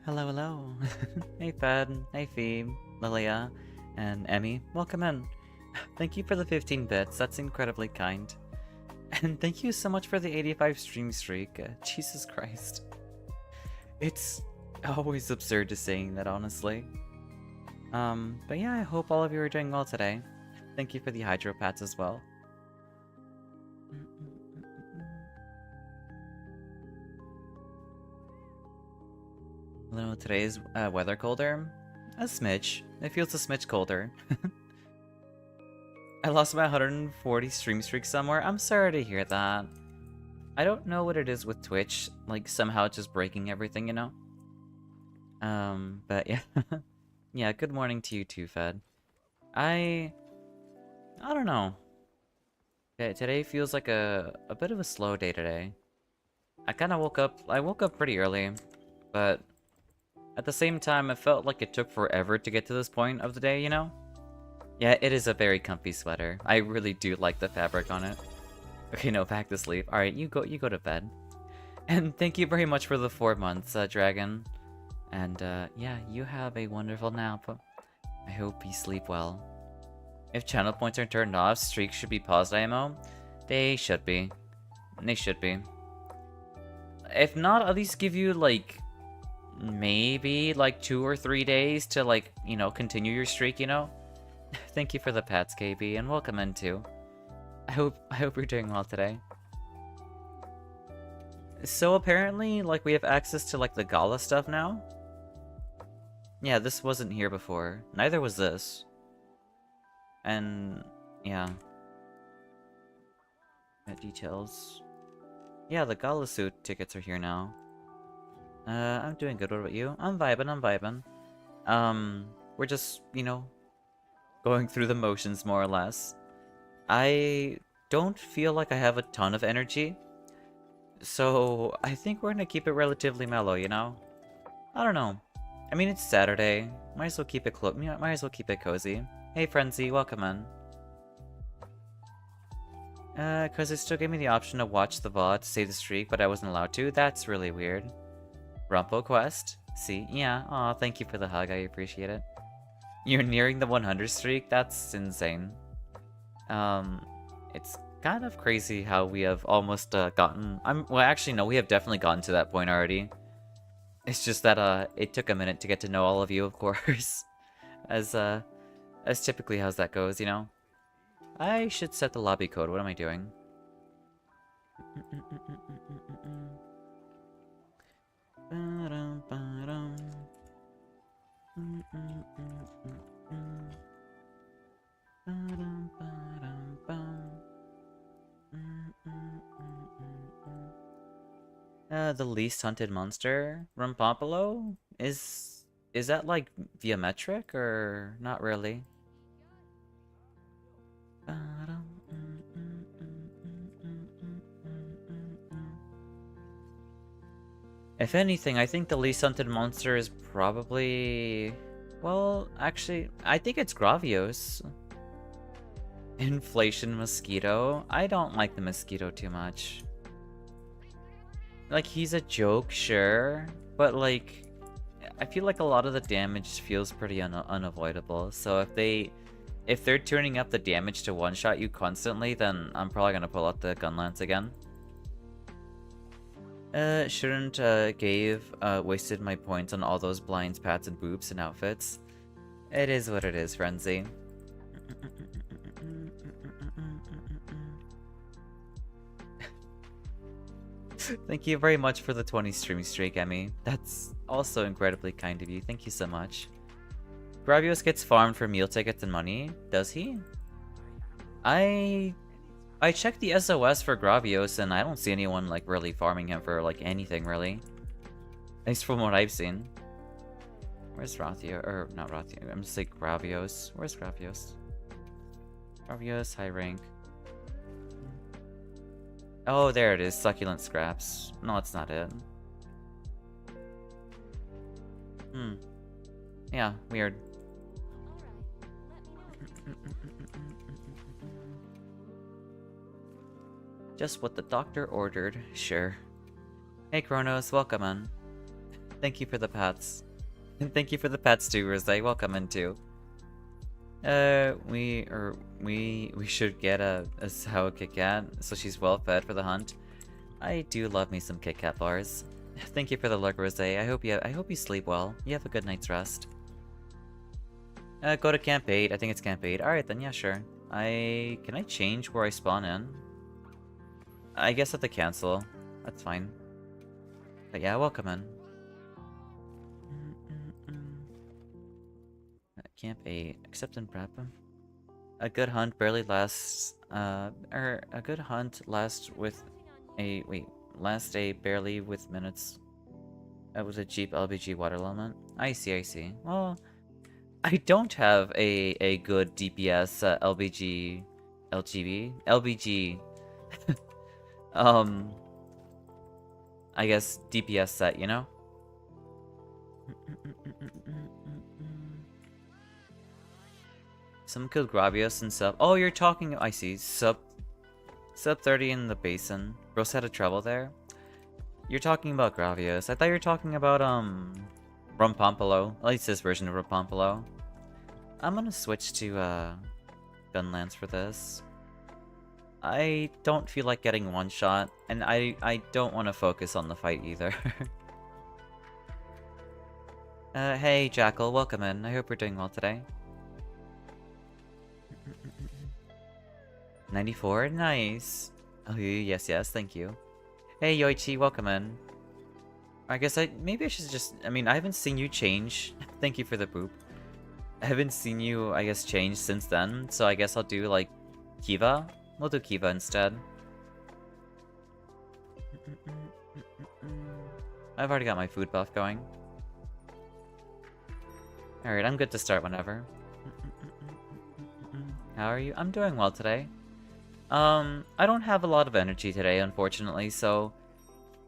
Hello, hello. Hey, Fed. Hey, Phoebe, Lilia, and Emmy. Welcome in. Thank you for the 15 bits. That's incredibly kind. And thank you so much for the 85 stream streak. Jesus Christ. It's always absurd to saying that, honestly. But yeah, I hope all of you are doing well today. Thank you for the hydro pats as well. Hello, today's weather colder? A smidge. It feels a smidge colder. I lost my 140 stream streak somewhere. I'm sorry to hear that. I don't know what it is with Twitch, like somehow it's just breaking everything, you know? But yeah. Yeah, good morning to you too, Fed. I don't know. Today feels like a bit of a slow day today. I woke up pretty early, but at the same time, it felt like it took forever to get to this point of the day, you know? Yeah, it is a very comfy sweater. I really do like the fabric on it. Okay, no, back to sleep. Alright, you go to bed. And thank you very much for the 4 months, Dragon. And, yeah, you have a wonderful nap. I hope you sleep well. If channel points are turned off, streaks should be paused, IMO? They should be. They should be. If not, at least give you, like, maybe, like, 2 or 3 days to, like, you know, continue your streak, you know? Thank you for the pats, KB, and welcome in, too. I hope you're doing well today. So apparently, like, we have access to, like, the Gala stuff now? Yeah, this wasn't here before. Neither was this. And, yeah. Details. Yeah, the Gala suit tickets are here now. I'm doing good. What about you? I'm vibing. We're just, you know, going through the motions more or less. I don't feel like I have a ton of energy. So, I think we're gonna keep it relatively mellow, you know? I don't know. I mean, it's Saturday. Might as well keep it might as well keep it cozy. Hey, Frenzy, welcome in. Cause it still gave me the option to watch the VOD to save the streak, but I wasn't allowed to. That's really weird. Rumpo Quest? See? Yeah. Aw, thank you for the hug. I appreciate it. You're nearing the 100 streak? That's insane. It's kind of crazy how we have almost gotten... well, actually, no, we have definitely gotten to that point already. It's just that it took a minute to get to know all of you, of course. As typically how that goes, you know? I should set the lobby code. What am I doing? The least hunted monster? Rumpopolo? Is that like geometric or not really? If anything, I think the least hunted monster is probably... Well, actually, I think it's Gravios. Inflation mosquito. I don't like the mosquito too much. Like, he's a joke, sure, but like, I feel like a lot of the damage feels pretty unavoidable. So if they're turning up the damage to one-shot you constantly, then I'm probably gonna pull out the gun lance again. Shouldn't wasted my points on all those blinds, pats, and boobs and outfits. It is what it is, Frenzy. Thank you very much for the 20 stream streak, Emmy. That's also incredibly kind of you. Thank you so much. Gravios gets farmed for meal tickets and money. Does he? I checked the SOS for Gravios and I don't see anyone like really farming him for like anything really. At least from what I've seen. Where's Rathia? Or not Rathia. I'm just like Gravios. Where's Gravios? Gravios, high rank. Oh, there it is. Succulent scraps. No, it's not it. Yeah, weird. Just what the doctor ordered. Sure. Hey, Kronos. Welcome on. Thank you for the pats. And thank you for the pats too, Rose. Welcome in too. We should get a Xao a Kit Kat so she's well fed for the hunt. I do love me some Kit Kat bars. Thank you for the lurk, Rose. I hope you sleep well. You have a good night's rest. Go to Camp 8. I think it's Camp 8. Alright then, yeah, sure. Can I change where I spawn in? I guess I have to cancel. That's fine. But yeah, welcome in. Camp 8. Accept and prep. A good hunt barely lasts, a good hunt lasts with a, last a barely with minutes. That was a cheap LBG water element. I see. Well, I don't have a good DPS LBG, I guess DPS set, you know? Some killed Gravios and sub. Oh, you're talking. I see. Sub 30 in the basin. Bros had a trouble there. You're talking about Gravios. I thought you were talking about Rumpompolo. At least this version of Rumpompolo. I'm gonna switch to Gunlance for this. I don't feel like getting one shot, and I don't want to focus on the fight either. Hey Jackal, welcome in. I hope you're doing well today. 94, nice. Oh yes, thank you. Hey Yoichi, welcome in. I guess maybe I should just, I mean, I haven't seen you change. Thank you for the boop. I haven't seen you, I guess, change since then, so I guess I'll do, like, Kiva? We'll do Kiva instead. I've already got my food buff going. Alright, I'm good to start whenever. How are you? I'm doing well today. I don't have a lot of energy today, unfortunately, so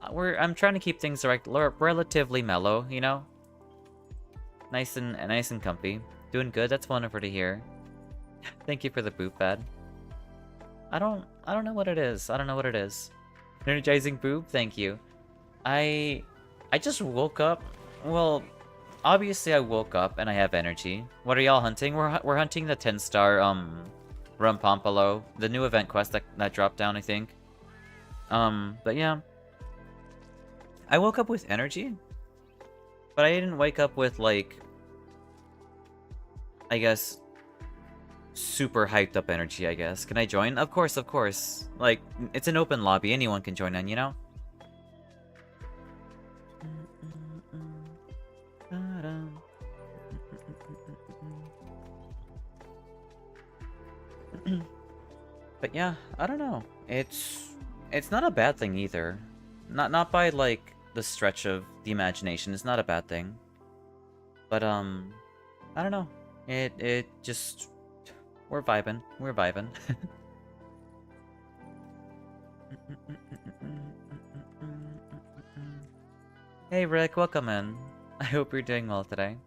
I'm trying to keep things relatively mellow, you know? Nice and comfy. Doing good, that's wonderful to hear. Thank you for the boop bed. I don't know what it is. Energizing boob, thank you. I just woke up. Well, obviously I woke up and I have energy. What are y'all hunting? We're hunting the 10-star Rumpompolo, the new event quest that dropped down, I think. But yeah. I woke up with energy, but I didn't wake up with, like, I guess, super hyped up energy, I guess. Can I join? Of course. Like, it's an open lobby. Anyone can join in, you know? But yeah, I don't know. It's not a bad thing either. Not by, like, the stretch of the imagination. It's not a bad thing. But, I don't know. It just... We're vibing. Hey Rick, welcome in. I hope you're doing well today.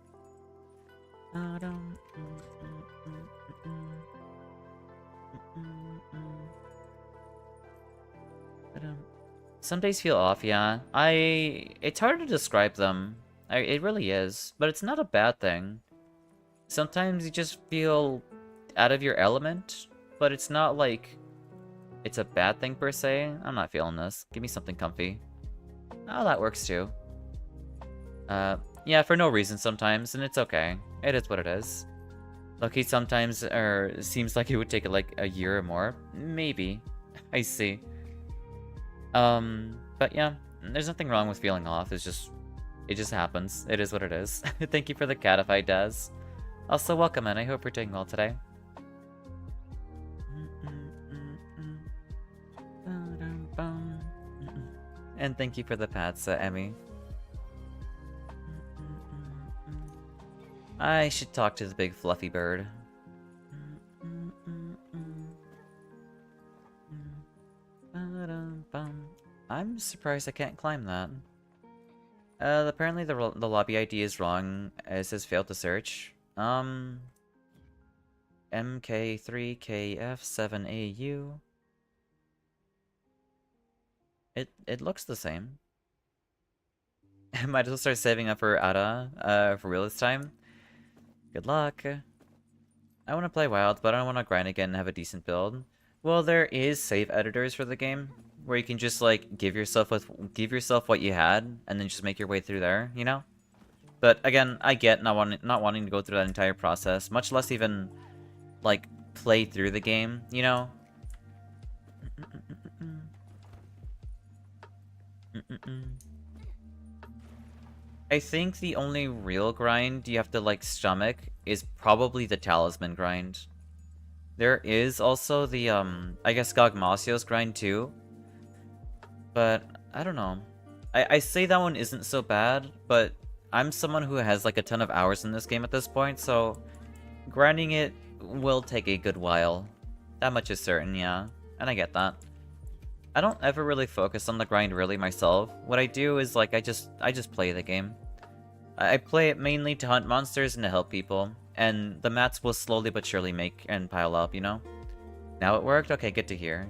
Some days feel off, yeah. It's hard to describe them. It really is, but it's not a bad thing. Sometimes you just feel out of your element, but it's not like it's a bad thing per se. I'm not feeling this. Give me something comfy. Oh, that works too. Yeah, for no reason sometimes, and it's okay. It is what it is. Lucky sometimes, seems like it would take like a year or more. Maybe. I see. But yeah, there's nothing wrong with feeling off. It just happens. It is what it is. Thank you for the catify, Daz. Also, welcome in. I hope you're doing well today. And thank you for the pats, Emmy. I should talk to the big fluffy bird. I'm surprised I can't climb that. Apparently the lobby ID is wrong. It says failed to search. MK3KF7AU. It looks the same. Might as well start saving up for Ada, for real this time. Good luck. I want to play Wild, but I don't want to grind again and have a decent build. Well, there is save editors for the game, where you can just, like, give yourself what you had, and then just make your way through there, you know? But again, I get not wanting to go through that entire process, much less even, like, play through the game, you know? I think the only real grind you have to, like, stomach is probably the talisman grind. There is also the, I guess Gogmasio's grind too. But, I don't know. I say that one isn't so bad, but I'm someone who has, like, a ton of hours in this game at this point, so grinding it will take a good while. That much is certain, yeah. And I get that. I don't ever really focus on the grind really myself. What I do is, like, I just play the game. I play it mainly to hunt monsters and to help people, and the mats will slowly but surely make and pile up, you know? Now it worked? Okay, good to hear.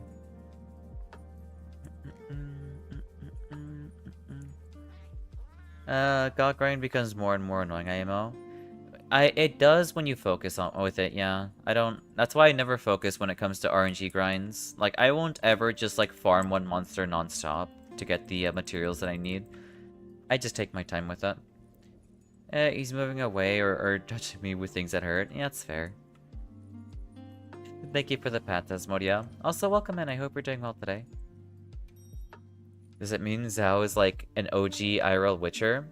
God grind becomes more and more annoying, IMO. It does when you focus on with it, yeah. That's why I never focus when it comes to RNG grinds. Like, I won't ever just, like, farm one monster non-stop to get the materials that I need. I just take my time with it. He's moving away or touching me with things that hurt. Yeah, that's fair. Thank you for the pat, Desmodia. Also, welcome in. I hope you're doing well today. Does it mean Xao is like an OG IRL Witcher?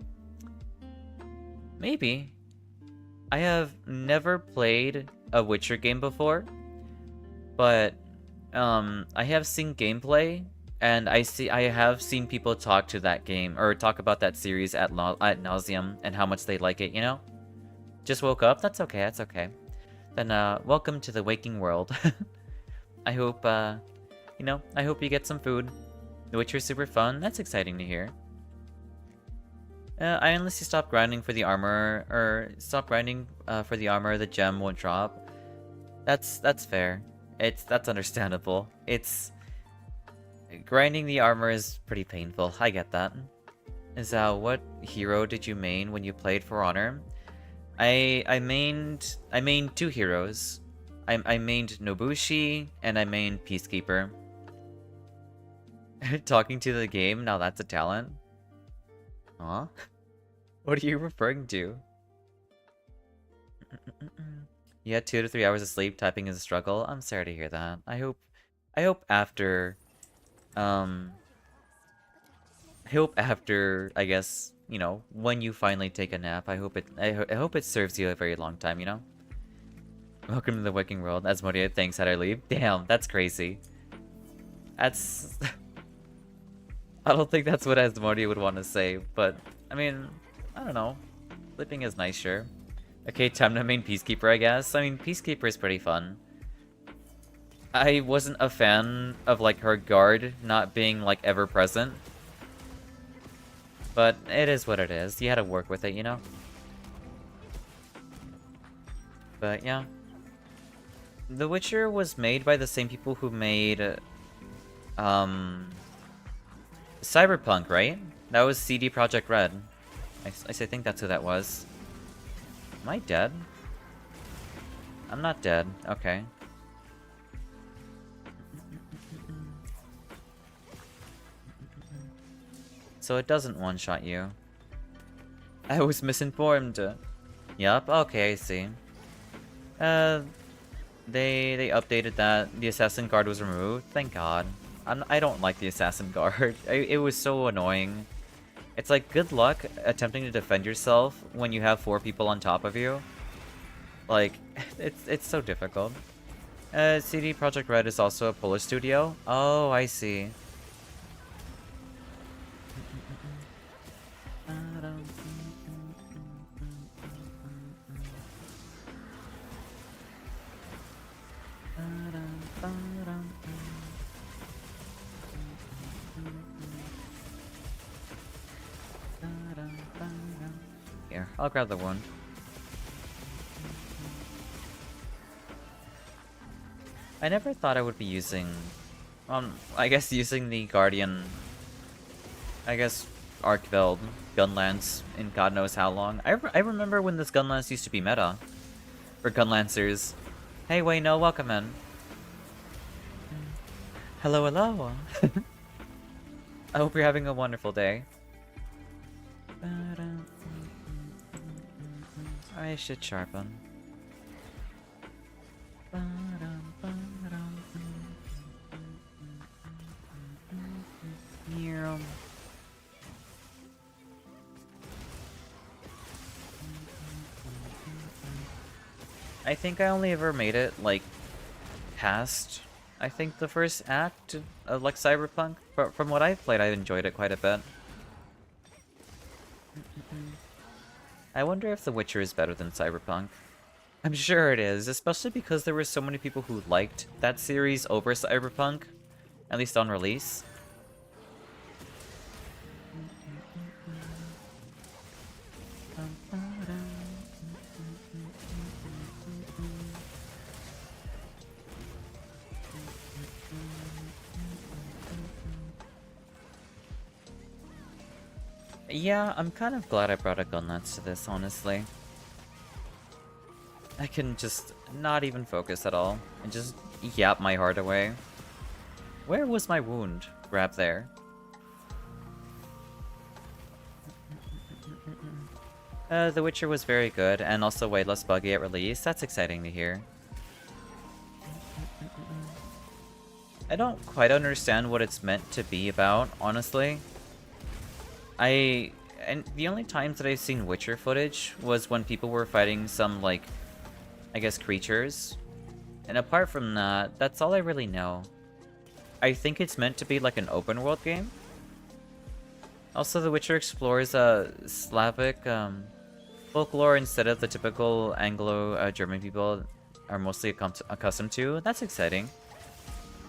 Maybe. I have never played a Witcher game before, but I have seen gameplay, and I have seen people talk to that game or talk about that series at nauseum and how much they like it. You know, just woke up. That's okay. That's okay. Then welcome to the waking world. I hope you know. I hope you get some food. The Witcher's super fun. That's exciting to hear. Unless you stop grinding for the armor, or stop grinding for the armor, the gem won't drop. That's fair. That's understandable. Grinding the armor is pretty painful. I get that. What hero did you main when you played For Honor? I mained two heroes. I mained Nobushi and I mained Peacekeeper. Talking to the game, now that's a talent. Huh? What are you referring to? You had 2 to 3 hours of sleep, typing is a struggle. I'm sorry to hear that. I hope after, I guess, you know, when you finally take a nap, I hope it serves you a very long time, you know? Welcome to the waking world. Asmodia, thanks, how'd I leave? Damn, that's crazy. That's... I don't think that's what Asmodia would want to say, but, I mean, I don't know. Sleeping is nice, sure. Okay, time to main Peacekeeper, I guess. I mean, Peacekeeper is pretty fun. I wasn't a fan of, like, her guard not being, like, ever present. But it is what it is. You had to work with it, you know? But, yeah. The Witcher was made by the same people who made, Cyberpunk, right? That was CD Projekt Red. I think that's who that was. Am I dead? I'm not dead. Okay. So it doesn't one-shot you. I was misinformed. Yup, okay, I see. They updated that. The Assassin Guard was removed. Thank God. I don't like the Assassin Guard. It was so annoying. It's like, good luck attempting to defend yourself when you have 4 people on top of you. Like, it's so difficult. CD Projekt Red is also a Polish studio. Oh, I see. Here, I'll grab the one. I never thought I would be using... I guess using the Guardian... I guess arc build Gunlance in God knows how long. I remember when this Gunlance used to be meta. Or Gunlancers. Hey Wayno, welcome in. Hello, hello. I hope you're having a wonderful day. I should sharpen. I think I only ever made it, like, past, I think, the first act of, like, Cyberpunk. But from what I've played, I've enjoyed it quite a bit. I wonder if The Witcher is better than Cyberpunk. I'm sure it is, especially because there were so many people who liked that series over Cyberpunk, at least on release. Yeah, I'm kind of glad I brought a Gunlance to this, honestly. I can just not even focus at all, and just yap my heart away. Where was my wound? Grab there. The Witcher was very good, and also way less buggy at release. That's exciting to hear. I don't quite understand what it's meant to be about, honestly. And the only times that I've seen Witcher footage was when people were fighting some, like, I guess creatures. And apart from that, that's all I really know. I think it's meant to be like an open world game. Also, The Witcher explores Slavic folklore instead of the typical Anglo-German people are mostly accustomed to. That's exciting.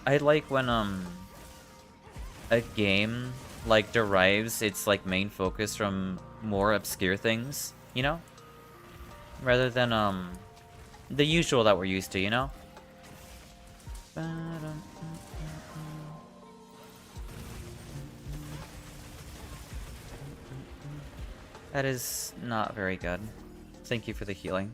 I like when a game like derives its like main focus from more obscure things, you know? Rather than the usual that we're used to, you know? That is not very good. Thank you for the healing.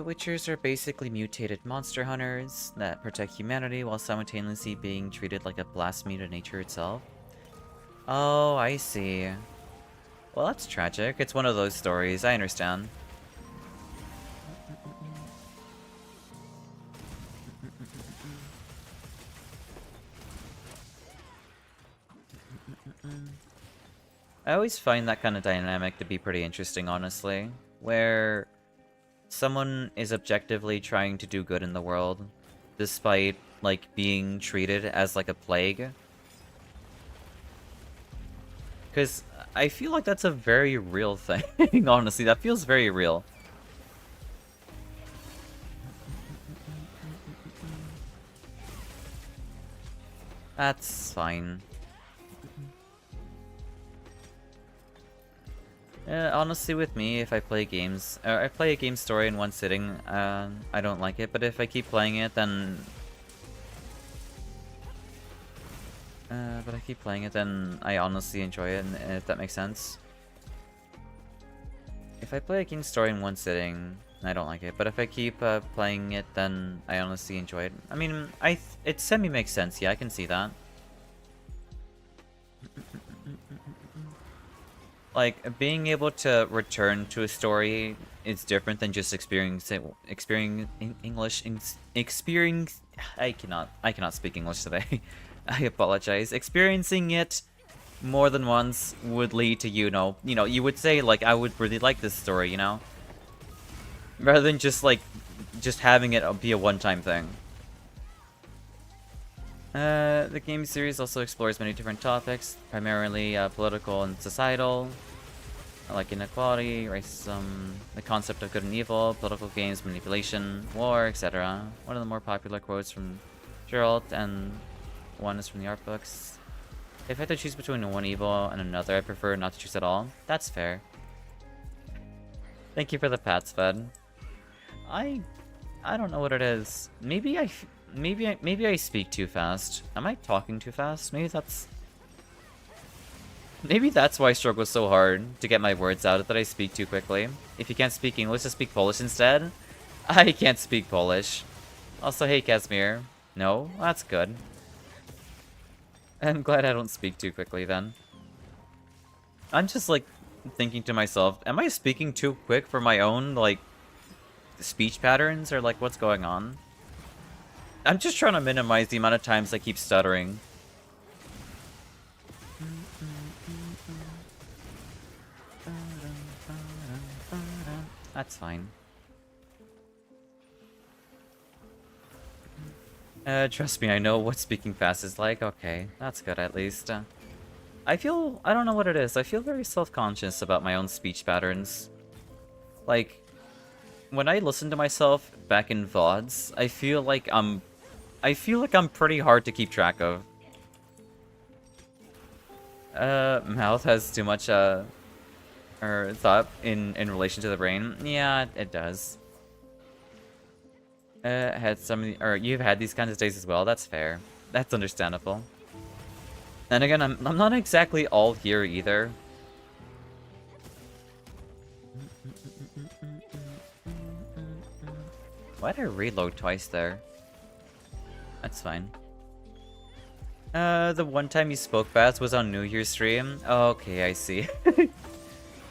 Witchers are basically mutated monster hunters that protect humanity while simultaneously being treated like a blasphemy to nature itself. Oh, I see. Well, that's tragic. It's one of those stories. I understand. I always find that kind of dynamic to be pretty interesting, honestly. Where someone is objectively trying to do good in the world, despite, like, being treated as, like, a plague. Because I feel like that's a very real thing, honestly. That feels very real. That's fine. Honestly, with me, if I play games, I play a game story in one sitting, I don't like it. But if I keep playing it, then, I honestly enjoy it, if that makes sense. If I play a game story in one sitting, I don't like it. But if I keep playing it, then I honestly enjoy it. I mean, it semi makes sense. Yeah, I can see that. Like, being able to return to a story is different than just experiencing English. I cannot speak English today. I apologize. Experiencing it more than once would lead to, you know, you would say, like, I would really like this story, you know? Rather than just, like, just having it be a one-time thing. The game series also explores many different topics, primarily political and societal. like inequality, racism, the concept of good and evil, political games, manipulation, war, etc. One of the more popular quotes from Gerald, and one is from the art books. If I had to choose between one evil and another, I prefer not to choose at all. That's fair. Thank you for the pats, Fed. I don't know what it is. Maybe I speak too fast. Am I talking too fast? Maybe that's why I struggle so hard to get my words out, that I speak too quickly. If you can't speak English, just speak Polish instead. I can't speak Polish. Also, hey Casimir. No? That's good. I'm glad I don't speak too quickly then. I'm just like thinking to myself, am I speaking too quick for my own like speech patterns, or like what's going on? I'm just trying to minimize the amount of times I keep stuttering. That's fine. Trust me, I know what speaking fast is like. Okay, that's good at least. I don't know what it is. I feel very self-conscious about my own speech patterns. Like, when I listen to myself back in VODs, I feel like I'm pretty hard to keep track of. Mouth has too much, or thought in relation to the brain. Yeah, it does. You've had these kinds of days as well. That's fair. That's understandable. And again, I'm not exactly all here either. Why did I reload twice there? That's fine. The one time you spoke fast was on New Year's stream. Okay, I see.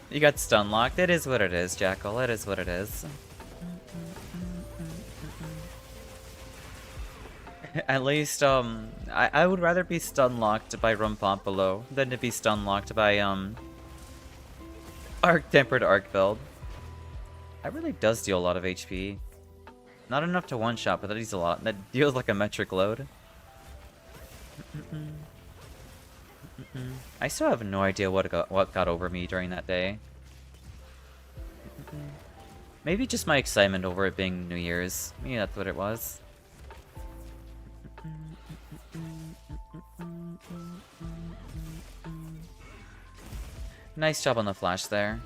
You got stun locked. It is what it is, Jackal. It is what it is. At least, I would rather be stun locked by Rumpompolo than to be stun locked by, Tempered Arc build. That really does deal a lot of HP. Not enough to one-shot, but that deals a lot. That deals like a metric load. I still have no idea what got over me during that day. Maybe just my excitement over it being New Year's. Maybe that's what it was. Nice job on the flash there.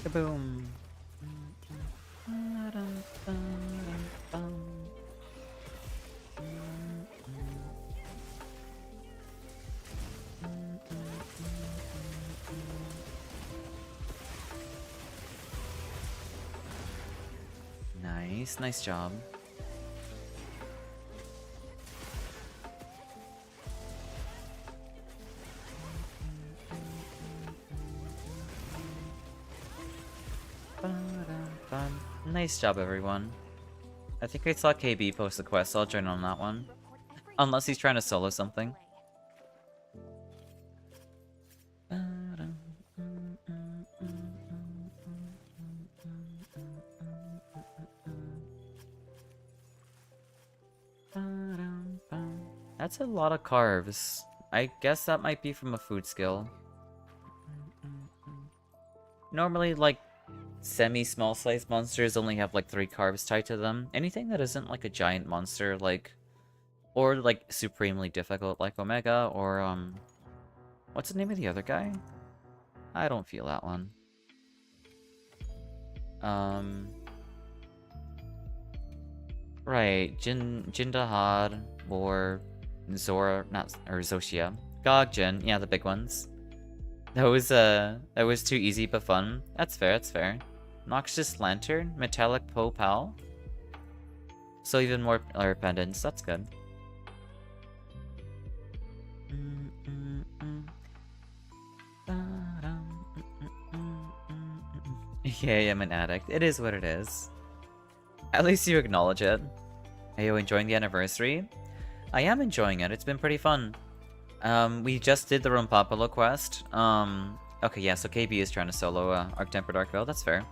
Kaboom. Nice job. Nice job, everyone. I think I saw KB post a quest, so I'll join on that one. Unless he's trying to solo something. That's a lot of carbs. I guess that might be from a food skill. Normally, like, semi-small sized monsters only have like 3 carbs tied to them. Anything that isn't like a giant monster, like, or like supremely difficult like Omega, or what's the name of the other guy? I don't feel that one. Right, Jindahad or Zora, or Zoshia. Gogjin, yeah, the big ones. That was too easy but fun. That's fair, that's fair. Noxious Lantern, Metallic Popal. So even more pendants, that's good. Yeah, I'm an addict. It is what it is. At least you acknowledge it. Are you enjoying the anniversary? I am enjoying it. It's been pretty fun. We just did the Rumpapalo quest. Okay, yeah, so KB is trying to solo Arc Tempered Arc build. That's fair.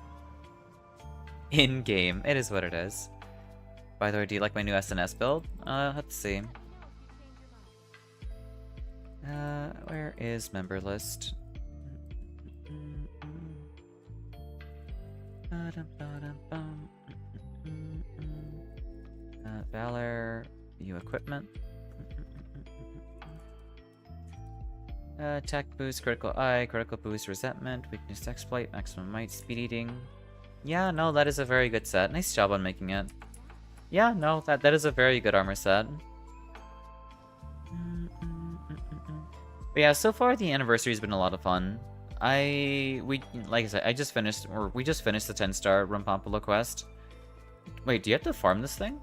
In-game. It is what it is. By the way, do you like my new SNS build? Let's see. Where is member list? Valor, view equipment. Attack boost, critical eye, critical boost, resentment, weakness, exploit, maximum might, speed eating. Yeah, no, that is a very good set. Nice job on making it. Yeah, no, that is a very good armor set. But yeah, so far the anniversary's been a lot of fun. Like I said, we just finished the 10-star Rumpampolo quest. Wait, do you have to farm this thing?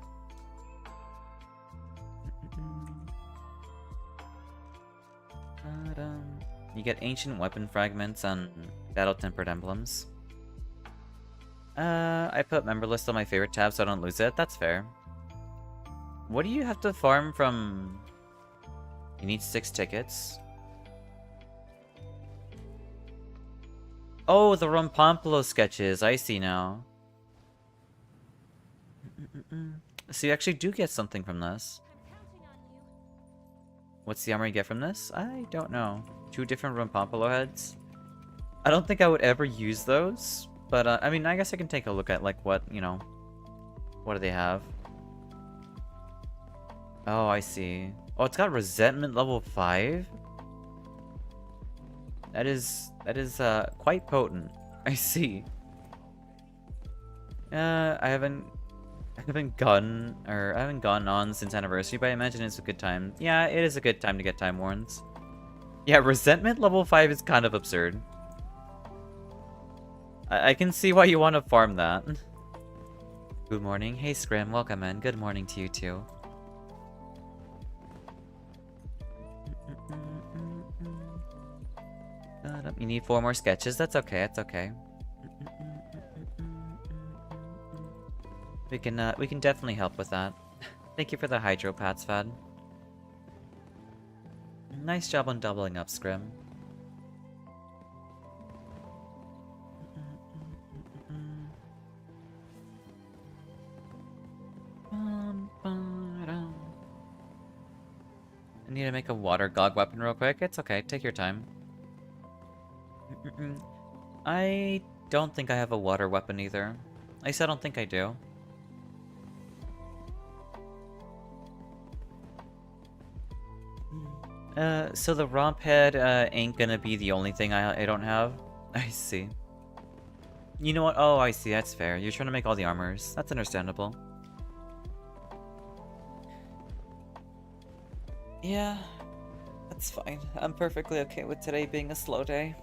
You get ancient weapon fragments and battle-tempered emblems. I put member list on my favorite tab so I don't lose it. That's fair. What do you have to farm from? You need 6 tickets. Oh, the Rumpampolo sketches. I see now. So you actually do get something from this. What's the armor you get from this? I don't know. 2 different Rumpampolo heads. I don't think I would ever use those. But, I mean, I guess I can take a look at, like, what, you know... What do they have? Oh, I see. Oh, it's got resentment level 5? That is, quite potent. I see. I haven't gone on since anniversary, but I imagine it's a good time. Yeah, it is a good time to get Time Warns. Yeah, resentment level 5 is kind of absurd. I can see why you want to farm that. Good morning. Hey, Scrim. Welcome in. Good morning to you, too. You need 4 more sketches? That's okay. That's okay. We can definitely help with that. Thank you for the Hydro Pats, Fad. Nice job on doubling up, Scrim. I need to make a water gog weapon real quick. It's okay. Take your time. I don't think I have a water weapon either. At least I don't think I do. So the romp head ain't gonna be the only thing I don't have. I see. You know what? Oh, I see. That's fair. You're trying to make all the armors. That's understandable. Yeah, that's fine. I'm perfectly okay with today being a slow day.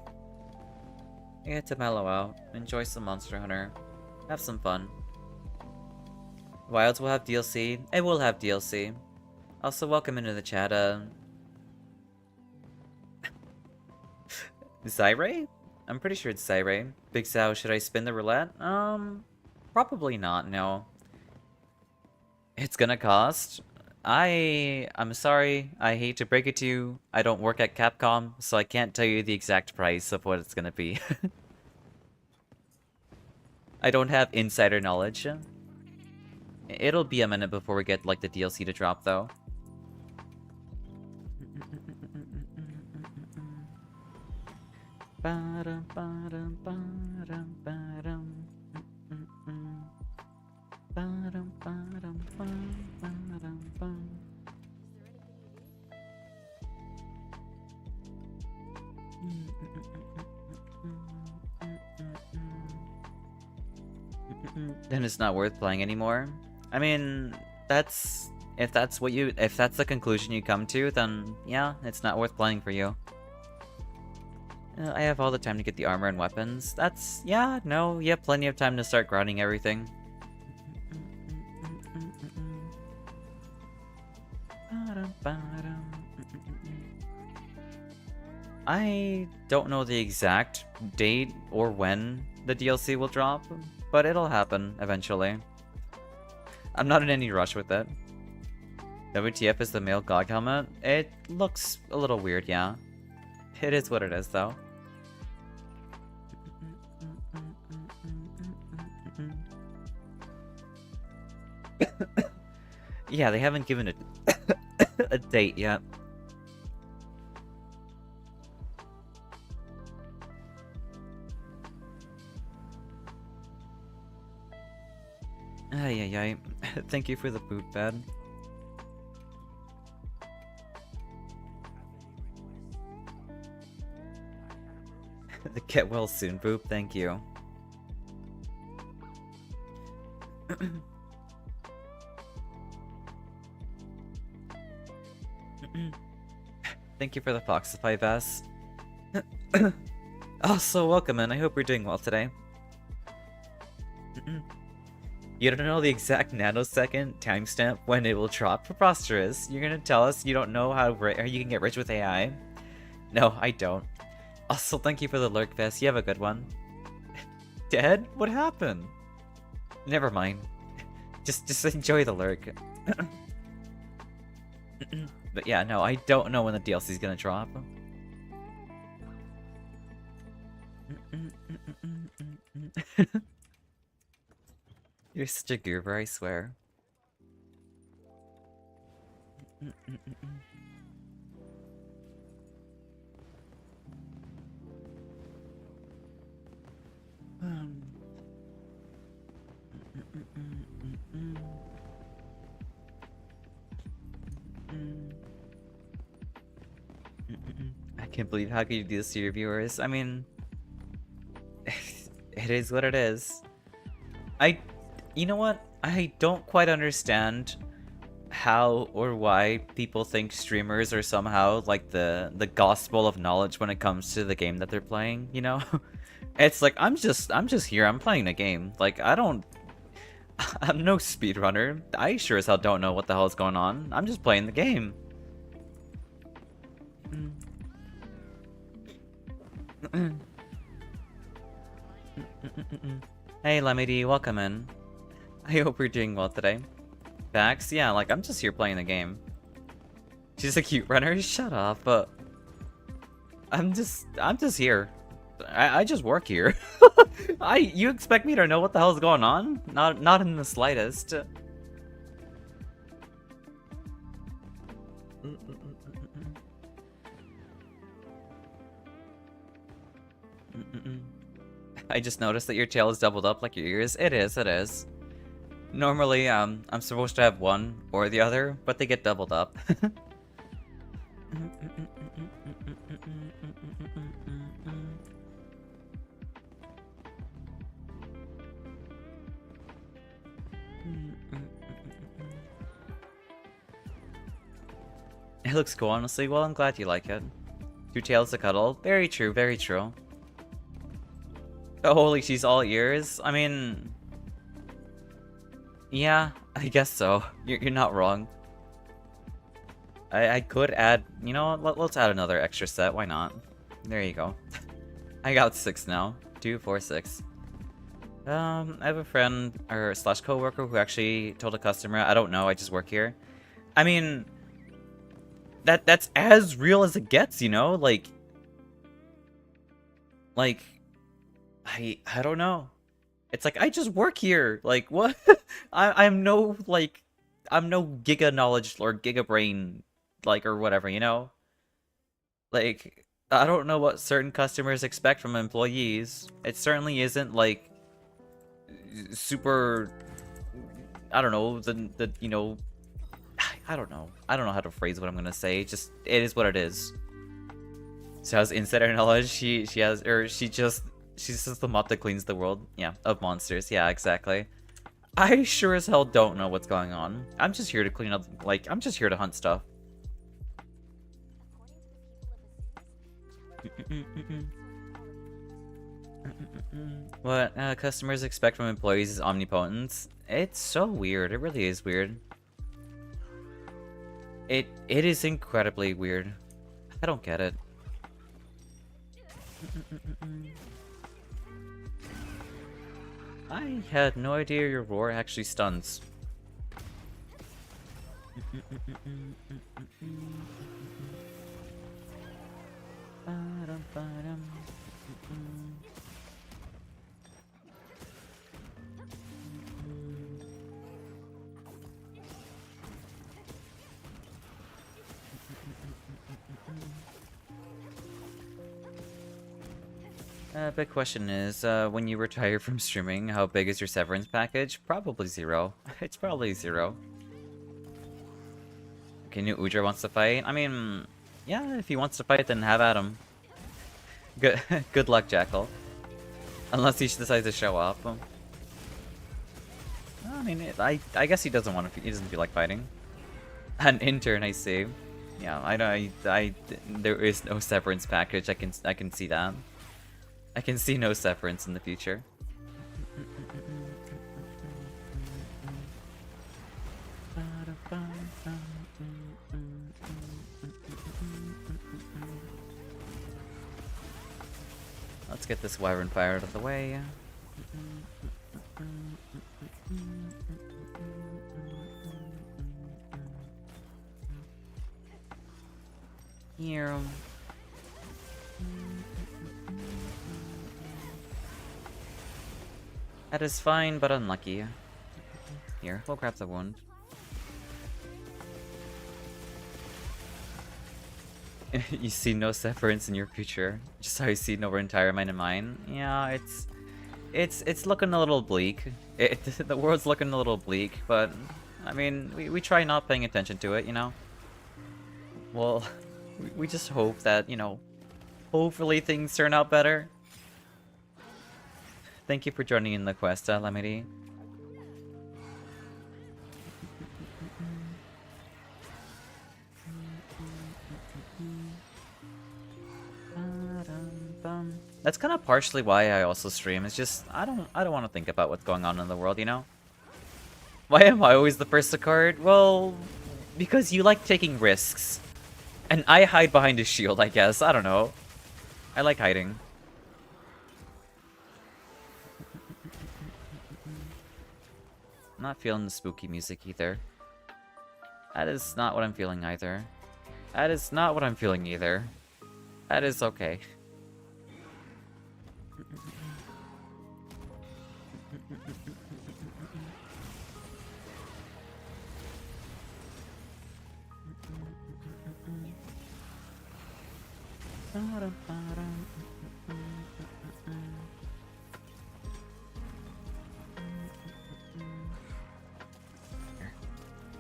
I get to mellow out, enjoy some Monster Hunter, have some fun. Wilds will have DLC. It will have DLC. Also, welcome into the chat, Zyre? I'm pretty sure it's Zyre. Big Xao, should I spin the roulette? Probably not, no. It's gonna cost. I'm sorry, I hate to break it to you. I don't work at Capcom, so I can't tell you the exact price of what it's gonna be. I don't have insider knowledge. It'll be a minute before we get, like, the DLC to drop, though. Then it's not worth playing anymore. I mean, if that's the conclusion you come to, then yeah, it's not worth playing for you. I have all the time to get the armor and weapons. Yeah, no, you have plenty of time to start grinding everything. I don't know the exact date or when the DLC will drop, but it'll happen eventually. I'm not in any rush with it. WTF is the male GOG helmet? It looks a little weird, yeah. It is what it is, though. Yeah, they haven't given it a date yet. Ay, ay, ay. Thank you for the boot bed. The get well soon boop, thank you. Thank you for the Foxify vest. Also, welcome in. I hope you're doing well today. You don't know the exact nanosecond timestamp when it will drop? Preposterous. You're gonna tell us you don't know how you can get rich with AI? No, I don't. Also, thank you for the lurk vest. You have a good one. Dead? What happened? Never mind. Just enjoy the lurk. But yeah, no, I don't know when the DLC is gonna drop. You're such a goober, I swear. I can't believe how could you do this to your viewers. I mean, it is what it is. You know what? I don't quite understand how or why people think streamers are somehow like the gospel of knowledge when it comes to the game that they're playing, you know? It's like I'm just here, I'm playing a game. Like I'm no speedrunner. I sure as hell don't know what the hell is going on. I'm just playing the game. Hey Lemmy, welcome in. I hope you're doing well today. Bax? Yeah, like I'm just here playing the game. She's a cute runner? Shut up, but I'm just here. I just work here. You expect me to know what the hell's going on? Not in the slightest. I just noticed that your tail is doubled up like your ears. It is. Normally, I'm supposed to have one or the other, but they get doubled up. It looks cool, honestly. Well, I'm glad you like it. Two tails to cuddle. Very true, very true. Oh, holy, she's all ears? I mean... Yeah, I guess so. You're not wrong. I could add... You know what? Let's add another extra set. Why not? There you go. I got 6 now. 2, 4, 6. I have a friend, or slash coworker, who actually told a customer, I don't know, I just work here. I mean... That's as real as it gets, you know? Like... I don't know. It's like, I just work here. Like, what? I'm no, like... I'm no giga knowledge or giga brain, like, or whatever, you know? Like, I don't know what certain customers expect from employees. It certainly isn't, like... super... I don't know, you know... I don't know. I don't know how to phrase what I'm gonna say. Just, it is what it is. She has insider knowledge. She's just the mop that cleans the world. Yeah, of monsters. Yeah, exactly. I sure as hell don't know what's going on. I'm just here to clean up, like, I'm just here to hunt stuff. What customers expect from employees is omnipotence. It's so weird. It really is weird. It is incredibly weird. I don't get it. I had no idea your roar actually stuns. Big question is, when you retire from streaming, how big is your severance package? Probably 0. It's probably 0. Okay, new Udra wants to fight. I mean, yeah, if he wants to fight, then have at him. Good, good luck, Jackal. Unless he decides to show up. I mean, I guess he doesn't want to. He doesn't feel like fighting. An intern, I see. Yeah, there is no severance package. I can see that. I can see no severance in the future. Let's get this wyvern fire out of the way. Here. That is fine, but unlucky. Here, we'll grab the wound. You see no severance in your future, just how you see no retirement in mine. Yeah, it's looking a little bleak. The world's looking a little bleak, but I mean, we try not paying attention to it, you know. Well, we just hope that, you know, hopefully things turn out better. Thank you for joining in the quest, Lemity. That's kind of partially why I also stream. It's just I don't want to think about what's going on in the world, you know? Why am I always the first to card? Well, because you like taking risks. And I hide behind a shield, I guess. I don't know. I like hiding. Not feeling the spooky music either. That is not what I'm feeling either. That is not what I'm feeling either. That is okay.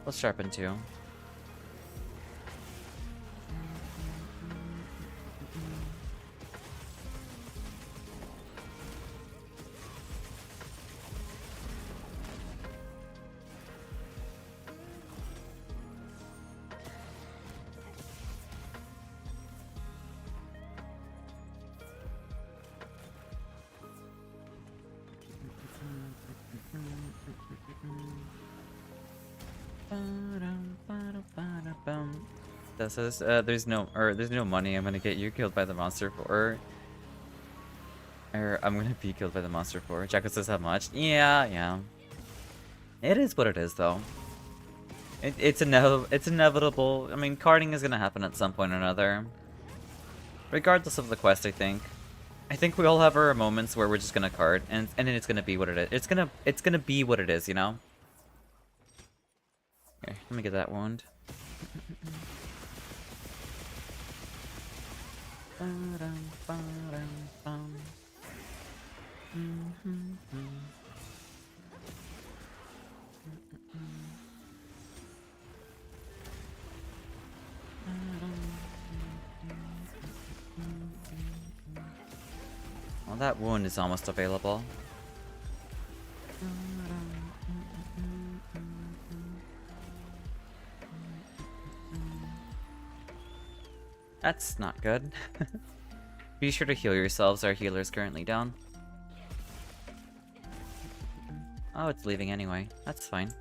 Let's sharpen too. That says there's no money. I'm gonna get you killed by the monster for, or I'm gonna be killed by the monster for. Jacko says how much? Yeah. It is what it is, though. It's inevitable. I mean, carding is gonna happen at some point or another, regardless of the quest. I think we all have our moments where we're just gonna card, and then it's gonna be what it is. It's gonna be what it is, you know. Okay, let me get that wound. Well, that wound is almost available. That's not good. Be sure to heal yourselves, our healer is currently down. Oh, it's leaving anyway. That's fine.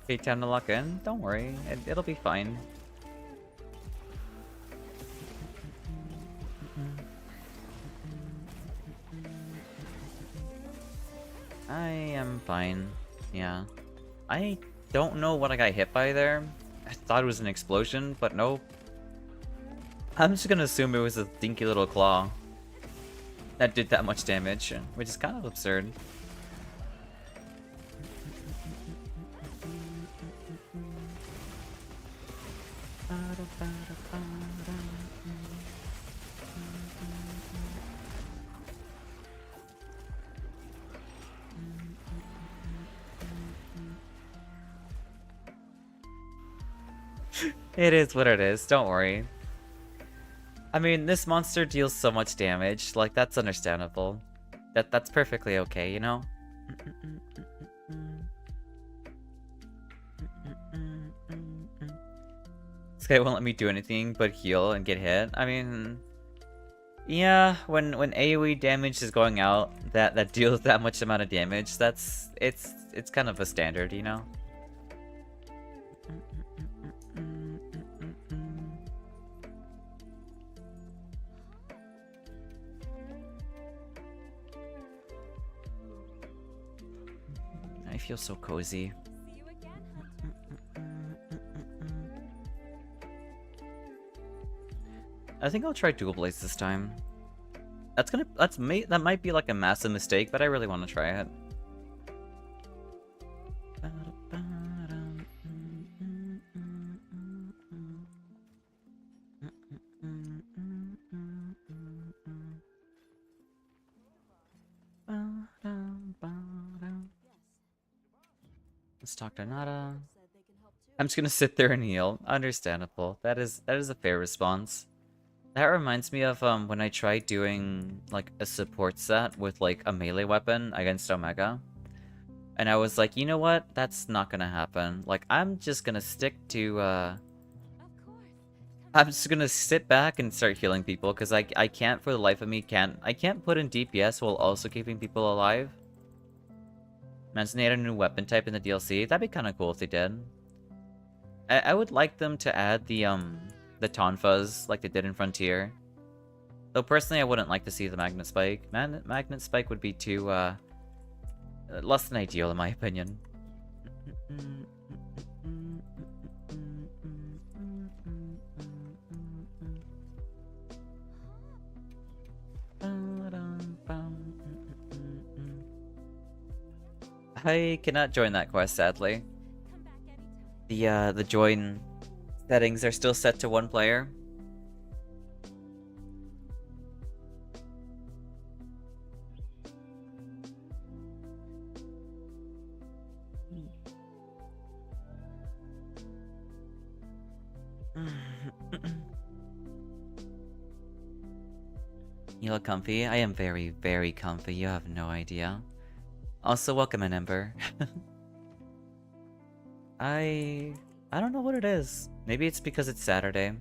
Okay, time to lock in. Don't worry, it'll be fine. I am fine. Yeah. I don't know what I got hit by there. I thought it was an explosion, but nope. I'm just gonna assume it was a dinky little claw. that did that much damage, which is kind of absurd. It is what it is, don't worry. I mean, this monster deals so much damage, like, that's understandable. That's perfectly okay, you know? This guy won't let me do anything but heal and get hit. I mean... Yeah, when AoE damage is going out, that deals that much amount of damage, it's kind of a standard, you know? I feel so cozy. I think I'll try Dual Blaze this time. That might be like a massive mistake, but I really want to try it. Let's talk to Nada. I'm just gonna sit there and heal. Understandable. That is a fair response. That reminds me of when I tried doing like a support set with like a melee weapon against Omega. And I was like, you know what? That's not gonna happen. Like, I'm just gonna stick to I'm just gonna sit back and start healing people because I can't for the life of me I can't put in DPS while also keeping people alive. Imagine they had a new weapon type in the DLC. That'd be kind of cool if they did. I would like them to add the Tonfas like they did in Frontier. Though personally, I wouldn't like to see the Magnet Spike. Magnet Spike would be too less than ideal in my opinion. I cannot join that quest, sadly. The join settings are still set to 1 player. You look comfy? I am very, very comfy. You have no idea. Also, welcome in, Ember. I don't know what it is. Maybe it's because it's Saturday.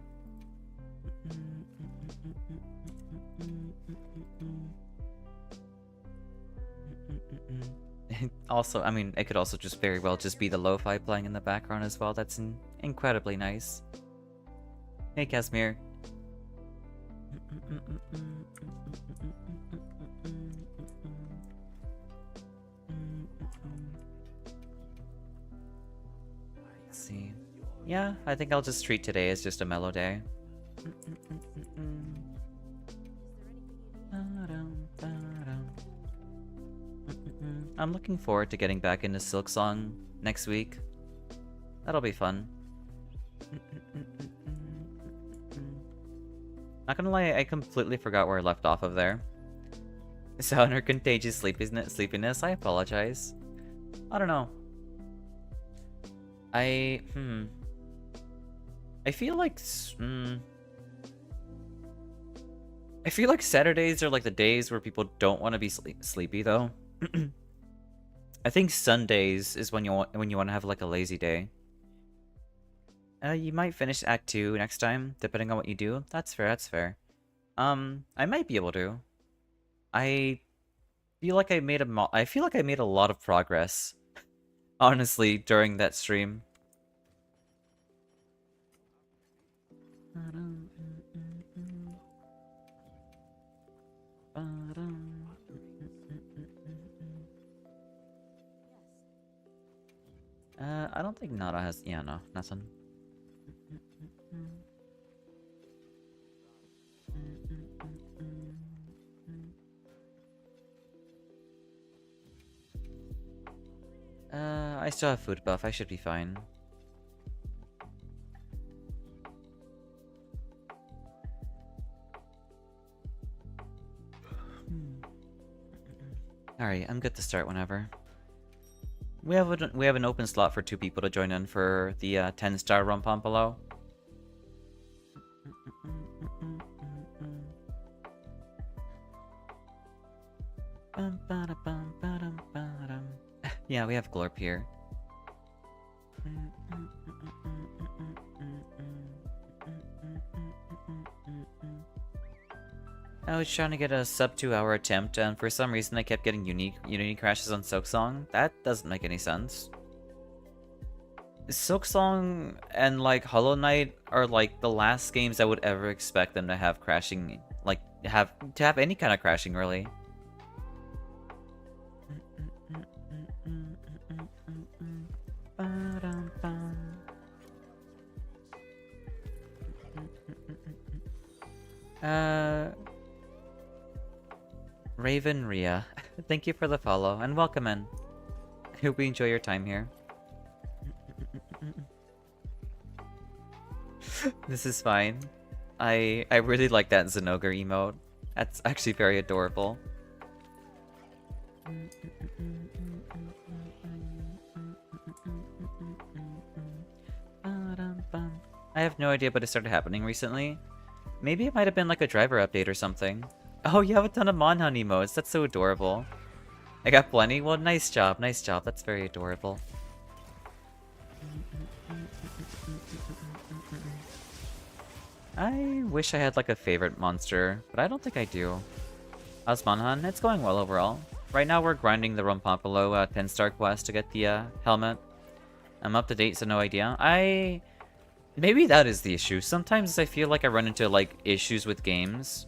Also, I mean, it could also just very well just be the lo-fi playing in the background as well. That's incredibly nice. Hey, Casimir. Let's see. Yeah, I think I'll just treat today as just a mellow day. I'm looking forward to getting back into Silksong next week. That'll be fun. Not gonna lie, I completely forgot where I left off of there. Sound or contagious sleepiness? I apologize. I don't know. I feel like I feel like Saturdays are like the days where people don't want to be sleepy though. I think Sundays is when you want to have like a lazy day. You might finish Act 2 next time, depending on what you do. That's fair, that's fair. I might be able to. I feel like I made a lot of progress, honestly, during that stream. I don't think Nada has... Yeah, no, nothing. I still have food buff. I should be fine. Alright, I'm good to start whenever. We have an open slot for 2 people to join in for the 10-star Rumpompolo. Yeah, we have Glorp here. I was trying to get a sub 2-hour attempt, and for some reason I kept getting Unity crashes on Silksong. That doesn't make any sense. Silksong and like Hollow Knight are like the last games I would ever expect them to have crashing, like to have any kind of crashing really. Raven Ria, thank you for the follow and welcome in. I hope you enjoy your time here. This is fine. I really like that Zenogre emote. That's actually very adorable. I have no idea, but it started happening recently. Maybe it might have been like a driver update or something. Oh, you have a ton of Monhun emotes. That's so adorable. I got plenty. Well, nice job. Nice job. That's very adorable. I wish I had like a favorite monster, but I don't think I do. How's Monhun? It's going well overall. Right now we're grinding the Rumpompolo 10-star quest to get the helmet. I'm up to date, so no idea. Maybe that is the issue. Sometimes I feel like I run into like issues with games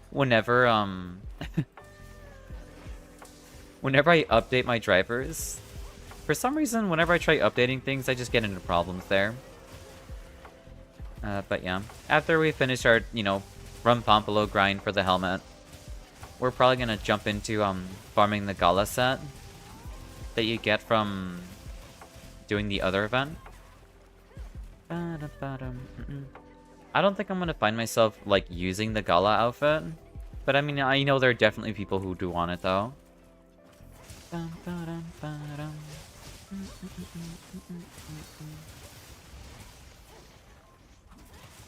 whenever whenever I update my drivers. For some reason, whenever I try updating things, I just get into problems there. But yeah, after we finish our, you know, Rumpompolo grind for the helmet, we're probably gonna jump into farming the Gala set that you get from doing the other event. I don't think I'm gonna find myself like using the Gala outfit, but I mean, I know there are definitely people who do want it though.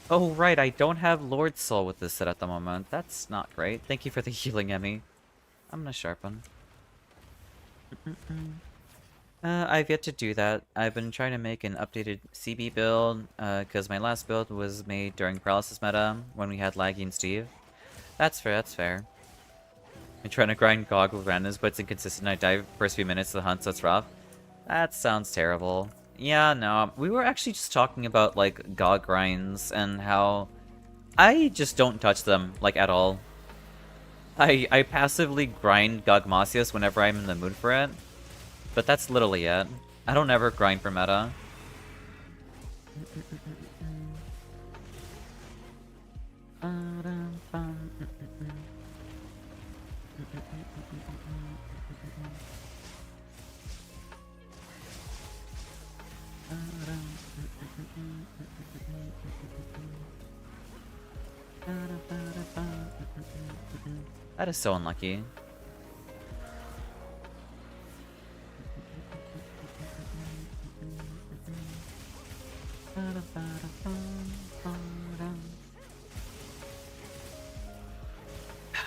Oh right, I don't have Lord Soul with this set at the moment. That's not great. Thank you for the healing, Emmy. I'm gonna sharpen. I've yet to do that. I've been trying to make an updated CB build, because my last build was made during Paralysis meta, when we had Laggy and Steve. That's fair, that's fair. I'm trying to grind GOG with randoms, but it's inconsistent. I die first few minutes of the hunt, so it's rough. That sounds terrible. Yeah, no, we were actually just talking about, like, GOG grinds, and how I just don't touch them, like, at all. I passively grind Gogmasius whenever I'm in the mood for it. But that's literally it. I don't ever grind for meta. That is so unlucky.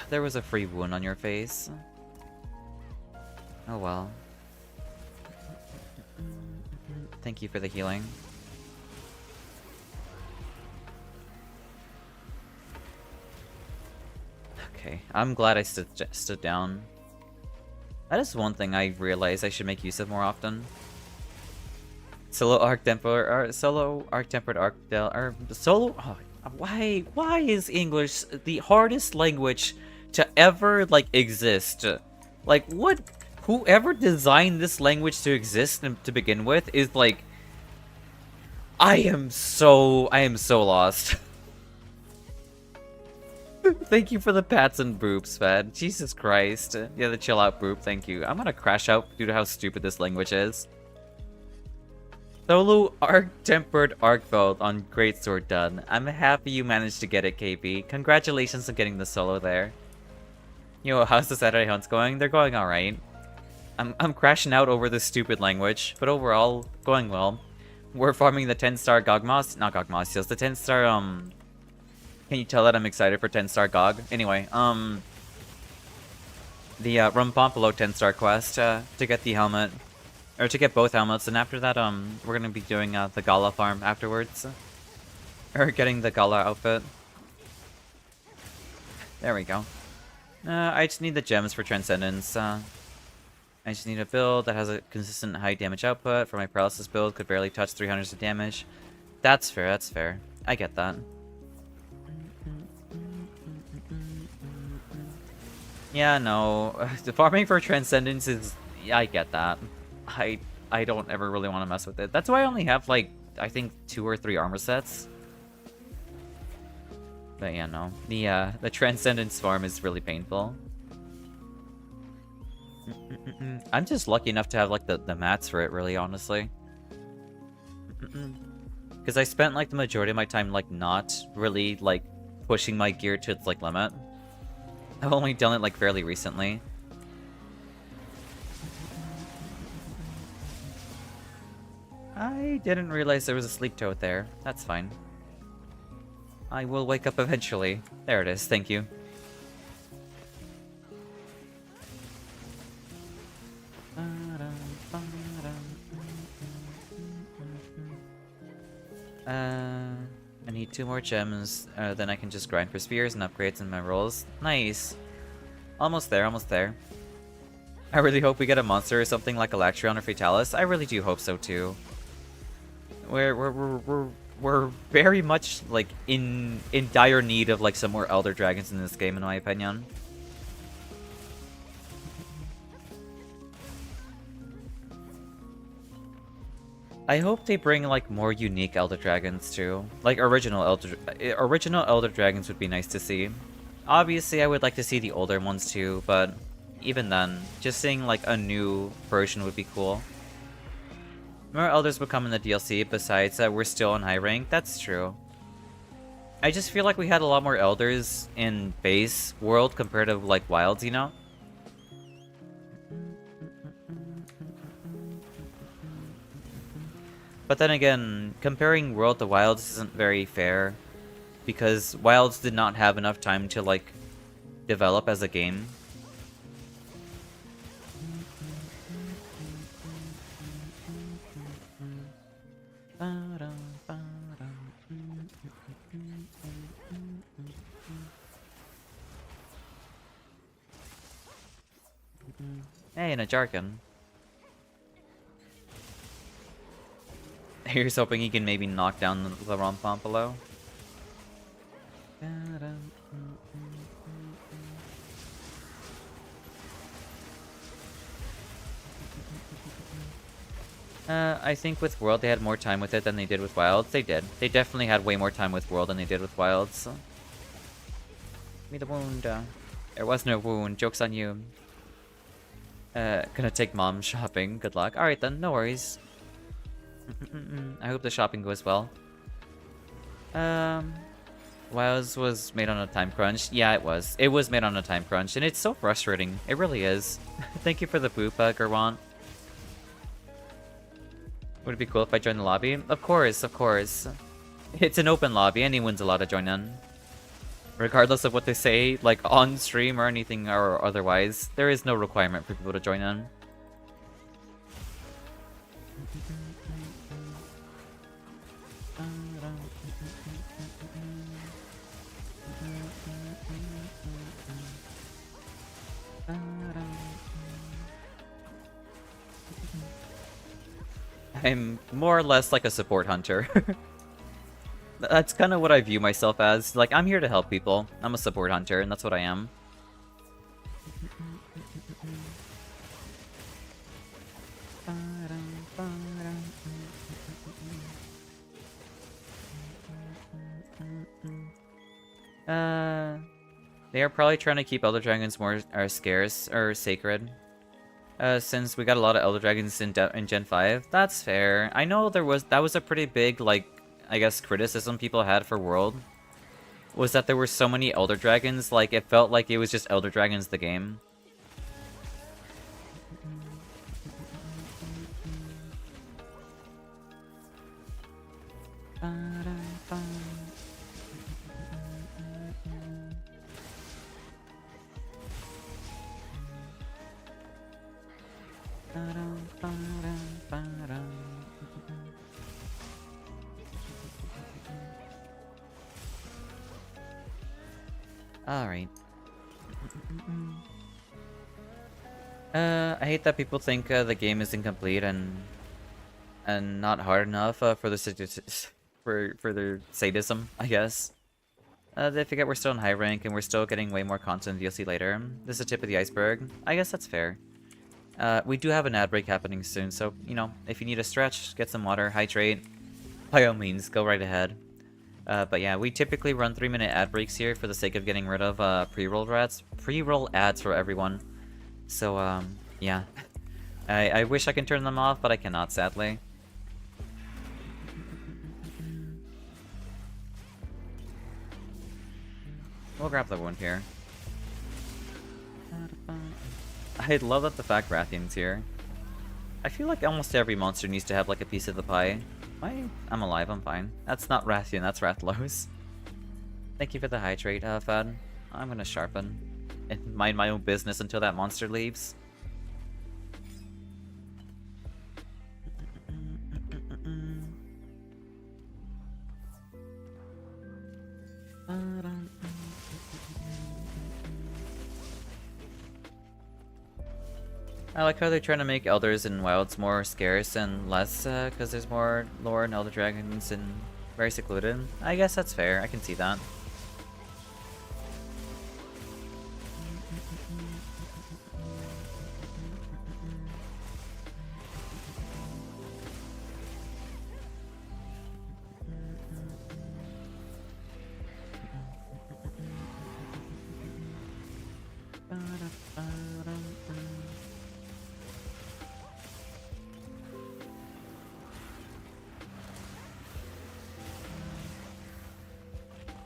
There was a free wound on your face. Oh well. Thank you for the healing. Okay, I'm glad I stood down. That is one thing I realize I should make use of more often. Solo arc temper or solo arc tempered arc del or solo. Oh, why is English the hardest language to ever like exist? Like what? Whoever designed this language to exist to begin with is like. I am so lost. Thank you for the pats and boops, Fed. Jesus Christ. Yeah, the chill out boop, thank you. I'm gonna crash out due to how stupid this language is. Solo Arc-Tempered Arc Belt on Greatsword done. I'm happy you managed to get it, KB. Congratulations on getting the solo there. Yo, how's the Saturday hunts going? They're going alright. I'm crashing out over this stupid language, but overall, going well. We're farming the 10-star Gogmoss, not Gogmossios, the 10-star, can you tell that I'm excited for 10-star Gog? Anyway, the Rumpompolo 10-star quest, to get the helmet, or to get both helmets, and after that, we're gonna be doing, the Gala farm afterwards. Or getting the Gala outfit. There we go. I just need the gems for Transcendence, I just need a build that has a consistent high damage output. For my paralysis build, could barely touch 300s of damage. That's fair, that's fair. I get that. Yeah, no. The farming for Transcendence is... Yeah, I get that. I don't ever really want to mess with it. That's why I only have, like, I think 2 or 3 armor sets. But yeah, no. The Transcendence farm is really painful. I'm just lucky enough to have, like, the mats for it, really, honestly. Because I spent, like, the majority of my time, like, not really, like, pushing my gear to its, like, limit. I've only done it, like, fairly recently. I didn't realize there was a sleep toad there. That's fine. I will wake up eventually. There it is, thank you. I need 2 more gems, then I can just grind for spears and upgrades in my rolls. Nice! Almost there, almost there. I really hope we get a monster or something like Electron or Fatalis. I really do hope so too. We're very much, like, in dire need of, like, some more Elder Dragons in this game, in my opinion. I hope they bring, like, more unique Elder Dragons, too. Like, original Elder Dragons would be nice to see. Obviously, I would like to see the older ones, too, but even then, just seeing, like, a new version would be cool. More Elders will come in the DLC, besides that we're still in high rank. That's true. I just feel like we had a lot more Elders in base world compared to, like, Wilds, you know? But then again, comparing World to Wilds isn't very fair, because Wilds did not have enough time to, like, develop as a game. Hey, and a jargon. Here's hoping he can maybe knock down the Rompompolo. I think with World they had more time with it than they did with Wilds. They did. They definitely had way more time with World than they did with Wilds. So. Give me the wound. There was no wound. Joke's on you. Gonna take mom shopping. Good luck. Alright then, no worries. I hope the shopping goes well. Wilds was made on a time crunch. Yeah, it was. It was made on a time crunch, and it's so frustrating. It really is. Thank you for the boop, Gerwant. Would it be cool if I joined the lobby? Of course, of course. It's an open lobby. Anyone's allowed to join in. Regardless of what they say, like on stream or anything or otherwise, there is no requirement for people to join in. I'm more or less like a support hunter. That's kind of what I view myself as. Like, I'm here to help people. I'm a support hunter, and that's what I am. They are probably trying to keep Elder Dragons more scarce or sacred. Since we got a lot of Elder Dragons in Gen 5. That's fair. I know that was a pretty big, like, I guess, criticism people had for World. Was that there were so many Elder Dragons, like, it felt like it was just Elder Dragons the game. Alright. I hate that people think the game is incomplete and not hard enough for the for their sadism, I guess. They forget we're still in high rank and we're still getting way more content in DLC later. This is the tip of the iceberg. I guess that's fair. We do have an ad break happening soon, so, you know, if you need a stretch, get some water, hydrate, by all means, go right ahead. But yeah, we typically run 3-minute ad breaks here for the sake of getting rid of pre-roll ads for everyone. So, yeah. I wish I can turn them off, but I cannot, sadly. We'll grab the wound here. I love that the fact Rathian's here. I feel like almost every monster needs to have like a piece of the pie. I'm alive, I'm fine. That's not Rathian, that's Rathlos. Thank you for the hydrate, Fad. I'm gonna sharpen and mind my own business until that monster leaves. I like how they're trying to make Elders and Wilds more scarce and less, because there's more lore and Elder Dragons and very secluded. I guess that's fair, I can see that.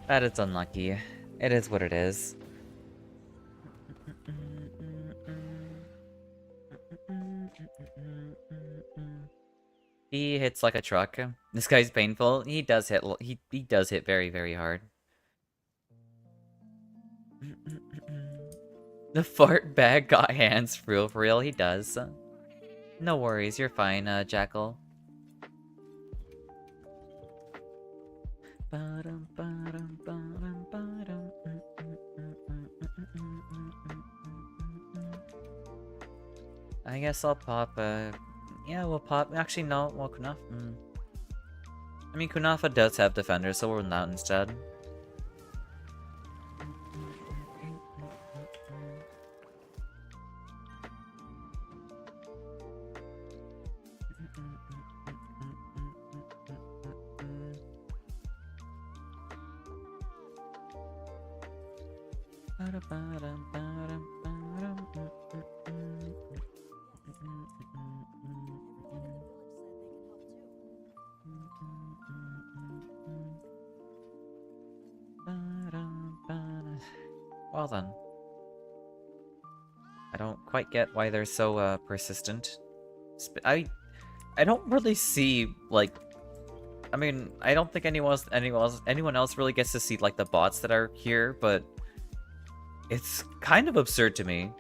That is unlucky. It is what it is. He hits like a truck. This guy's painful. He does hit. He does hit very, very hard. The fart bag got hands for real. He does. No worries. You're fine, Jackal. I guess I'll pop, yeah, we'll pop. Actually, no. Well, Kunafa. I mean, Kunafa does have defenders, so we'll run that instead. Well then. I don't quite get why they're so persistent. I don't really see, like, I mean, I don't think anyone else really gets to see like the bots that are here, but it's kind of absurd to me.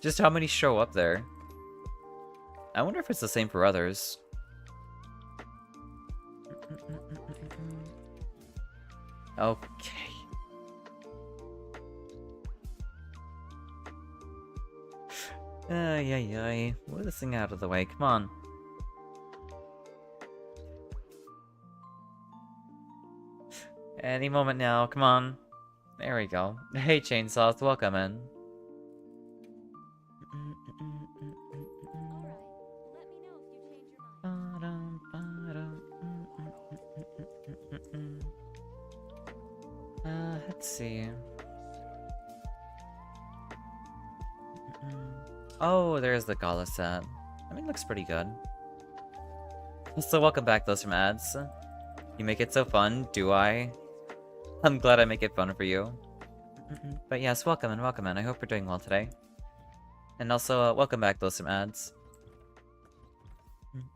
Just how many show up there. I wonder if it's the same for others. Okay. Ay. Move this thing out of the way. Come on. Any moment now. Come on. There we go. Hey, Chainsaws. Welcome in. Let's see. Oh, there's the gala set. I mean, looks pretty good. So welcome back, those from ads. You make it so fun, do I? I'm glad I make it fun for you. But yes, welcome in. I hope you're doing well today. And also, welcome back, those from ads.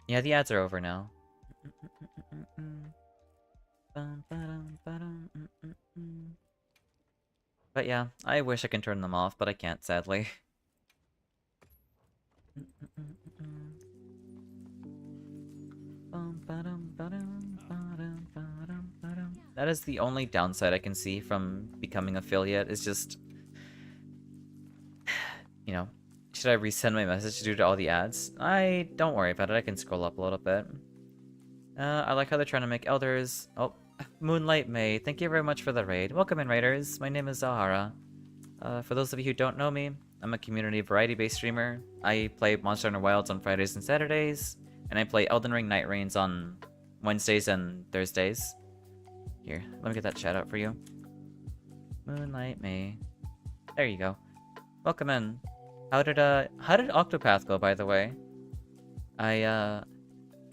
Yeah, the ads are over now. But yeah, I wish I can turn them off, but I can't, sadly. That is the only downside I can see from becoming affiliate, is just... You know, should I resend my message due to all the ads? Don't worry about it, I can scroll up a little bit. I like how they're trying to make elders... Oh, Moonlight May, thank you very much for the raid. Welcome in, raiders. My name is Zahara. For those of you who don't know me, I'm a community variety-based streamer. I play Monster Hunter Wilds on Fridays and Saturdays, and I play Elden Ring Night Reigns on Wednesdays and Thursdays. Here, let me get that chat out for you. Moonlight May. There you go. Welcome in. How did Octopath go, by the way? I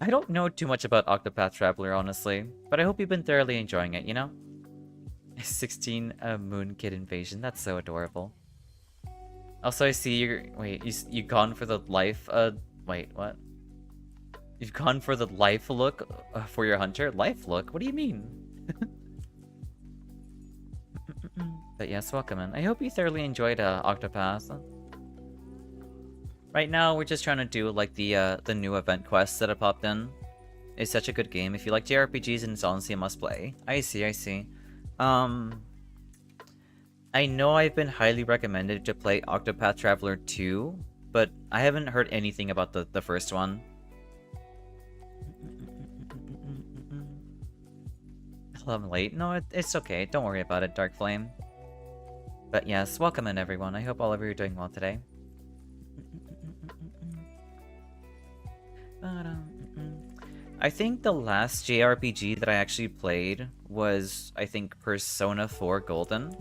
don't know too much about Octopath Traveler, honestly, but I hope you've been thoroughly enjoying it, you know? 16 Moon Kid Invasion, that's so adorable. Also, I see you've gone for the life, wait, what? You've gone for the life look for your hunter? Life look? What do you mean? But yes, welcome in. I hope you thoroughly enjoyed Octopath. Right now, we're just trying to do like the new event quests that have popped in. It's such a good game. If you like JRPGs, and it's honestly a must play. I see. I know I've been highly recommended to play Octopath Traveler 2, but I haven't heard anything about the first one. I'm late. No, it's okay. Don't worry about it, Dark Flame. But yes, welcome in, everyone. I hope all of you are doing well today. I think the last JRPG that I actually played was, I think, Persona 4 Golden.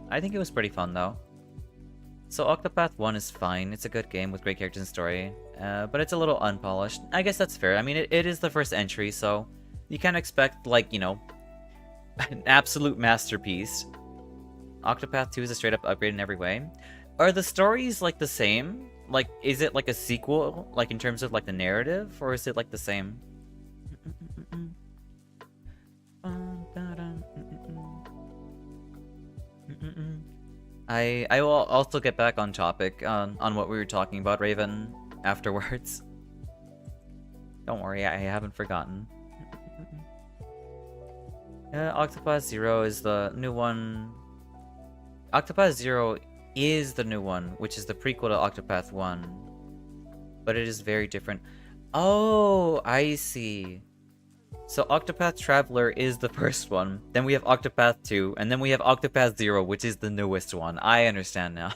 I think it was pretty fun, though. So Octopath 1 is fine. It's a good game with great characters and story, but it's a little unpolished. I guess that's fair. I mean, it is the first entry, so you can't expect, like, you know, an absolute masterpiece. Octopath 2 is a straight-up upgrade in every way. Are the stories, like, the same? Like, is it, like, a sequel, like, in terms of, like, the narrative? Or is it, like, the same? I will also get back on topic on what we were talking about, Raven, afterwards. Don't worry, I haven't forgotten. Octopath Zero is the new one. Octopath Zero is the new one, which is the prequel to Octopath 1. But it is very different. Oh, I see. So Octopath Traveler is the first one. Then we have Octopath 2, and then we have Octopath Zero, which is the newest one. I understand now.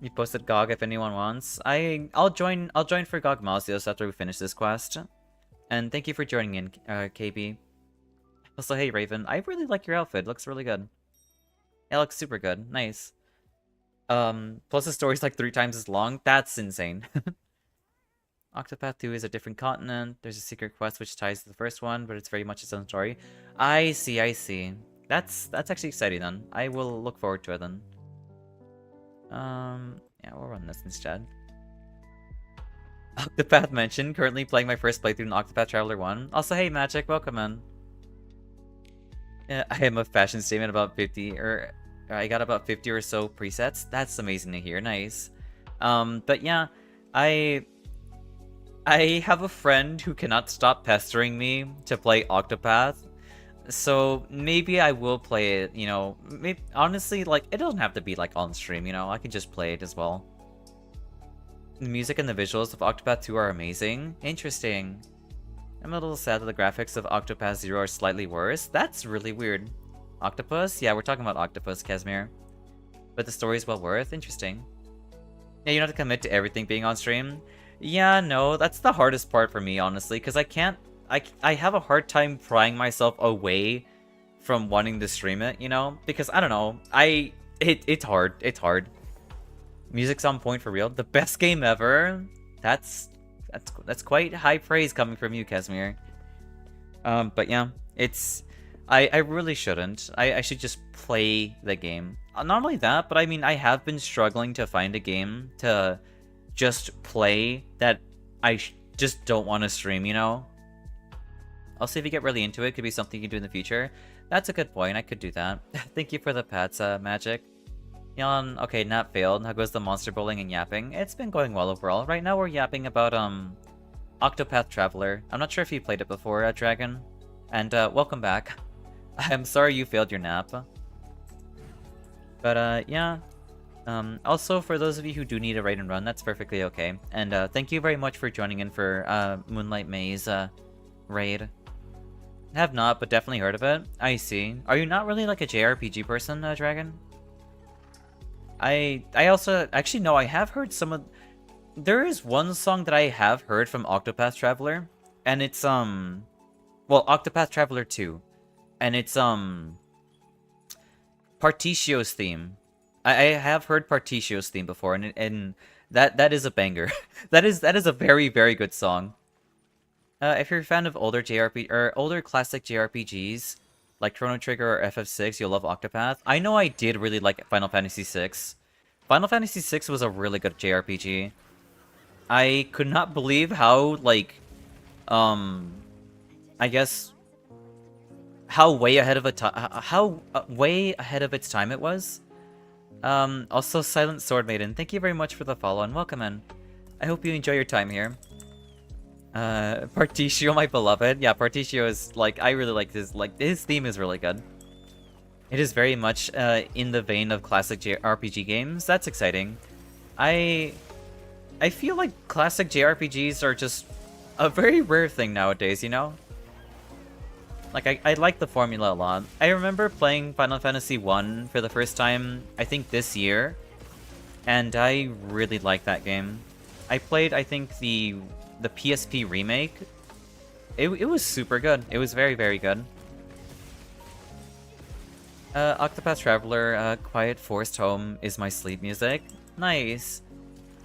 You posted GOG if anyone wants. I'll join for GOG Mausios after we finish this quest. And thank you for joining in, KB. Also, hey Raven, I really like your outfit. It looks really good. It looks super good. Nice. Plus the story's like 3 times as long. That's insane. Octopath 2 is a different continent. There's a secret quest which ties to the first one, but it's very much its own story. I see. That's actually exciting then. I will look forward to it then. Yeah, we'll run this instead. Octopath mentioned, currently playing my first playthrough in Octopath Traveler 1. Also, hey Magic, welcome in. I am a fashion statement about 50, or I got about 50 or so presets. That's amazing to hear, nice. But yeah, I have a friend who cannot stop pestering me to play Octopath. So maybe I will play it, you know, maybe, honestly, like, it doesn't have to be, like, on stream, you know, I can just play it as well. The music and the visuals of Octopath 2 are amazing. Interesting. I'm a little sad that the graphics of Octopath Zero are slightly worse. That's really weird. Octopus? Yeah, we're talking about Octopus, Casimir. But the story's well worth. Interesting. Yeah, you don't have to commit to everything being on stream. Yeah, no, that's the hardest part for me, honestly, because I have a hard time prying myself away from wanting to stream it, you know? Because I don't know, it's hard. It's hard. Music's on point for real. The best game ever. That's quite high praise coming from you, Casimir. But yeah, it's I really shouldn't. I should just play the game. Not only that, but I mean I have been struggling to find a game to just play that I just don't want to stream, you know? I'll see if you get really into it. Could be something you can do in the future. That's a good point. I could do that. Thank you for the pats, Magic. Yawn. Okay, nap failed. How goes the monster bowling and yapping? It's been going well overall. Right now we're yapping about, Octopath Traveler. I'm not sure if you played it before, Dragon. And, welcome back. I'm sorry you failed your nap. But, yeah. Also, for those of you who do need a raid and run, that's perfectly okay. And, thank you very much for joining in for, Moonlight Maze, raid. Have not, but definitely heard of it. I see. Are you not really like a JRPG person, Dragon? I also... Actually, no, I have heard some of... There is one song that I have heard from Octopath Traveler, and it's, well, Octopath Traveler 2. And it's, Partitio's theme. I have heard Partitio's theme before, and that is a banger. that is a very, very good song. If you're a fan of older JRPG or older classic JRPGs like Chrono Trigger or FF6, you'll love Octopath. I know I did really like Final Fantasy VI. Final Fantasy VI was a really good JRPG. I could not believe how like I guess how way ahead of way ahead of its time it was. Also Silent Sword Maiden, thank you very much for the follow and welcome in. I hope you enjoy your time here. Partitio, my beloved. Yeah, Partitio is, like, I really like his theme is really good. It is very much, in the vein of classic RPG games. That's exciting. I feel like classic JRPGs are just a very rare thing nowadays, you know? Like, I like the formula a lot. I remember playing Final Fantasy 1 for the first time, I think this year, and I really like that game. I played, I think, the PSP remake. It was super good. It was very, very good. Octopath Traveler, Quiet Forest Home is my sleep music. Nice.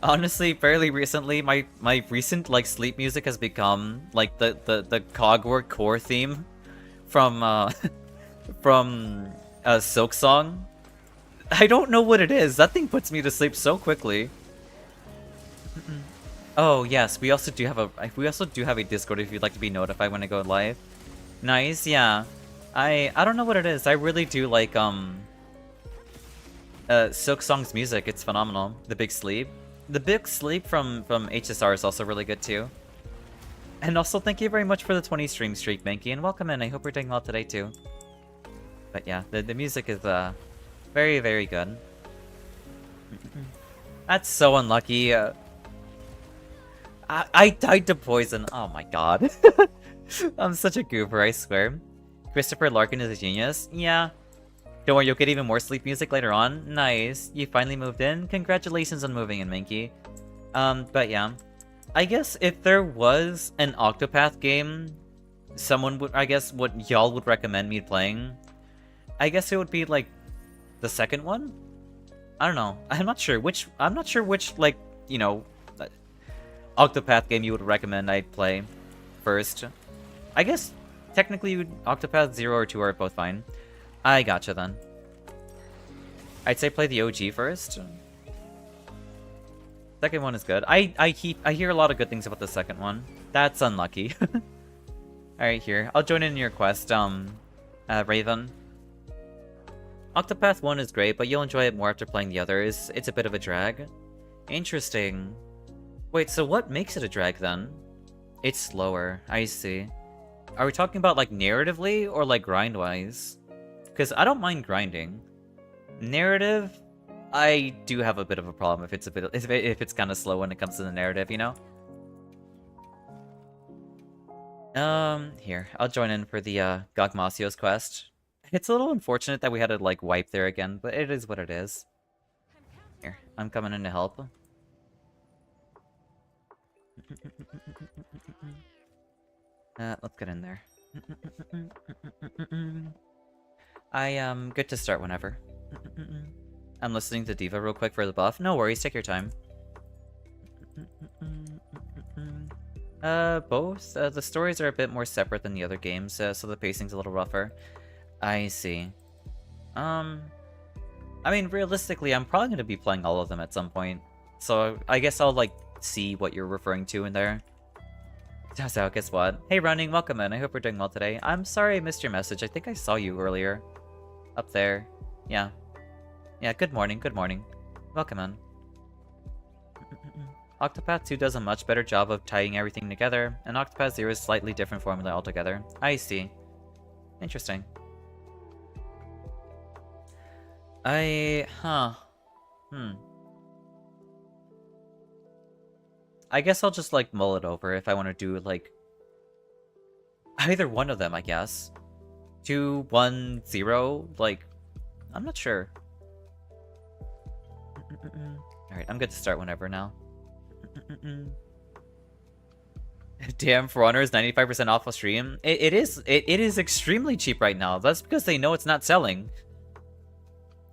Honestly, fairly recently, my recent, like, sleep music has become, like, the Cogwork core theme from, from, Silk Song. I don't know what it is. That thing puts me to sleep so quickly. Oh yes, we also do have a Discord if you'd like to be notified when I go live. Nice, yeah. I don't know what it is. I really do like Silk Song's music. It's phenomenal. The Big Sleep. The Big Sleep from HSR is also really good too. And also thank you very much for the 20 stream streak, Mankey, and welcome in. I hope you're doing well today too. But yeah, the music is very, very good. That's so unlucky. I died to poison. Oh my god. I'm such a goober, I swear. Christopher Larkin is a genius. Yeah. Don't worry, you'll get even more sleep music later on. Nice. You finally moved in. Congratulations on moving in, Minky. But yeah. I guess if there was an Octopath game, someone would, I guess, what y'all would recommend me playing, I guess it would be, like, the second one? I don't know. I'm not sure which, like, you know, Octopath game you would recommend I play first. I guess technically Octopath 0 or 2 are both fine. I gotcha then. I'd say play the OG first. Second one is good. I hear a lot of good things about the second one. That's unlucky. Alright, here. I'll join in your quest, Raven. Octopath 1 is great, but you'll enjoy it more after playing the others. It's a bit of a drag. Interesting. Wait, so what makes it a drag then? It's slower. I see. Are we talking about like narratively or like grind-wise? Because I don't mind grinding. Narrative, I do have a bit of a problem if it's kind of slow when it comes to the narrative, you know? Here, I'll join in for the Gogmasio's quest. It's a little unfortunate that we had to like wipe there again, but it is what it is. Here, I'm coming in to help. Let's get in there. Good to start whenever. I'm listening to Diva real quick for the buff. No worries, take your time. Both. The stories are a bit more separate than the other games, so the pacing's a little rougher. I see. I mean, realistically, I'm probably gonna be playing all of them at some point. So I guess I'll, like, see what you're referring to in there. So, guess what? Hey, Running, welcome in. I hope you're doing well today. I'm sorry I missed your message. I think I saw you earlier. Up there. Yeah. Yeah, good morning, good morning. Welcome in. Octopath 2 does a much better job of tying everything together, and Octopath 0 is slightly different formula altogether. I see. Interesting. Huh. I guess I'll just, like, mull it over if I want to do, like, either one of them, I guess. 2, 1, 0, like, I'm not sure. Alright, I'm good to start whenever now. Damn, For Honor is 95% off a stream. It is extremely cheap right now. That's because they know it's not selling.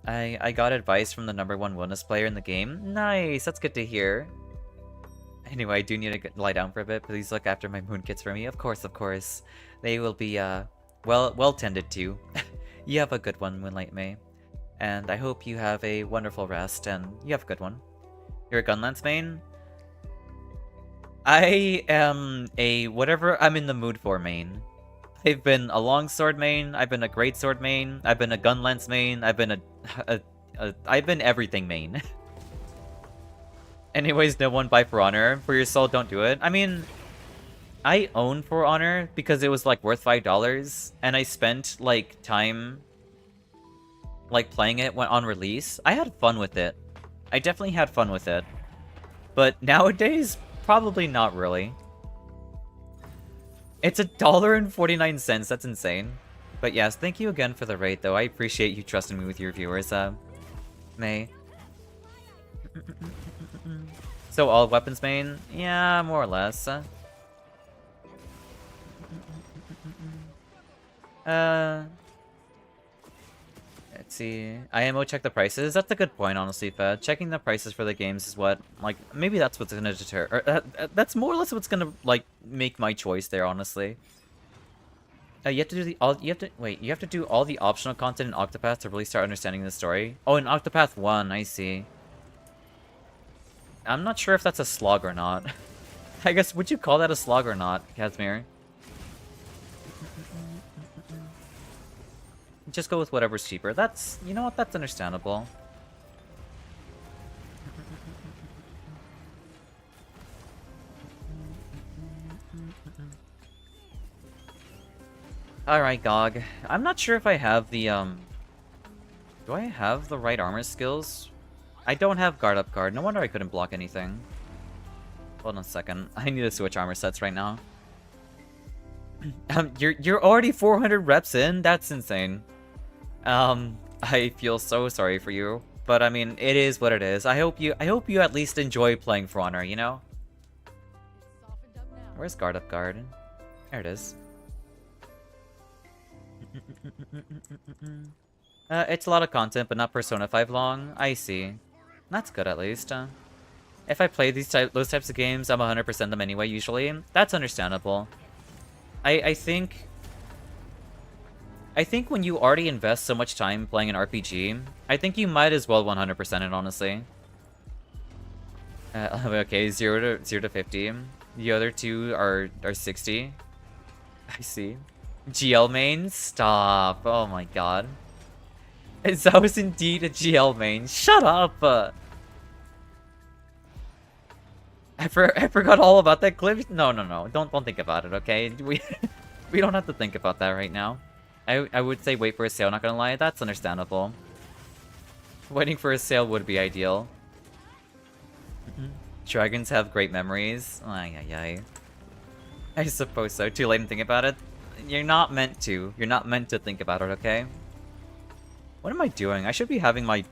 I got advice from the #1 wellness player in the game. Nice, that's good to hear. Anyway, I do need to lie down for a bit. Please look after my moon kits for me. Of course, of course. They will be, well tended to. You have a good one, Moonlight May. And I hope you have a wonderful rest, and you have a good one. You're a Gunlance main? I am a whatever I'm in the mood for main. I've been a longsword main, I've been a greatsword main, I've been a Gunlance main, I've been I've been everything main. Anyways, no one buy For Honor. For your soul, don't do it. I mean, I own For Honor because it was, like, worth $5, and I spent, like, time, like, playing it when on release. I had fun with it. I definitely had fun with it. But nowadays, probably not really. It's $1.49, that's insane. But yes, thank you again for the raid, though. I appreciate you trusting me with your viewers, May. So all weapons main? Yeah, more or less. Let's see. IMO check the prices. That's a good point, honestly, Fed. Checking the prices for the games is what, like, maybe that's what's gonna deter. Or, that's more or less what's gonna, like, make my choice there, honestly. You have to do you have to do all the optional content in Octopath to really start understanding the story. Oh, in Octopath 1, I see. I'm not sure if that's a slog or not. I guess, would you call that a slog or not, Casimir? Just go with whatever's cheaper. That's, you know what, that's understandable. Alright, GOG. I'm not sure if I have the, do I have the right armor skills? I don't have guard up guard. No wonder I couldn't block anything. Hold on a second. I need to switch armor sets right now. You're already 400 reps in? That's insane. I feel so sorry for you. But I mean, it is what it is. I hope you at least enjoy playing For Honor, you know? Where's guard up guard? There it is. It's a lot of content, but not Persona 5 long. I see. That's good, at least. If I play those types of games, I'm 100% them anyway, usually. That's understandable. I think when you already invest so much time playing an RPG, I think you might as well 100% it, honestly. Okay, 0 to 50. The other two are 60. I see. GL main? Stop. Oh my god. Xao is indeed a GL main. Shut up! I forgot all about that clip. No. Don't think about it, okay? We don't have to think about that right now. I would say wait for a sale, not gonna lie. That's understandable. Waiting for a sale would be ideal. Dragons have great memories. Ay. I suppose so. Too late to think about it. You're not meant to. You're not meant to think about it, okay? What am I doing? I should be having my...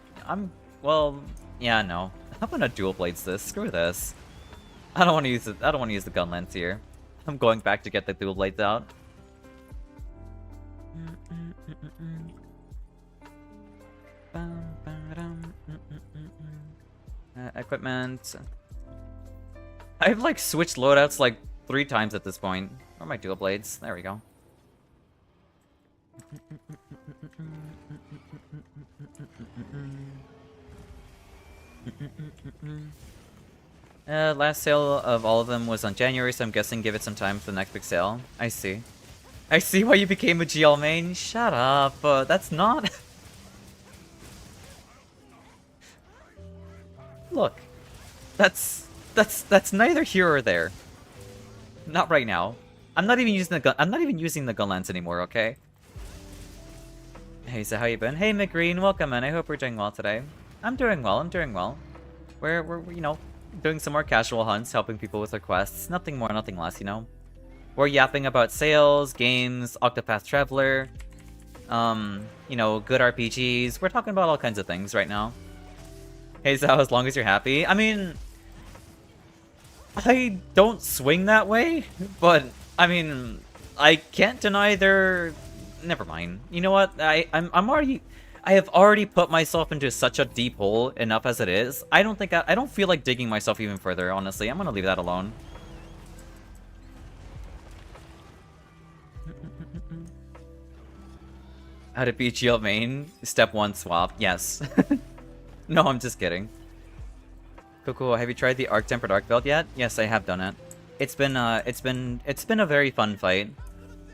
well... Yeah, no. I'm gonna dual blades this. Screw this. I don't want to use it. I don't want to use the gun lens here. I'm going back to get the dual blades out. Equipment. I've like switched loadouts like 3 times at this point. Where are my dual blades? There we go. Last sale of all of them was on January, so I'm guessing give it some time for the next big sale. I see. I see why you became a GL main. Shut up. That's not... Look. That's neither here or there. Not right now. I'm not even using the gun. I'm not even using the gun lance anymore, okay? Hey, so how you been? Hey, McGreen, welcome in. I hope we're doing well today. I'm doing well. I'm doing well. We're you know, doing some more casual hunts, helping people with their quests. Nothing more, nothing less, you know. We're yapping about sales, games, Octopath Traveler, you know, good RPGs. We're talking about all kinds of things right now. Hey, so as long as you're happy. I mean, I don't swing that way, but I mean, I can't deny they're... Never mind. You know what? I'm already... I have already put myself into such a deep hole enough as it is. I don't feel like digging myself even further, honestly. I'm gonna leave that alone. How to beat GL main? Step 1 swap. Yes. No, I'm just kidding. Cool. Have you tried the Arc Tempered Arc build yet? Yes, I have done it. It's been a very fun fight.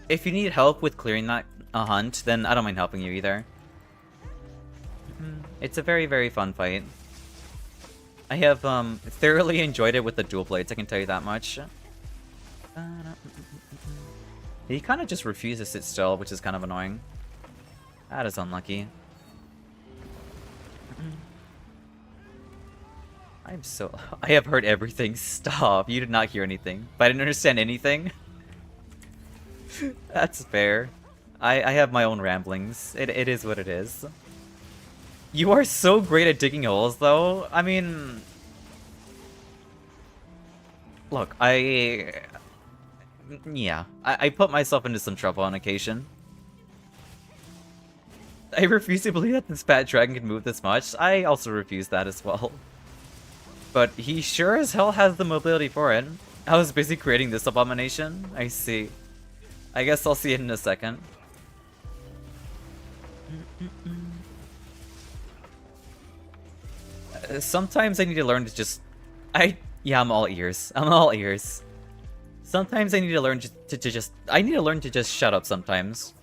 If you need help with clearing that hunt, then I don't mind helping you either. It's a very, very fun fight. I have thoroughly enjoyed it with the dual blades, I can tell you that much. He kind of just refuses to sit still, which is kind of annoying. That is unlucky. I have heard everything. Stop. You did not hear anything. But I didn't understand anything. That's fair. I have my own ramblings. It is what it is. You are so great at digging holes, though. I mean... Look, yeah. I put myself into some trouble on occasion. I refuse to believe that this fat dragon can move this much. I also refuse that as well. But he sure as hell has the mobility for it. I was busy creating this abomination. I see. I guess I'll see it in a second. Sometimes I need to learn to just... Yeah, I'm all ears. I'm all ears. Sometimes I need to learn to just... I need to learn to just shut up sometimes.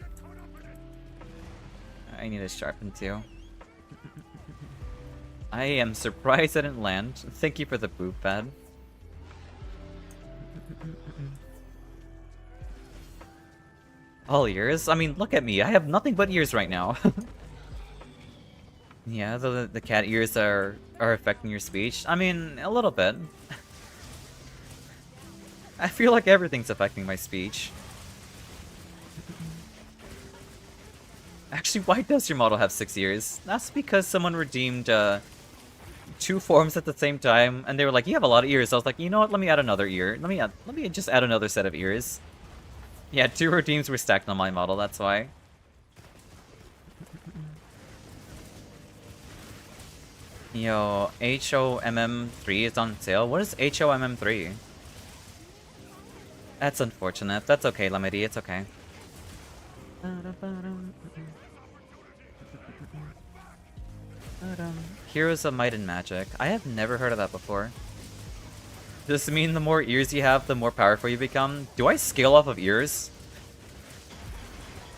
I need to sharpen too. I am surprised I didn't land. Thank you for the boob pad. All ears? I mean, look at me. I have nothing but ears right now. Yeah, the cat ears are affecting your speech. I mean, a little bit. I feel like everything's affecting my speech. Actually, why does your model have 6 ears? That's because someone redeemed 2 forms at the same time, and they were like, "You have a lot of ears." I was like, "You know what? Let me add another ear. Let me just add another set of ears." Yeah, 2 redeems were stacked on my model. That's why. Yo, HOMM3 is on sale. What is HOMM3? That's unfortunate. That's okay, Lemedy. It's okay. Heroes of Might and Magic. I have never heard of that before. Does this mean the more ears you have, the more powerful you become? Do I scale off of ears?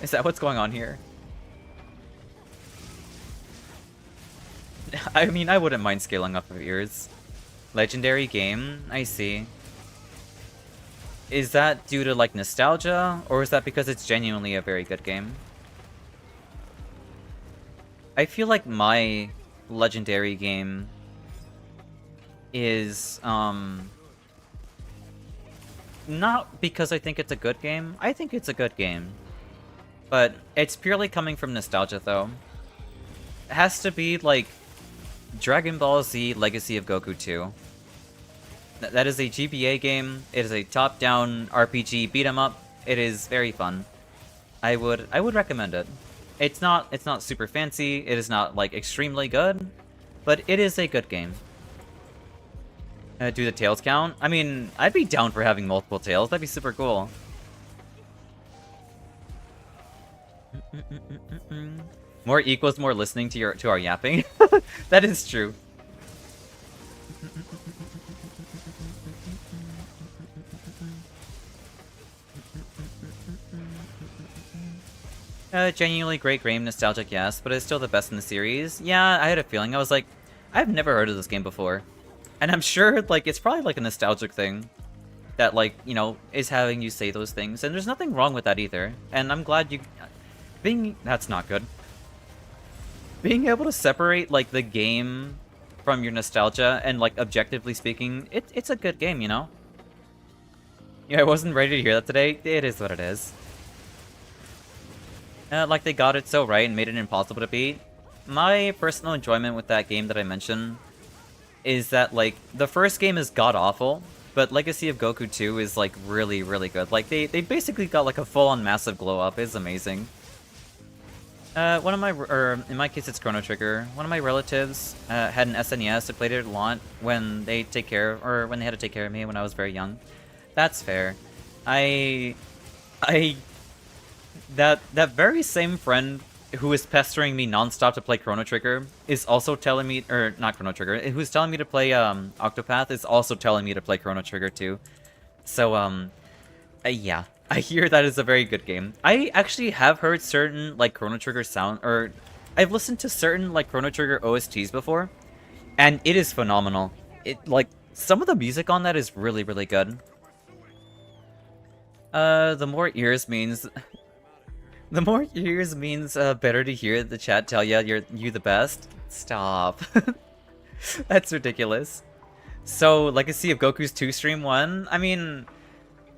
Is that what's going on here? I mean, I wouldn't mind scaling off of ears. Legendary game? I see. Is that due to, like, nostalgia? Or is that because it's genuinely a very good game? I feel like my legendary game is, not because I think it's a good game. I think it's a good game. But it's purely coming from nostalgia, though. It has to be, like, Dragon Ball Z Legacy of Goku 2. That is a GBA game. It is a top-down RPG beat-em-up. It is very fun. I would recommend it. It's not super fancy. It is not like extremely good, but it is a good game. Do the tails count? I mean, I'd be down for having multiple tails. That'd be super cool. More equals more listening to our yapping. That is true. Genuinely great game, nostalgic, yes, but it's still the best in the series. Yeah, I had a feeling. I was like, I've never heard of this game before. And I'm sure, like, it's probably like a nostalgic thing that, like, you know, is having you say those things. And there's nothing wrong with that either. And I'm glad you... That's not good. Being able to separate, like, the game from your nostalgia and, like, objectively speaking, it's a good game, you know? Yeah, I wasn't ready to hear that today. It is what it is. Like, they got it so right and made it impossible to beat. My personal enjoyment with that game that I mentioned is that, like, the first game is god-awful, but Legacy of Goku 2 is, like, really, really good. Like, they basically got, like, a full-on massive glow-up. It's amazing. One of my, or in my case it's Chrono Trigger, one of my relatives had an SNES. I played it a lot when they had to take care of me when I was very young. That's fair. That very same friend who is pestering me nonstop to play Chrono Trigger is also telling me, or not Chrono Trigger, who's telling me to play Octopath is also telling me to play Chrono Trigger too. So yeah, I hear that is a very good game. I actually have heard certain like Chrono Trigger sound, or I've listened to certain like Chrono Trigger OSTs before, and it is phenomenal. It like some of the music on that is really, really good. The more ears means the more ears means better to hear the chat tell ya you the best. Stop. That's ridiculous. So, Legacy of Goku's 2 stream 1? I mean,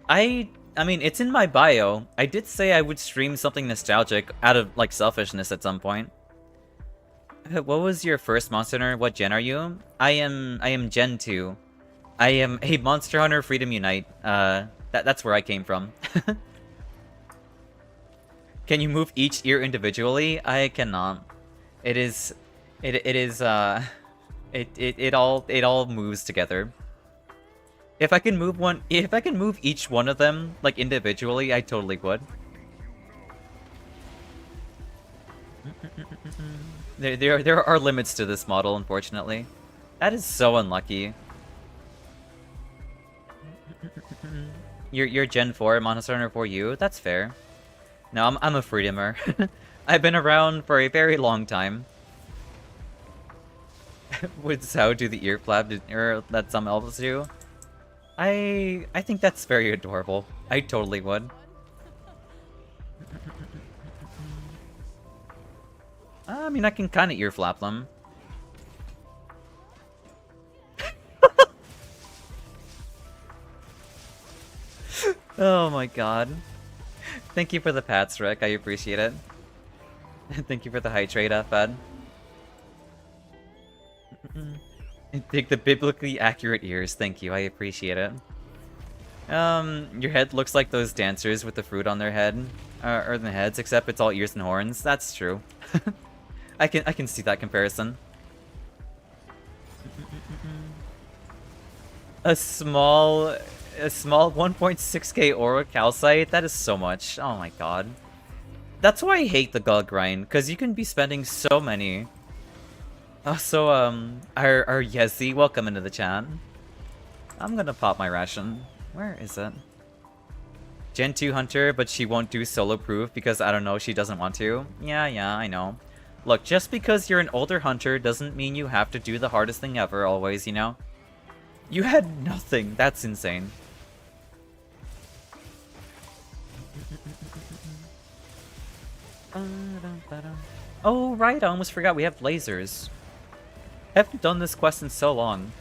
it's in my bio. I did say I would stream something nostalgic out of, like, selfishness at some point. What was your first Monster Hunter? What gen are you? I am Gen 2. I am a Monster Hunter Freedom Unite. That's where I came from. Can you move each ear individually? I cannot. It all moves together. If I can move each one of them like individually, I totally would. There are limits to this model, unfortunately. That is so unlucky. You're Gen 4 Monster Hunter 4U? That's fair. No, I'm a freedomer. I've been around for a very long time. Would Xao do the ear flap or that some elves do? I think that's very adorable. I totally would. I mean, I can kind of ear flap them. Oh my god. Thank you for the pats, Rick. I appreciate it. Thank you for the hydrate, Fed. Take the biblically accurate ears. Thank you. I appreciate it. Your head looks like those dancers with the fruit on their head, or the heads, except it's all ears and horns. That's true. I can see that comparison. A small 1.6k aura calcite? That is so much. Oh my god. That's why I hate the god grind, because you can be spending so many. Also, our Yezi, welcome into the chat. I'm gonna pop my ration. Where is it? Gen 2 Hunter, but she won't do solo proof because, I don't know, she doesn't want to. Yeah, I know. Look, just because you're an older hunter doesn't mean you have to do the hardest thing ever always, you know? You had nothing. That's insane. Oh, right, I almost forgot we have lasers. I haven't done this quest in so long.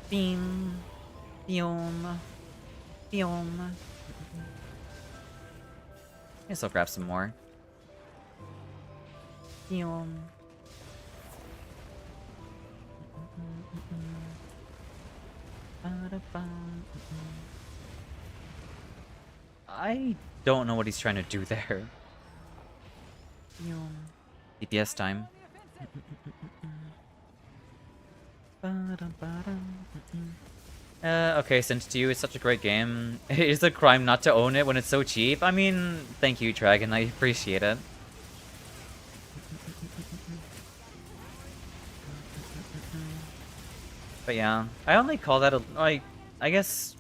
Beam. Beam. Beam. Guess I'll grab some more. Beam. I don't know what he's trying to do there. DPS time. Okay, sent it to you. It's such a great game. It is a crime not to own it when it's so cheap. I mean, thank you, Dragon. I appreciate it. But yeah, I only call that a, like, I guess...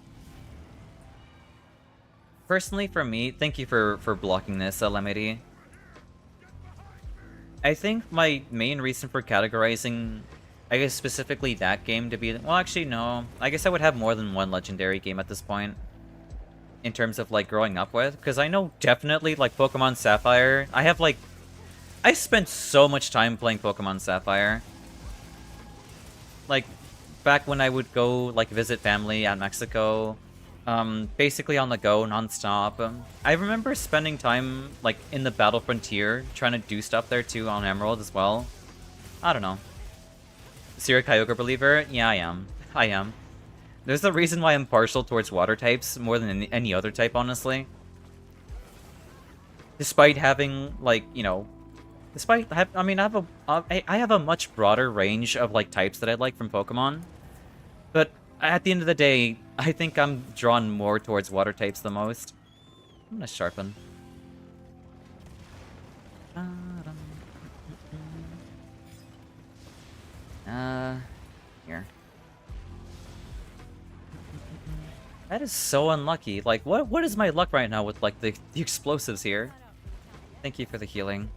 Personally, for me, thank you for blocking this, Lemity. I think my main reason for categorizing, I guess specifically that game to be... Well, actually, no. I guess I would have more than one legendary game at this point. In terms of, like, growing up with. Because I know definitely, like, Pokemon Sapphire, I have, like... I spent so much time playing Pokemon Sapphire. Like, back when I would go, like, visit family at Mexico... basically on the go, non-stop. I remember spending time, like, in the Battle Frontier, trying to do stuff there too on Emerald as well. I don't know. So you're a Kyogre believer? Yeah, I am. I am. There's a reason why I'm partial towards water types more than any other type, honestly. Despite having, like, you know... I mean, I have a much broader range of, like, types that I like from Pokemon. But at the end of the day, I think I'm drawn more towards water types the most. I'm gonna sharpen. Here. That is so unlucky. Like, what is my luck right now with, like, the explosives here? Thank you for the healing.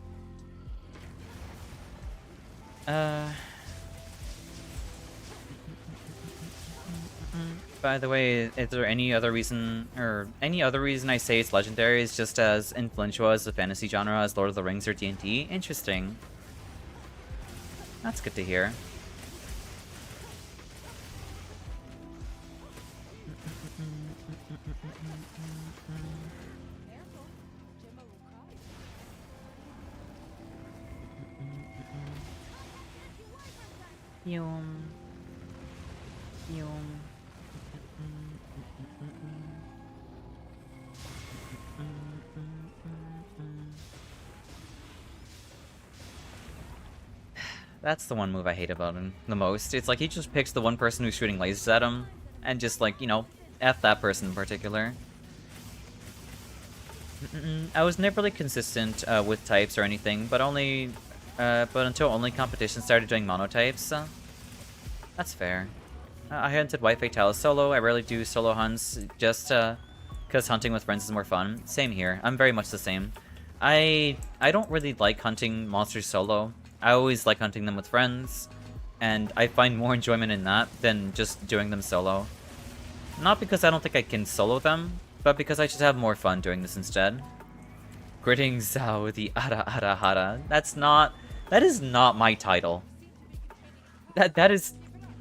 By the way, is there any other reason, I say it's legendary is just as influential as the fantasy genre as Lord of the Rings or D&D? Interesting. That's good to hear. Yum. Yum. That's the one move I hate about him the most. It's like he just picks the one person who's shooting lasers at him, and just, like, you know, F that person in particular. I was never really consistent with types or anything, but until only competition started doing monotypes. That's fair. I hunted White Fatalis solo. I rarely do solo hunts, just because hunting with friends is more fun. Same here. I'm very much the same. I don't really like hunting monsters solo. I always like hunting them with friends, and I find more enjoyment in that than just doing them solo. Not because I don't think I can solo them, but because I just have more fun doing this instead. Greetings, Xao, the Ara Ara Hara. That is not my title. That is...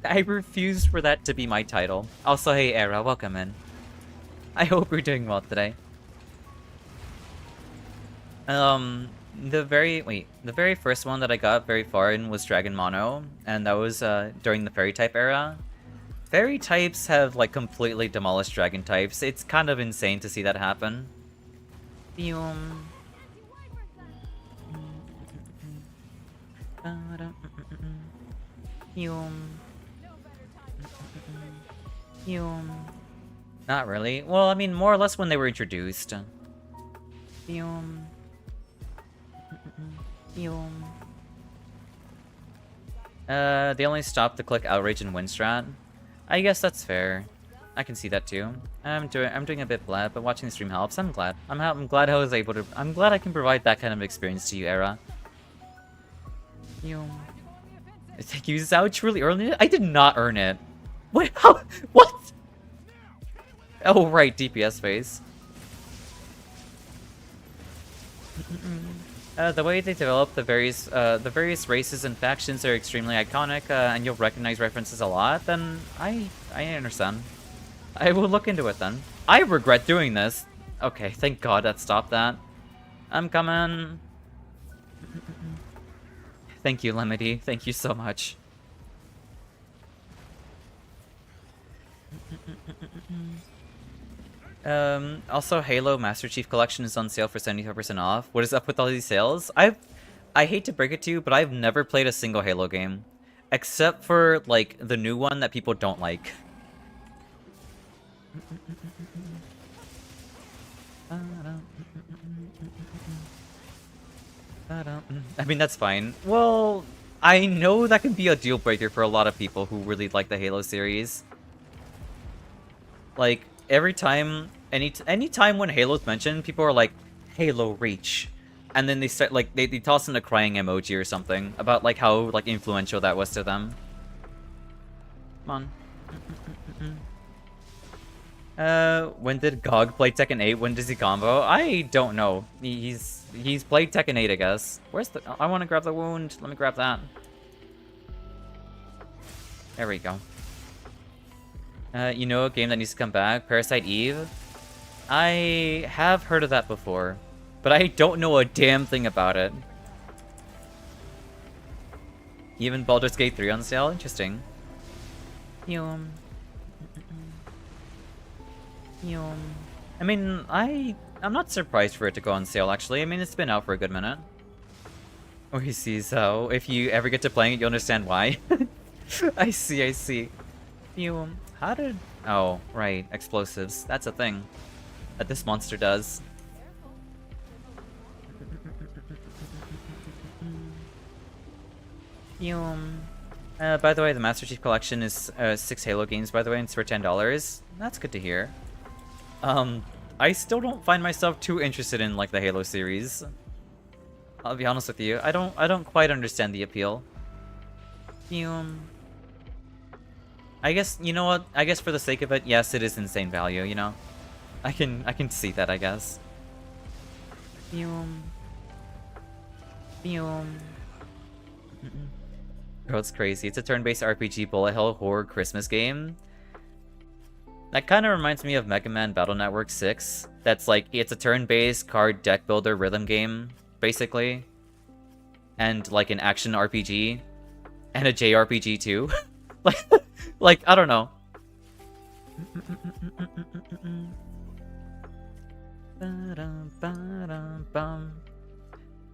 I refuse for that to be my title. Also, hey Era, welcome in. I hope you're doing well today. The very first one that I got very far in was Dragon Mono, and that was during the Fairy type era. Fairy types have, like, completely demolished Dragon types. It's kind of insane to see that happen. Boom. Not really. Well, I mean, more or less when they were introduced. They only stopped to click Outrage and Windstrat. I guess that's fair. I can see that too. I'm doing a bit blah, but watching the stream helps. I'm glad. I'm glad I was able to. I'm glad I can provide that kind of experience to you, Era. Thank you, Xao. Truly earned it? I did not earn it. What? How? What? Oh right, DPS phase. The way they develop the various races and factions are extremely iconic, and you'll recognize references a lot. Then I understand. I will look into it then. I regret doing this. Okay, thank God that stopped that. I'm coming. Thank you, Lemity. Thank you so much. Also, Halo Master Chief Collection is on sale for 75% off. What is up with all these sales? I hate to break it to you, but I've never played a single Halo game. Except for, like, the new one that people don't like. I mean, that's fine. Well, I know that can be a deal breaker for a lot of people who really like the Halo series. Like, every time, any time when Halo's mentioned, people are like, Halo Reach. And then they start, like, they toss in a crying emoji or something about, like, how, like, influential that was to them. Come on. When did GOG play Tekken 8? When does he combo? I don't know. He's played Tekken 8, I guess. Where's the... I want to grab the wound. Let me grab that. There we go. You know a game that needs to come back? Parasite Eve? I have heard of that before, but I don't know a damn thing about it. Even Baldur's Gate 3 on sale? Interesting. Yum. Yum. I mean, I'm not surprised for it to go on sale, actually. I mean, it's been out for a good minute. Oh, he sees how. If you ever get to playing it, you'll understand why. I see. Yum. How did... Oh, right. Explosives. That's a thing that this monster does. Yum. By the way, the Master Chief Collection is 6 Halo games, by the way, and it's for $10. That's good to hear. I still don't find myself too interested in, like, the Halo series. I'll be honest with you. I don't quite understand the appeal. Yum. I guess, you know what? I guess for the sake of it, yes, it is insane value, you know? I can see that, I guess. Yum. Yum. Bro, it's crazy. It's a turn-based RPG bullet hell horror Christmas game. That kind of reminds me of Mega Man Battle Network 6. That's like, it's a turn-based card deck builder rhythm game, basically. And like an action RPG. And a JRPG too. like, I don't know.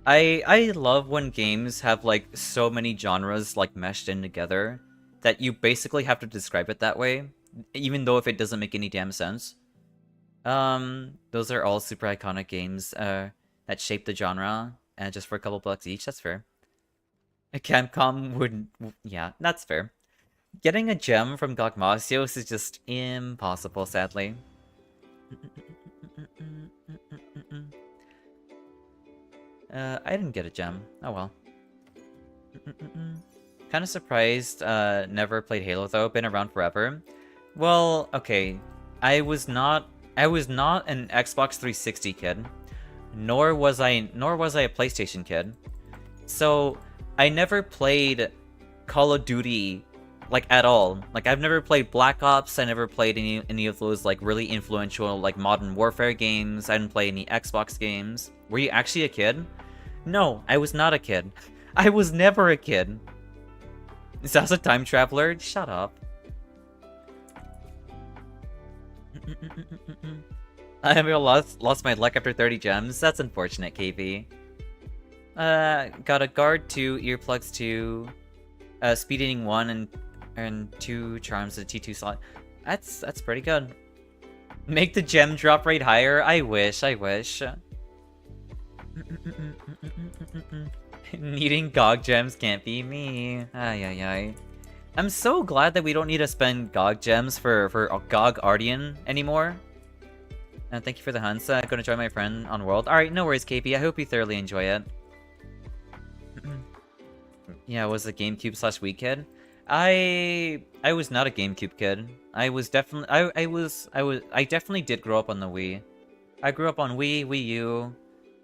I love when games have like so many genres like meshed in together that you basically have to describe it that way, even though if it doesn't make any damn sense. Those are all super iconic games that shaped the genre, and just for a couple bucks each, that's fair. Capcom wouldn't... Yeah, that's fair. Getting a gem from Gogmasios is just impossible, sadly. I didn't get a gem. Oh well. Kind of surprised, never played Halo though, been around forever. Well, okay. I was not an Xbox 360 kid, nor was I a PlayStation kid. So, I never played Call of Duty like at all. Like I've never played Black Ops, I never played any of those like really influential like Modern Warfare games. I didn't play any Xbox games. Were you actually a kid? No, I was not a kid. I was never a kid. Is that a time traveler? Shut up. I lost my luck after 30 gems. That's unfortunate, KV. Got a guard 2, earplugs 2, speed eating 1, and 2 charms at a T2 slot. That's pretty good. Make the gem drop rate higher? I wish. Needing GOG gems can't be me. Ay. I'm so glad that we don't need to spend GOG gems for GOG Ardian anymore. Thank you for the hunts. Gonna join my friend on World. Alright, no worries, KP. I hope you thoroughly enjoy it. Yeah, I was a GameCube / Wii kid. I was not a GameCube kid. I definitely did grow up on the Wii. I grew up on Wii, Wii U,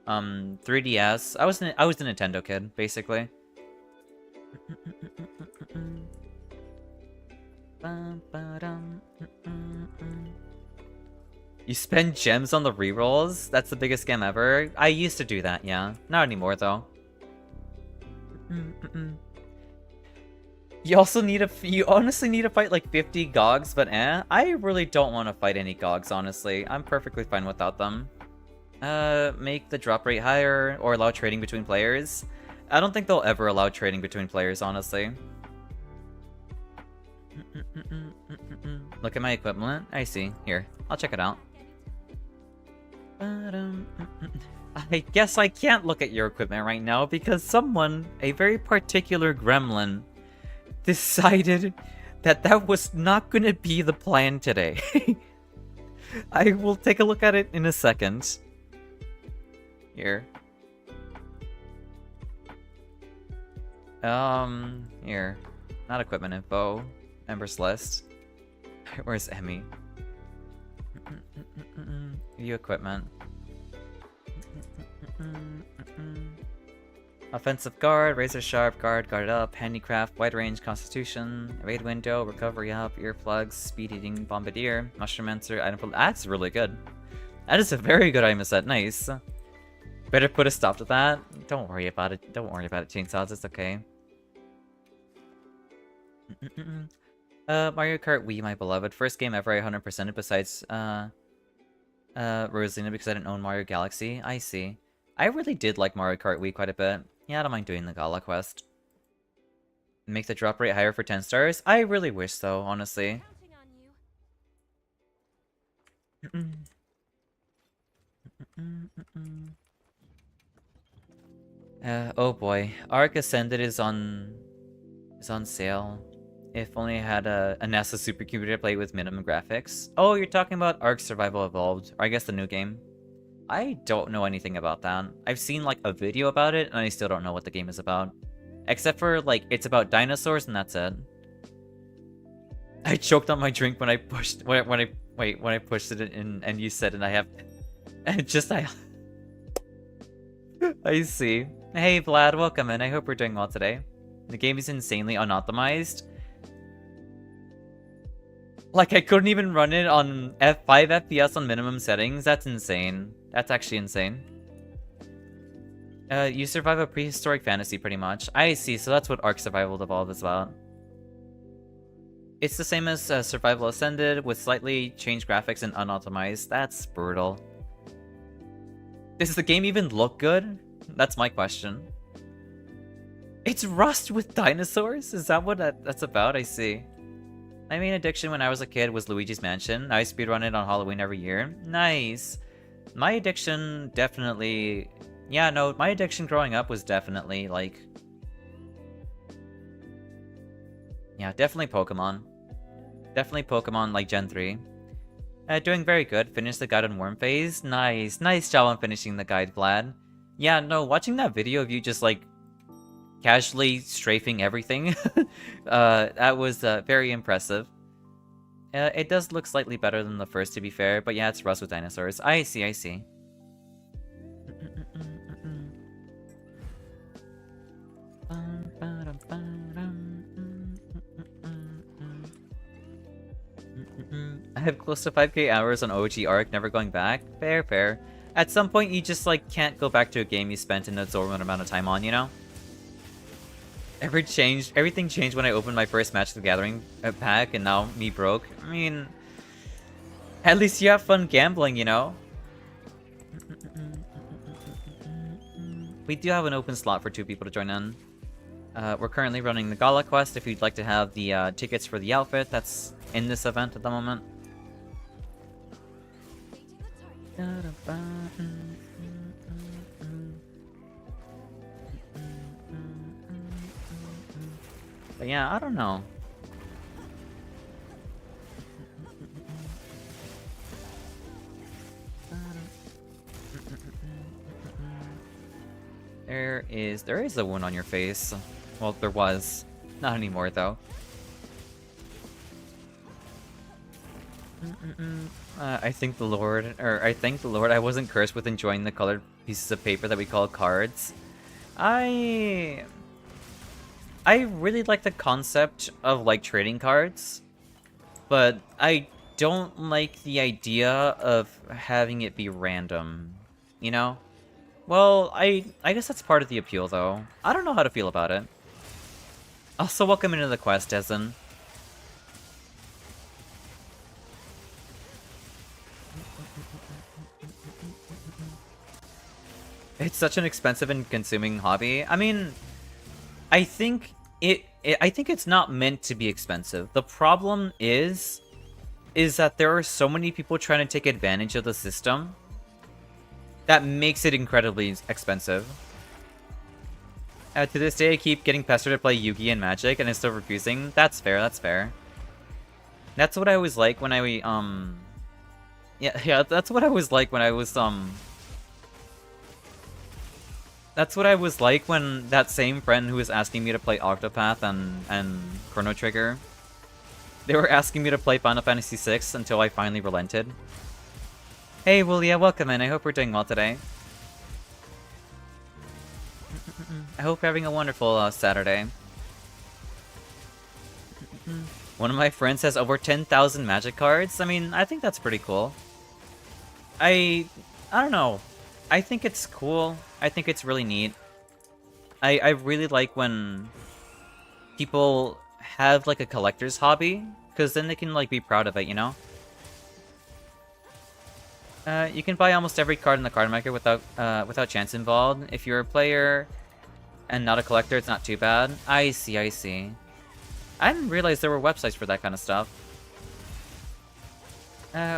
3DS. I was a Nintendo kid, basically. You spend gems on the rerolls? That's the biggest scam ever. I used to do that, yeah. Not anymore, though. You honestly need to fight like 50 GOGs, but I really don't want to fight any GOGs, honestly. I'm perfectly fine without them. Make the drop rate higher, or allow trading between players. I don't think they'll ever allow trading between players, honestly. Look at my equipment. I see. Here, I'll check it out. I guess I can't look at your equipment right now because someone, a very particular gremlin, decided that that was not going to be the plan today. I will take a look at it in a second. Here. Here. Not equipment info. Members list. Where's Emmy? View equipment. Offensive guard, razor sharp, guarded up, handicraft, wide range, constitution, raid window, recovery up, earplugs, speed eating, bombardier, mushroom answer, item pull. That's really good. That is a very good item set. Nice. Better put a stop to that. Don't worry about it. Don't worry about it, chainsaws. It's okay. Mario Kart Wii, my beloved. First game ever I 100%ed besides, Rosalina because I didn't own Mario Galaxy. I see. I really did like Mario Kart Wii quite a bit. Yeah, I don't mind doing the Gala quest. Make the drop rate higher for 10 stars? I really wish so, honestly. Oh boy. Ark Ascended is on sale. If only I had a NASA supercomputer to play with minimum graphics. Oh, you're talking about Ark Survival Evolved, or I guess the new game. I don't know anything about that. I've seen like a video about it, and I still don't know what the game is about. Except for like it's about dinosaurs, and that's it. I choked on my drink when I pushed when I pushed it in, and you said, and I have, and just I see. Hey Vlad, welcome in. I hope we're doing well today. The game is insanely unoptimized. Like, I couldn't even run it on 5 FPS on minimum settings. That's insane. That's actually insane. You survive a prehistoric fantasy, pretty much. I see, so that's what Ark Survival Evolved is about. It's the same as Survival Ascended, with slightly changed graphics and unoptimized. That's brutal. Does the game even look good? That's my question. It's Rust with dinosaurs? Is that what that's about? I see. My main addiction when I was a kid was Luigi's Mansion. I speedrun it on Halloween every year. Nice. My addiction definitely... Yeah, no, my addiction growing up was definitely, like... Yeah, definitely Pokemon. Definitely Pokemon, like Gen 3. Doing very good. Finished the guide on Worm Phase. Nice. Nice job on finishing the guide, Vlad. Yeah, no, watching that video of you just, like, casually strafing everything, that was very impressive. It does look slightly better than the first, to be fair, but yeah, it's Rust with dinosaurs. I see, I see. I have close to 5k hours on OG Arc, never going back. Fair, fair. At some point, you just, like, can't go back to a game you spent an absorbent amount of time on, you know? Everything changed when I opened my first Magic the Gathering pack, and now me broke. I mean, at least you have fun gambling, you know? We do have an open slot for 2 people to join in. We're currently running the Gala quest if you'd like to have the tickets for the outfit that's in this event at the moment. But yeah, I don't know. There is a wound on your face. Well, there was. Not anymore, though. I thank the Lord I wasn't cursed with enjoying the colored pieces of paper that we call cards. I really like the concept of, like, trading cards, but I don't like the idea of having it be random, you know? Well, I guess that's part of the appeal, though. I don't know how to feel about it. Also, welcome into the quest, Ezen. It's such an expensive and consuming hobby. I mean, I think I think it's not meant to be expensive. The problem is that there are so many people trying to take advantage of the system that makes it incredibly expensive. To this day, I keep getting pestered to play Yu-Gi and Magic, and I'm still refusing. That's fair, that's fair. That's what I was like when I, Yeah, that's what I was like when I was, That's what I was like when that same friend who was asking me to play Octopath and Chrono Trigger, they were asking me to play Final Fantasy VI until I finally relented. Hey, Wulia, welcome in. I hope we're doing well today. I hope you're having a wonderful Saturday. One of my friends has over 10,000 magic cards. I mean, I think that's pretty cool. I don't know. I think it's cool. I think it's really neat. I really like when people have like a collector's hobby, because then they can like be proud of it, you know? You can buy almost every card in the card market without chance involved. If you're a player and not a collector, it's not too bad. I see, I see. I didn't realize there were websites for that kind of stuff.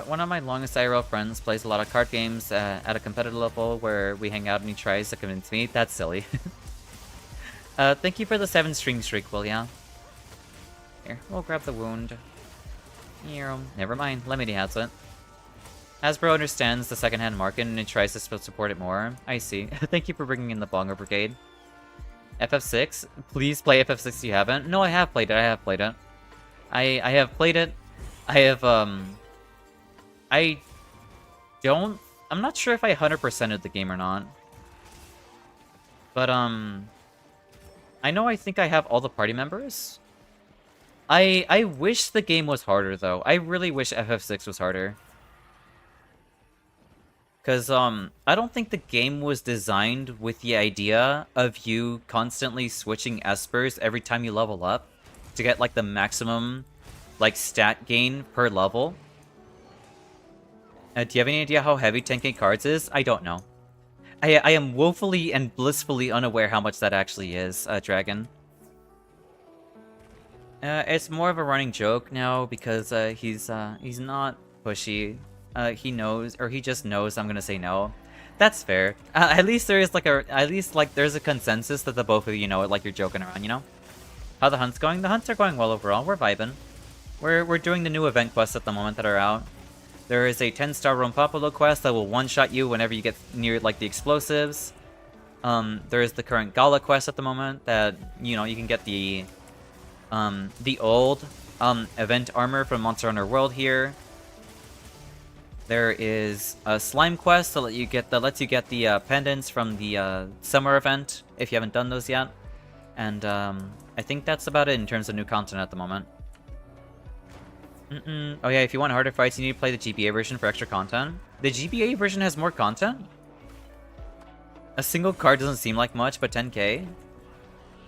One of my longest IRL friends plays a lot of card games at a competitive level where we hang out and he tries to convince me. That's silly. Thank you for the 7 stream streak, Will ya? Here, we'll grab the wound. Here, never mind, Lemony has it. Hasbro understands the secondhand market and it tries to support it more. I see. Thank you for bringing in the Bongo Brigade. FF6? Please play FF6 if you haven't. No, I have played it. I have played it. I have played it. I have, I don't... I'm not sure if I 100%ed the game or not. But, I know I think I have all the party members. I wish the game was harder, though. I really wish FF6 was harder. Because, I don't think the game was designed with the idea of you constantly switching espers every time you level up to get, like, the maximum, like, stat gain per level. Do you have any idea how heavy 10k cards is? I don't know. I am woefully and blissfully unaware how much that actually is, Dragon. It's more of a running joke now because, he's not pushy. He knows, or he just knows I'm gonna say no. That's fair. At least there is there's a consensus that the both of you know it, like you're joking around, you know? How the hunt's going? The hunts are going well overall. We're vibing. We're doing the new event quests at the moment that are out. There is a 10-star Rompapolo quest that will one-shot you whenever you get near, like, the explosives. There is the current Gala quest at the moment that, you know, you can get the old, event armor from Monster Hunter World here. There is a slime quest that lets you get the pendants from the summer event if you haven't done those yet. And I think that's about it in terms of new content at the moment. Oh yeah, if you want harder fights, you need to play the GBA version for extra content. The GBA version has more content? A single card doesn't seem like much, but 10k?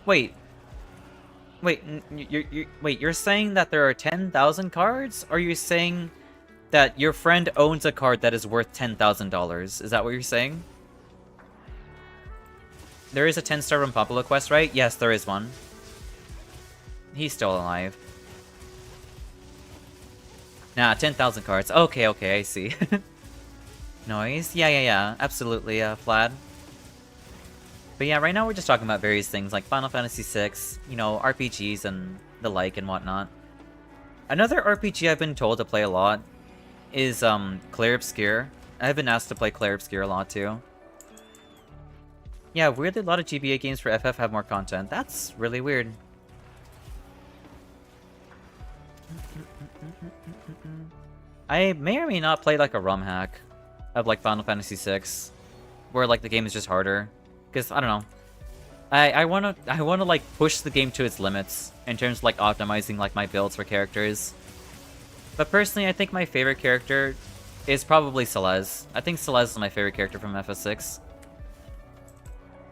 Wait, you're saying that there are 10,000 cards? Or are you saying that your friend owns a card that is worth $10,000? Is that what you're saying? There is a 10-star Rompapolo quest, right? Yes, there is one. He's still alive. Nah, 10,000 cards. Okay, I see. Noise? Yeah, absolutely, Vlad. But yeah, right now we're just talking about various things like Final Fantasy VI, you know, RPGs and the like and whatnot. Another RPG I've been told to play a lot is Clair Obscur. I've been asked to play Clair Obscur a lot too. Yeah, weirdly a lot of GBA games for FF have more content. That's really weird. I may or may not play like a ROM hack of like Final Fantasy VI, where like the game is just harder. Because I don't know, I wanna like push the game to its limits in terms of like optimizing like my builds for characters. But personally, I think my favorite character is probably Celeste. I think Celeste is my favorite character from FF6.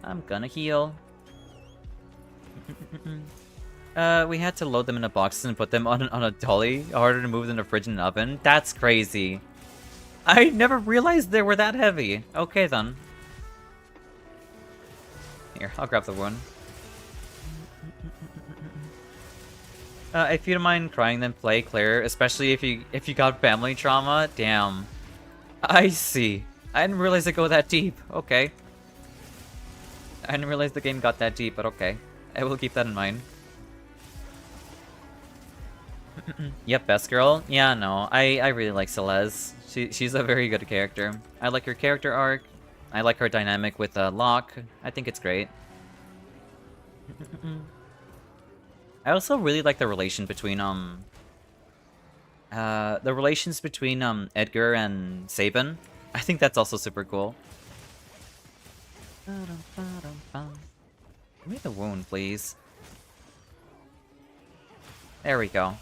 I'm gonna heal. We had to load them into boxes and put them on a dolly. Harder to move than a fridge and an oven. That's crazy. I never realized they were that heavy. Okay then. Here, I'll grab the one. If you don't mind crying, then play Claire, especially if you got family trauma. Damn. I see. I didn't realize it go that deep. Okay. I didn't realize the game got that deep, but okay. I will keep that in mind. Yep, best girl. Yeah, no, I really like Celeste. She's a very good character. I like her character arc. I like her dynamic with Locke. I think it's great. I also really like the relation between the relations between Edgar and Sabin. I think that's also super cool. Give me the wound, please. There we go.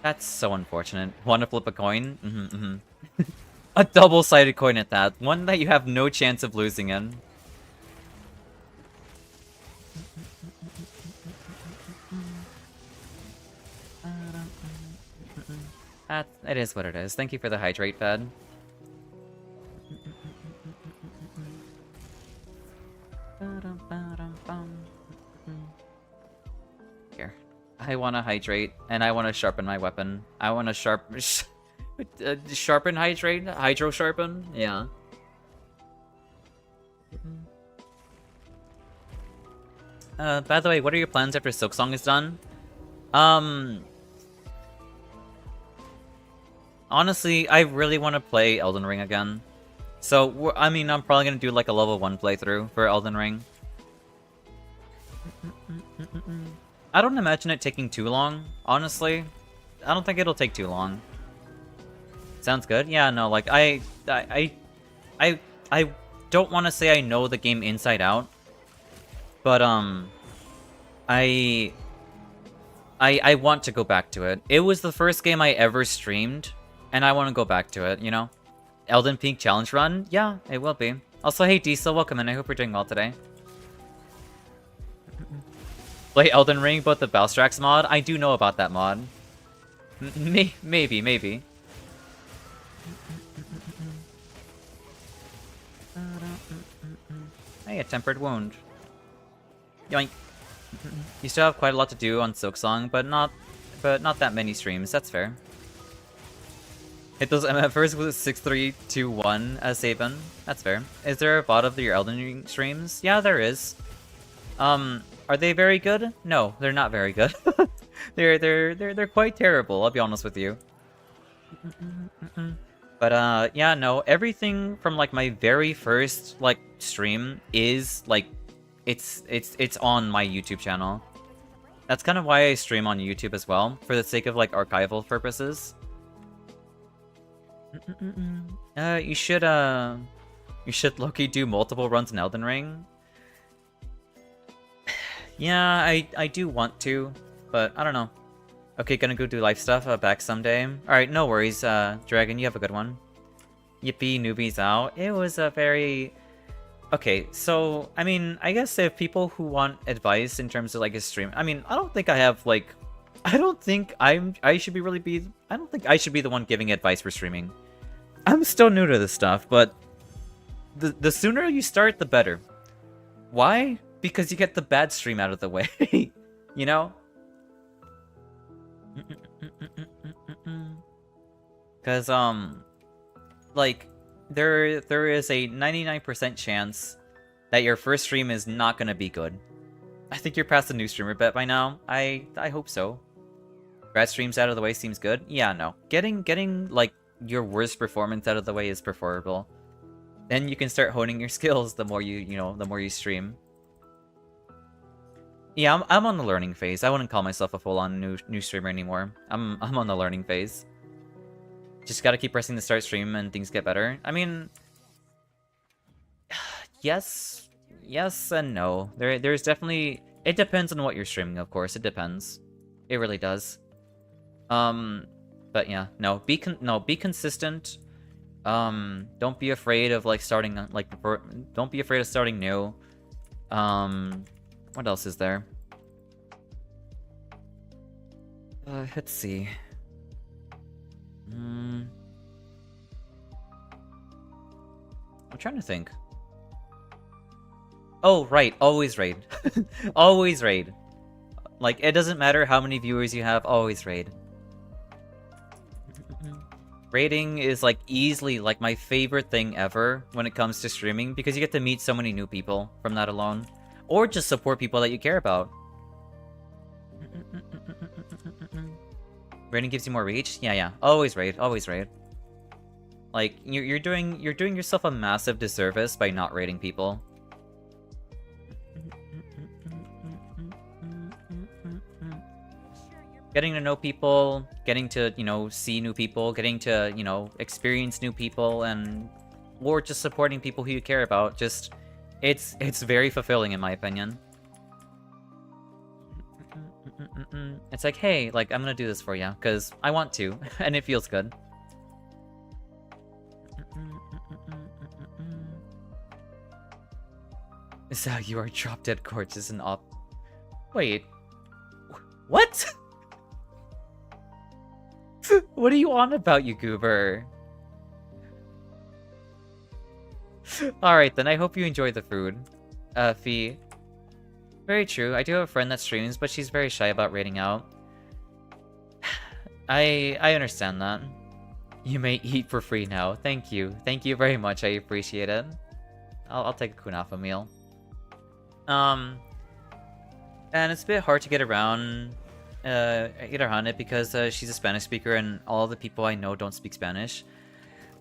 That's so unfortunate. Want to flip a coin? A double-sided coin at that. One that you have no chance of losing in. It is what it is. Thank you for the hydrate fed. Here. I want to hydrate, and I want to sharpen my weapon. I want to sharpen hydrate? Hydro sharpen? Yeah. By the way, what are your plans after Silksong is done? Honestly, I really want to play Elden Ring again. So, I mean, I'm probably going to do like a level 1 playthrough for Elden Ring. I don't imagine it taking too long, honestly. I don't think it'll take too long. Sounds good? Yeah, no, like, I don't want to say I know the game inside out. But, I want to go back to it. It was the first game I ever streamed, and I want to go back to it, you know? Elden Peak Challenge Run? Yeah, it will be. Also, hey Diesel, welcome in. I hope you're doing well today. Play Elden Ring, but the Balstrax mod? I do know about that mod. Maybe. Hey, a tempered wound. Yoink. You still have quite a lot to do on Silksong, but not that many streams. That's fair. Hit those MFers with 6321 as Sabin. That's fair. Is there a bot of your Elden Ring streams? Yeah, there is. Are they very good? No, they're not very good. they're quite terrible, I'll be honest with you. But yeah, no, everything from like my very first like stream is like it's on my YouTube channel. That's kind of why I stream on YouTube as well, for the sake of like archival purposes. You should low-key do multiple runs in Elden Ring. Yeah, I do want to, but I don't know. Okay, gonna go do life stuff, back someday. Alright, no worries, Dragon, you have a good one. Yippee, newbies out. It was a very... Okay, so, I mean, I guess if people who want advice in terms of, like, a stream... I mean, I don't think I have, like... I don't think I should be the one giving advice for streaming. I'm still new to this stuff, but... The sooner you start, the better. Why? Because you get the bad stream out of the way. You know? Because, like, there is a 99% chance that your first stream is not gonna be good. I think you're past the new streamer bet by now. I hope so. Bad streams out of the way seems good. Yeah, no. Getting like your worst performance out of the way is preferable. Then you can start honing your skills the more the more you stream. Yeah, I'm on the learning phase. I wouldn't call myself a full-on new streamer anymore. I'm on the learning phase. Just gotta keep pressing the start stream and things get better. I mean, yes and no. There's definitely, it depends on what you're streaming, of course. It depends. It really does. But yeah, no, be consistent. Don't be afraid of like starting don't be afraid of starting new. What else is there? Let's see. trying to think. Oh, right. Always raid. Always raid. Like, it doesn't matter how many viewers you have, always raid. Raiding is, like, easily, like, my favorite thing ever when it comes to streaming, because you get to meet so many new people from that alone. Or just support people that you care about. Raiding gives you more reach? Yeah. Always raid. Always raid. Like, you're doing yourself a massive disservice by not raiding people. Getting to know people, getting to, you know, see new people, getting to, you know, experience new people, and or just supporting people who you care about. Just, it's very fulfilling in my opinion. It's like, hey, like, I'm gonna do this for you because I want to, and it feels good. So you are drop dead gorgeous and op. Wait, what? What are you on about, you goober? Alright then, I hope you enjoy the food. Fee. Very true, I do have a friend that streams, but she's very shy about raiding out. I understand that. You may eat for free now. Thank you. Thank you very much, I appreciate it. I'll take a kunafa meal. And it's a bit hard to get around it because she's a Spanish speaker and all the people I know don't speak Spanish.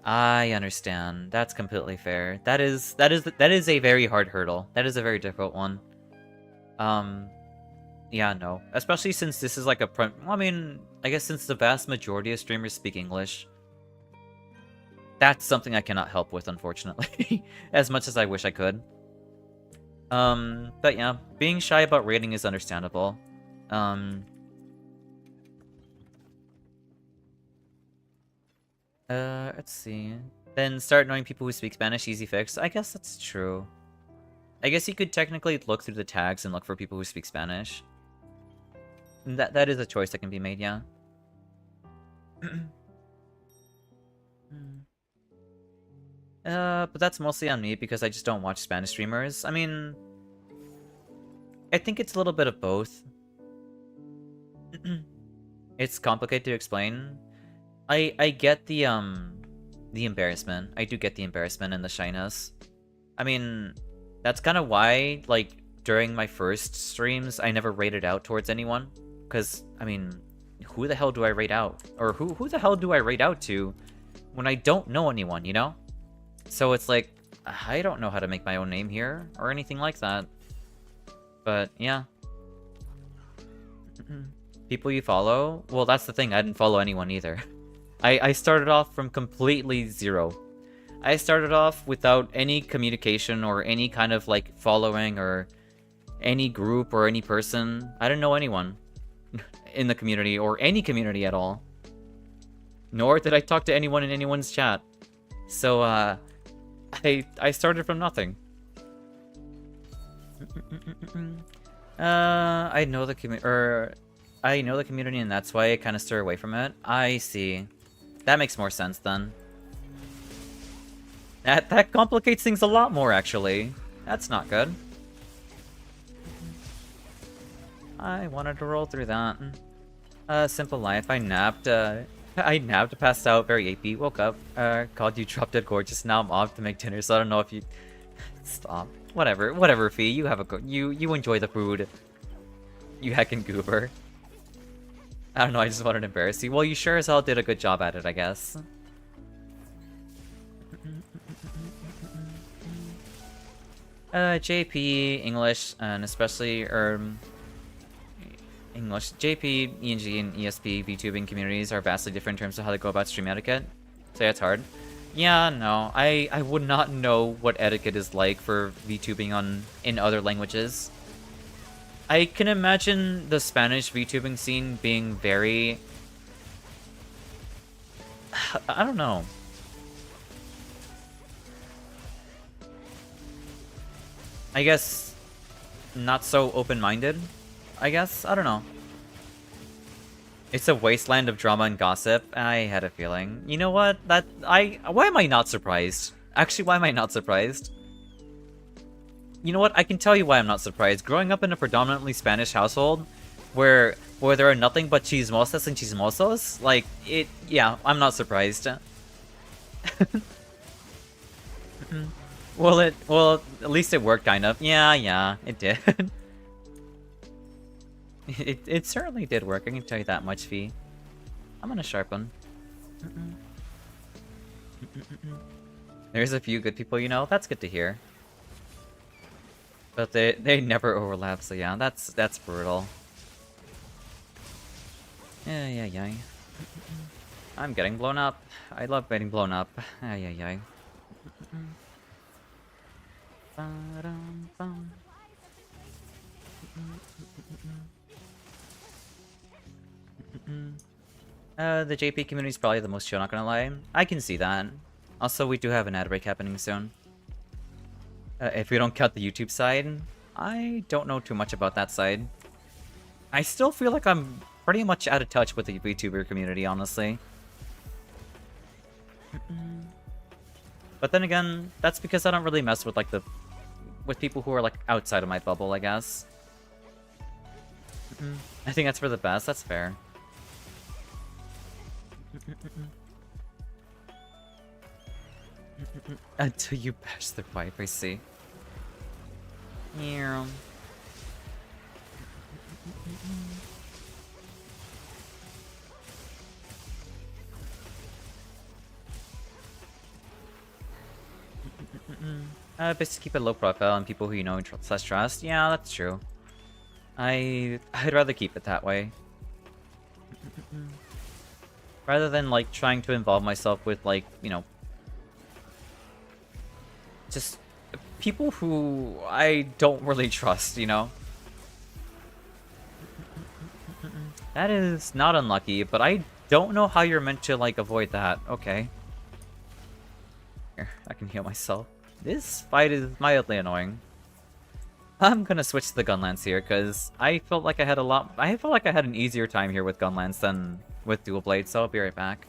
I understand. That's completely fair. That is a very hard hurdle. That is a very difficult one. Yeah, no. Especially since this is like I mean, I guess since the vast majority of streamers speak English. That's something I cannot help with, unfortunately. As much as I wish I could. But yeah, being shy about raiding is understandable. Let's see. Then start knowing people who speak Spanish, easy fix. I guess that's true. I guess you could technically look through the tags and look for people who speak Spanish. That is a choice that can be made, yeah. But that's mostly on me because I just don't watch Spanish streamers. I mean, I think it's a little bit of both. It's complicated to explain. I get the embarrassment. I do get the embarrassment and the shyness. I mean, that's kind of why, like, during my first streams, I never raided out towards anyone. Because, I mean, who the hell do I raid out? Or who the hell do I raid out to when I don't know anyone, you know? So it's like, I don't know how to make my own name here, or anything like that. But, yeah. People you follow? Well, that's the thing, I didn't follow anyone either. I started off from completely zero. I started off without any communication or any kind of, like, following or any group or any person. I didn't know anyone in the community or any community at all. Nor did I talk to anyone in anyone's chat. So, I started from nothing. I know the community, and that's why I kind of steer away from it. I see. That makes more sense then. That complicates things a lot more, actually. That's not good. I wanted to roll through that. Simple life. I napped, passed out, very AP, woke up, called you drop dead gorgeous, now I'm off to make dinner, so I don't know if you... Stop. Whatever, Fee, you have a you enjoy the food. You heckin' goober. I don't know, I just wanted to embarrass you. Well, you sure as hell did a good job at it, I guess. JP, English, and especially, English, JP, ENG, and ESP VTubing communities are vastly different in terms of how they go about stream etiquette. So yeah, it's hard. Yeah, no, I would not know what etiquette is like for VTubing in other languages. I can imagine the Spanish VTubing scene being very... I don't know. I guess not so open-minded, I guess? I don't know. It's a wasteland of drama and gossip. I had a feeling. You know what? Why am I not surprised? Actually, why am I not surprised? You know what? I can tell you why I'm not surprised. Growing up in a predominantly Spanish household, where there are nothing but chismosas and chismosos, like yeah, I'm not surprised. Well, at least it worked, kind of. Yeah, it did. it certainly did work. I can tell you that much, V. I'm gonna sharpen. There's a few good people, you know. That's good to hear. But they never overlap, so yeah, that's brutal. Yeah. I'm getting blown up. I love getting blown up. Yeah. The JP community is probably the most chill, not gonna lie. I can see that. Also, we do have an ad break happening soon. If we don't cut the YouTube side, I don't know too much about that side. I still feel like I'm pretty much out of touch with the Vtuber community, honestly. But then again, that's because I don't really mess with like with people who are like outside of my bubble, I guess. I think that's for the best. That's fair. Until you bash their wife, I see. Yeah. Best to keep it low profile and people who you know and trust. Yeah, that's true. I'd rather keep it that way. Rather than like trying to involve myself with like, you know, just people who I don't really trust, you know? That is not unlucky, but I don't know how you're meant to like avoid that. Okay. Here, I can heal myself. This fight is mildly annoying. I'm gonna switch to the Gunlance here, because I felt like I had an easier time here with Gunlance than with Dual Blade, so I'll be right back.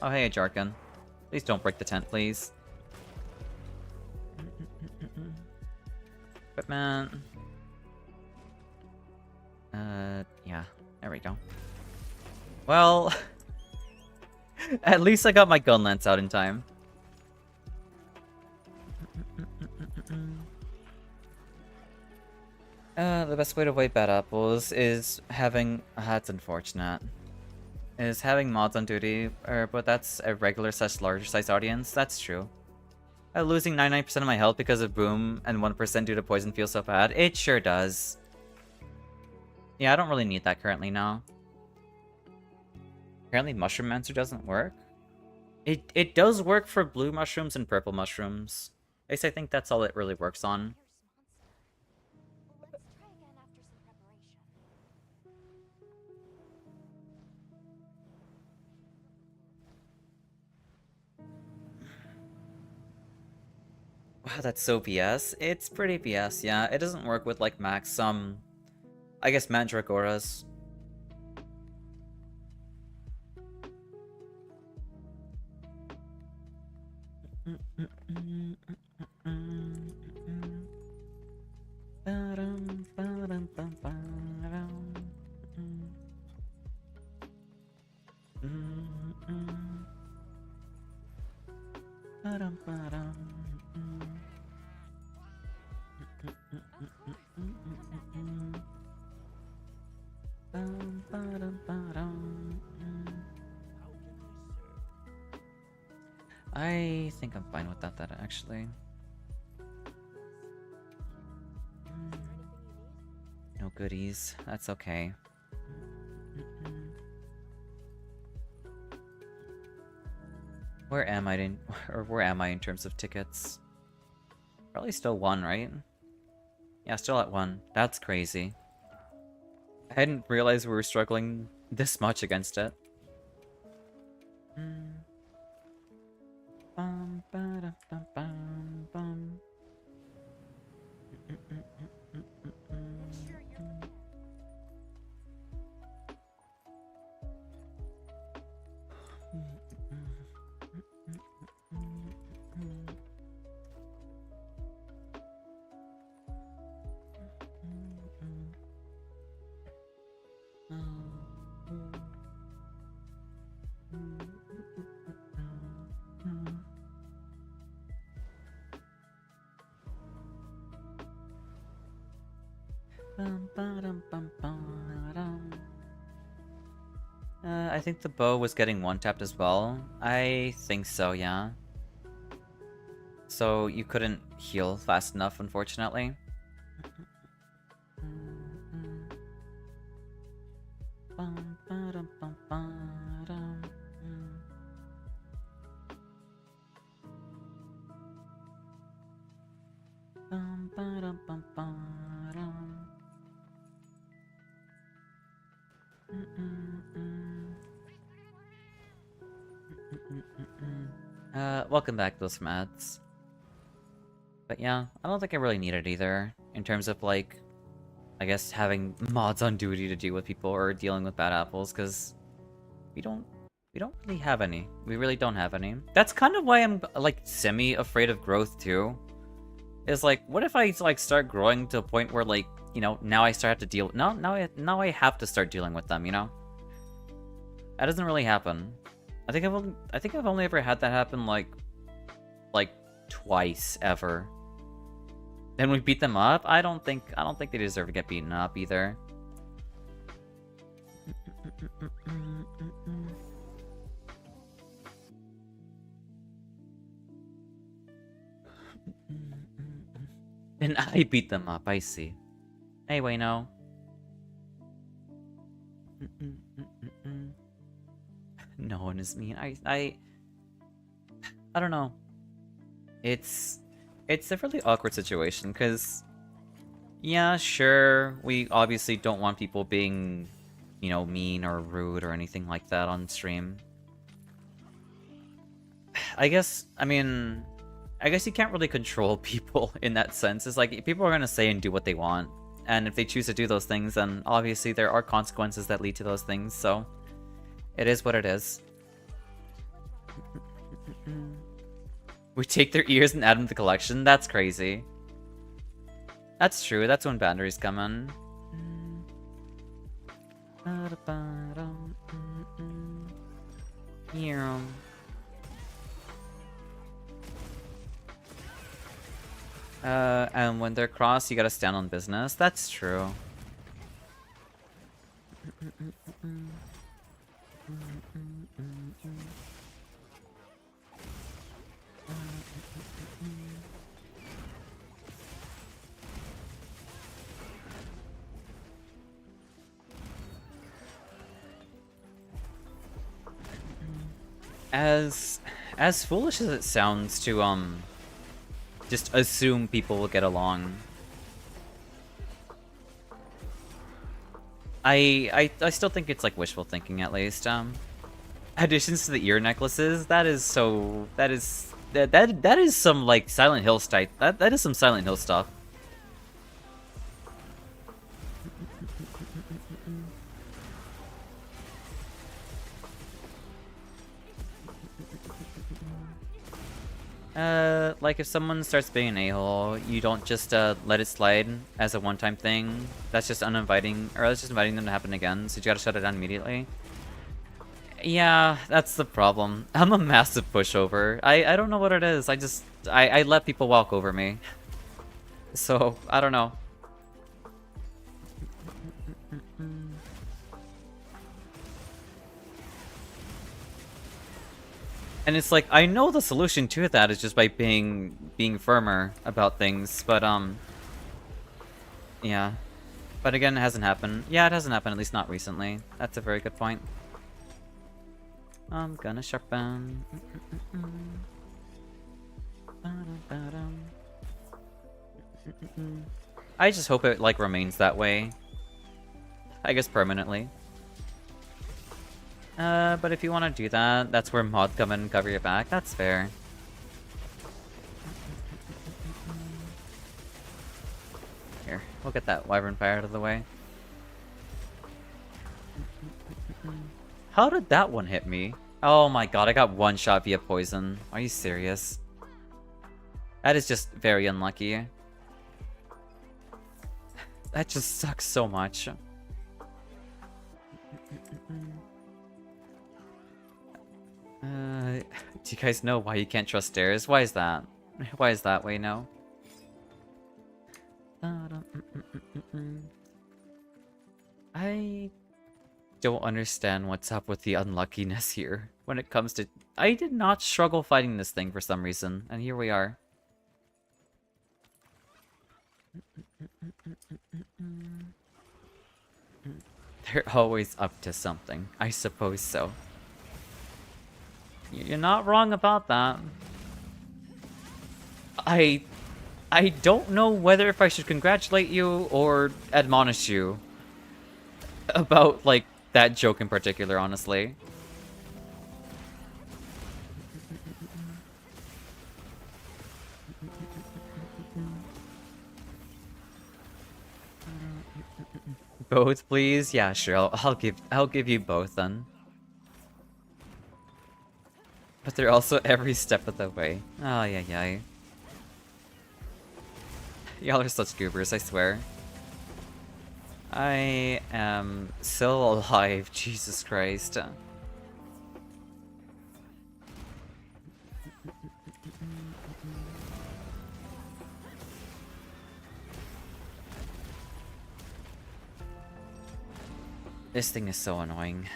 Oh, hey, Jarkin. Please don't break the tent, please. Equipment. Yeah. There we go. Well... At least I got my Gunlance out in time. The best way to avoid bad apples is having... that's unfortunate. Is having mods on duty, but that's a regular / larger size audience. That's true. Losing 99% of my health because of boom and 1% due to poison feels so bad. It sure does. Yeah, I don't really need that currently now. Apparently Mushroom Mancer doesn't work. It does work for blue mushrooms and purple mushrooms. At least I think that's all it really works on. Wow, that's so BS. It's pretty BS, yeah. It doesn't work with like max I guess Mandragoras. I think I'm fine with that actually. No goodies. That's okay. Where am I in terms of tickets? Probably still 1, right? Yeah, still at 1. That's crazy. I hadn't realized we were struggling this much against it. I think the bow was getting one-tapped as well. I think so, yeah. So you couldn't heal fast enough, unfortunately. Welcome back, those mats. But yeah, I don't think I really need it either, in terms of, like, I guess having mods on duty to deal with people or dealing with bad apples, because we don't really have any. We really don't have any. That's kind of why I'm, like, semi-afraid of growth, too. Is, like, what if I, like, start growing to a point where, like, you know, now I start to deal... Now I have to start dealing with them, you know? That doesn't really happen. I think I've only ever had that happen, like, twice, ever. Then we beat them up? I don't think they deserve to get beaten up, either. And I beat them up, I see. Anyway, no. No one is mean. I don't know. It's a really awkward situation, because... Yeah, sure, we obviously don't want people being, you know, mean or rude or anything like that on stream. I guess you can't really control people in that sense. It's like, people are gonna say and do what they want. And if they choose to do those things, then obviously there are consequences that lead to those things, so... It is what it is. We take their ears and add them to the collection? That's crazy. That's true, that's when boundaries come in. Yeah. And when they're crossed, you gotta stand on business. That's true. As foolish as it sounds to just assume people will get along, I still think it's like wishful thinking, at least. Additions to the ear necklaces, that is some like Silent Hill type. That is some Silent Hill stuff. Like if someone starts being an a-hole, you don't just let it slide as a one-time thing. That's just uninviting, or that's just inviting them to happen again, so you gotta shut it down immediately. Yeah, that's the problem. I'm a massive pushover. I don't know what it is. I let people walk over me. So, I don't know. And it's like, I know the solution to that is just by being firmer about things, but yeah. But again, it hasn't happened. Yeah, it hasn't happened, at least not recently. That's a very good point. I'm gonna sharpen. I just hope it like remains that way. I guess permanently. But if you want to do that, that's where mods come in and cover your back. That's fair. Here, we'll get that Wyvern Fire out of the way. How did that one hit me? Oh my god, I got one shot via poison. Are you serious? That is just very unlucky. That just sucks so much. Do you guys know why you can't trust stairs? Why is that? Why is that way, no? I don't understand what's up with the unluckiness here when it comes to... I did not struggle fighting this thing for some reason, and here we are. They're always up to something. I suppose so. You're not wrong about that. I don't know whether if I should congratulate you or admonish you about, like, that joke in particular, honestly. Both, please? Yeah, sure. I'll give you both then. But they're also every step of the way. Oh, yeah. Y'all are such goobers, I swear. I am still alive, Jesus Christ. This thing is so annoying.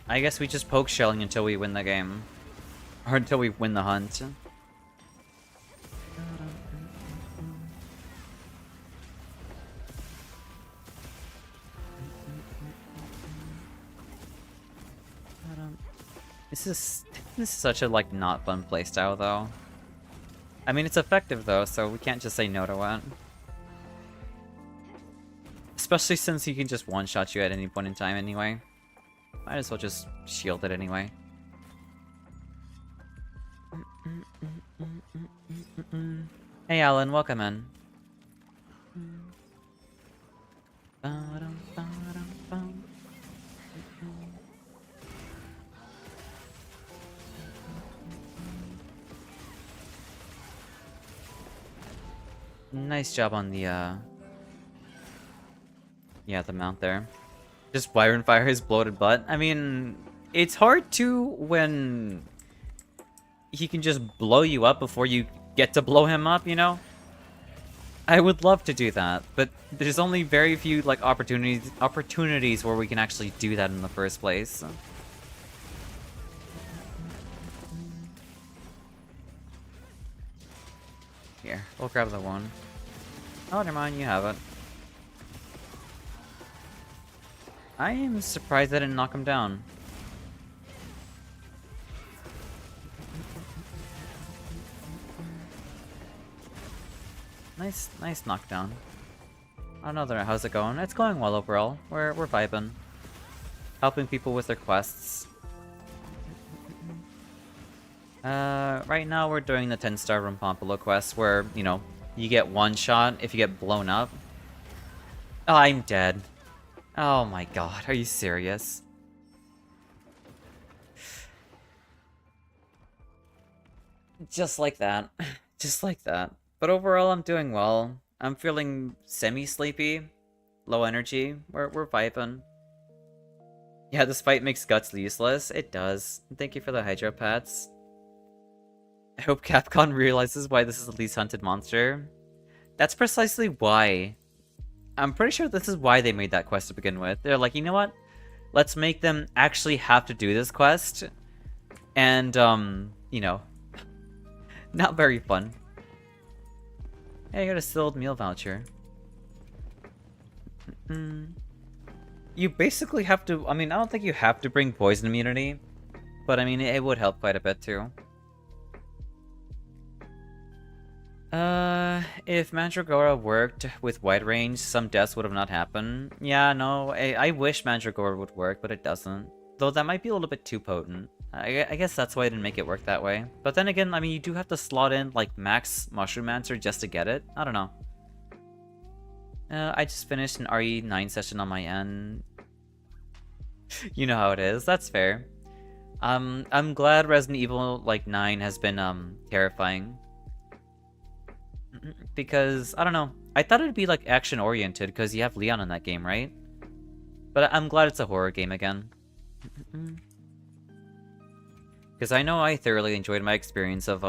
I guess we just poke shelling until we win the game. Or until we win the hunt. This is such a, like, not fun playstyle, though. I mean, it's effective, though, so we can't just say no to it. Especially since he can just one-shot you at any point in time anyway. Might as well just shield it anyway. Hey Alan, welcome in. Nice job on the yeah, the mount there. Just Wyvern fire his bloated butt. I mean, it's hard to when he can just blow you up before you get to blow him up, you know? I would love to do that, but there's only very few, like, opportunities where we can actually do that in the first place. Here, we'll grab the one. Oh, never mind, you have it. I am surprised I didn't knock him down. Nice knockdown. I don't know there. How's it going? It's going well overall. We're vibing, helping people with their quests. Right now we're doing the 10-star Rumpompolo quest, where you know you get one shot if you get blown up. Oh, I'm dead. Oh my god, are you serious? Just like that. Just like that. But overall, I'm doing well. I'm feeling semi-sleepy. Low energy. We're vibing. Yeah, this fight makes Guts useless. It does. Thank you for the Hydro Pats. I hope Capcom realizes why this is the least hunted monster. That's precisely why. I'm pretty sure this is why they made that quest to begin with. They're like, you know what? Let's make them actually have to do this quest. And, you know, not very fun. Hey, I got a sealed meal voucher. You basically have to... I mean, I don't think you have to bring poison immunity. But, I mean, it would help quite a bit, too. If Mandragora worked with wide range, some deaths would have not happened. Yeah, no, I wish Mandragora would work, but it doesn't. Though that might be a little bit too potent. I guess that's why I didn't make it work that way. But then again, I mean, you do have to slot in, like, max Mushroom Answer just to get it. I don't know. I just finished an RE9 session on my end. You know how it is. That's fair. I'm glad Resident Evil, like, 9 has been, terrifying. Because, I don't know. I thought it'd be, like, action-oriented, because you have Leon in that game, right? But I'm glad it's a horror game again. Because I know I thoroughly enjoyed my experience of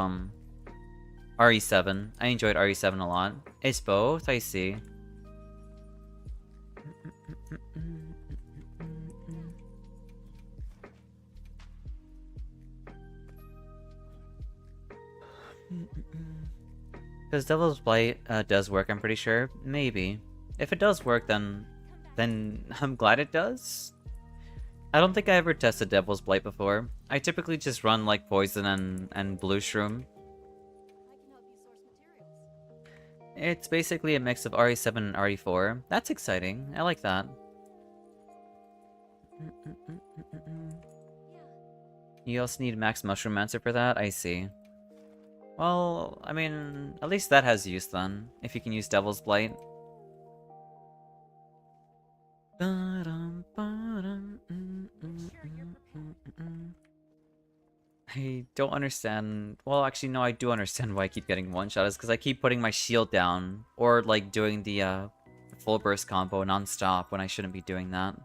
RE7. I enjoyed RE7 a lot. It's both, I see. Because Devil's Blight does work, I'm pretty sure. Maybe. If it does work, then I'm glad it does. I don't think I ever tested Devil's Blight before. I typically just run like Poison and Blue Shroom. It's basically a mix of RE7 and RE4. That's exciting. I like that. You also need Max Mushroom-mancer for that? I see. Well, I mean, at least that has use then, if you can use Devil's Blight. I don't understand. Well, actually, no, I do understand why I keep getting one-shot. Is because I keep putting my shield down, or like doing the full burst combo non-stop when I shouldn't be doing that.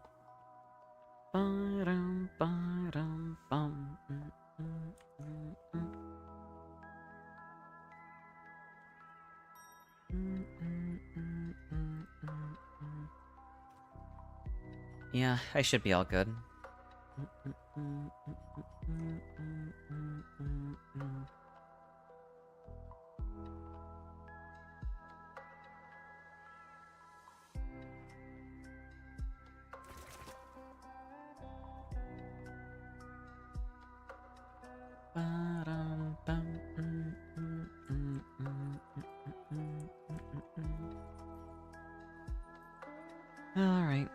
Yeah, I should be all good. Alright.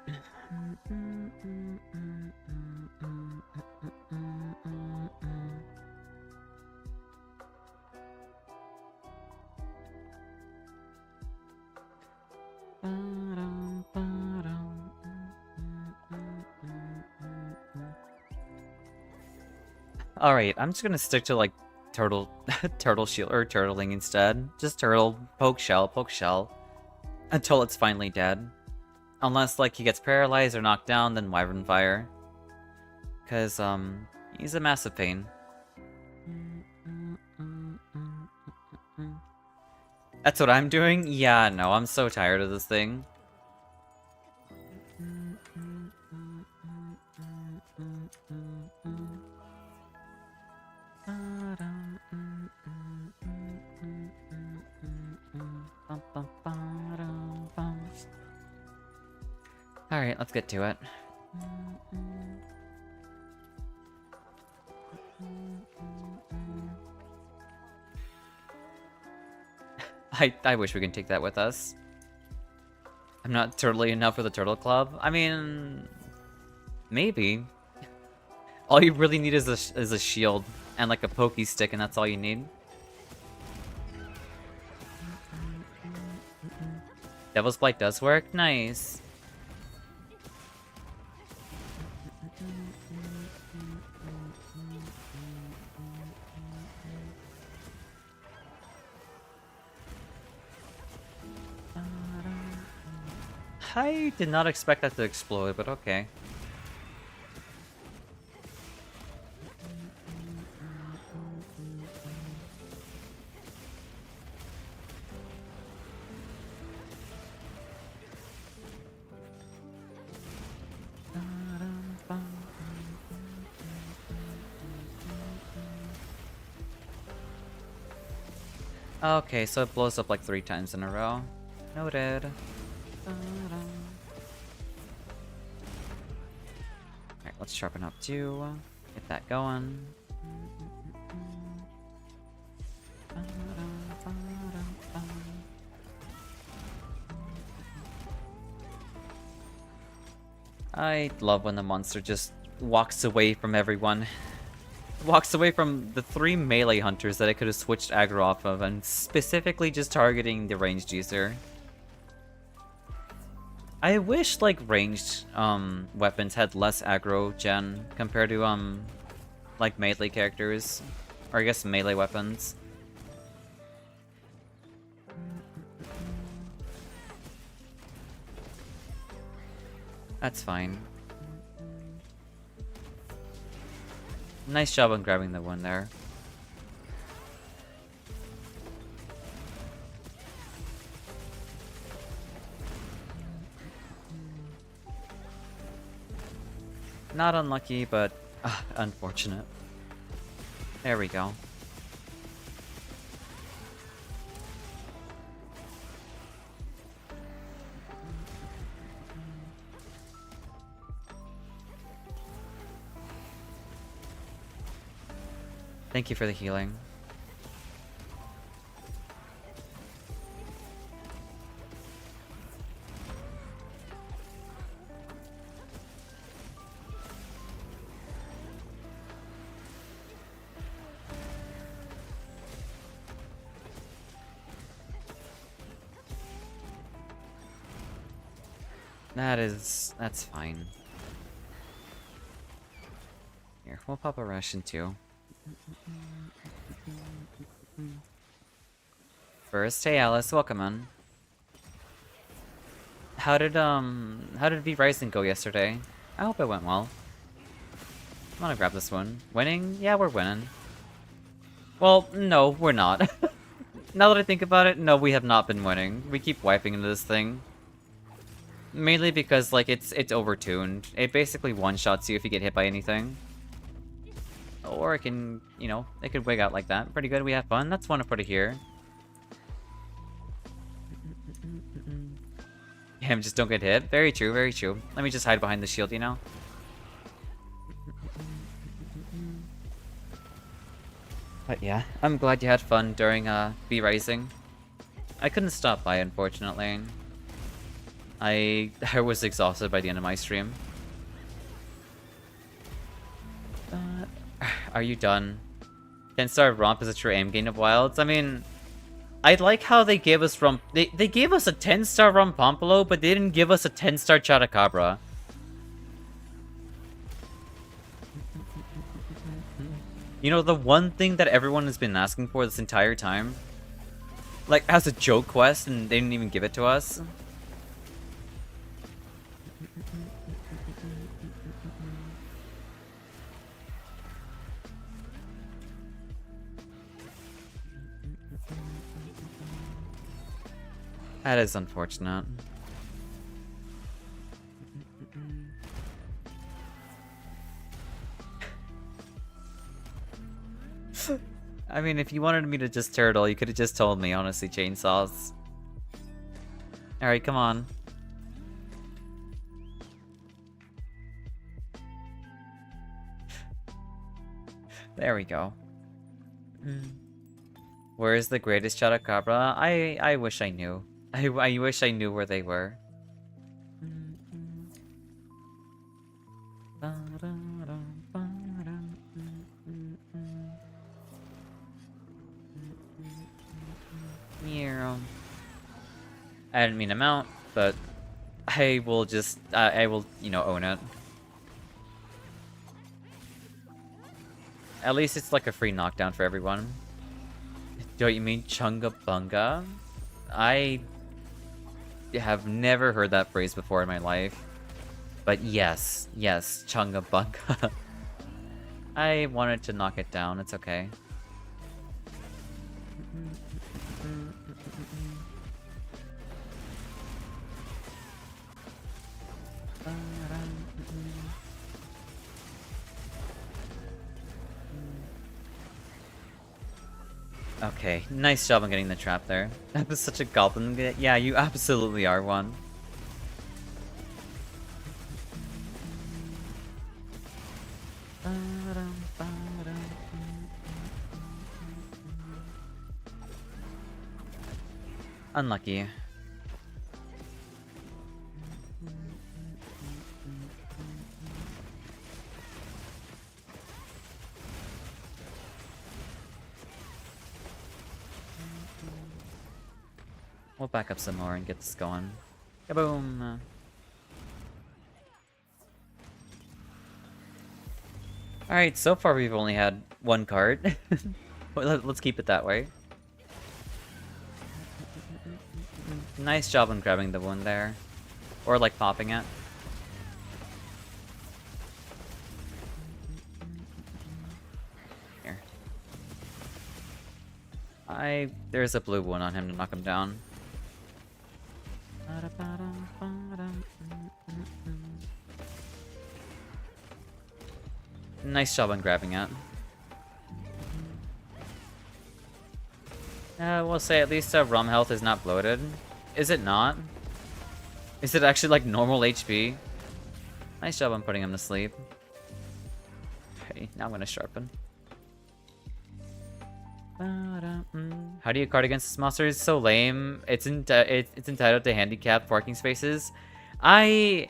Alright, I'm just gonna stick to like turtle turtle shield or turtling instead. Just turtle, poke shell. Until it's finally dead. Unless like he gets paralyzed or knocked down, then Wyvern Fire. Cause he's a massive pain. That's what I'm doing? Yeah, no, I'm so tired of this thing. Alright, let's get to it. I wish we could take that with us. I'm not turtly enough for the Turtle Club. I mean, maybe. All you really need is a shield and like a pokey stick, and that's all you need. Devil's Blight does work? Nice. I did not expect that to explode, but okay. Okay, so it blows up like 3 times in a row. Noted. Alright, let's sharpen up too. Get that going. I love when the monster just walks away from everyone. Walks away from the 3 melee hunters that I could have switched aggro off of, and specifically just targeting the ranged user. I wish like ranged weapons had less aggro gen compared to like melee characters, or I guess melee weapons. That's fine. Nice job on grabbing the one there. Not unlucky, but unfortunate. There we go. Thank you for the healing. That's fine. Here, we'll pop a ration too. First, hey Alice, welcome on. How did V Rising go yesterday? I hope it went well. I wanna grab this one. Winning? Yeah, we're winning. Well, no, we're not. Now that I think about it, no, we have not been winning. We keep wiping into this thing. Mainly because, like, it's overtuned. It basically one-shots you if you get hit by anything. Or it can, you know, it could wig out like that. Pretty good, we have fun. That's one to put it here. Him, just don't get hit. Very true, very true. Let me just hide behind the shield, you know? But yeah, I'm glad you had fun during V Rising. I couldn't stop by, unfortunately. I was exhausted by the end of my stream. Are you done? 10-star romp is a true aim gain of wilds. I mean, I like how they gave us romp. They gave us a 10-star Rompompolo, but they didn't give us a 10-star Chotacabra. You know, the one thing that everyone has been asking for this entire time, like as a joke quest, and they didn't even give it to us. That is unfortunate. I mean, if you wanted me to just turtle, you could have just told me, honestly, chainsaws. Alright, come on. There we go. Where is the greatest Chotacabra? I wish I knew. I wish I knew where they were. I didn't mean to mount, but I will just, I will, you know, own it. At least it's like a free knockdown for everyone. Don't you mean Chunga Bunga? I have never heard that phrase before in my life. But yes, yes, Chunga Bunga. I wanted to knock it down, it's okay. Okay, nice job on getting the trap there. That was such a goblin. Yeah, you absolutely are one. Unlucky. We'll back up some more and get this going. Kaboom! Alright, so far we've only had one card. Let's keep it that way. Nice job on grabbing the one there. Or like popping it. There's a blue one on him to knock him down. Nice job on grabbing it. We'll say at least ROM health is not bloated. Is it not? Is it actually like normal HP? Nice job on putting him to sleep. Okay, now I'm gonna sharpen. How do you card against this monster? It's so lame. It's entitled to handicapped parking spaces. You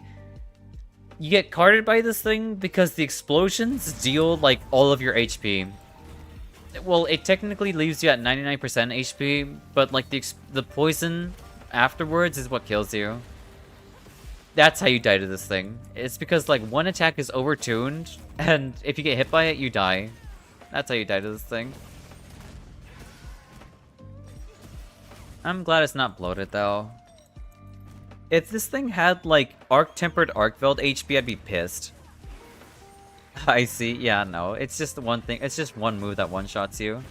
get carded by this thing because the explosions deal like all of your HP. Well, it technically leaves you at 99% HP, but like the poison afterwards is what kills you. That's how you die to this thing. It's because like one attack is overtuned, and if you get hit by it, you die. That's how you die to this thing. I'm glad it's not bloated though. If this thing had like arc-tempered arc-veld HP, I'd be pissed. I see. Yeah, no. It's just the one thing. It's just one move that one-shots you.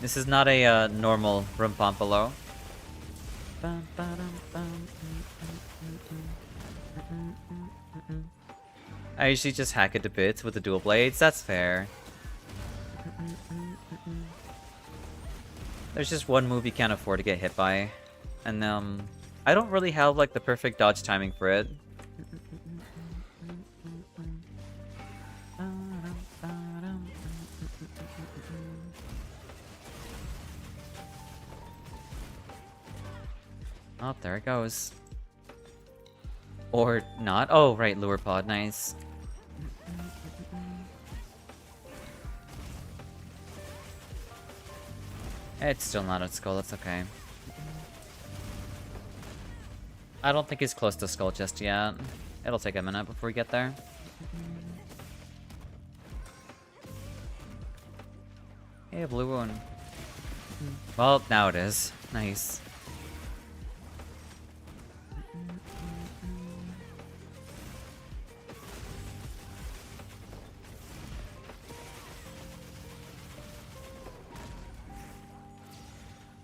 This is not a normal Rumpampalo. I usually just hack it to bits with the dual blades. That's fair. There's just one move you can't afford to get hit by. And I don't really have like the perfect dodge timing for it. Oh, there it goes. Or not. Oh, right, lure pod. Nice. It's still not at skull. That's okay. I don't think he's close to skull just yet. It'll take a minute before we get there. Hey, blue wound. Well, now it is. Nice.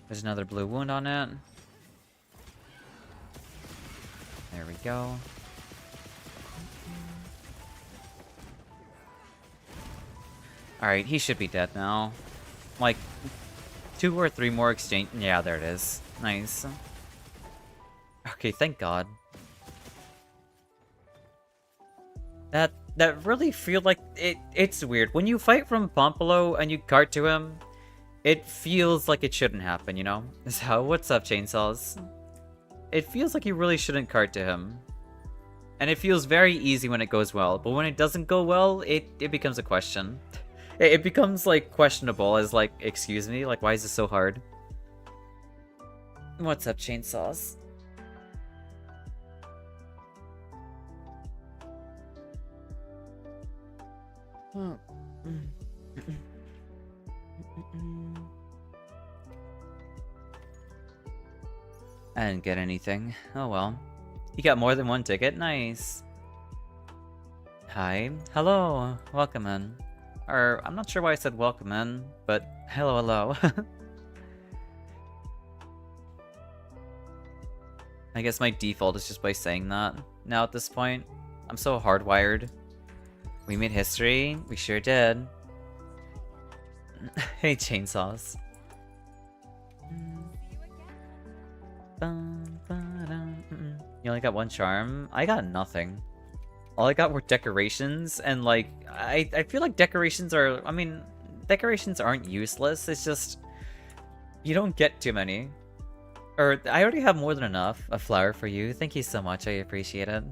There's another blue wound on it. There we go. Alright, he should be dead now. Like, 2 or 3 more exchange. Yeah, there it is. Nice. Okay, thank God. That really feel like it's weird. When you fight from Pompolo and you cart to him, it feels like it shouldn't happen, you know? So, what's up, Chainsaws? It feels like you really shouldn't cart to him. And it feels very easy when it goes well, but when it doesn't go well, it becomes a question. It becomes, like, questionable as, like, excuse me? Like, why is this so hard? What's up, Chainsaws? Oh. I didn't get anything. Oh well. You got more than one ticket? Nice. Hi. Hello. Welcome in. Or, I'm not sure why I said welcome in, but hello, hello. I guess my default is just by saying that. Now at this point, I'm so hardwired. We made history. We sure did. Hey, Chainsaws. You only got one charm? I got nothing. All I got were decorations, and like, I feel like decorations are, I mean, decorations aren't useless, it's just, you don't get too many. Or, I already have more than enough. A flower for you. Thank you so much, I appreciate it.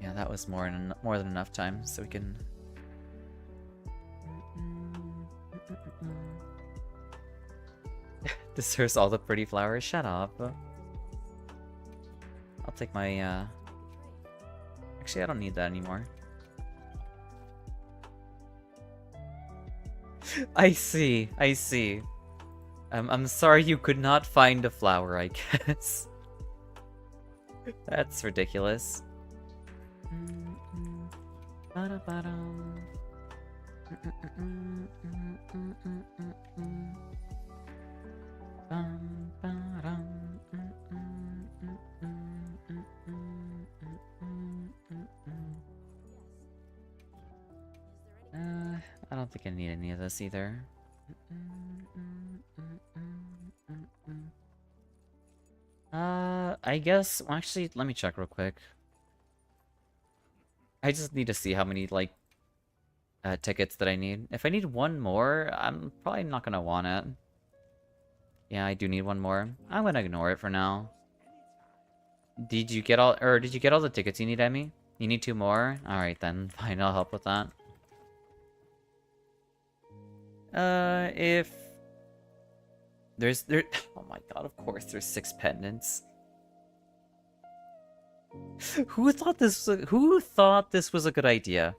Yeah, that was more than enough time, so we can... Deserves all the pretty flowers. Shut up. I'll take my, Actually, I don't need that anymore. I see. I see. I'm sorry you could not find a flower, I guess. That's ridiculous. I don't think I need any of this either. I guess, well, actually, let me check real quick. I just need to see how many, like, tickets that I need. If I need one more, I'm probably not gonna want it. Yeah, I do need one more. I'm gonna ignore it for now. Did you get all the tickets you need, Emmy? You need 2 more? Alright then, fine, I'll help with that. If... Oh my god, of course, there's 6 pendants. Who thought this was a good idea?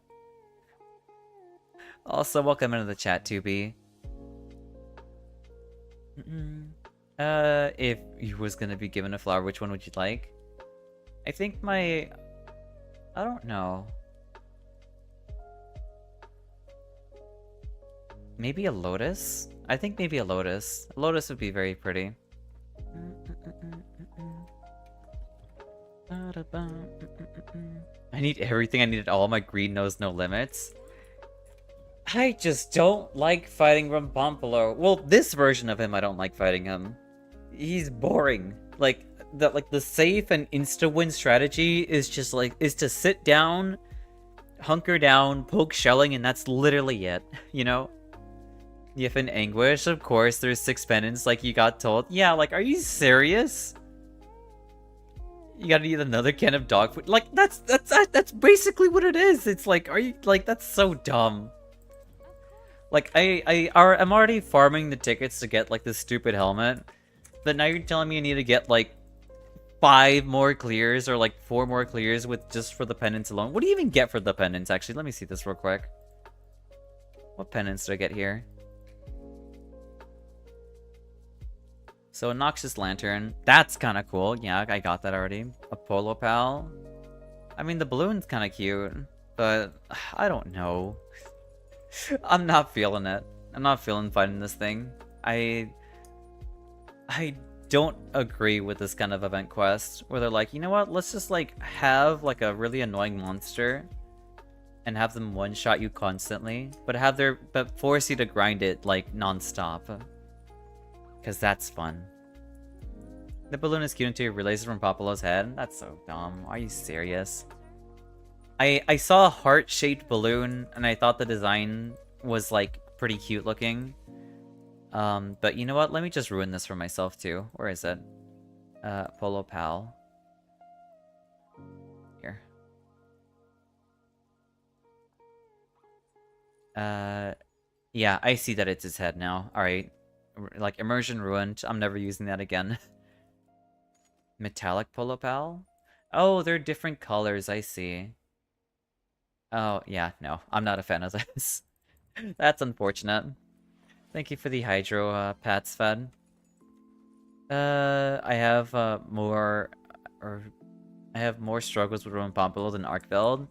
Also, welcome into the chat, 2B. If you was gonna be given a flower, which one would you like? I think I don't know. Maybe a lotus? I think maybe a lotus. A lotus would be very pretty. I need everything. I needed all my green knows no limits. I just don't like fighting Rumpompolo. Well, this version of him, I don't like fighting him. He's boring. Like the safe and insta-win strategy is just is to sit down, hunker down, poke shelling, and that's literally it, you know? If in anguish, of course, there's 6 pendants like you got told. Yeah, like, are you serious? You gotta eat another can of dog food. Like, that's basically what it is. It's like, are you, like, that's so dumb. Like, I'm already farming the tickets to get, like, this stupid helmet. But now you're telling me I need to get, like, 5 more clears or, like, 4 more clears with just for the pendants alone. What do you even get for the pendants, actually? Let me see this real quick. What pendants did I get here? So, a Noxious Lantern. That's kind of cool. Yeah, I got that already. A Polo Pal. I mean, the balloon's kind of cute. But, I don't know. I'm not feeling it. I'm not feeling fighting this thing. I don't agree with this kind of event quest. Where they're like, you know what? Let's just, like, have, like, a really annoying monster. And have them one-shot you constantly. But force you to grind it, like, non-stop. Because that's fun. The balloon is cute until it releases from Popolo's head. That's so dumb. Are you serious? I saw a heart-shaped balloon, and I thought the design was, like, pretty cute looking. But you know what? Let me just ruin this for myself, too. Where is it? Polo Pal. Here. Yeah, I see that it's his head now. Alright. Like, immersion ruined. I'm never using that again. Metallic Polo Pal? Oh, they're different colors, I see. Oh, yeah, no. I'm not a fan of this. That's unfortunate. Thank you for the Hydro Pats fed. I have more struggles with Rumpompolo than Arkveld.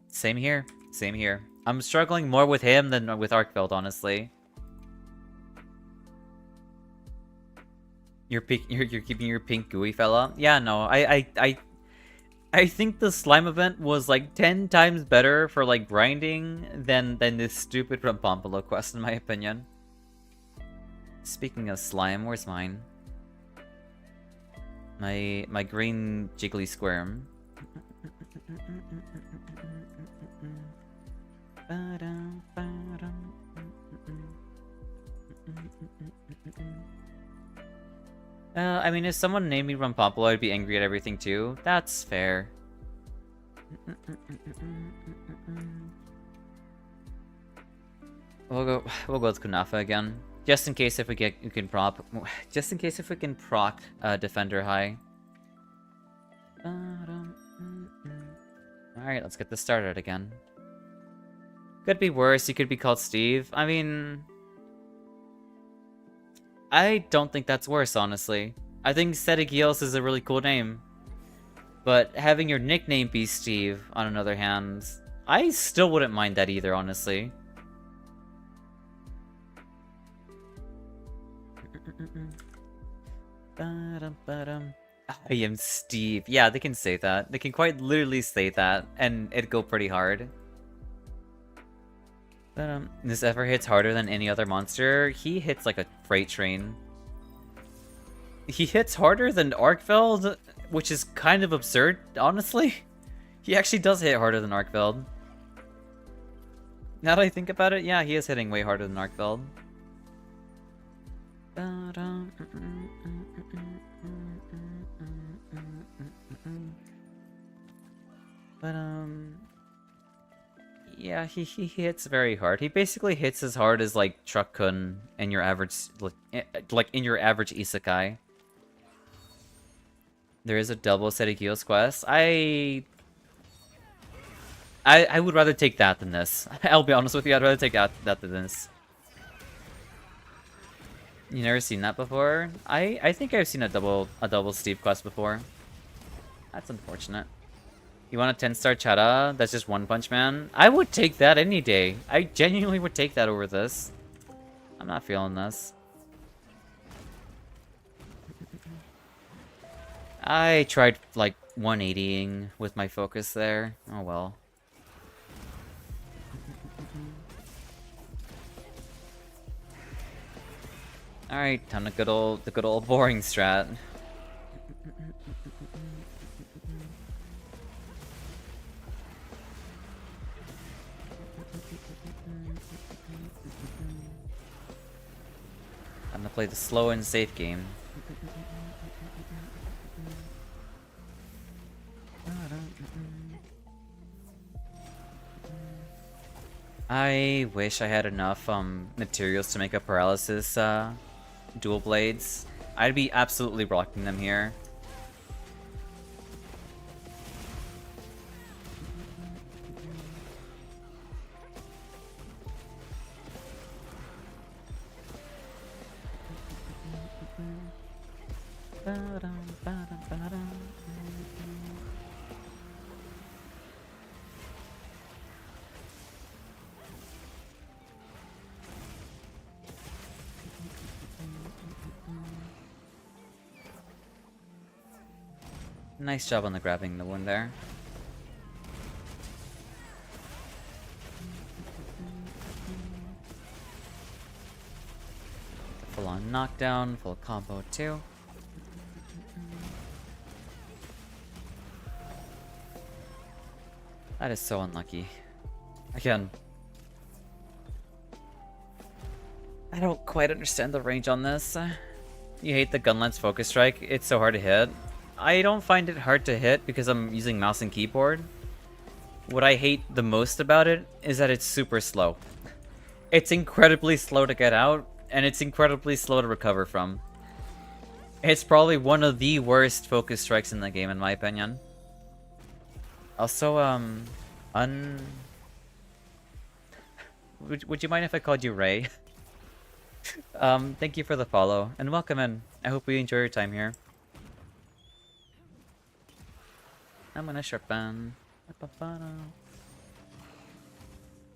Same here. Same here. I'm struggling more with him than with Arkveld, honestly. You're keeping your pink gooey fella? Yeah, no, I think the slime event was like 10 times better for like grinding than this stupid Rumpompolo quest, in my opinion. Speaking of slime, where's mine? My green jiggly squirm. I mean, if someone named me Rumpompolo, I'd be angry at everything too. That's fair. We'll go with Kunafa again, just in case if we can proc Defender high. All right, let's get this started again. Could be worse. You could be called Steve. I mean, I don't think that's worse, honestly. I think Sedigios is a really cool name. But having your nickname be Steve, on another hand, I still wouldn't mind that either, honestly. I am Steve. Yeah, they can say that. They can quite literally say that, and it'd go pretty hard. This ever hits harder than any other monster. He hits like a freight train. He hits harder than Arkveld, which is kind of absurd, honestly. He actually does hit harder than Arkveld. Now that I think about it, yeah, he is hitting way harder than Arkveld. But, yeah, he hits very hard. He basically hits as hard as, like, Truck-kun in your average, like, in your average isekai. There is a double Sedigios quest. I would rather take that than this. I'll be honest with you, I'd rather take that than this. You never seen that before? I think I've seen a double Steve quest before. That's unfortunate. You want a 10-star Chara? That's just One Punch Man? I would take that any day. I genuinely would take that over this. I'm not feeling this. I tried, like, 180ing with my focus there. Oh well. Alright, time to the good old boring strat. Time to play the slow and safe game. I wish I had enough materials to make a paralysis dual blades. I'd be absolutely rocking them here. Nice job on the grabbing the one there. Full on knockdown, full combo too. That is so unlucky. Again, I don't quite understand the range on this. You hate the gun lens focus strike? It's so hard to hit. I don't find it hard to hit because I'm using mouse and keyboard. What I hate the most about it is that it's super slow. It's incredibly slow to get out, and it's incredibly slow to recover from. It's probably one of the worst focus strikes in the game, in my opinion. Also, Would you mind if I called you Ray? Thank you for the follow, and welcome in. I hope you enjoy your time here. I'm gonna sharpen.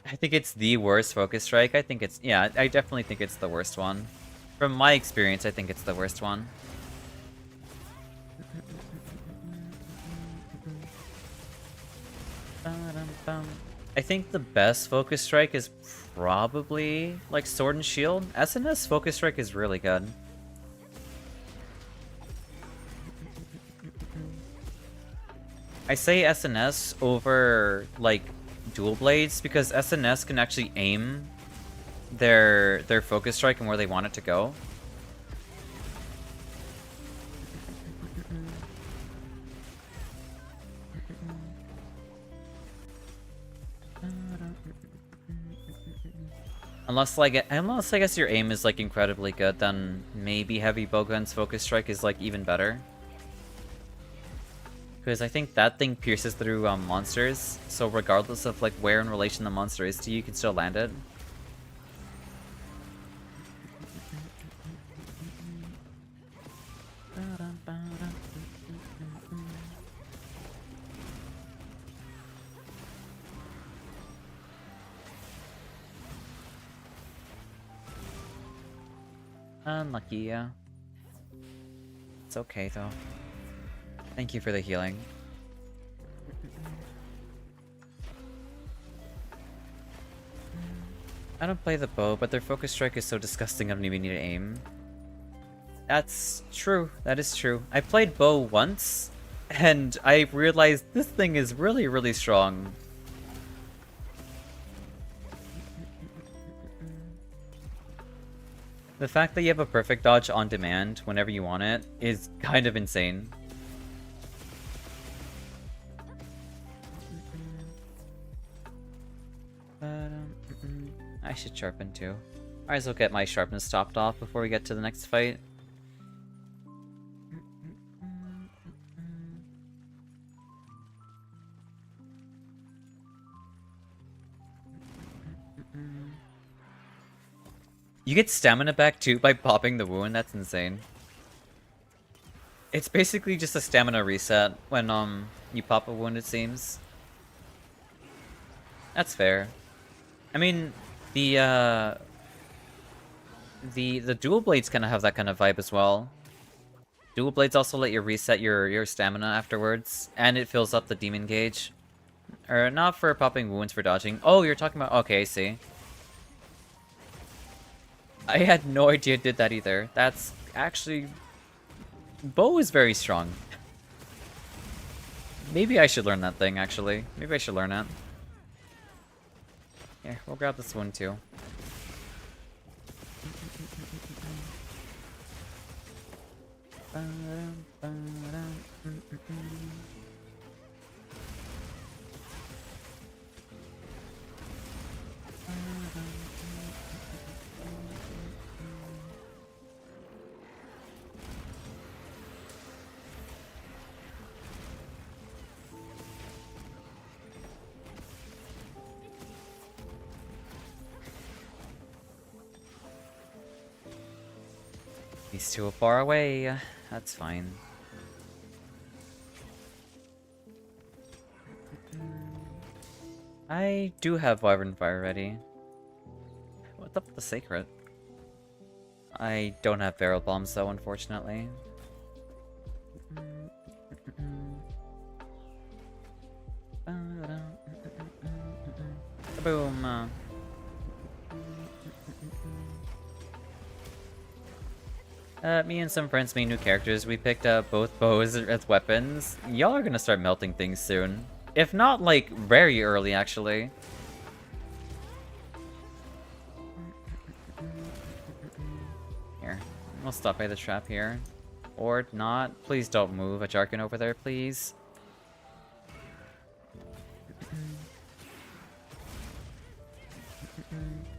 I think it's the worst focus strike. I think it's... yeah, I definitely think it's the worst one. From my experience, I think it's the worst one. I think the best focus strike is probably like Sword and Shield. SNS focus strike is really good. I say SNS over like dual blades because SNS can actually aim their focus strike and where they want it to go. Unless I guess your aim is like incredibly good, then maybe Heavy Bowgun's focus strike is like even better. Because I think that thing pierces through monsters, so regardless of like where in relation the monster is to you, you can still land it. Unlucky, yeah. It's okay, though. Thank you for the healing. I don't play the bow, but their focus strike is so disgusting I don't even need to aim. That's true. That is true. I played bow once, and I realized this thing is really, really strong. The fact that you have a perfect dodge on demand whenever you want it is kind of insane. I should sharpen too. Might as well get my sharpness topped off before we get to the next fight. You get stamina back too by popping the wound, that's insane. It's basically just a stamina reset when you pop a wound, it seems. That's fair. I mean, the dual blades kind of have that kind of vibe as well. Dual blades also let you reset your stamina afterwards, and it fills up the demon gauge. Or not for popping wounds, for dodging. Oh, you're talking about... Okay, I see. I had no idea it did that either. That's actually... Bow is very strong. Maybe I should learn that thing, actually. Maybe I should learn it. Here, we'll grab this one too. These two are far away. That's fine. I do have Wyvern Fire ready. What's up with the Sacred? I don't have Barrel Bombs though, unfortunately. Boom. Me and some friends made new characters. We picked up both bows as weapons. Y'all are gonna start melting things soon. If not, like, very early, actually. Here. We'll stop by the trap here. Or not. Please don't move a Jarkin over there, please.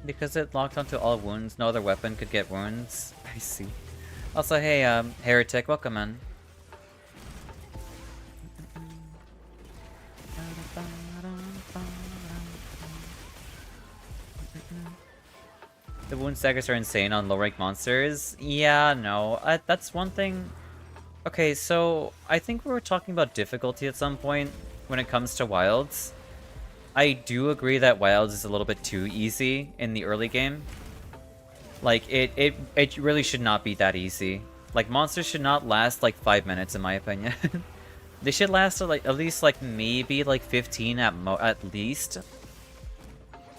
Because it locked onto all wounds, no other weapon could get wounds. I see. Also, hey, Heretic, welcome in. The wound staggers are insane on low rank monsters. Yeah, no, that's one thing. Okay, so I think we were talking about difficulty at some point when it comes to wilds. I do agree that wilds is a little bit too easy in the early game. Like, it really should not be that easy. Like, monsters should not last, like, 5 minutes, in my opinion. They should last, like, at least, like, maybe, like, 15 at least.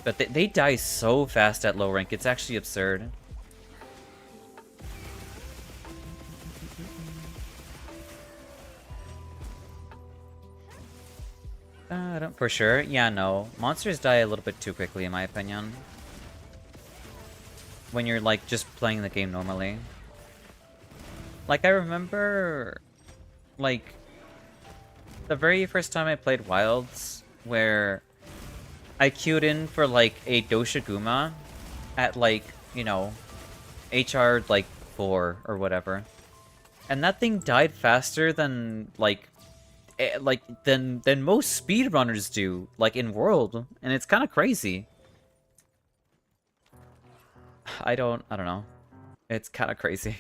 But they die so fast at low rank, it's actually absurd. For sure, yeah, no. Monsters die a little bit too quickly, in my opinion. When you're, like, just playing the game normally. Like, I remember, like, the very first time I played Wilds, where I queued in for, like, a Doshiguma at, like, you know, HR, like, 4 or whatever. And that thing died faster than, like than most speedrunners do, like, in World. And it's kind of crazy. I don't know. It's kind of crazy.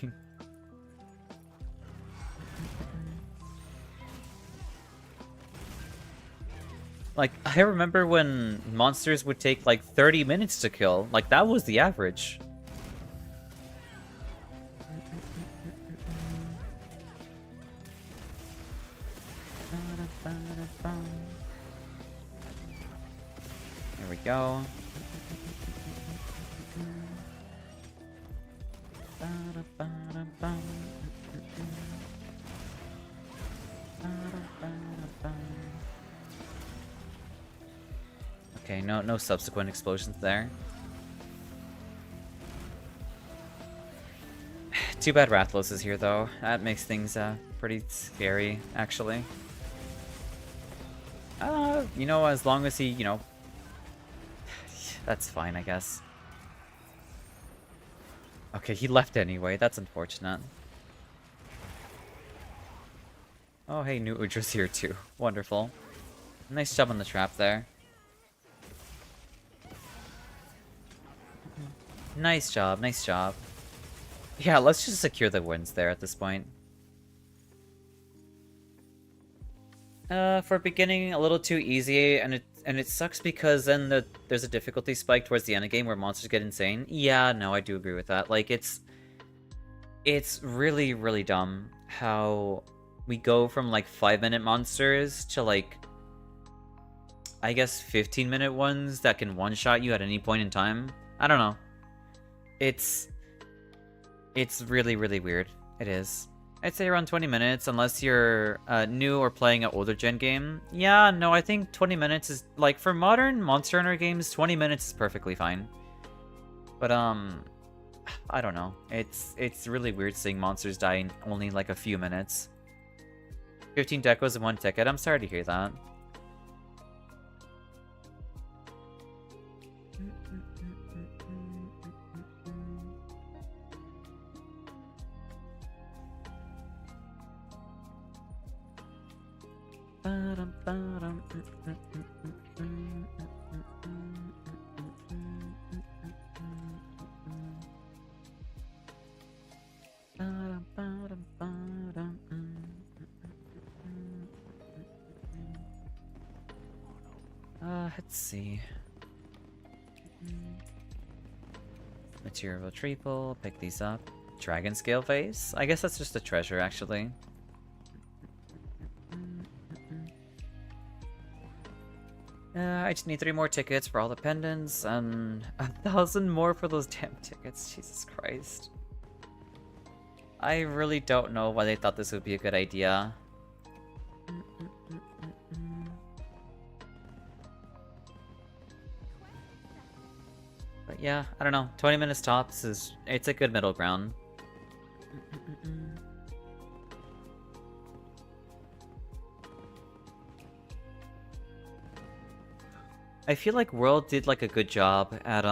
Like, I remember when monsters would take, like, 30 minutes to kill. Like, that was the average. There we go. Okay, no subsequent explosions there. Too bad Rathalos is here though. That makes things pretty scary, actually. You know, as long as he, you know, that's fine, I guess. Okay, he left anyway. That's unfortunate. Oh, hey, new Udra's here too. Wonderful. Nice job on the trap there. Nice job, nice job. Yeah, let's just secure the wins there at this point. For beginning, a little too easy, and it sucks because then there's a difficulty spike towards the end of the game where monsters get insane. Yeah, no, I do agree with that. Like, it's really, really dumb how we go from, like, 5-minute monsters to, like, I guess 15-minute ones that can one-shot you at any point in time. I don't know. It's really, really weird. It is. I'd say around 20 minutes, unless you're new or playing an older gen game. Yeah, no, I think 20 minutes is, like, for modern Monster Hunter games, 20 minutes is perfectly fine. But, I don't know. It's really weird seeing monsters die in only, like, a few minutes. 15 decos and 1 ticket. I'm sorry to hear that. Let's see. Material retrieval, pick these up. Dragon scale vase? I guess that's just a treasure, actually. I just need 3 more tickets for all the pendants, and 1,000 more for those damn tickets. Jesus Christ. I really don't know why they thought this would be a good idea. But yeah, I don't know. 20 minutes tops it's a good middle ground. I feel like World did like a good job at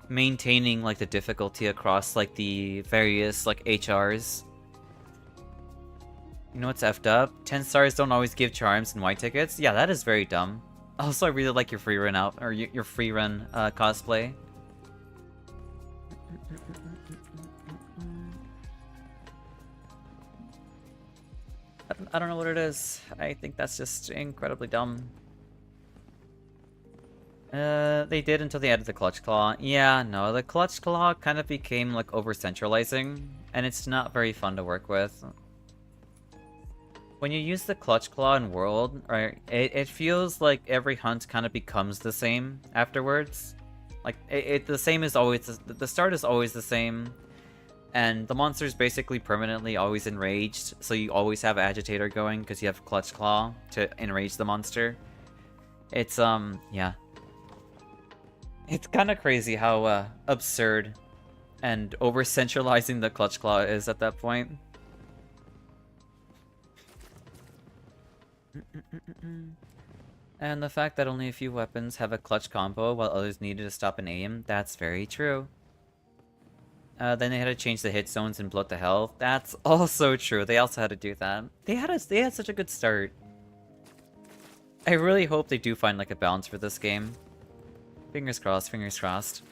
maintaining like the difficulty across like the various like HRs. You know what's effed up? 10 stars don't always give charms and white tickets. Yeah, that is very dumb. Also, I really like your free run out or your free run cosplay. I don't know what it is. I think that's just incredibly dumb. They did until they added the Clutch Claw. Yeah, no, the Clutch Claw kind of became, like, over-centralizing, and it's not very fun to work with. When you use the Clutch Claw in World, right, it feels like every hunt kind of becomes the same afterwards. Like, the same is always, the start is always the same, and the monster's basically permanently always enraged, so you always have Agitator going, because you have Clutch Claw to enrage the monster. It's, yeah. It's kind of crazy how absurd and over-centralizing the Clutch Claw is at that point. And the fact that only a few weapons have a clutch combo while others needed to stop and aim, that's very true. Then they had to change the hit zones and bloat the health. That's also true. They also had to do that. They had such a good start. I really hope they do find like a balance for this game. Fingers crossed, fingers crossed.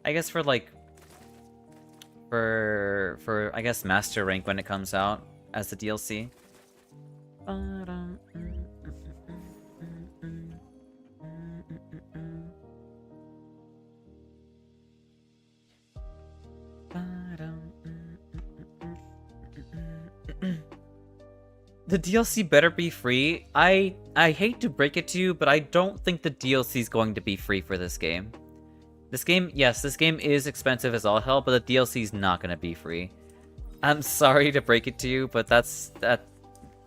I guess for like for I guess master rank when it comes out as the DLC. The DLC better be free. I hate to break it to you, but I don't think the DLC is going to be free for this game. This game, yes, this game is expensive as all hell, but the DLC is not going to be free. I'm sorry to break it to you, but that's...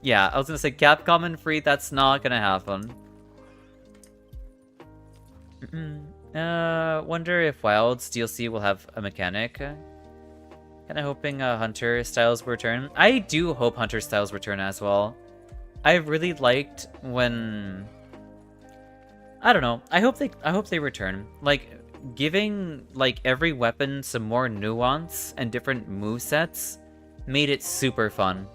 Yeah, I was going to say Capcom and free, that's not going to happen. Wonder if Wild's DLC will have a mechanic. Kinda hoping Hunter Styles will return. I do hope Hunter Styles return as well. I really liked when... I don't know. I hope they return. Like, giving like every weapon some more nuance and different movesets made it super fun.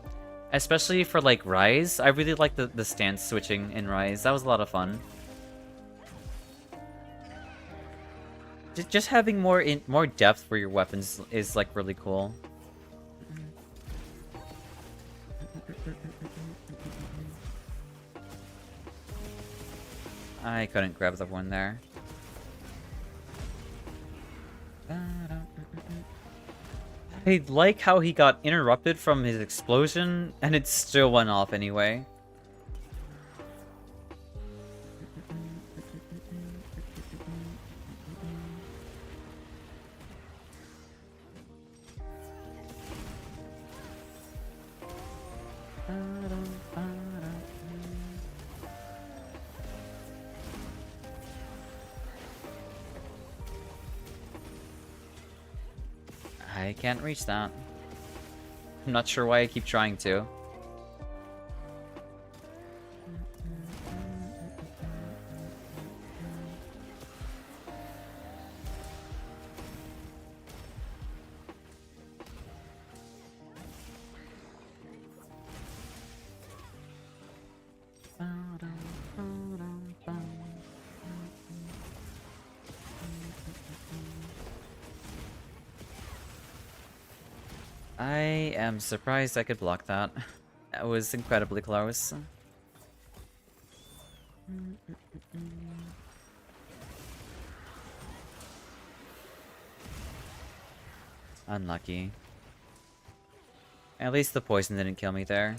Especially for like Rise. I really like the stance switching in Rise. That was a lot of fun. Just having more depth for your weapons is like really cool. I couldn't grab the one there. I like how he got interrupted from his explosion and it still went off anyway. I can't reach that. I'm not sure why I keep trying to. I am surprised I could block that. That was incredibly close. Unlucky. At least the poison didn't kill me there.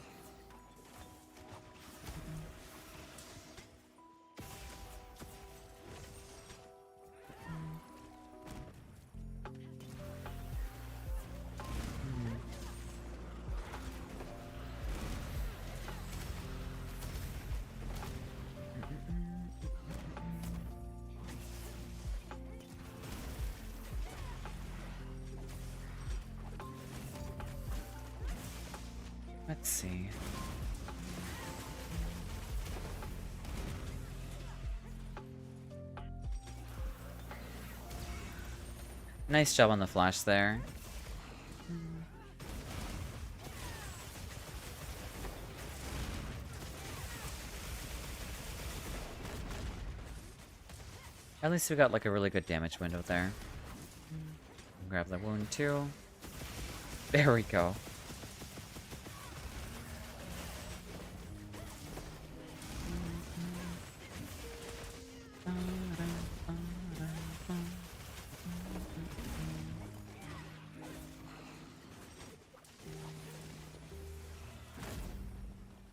Let's see. Nice job on the flash there. At least we got like a really good damage window there. Grab the wound too. There we go.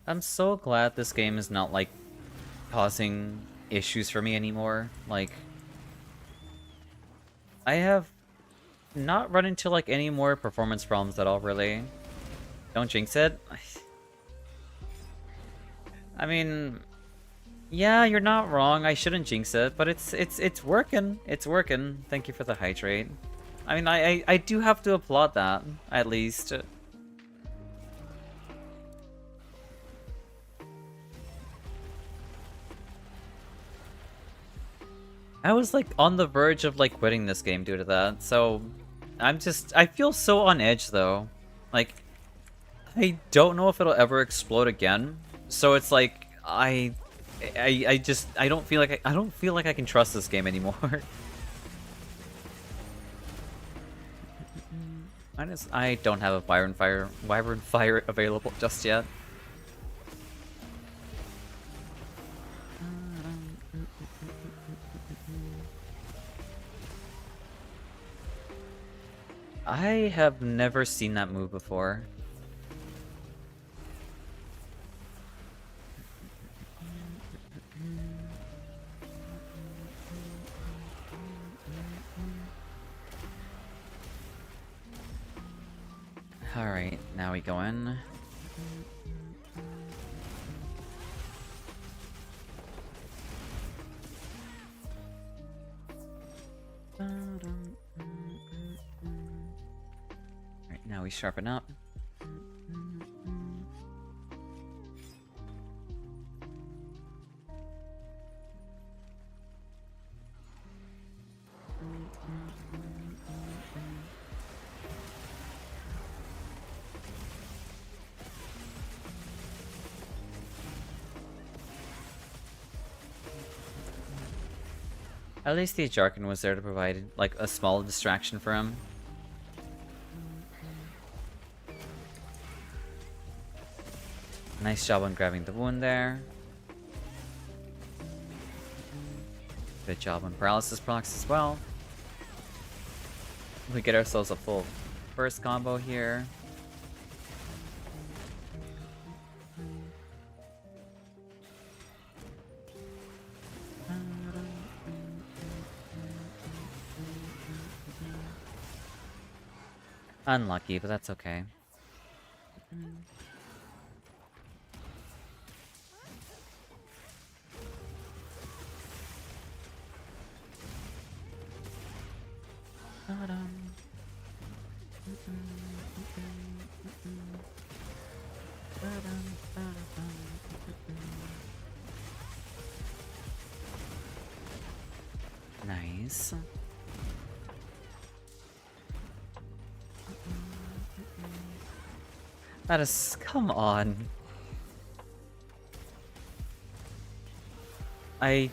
I'm so glad this game is not, like, causing issues for me anymore. Like, I have not run into, like, any more performance problems at all, really. Don't jinx it. I mean, yeah, you're not wrong. I shouldn't jinx it, but it's working. It's working. Thank you for the hydrate. I mean, I do have to applaud that, at least. I was like on the verge of like quitting this game due to that, so I feel so on edge though. Like, I don't know if it'll ever explode again, so it's like I don't feel like I can trust this game anymore. I don't have a Wyvern Fire available just yet. I have never seen that move before. Alright, now we go in. Alright, now we sharpen up. At least the Jarkin was there to provide, like, a small distraction for him. Nice job on grabbing the wound there. Good job on paralysis procs as well. We get ourselves a full first combo here. Unlucky, but that's okay. Nice. That is... come on. I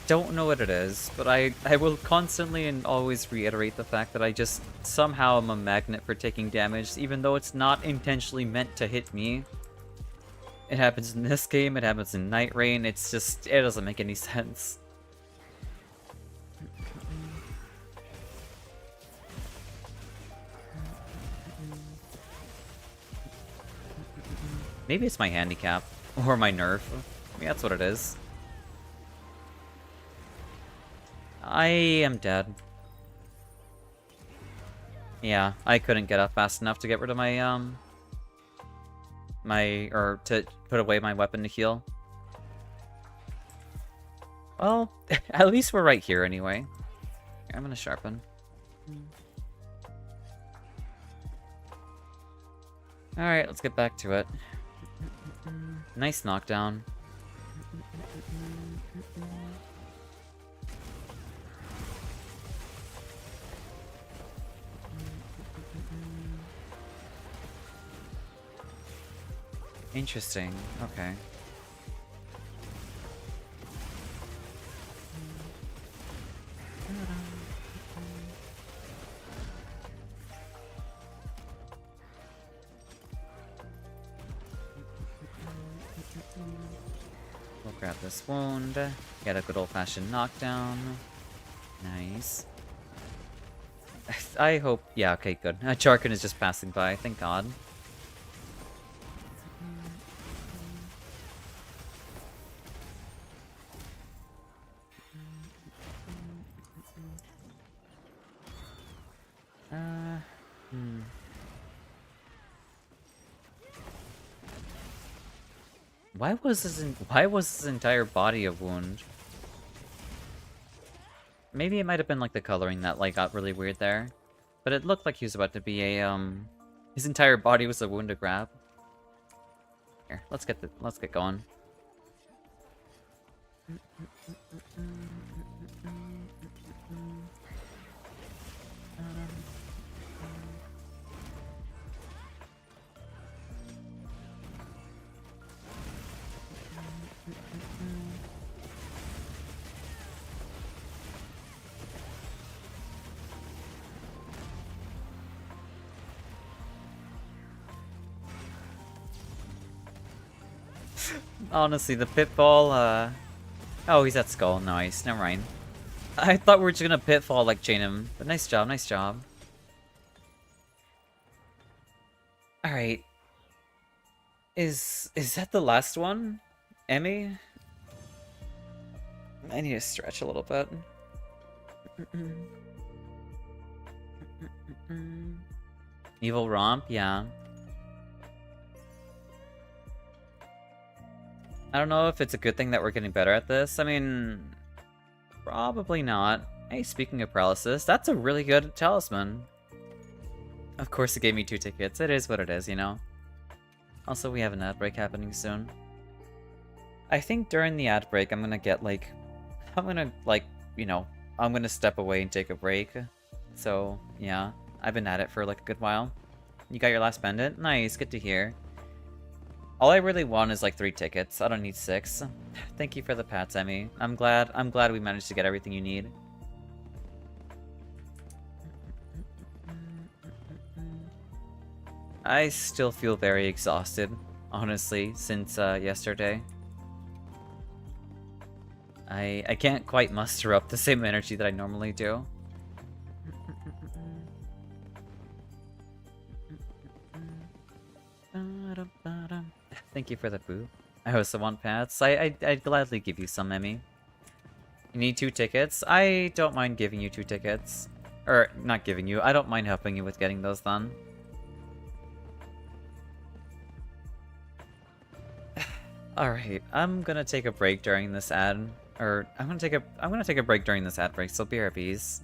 don't know what it is, but I will constantly and always reiterate the fact that I just somehow am a magnet for taking damage, even though it's not intentionally meant to hit me. It happens in this game, it happens in Night Rain, it's just... it doesn't make any sense. Maybe it's my handicap, or my nerf. Maybe that's what it is. I am dead. Yeah, I couldn't get up fast enough to get rid of my, or to put away my weapon to heal. Well, at least we're right here anyway. I'm gonna sharpen. Alright, let's get back to it. Nice knockdown. Interesting. Okay. We'll grab this wound. Get a good old-fashioned knockdown. Nice. I hope... yeah, okay, good. Jarkin is just passing by, thank god. Why was his entire body a wound? Maybe it might have been like the coloring that like got really weird there. But it looked like he was about to be a his entire body was a wound to grab. Here, let's get going. Honestly, the pitfall, oh, he's at skull. Nice. Never mind. I thought we were just gonna pitfall, like, chain him. But nice job, nice job. Alright. Is that the last one? Emmy? I need to stretch a little bit. Evil romp, yeah. I don't know if it's a good thing that we're getting better at this. I mean, probably not. Hey, speaking of paralysis, that's a really good talisman. Of course it gave me 2 tickets. It is what it is, you know? Also, we have an ad break happening soon. I think during the ad break, I'm gonna get, like... I'm gonna, like, you know... I'm gonna step away and take a break. So, yeah. I've been at it for, like, a good while. You got your last pendant? Nice, good to hear. All I really want is, like, 3 tickets. I don't need 6. Thank you for the pats, Emmy. I'm glad we managed to get everything you need. I still feel very exhausted, honestly, since yesterday. I can't quite muster up the same energy that I normally do. Thank you for the boo. I also want pats. I'd gladly give you some, Emmy. You need 2 tickets? I don't mind giving you 2 tickets. Or, not giving you, I don't mind helping you with getting those done. Alright, I'm gonna take a break during this ad. Or, I'm gonna take a break during this ad break, so BRBs.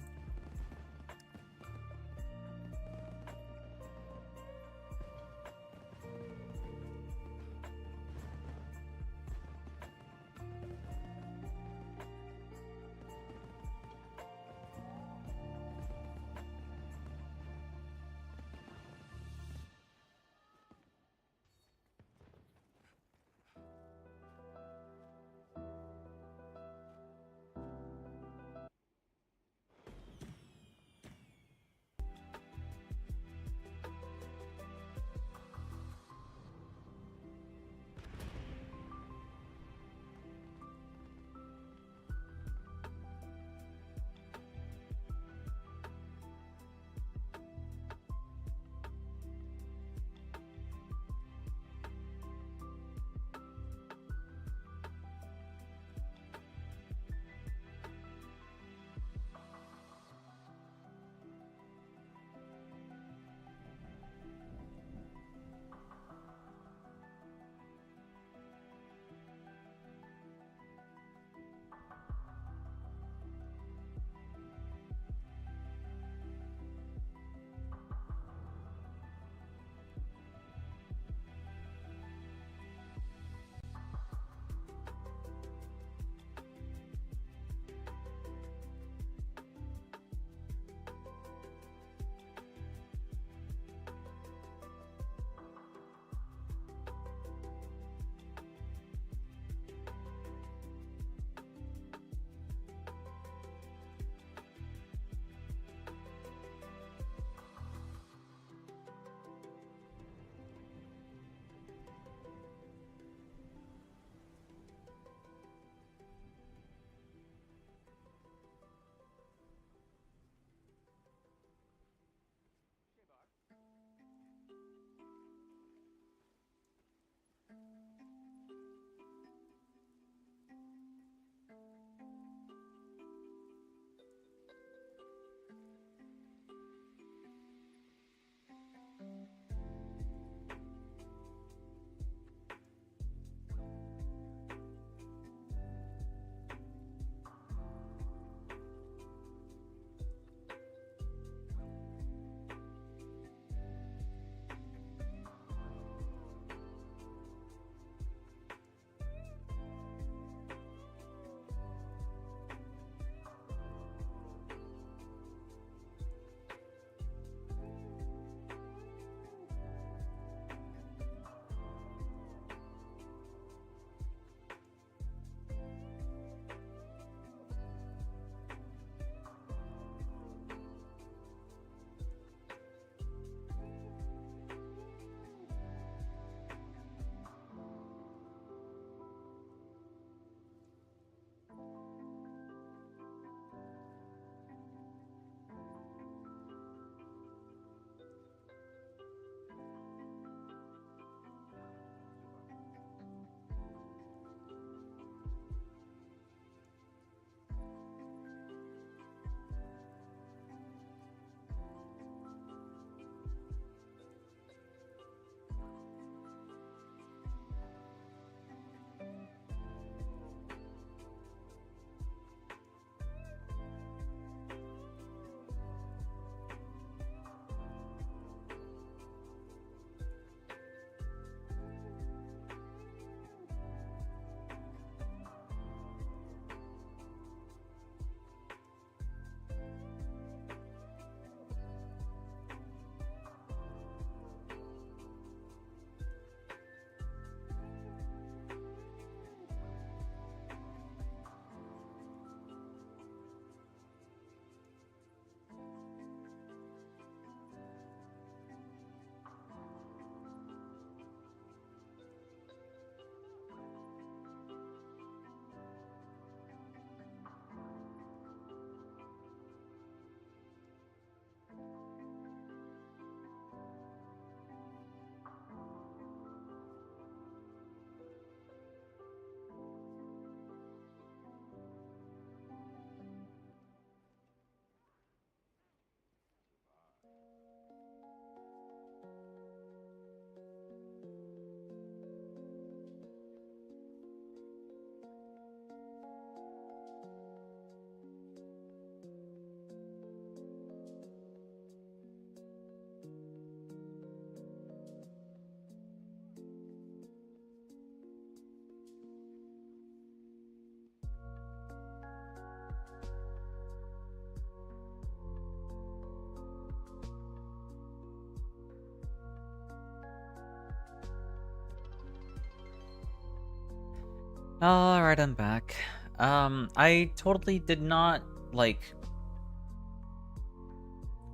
Alright, I'm back. I totally did not, like,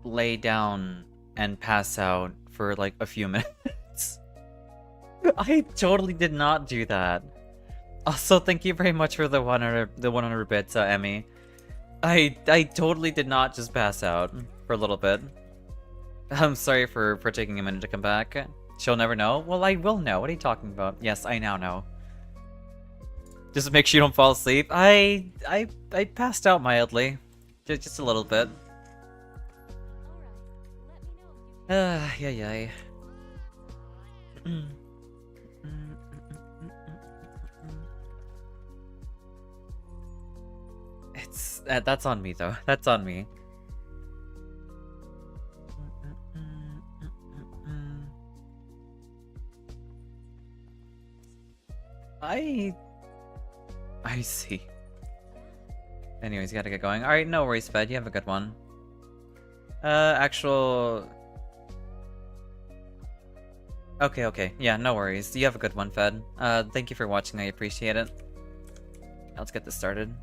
lay down and pass out for, like, a few minutes. I totally did not do that. Also, thank you very much for the 100 bits, Emmy. I totally did not just pass out for a little bit. I'm sorry for taking a minute to come back. She'll never know? Well, I will know. What are you talking about? Yes, I now know. Just to make sure you don't fall asleep. I passed out mildly. Just a little bit. Yeah. It's that's on me though. That's on me. I see. Anyways, gotta get going. Alright, no worries, Fed. You have a good one. Actual... Okay. Yeah, no worries. You have a good one, Fed. Thank you for watching. I appreciate it. Let's get this started.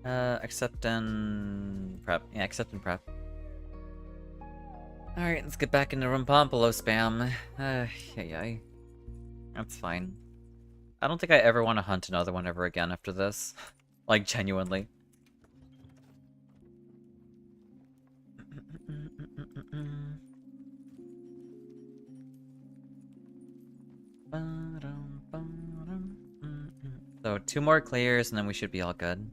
Accept and prep. Yeah, accept and prep. Alright, let's get back into Rumpompolo spam. Yeah. That's fine. I don't think I ever want to hunt another one ever again after this. Like, genuinely. So, 2 more clears and then we should be all good.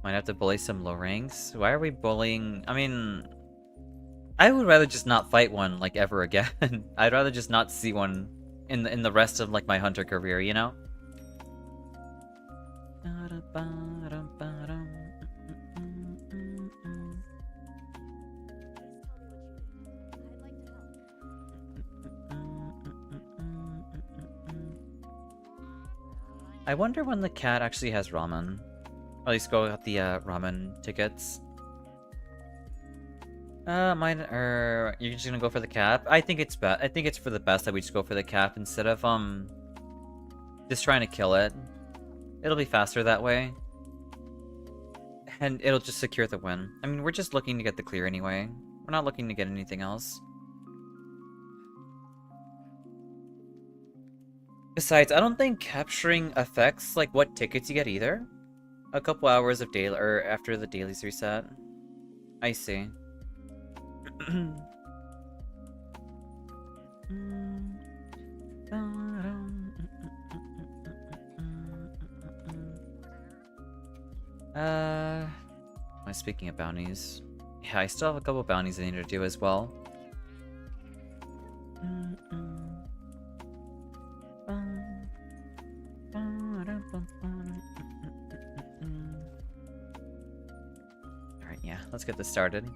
Might have to bully some low ranks. Why are we bullying? I mean, I would rather just not fight one like ever again. I'd rather just not see one in the rest of like my hunter career, you know? I wonder when the cat actually has ramen. At least go with the ramen tickets. You're just gonna go for the cap? I think it's best. I think it's for the best that we just go for the cap instead of just trying to kill it. It'll be faster that way, and it'll just secure the win. I mean, we're just looking to get the clear anyway. We're not looking to get anything else. Besides, I don't think capturing affects like what tickets you get either. A couple hours of daily, or after the dailies reset. I see. Am I speaking of bounties? Yeah, I still have a couple bounties I need to do as well. Alright, yeah, let's get this started.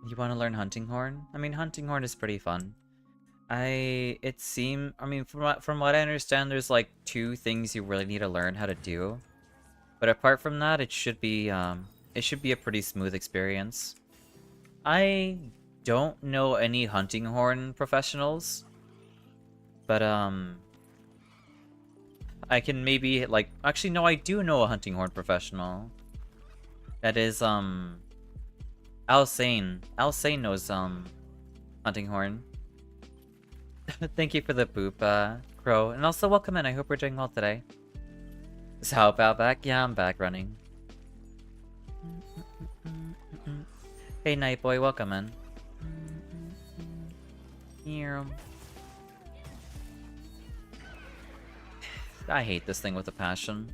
You want to learn Hunting Horn? I mean, Hunting Horn is pretty fun. I mean, from what I understand, there's like 2 things you really need to learn how to do. But apart from that, it should be a pretty smooth experience. I don't know any Hunting Horn professionals, but I can maybe like actually no, I do know a Hunting Horn professional. That is Alsane. Alsane knows Hunting Horn. Thank you for the boop, Crow. And also welcome in. I hope we're doing well today. So how about back? Yeah, I'm back running. Hey Nightboy, welcome in. Here. I hate this thing with a passion.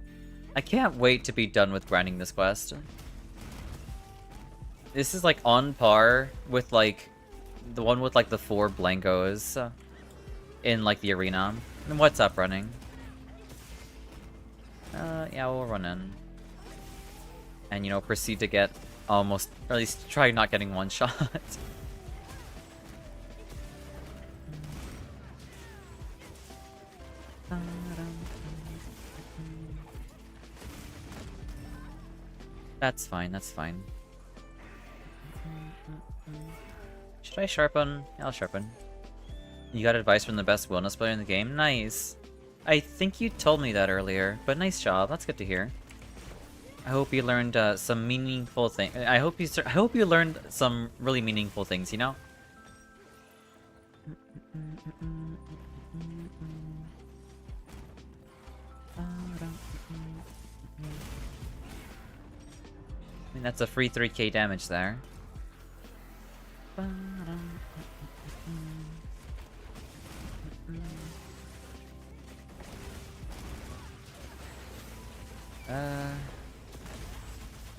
I can't wait to be done with grinding this quest. This is like on par with like the one with like the 4 blankos in like the arena. And what's up, running? Yeah, we'll run in. And you know, proceed to get almost, or at least try not getting one shot. That's fine, that's fine. Should I sharpen? Yeah, I'll sharpen. You got advice from the best wellness player in the game? Nice. I think you told me that earlier, but nice job. That's good to hear. I hope you learned some meaningful things. I hope you learned some really meaningful things, you know? I mean, that's a free 3k damage there.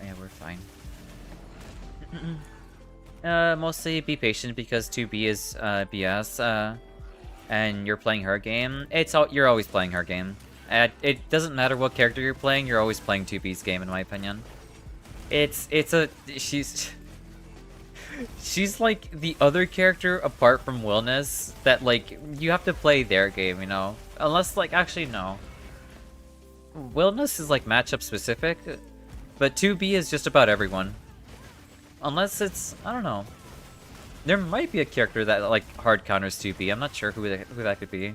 Yeah, we're fine. Mostly be patient because 2B is BS, and you're playing her game. You're always playing her game. It doesn't matter what character you're playing, you're always playing 2B's game in my opinion. She's like the other character apart from Wellness that like you have to play their game, you know? Unless like actually no. Wellness is like matchup specific, but 2B is just about everyone. Unless it's, I don't know. There might be a character that like hard counters 2B. I'm not sure who that could be.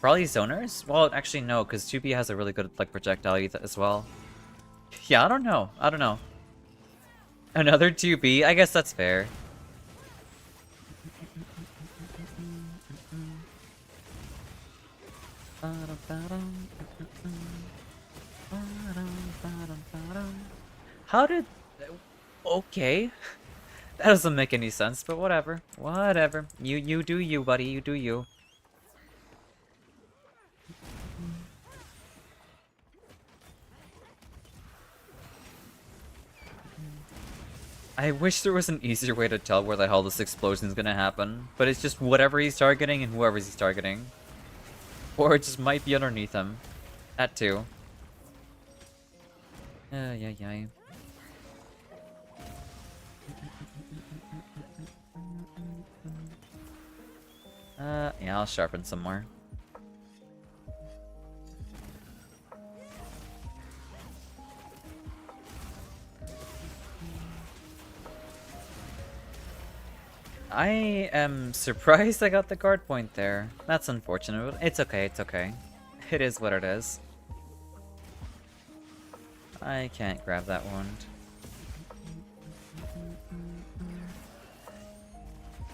Probably zoners? Well, actually no, because 2B has a really good like projectile as well. Yeah, I don't know. I don't know. Another 2B? I guess that's fair. How did... Okay. That doesn't make any sense, but whatever. Whatever. You do you, buddy. You do you. I wish there was an easier way to tell where the hell this explosion is gonna happen, but it's just whatever he's targeting and whoever he's targeting. Or it just might be underneath him. That too. Yeah. Yeah, I'll sharpen some more. I am surprised I got the guard point there. That's unfortunate. It's okay, it's okay. It is what it is. I can't grab that wound.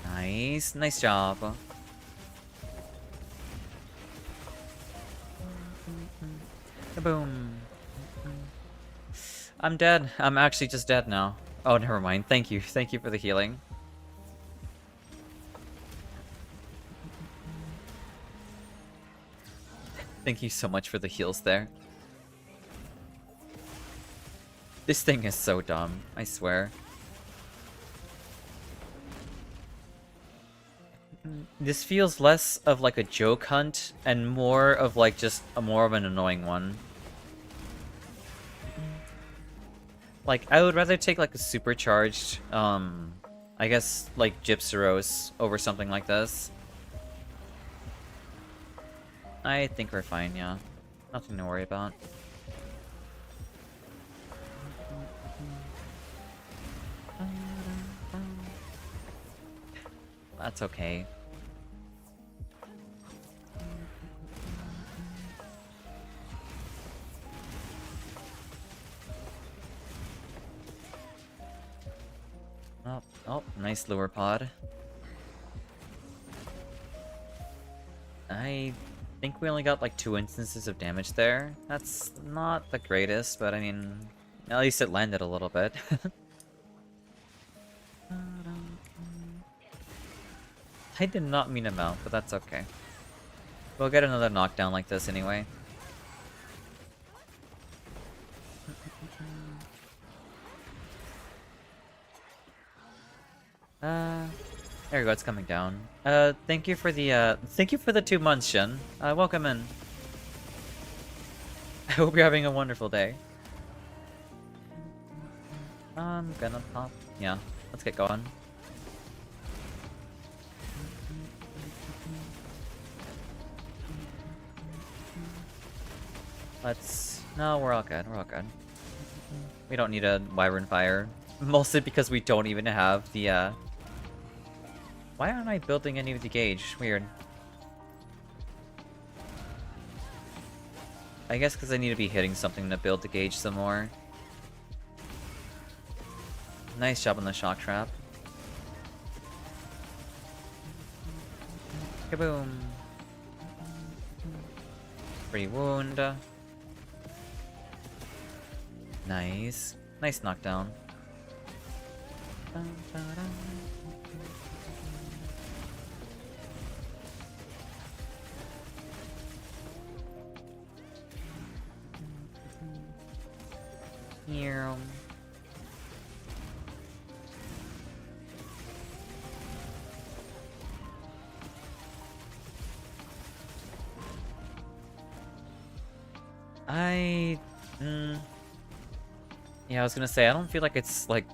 Nice. Nice job. Boom. I'm dead. I'm actually just dead now. Oh, never mind. Thank you. Thank you for the healing. Thank you so much for the heals there. This thing is so dumb, I swear. This feels less of like a joke hunt and more of like just more of an annoying one. Like, I would rather take like a supercharged, I guess like Gypsyros over something like this. I think we're fine, yeah. Nothing to worry about. That's okay. Oh, nice lure pod. I think we only got like 2 instances of damage there. That's not the greatest, but I mean, at least it landed a little bit. I did not mean to mount, but that's okay. We'll get another knockdown like this anyway. There we go, it's coming down. Thank you for the 2 months, Shin. Welcome in. I hope you're having a wonderful day. I'm gonna pop. Yeah, let's get going. No, we're all good. We're all good. We don't need a Wyvern Fire. Mostly because we don't even have the, Why aren't I building any of the gauge? Weird. I guess because I need to be hitting something to build the gauge some more. Nice job on the shock trap. Kaboom. Free wound. Nice. Nice knockdown. Here. Yeah, I was gonna say, I don't feel like it's, like...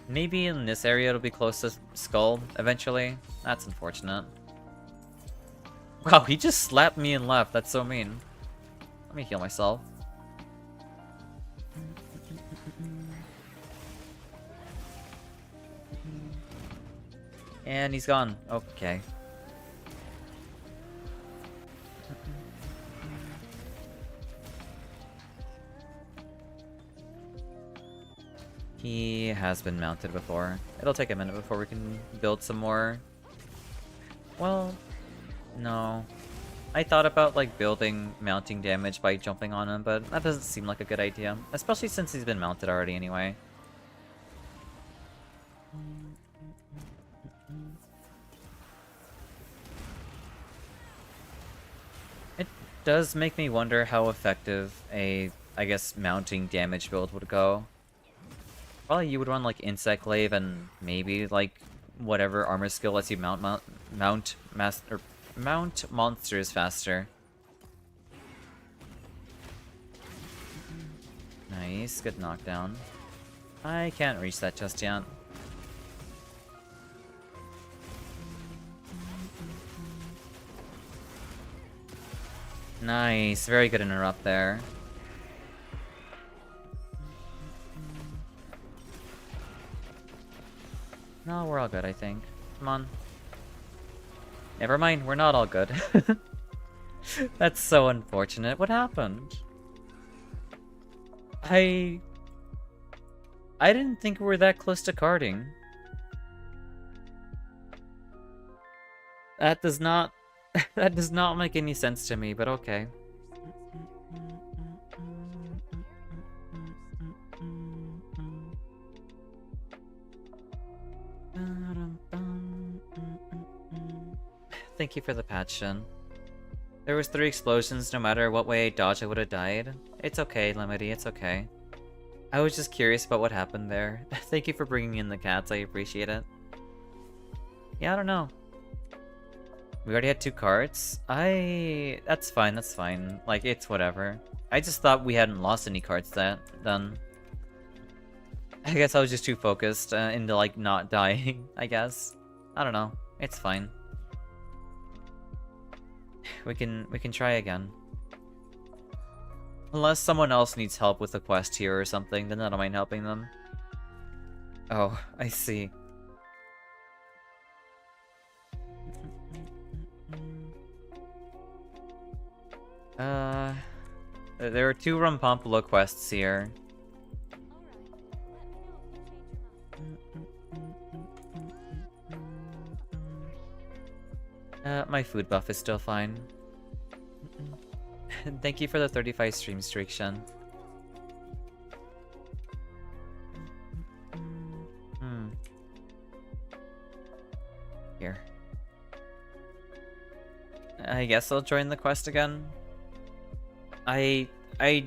maybe in this area it'll be close to Skull, eventually. That's unfortunate. Wow, he just slapped me and left. That's so mean. Let me heal myself. And he's gone. Okay. He has been mounted before. It'll take a minute before we can build some more. Well, no. I thought about, like, building mounting damage by jumping on him, but that doesn't seem like a good idea. Especially since he's been mounted already anyway. It does make me wonder how effective a, I guess, mounting damage build would go. Probably you would run, like, Insect Glaive and maybe, like, whatever armor skill lets you mount monsters faster. Nice, good knockdown. I can't reach that just yet. Nice, very good interrupt there. No, we're all good, I think. Come on. Never mind, we're not all good. That's so unfortunate. What happened? I didn't think we were that close to carding. That does not... that does not make any sense to me, but okay. Thank you for the patch, Shin. There was 3 explosions. No matter what way I dodged, I would have died. It's okay, Lemity, it's okay. I was just curious about what happened there. Thank you for bringing in the cats, I appreciate it. Yeah, I don't know. We already had 2 cards. That's fine, that's fine. Like, it's whatever. I just thought we hadn't lost any cards then. I guess I was just too focused into, like, not dying, I guess. I don't know. It's fine. We can try again. Unless someone else needs help with a quest here or something, then I don't mind helping them. Oh, I see. There are 2 Rumpumpulo quests here. My food buff is still fine. Thank you for the 35 stream streak, Shen. Here. I guess I'll join the quest again. I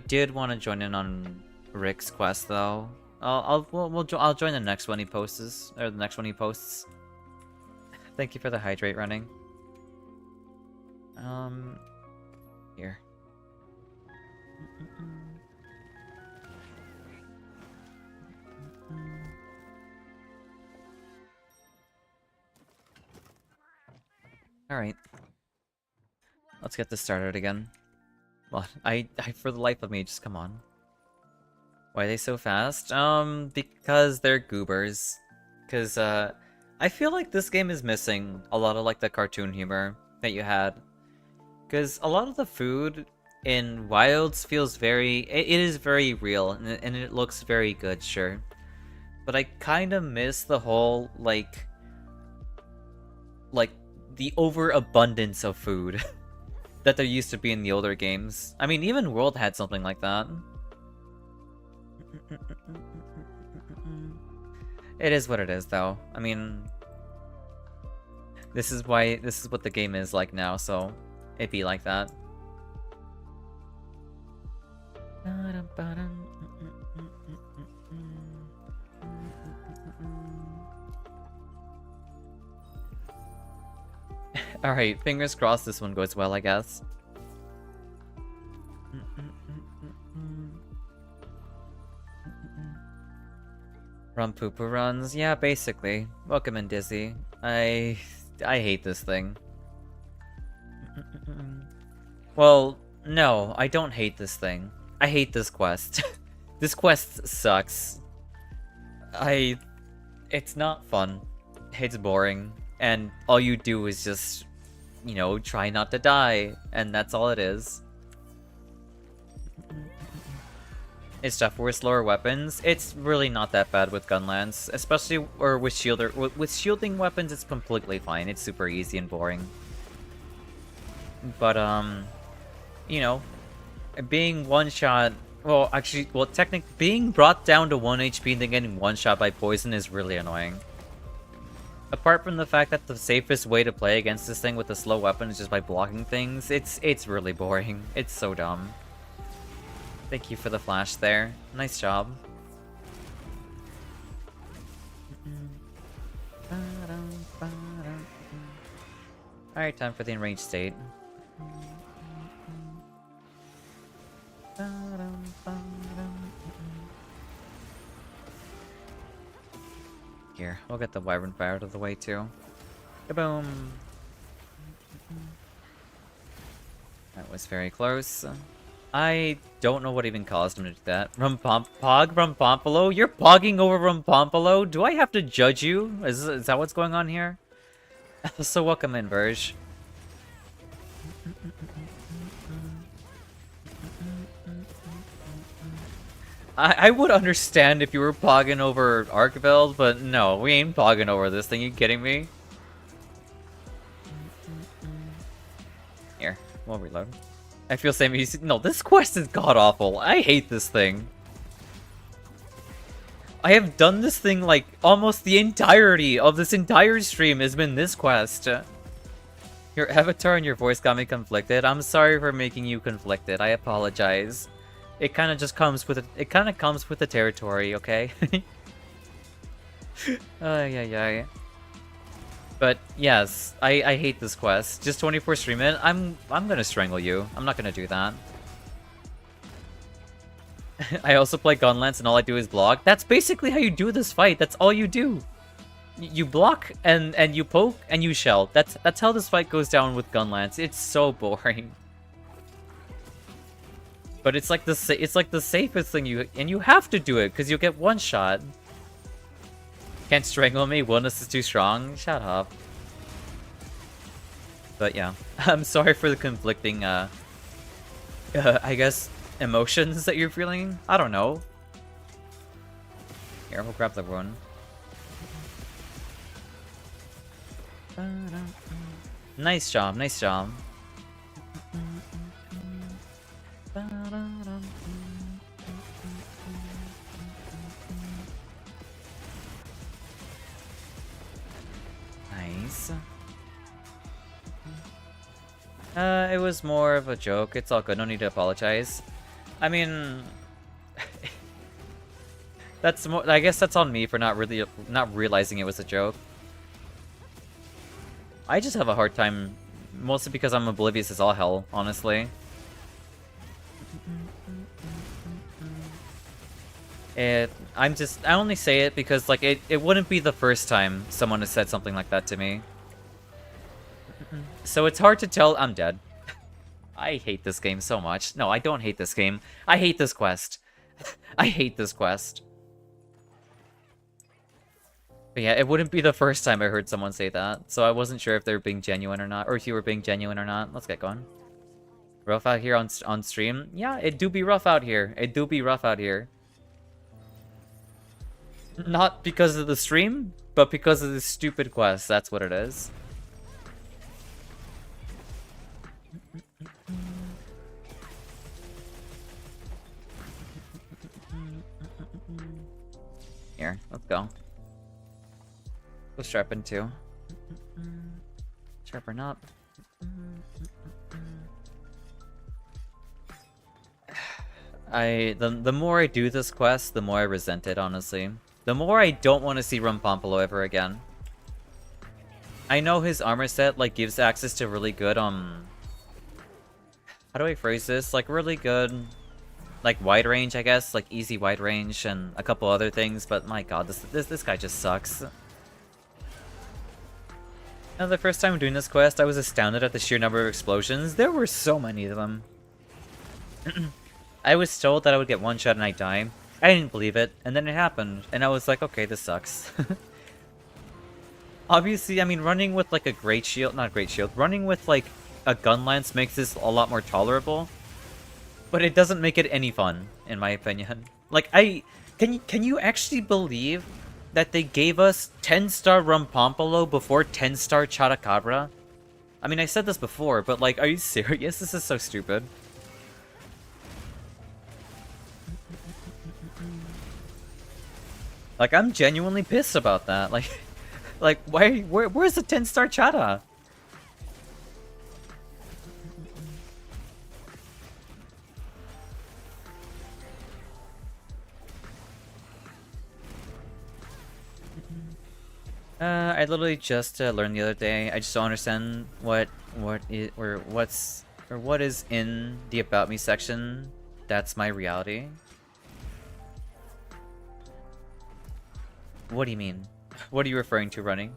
did want to join in on Rick's quest though. I'll join the next one he posts, or the next one he posts. Thank you for the hydrate running. Here. Alright. Let's get this started again. Well, I for the life of me, just come on. Why are they so fast? Because they're goobers. Because, I feel like this game is missing a lot of, like, the cartoon humor that you had. Because a lot of the food in Wilds feels very... It is very real, and it looks very good, sure. But I kind of miss the whole, like, the overabundance of food that there used to be in the older games. I mean, even World had something like that. It is what it is, though. I mean, this is what the game is like now, so it be like that. Alright, fingers crossed this one goes well, I guess. Run pooper runs? Yeah, basically. Welcome in, Dizzy. I hate this thing. Well, no, I don't hate this thing. I hate this quest. This quest sucks. It's not fun. It's boring. And all you do is just, you know, try not to die. And that's all it is. It's tough with slower weapons. It's really not that bad with Gunlance, especially or with with shielding weapons. It's completely fine. It's super easy and boring. But you know, being one shot. Well, actually, technically, being brought down to 1 HP and then getting one shot by poison is really annoying. Apart from the fact that the safest way to play against this thing with a slow weapon is just by blocking things, it's really boring. It's so dumb. Thank you for the flash there. Nice job. Alright, time for the enraged state. Here, we'll get the Wyvern Fire out of the way too. Kaboom! That was very close. I don't know what even caused him to do that. Rumpompolo? You're pogging over Rumpompolo? Do I have to judge you? Is that what's going on here? So welcome in, Verge. I would understand if you were pogging over Arkveld, but no, we ain't pogging over this thing. You kidding me? Here, we'll reload. I feel same. No, this quest is god-awful. I hate this thing. I have done this thing, like, almost the entirety of this entire stream has been this quest. Your avatar and your voice got me conflicted. I'm sorry for making you conflicted. I apologize. It kind of just comes with it. Kind of comes with the territory, okay? Yeah. But yes, I hate this quest. Just 24 stream it. I'm gonna strangle you. I'm not gonna do that. I also play Gunlance and all I do is block. That's basically how you do this fight. That's all you do. You block and you poke and you shell. That's how this fight goes down with Gunlance. It's so boring. But it's like the safest thing you have to do it because you'll get one shot. Can't strangle me. Wellness is too strong. Shut up. But yeah, I'm sorry for the conflicting I guess emotions that you're feeling. I don't know. Here, we'll grab the rune. Nice job. Nice job. Nice. It was more of a joke. It's all good. No need to apologize. I mean, that's more. I guess that's on me for not realizing it was a joke. I just have a hard time, mostly because I'm oblivious as all hell, honestly. I only say it because, like, it wouldn't be the first time someone has said something like that to me. So it's hard to tell. I'm dead. I hate this game so much. No, I don't hate this game. I hate this quest. I hate this quest. But yeah, it wouldn't be the first time I heard someone say that, so I wasn't sure if they were being genuine or not, or if you were being genuine or not. Let's get going. Rough out here on stream? Yeah, it do be rough out here. It do be rough out here. Not because of the stream, but because of this stupid quest. That's what it is. Here, let's go. Go sharpen too. Sharpen up. The more I do this quest, the more I resent it, honestly. The more I don't want to see Rumpompolo ever again. I know his armor set, like, gives access to really good, how do I phrase this? Like, really good, like, wide range, I guess. Like, easy wide range and a couple other things, but my god, this guy just sucks. Now, the first time doing this quest, I was astounded at the sheer number of explosions. There were so many of them. I was told that I would get one shot and I'd die. I didn't believe it, and then it happened, and I was like, okay, this sucks. Obviously, I mean, running with, like, a great shield, not great shield, running with, like, a gun lance makes this a lot more tolerable, but it doesn't make it any fun, in my opinion. Like, can you actually believe that they gave us 10-star Rumpompolo before 10-star Chotacabra? I mean, I said this before, but, like, are you serious? This is so stupid. Like, I'm genuinely pissed about that. Like, where's the 10-star Chata? I literally just learned the other day. I just don't understand what is in the About Me section. That's my reality. What do you mean? What are you referring to, running?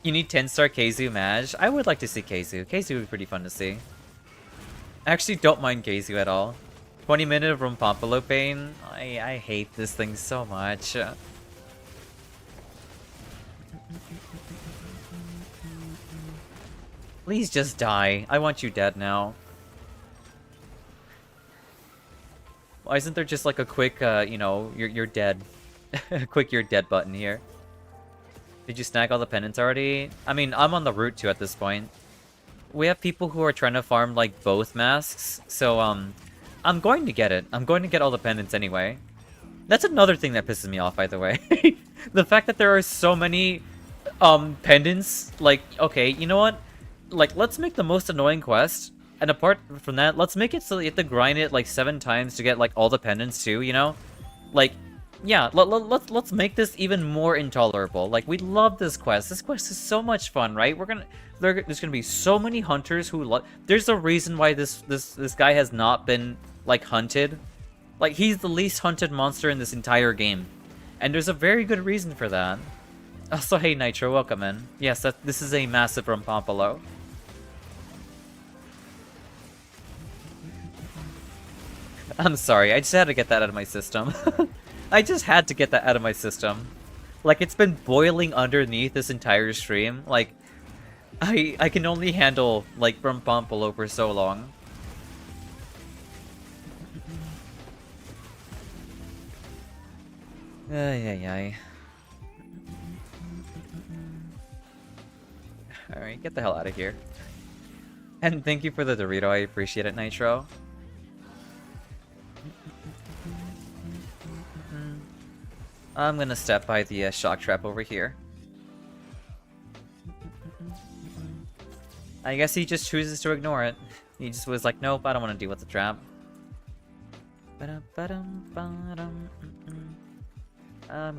You need 10-star Keizu Maj? I would like to see Keizu. Keizu would be pretty fun to see. I actually don't mind Keizu at all. 20-minute of Rumpompolo pain? I hate this thing so much. Please just die. I want you dead now. Why isn't there just like a quick, you know, you're dead. Quick you're dead button here. Did you snag all the pendants already? I mean, I'm on the route to at this point. We have people who are trying to farm like both masks, so I'm going to get it. I'm going to get all the pendants anyway. That's another thing that pisses me off, by the way. The fact that there are so many pendants, like, okay, you know what? Like, let's make the most annoying quest, and apart from that, let's make it so that you have to grind it like 7 times to get like all the pendants too, you know? Like, yeah, let's make this even more intolerable. Like, we love this quest. This quest is so much fun, right? There's gonna be so many hunters who love. There's a reason why this guy has not been like hunted. Like, he's the least hunted monster in this entire game, and there's a very good reason for that. Also, hey Nitro, welcome in. Yes, this is a massive Rumpompolo. I'm sorry, I just had to get that out of my system. I just had to get that out of my system. Like, it's been boiling underneath this entire stream. Like, I can only handle, like, Rumpompolo for so long. Ay. Alright, get the hell out of here. And thank you for the Dorito, I appreciate it, Nitro. I'm gonna step by the shock trap over here. I guess he just chooses to ignore it. He just was like, nope, I don't want to deal with the trap. I'm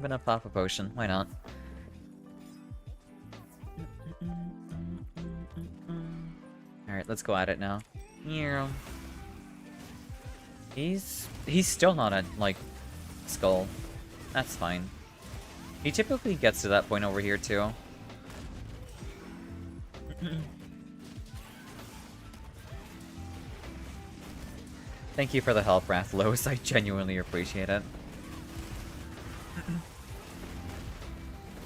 gonna pop a potion, why not? Alright, let's go at it now. He's still not at, like, skull. That's fine. He typically gets to that point over here, too. Thank you for the help, Rathlos. I genuinely appreciate it.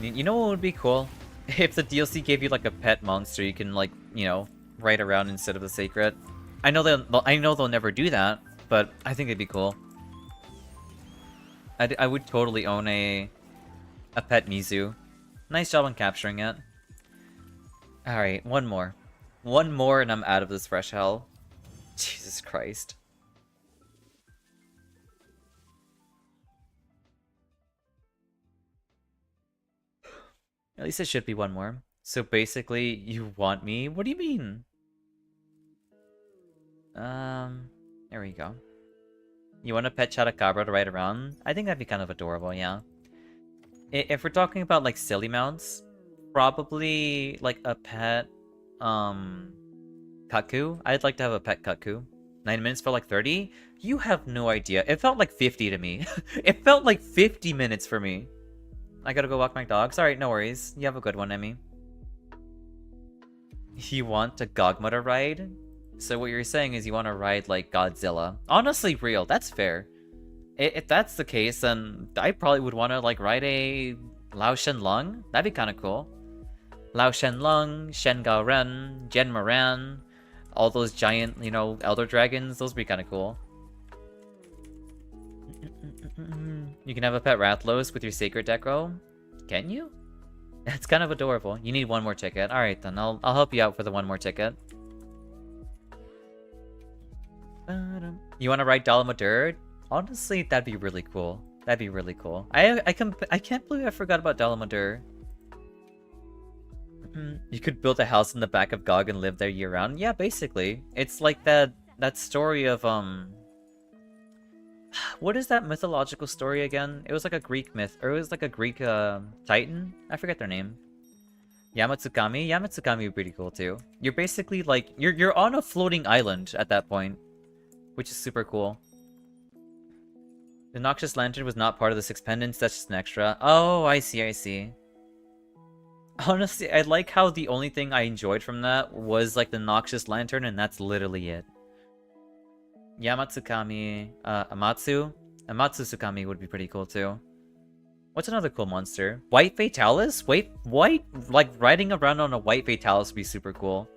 You know what would be cool? If the DLC gave you like a pet monster you can like, you know, ride around instead of the sacred. I know they'll never do that, but I think it'd be cool. I would totally own a pet Mizu. Nice job on capturing it. Alright, one more. One more and I'm out of this fresh hell. Jesus Christ. At least it should be one more. So basically, you want me? What do you mean? There we go. You want a pet Chatacabra to ride around? I think that'd be kind of adorable, yeah. If we're talking about, like, silly mounts, probably, like, a pet, Kaku. I'd like to have a pet Kaku. 9 minutes for, like, 30? You have no idea. It felt like 50 to me. It felt like 50 minutes for me. I gotta go walk my dogs. Alright, no worries. You have a good one, Emmy. You want a Gogma to ride? So what you're saying is you want to ride, like, Godzilla. Honestly, real. That's fair. If that's the case, then I probably would want to, like, ride a Lao Shenlong. That'd be kind of cool. Lao Shenlong, Shen Gaoren, Jen Moran, all those giant, you know, Elder Dragons. Those would be kind of cool. You can have a pet Rathalos with your Sacred Deco. Can you? It's kind of adorable. You need one more ticket. Alright then, I'll help you out for the one more ticket. You want to ride Dalamadur? Honestly, that'd be really cool. That'd be really cool. I can't believe I forgot about Dalamadur. You could build a house in the back of Gog and live there year round. Yeah, basically. It's like that story of what is that mythological story again? It was like a Greek myth, or it was like a Greek titan. I forget their name. Yamatsukami. Yamatsukami would be pretty cool too. You're basically like you're on a floating island at that point, which is super cool. The Noxious Lantern was not part of the 6 pendants. That's just an extra. Oh, I see. I see. Honestly, I like how the only thing I enjoyed from that was like the Noxious Lantern, and that's literally it. Yamatsukami, Amatsu Tsukami would be pretty cool too. What's another cool monster? White Fatalis? White, like riding around on a White Fatalis would be super cool.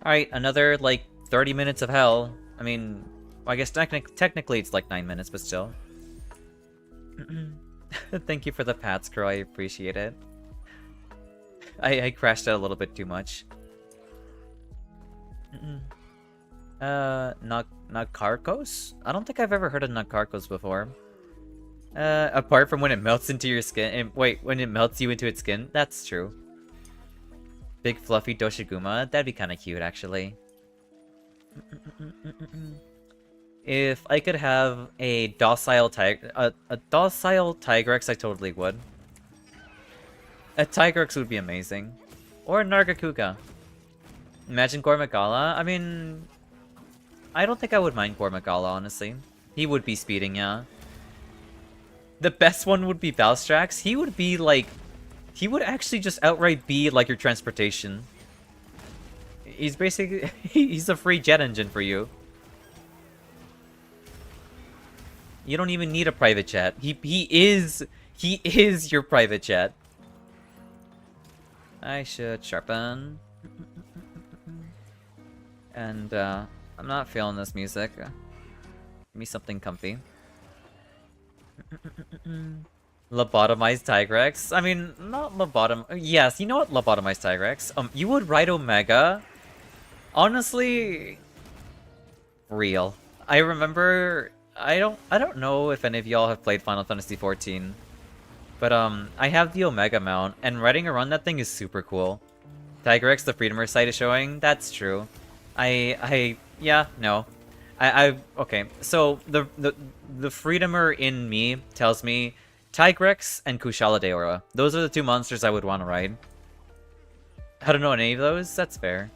Alright, another like 30 minutes of hell. I mean, well, I guess technically it's like 9 minutes, but still. Thank you for the pats, Crow. I appreciate it. I crashed out a little bit too much. Nakarkos? I don't think I've ever heard of Nakarkos before. Apart from when it melts into your skin. Wait, when it melts you into its skin? That's true. Big fluffy Doshiguma? That'd be kind of cute, actually. If I could have a docile Tigrex, I totally would. A Tigrex would be amazing. Or a Nargacuga. Imagine Gormagala. I mean, I don't think I would mind Gormagala, honestly. He would be speeding, yeah. The best one would be Valstrax. He would be like... He would actually just outright be like your transportation. He's basically... He's a free jet engine for you. You don't even need a private jet. He is your private jet. I should sharpen. And I'm not feeling this music. Give me something comfy. Lobotomized Tigrex? I mean, not lobotom... Yes, you know what? Lobotomized Tigrex. You would ride Omega? Honestly... Real. I remember... I don't know if any of y'all have played Final Fantasy XIV. But, I have the Omega mount, and riding around that thing is super cool. Tigrex, the Freedomer site is showing? That's true. Yeah, no. Okay, so the Freedomer in me tells me Tigrex and Kushala Daora. Those are the two monsters I would want to ride. I don't know any of those, that's fair.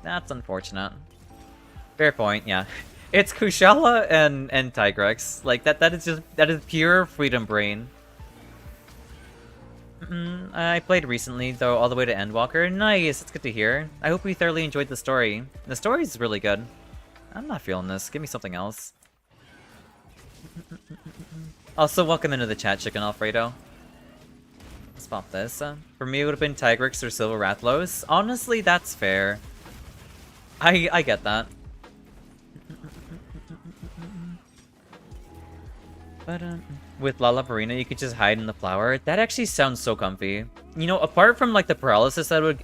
That's unfortunate. Fair point, yeah. It's Kushala and Tigrex. Like that is pure freedom brain. I played recently though, all the way to Endwalker. Nice, it's good to hear. I hope you thoroughly enjoyed the story. The story is really good. I'm not feeling this. Give me something else. Also, welcome into the chat, Chicken Alfredo. Let's pop this. For me, it would have been Tigrex or Silver Rathalos. Honestly, that's fair. I get that. But with Lalaparina, you could just hide in the flower. That actually sounds so comfy. You know, apart from like the paralysis that would...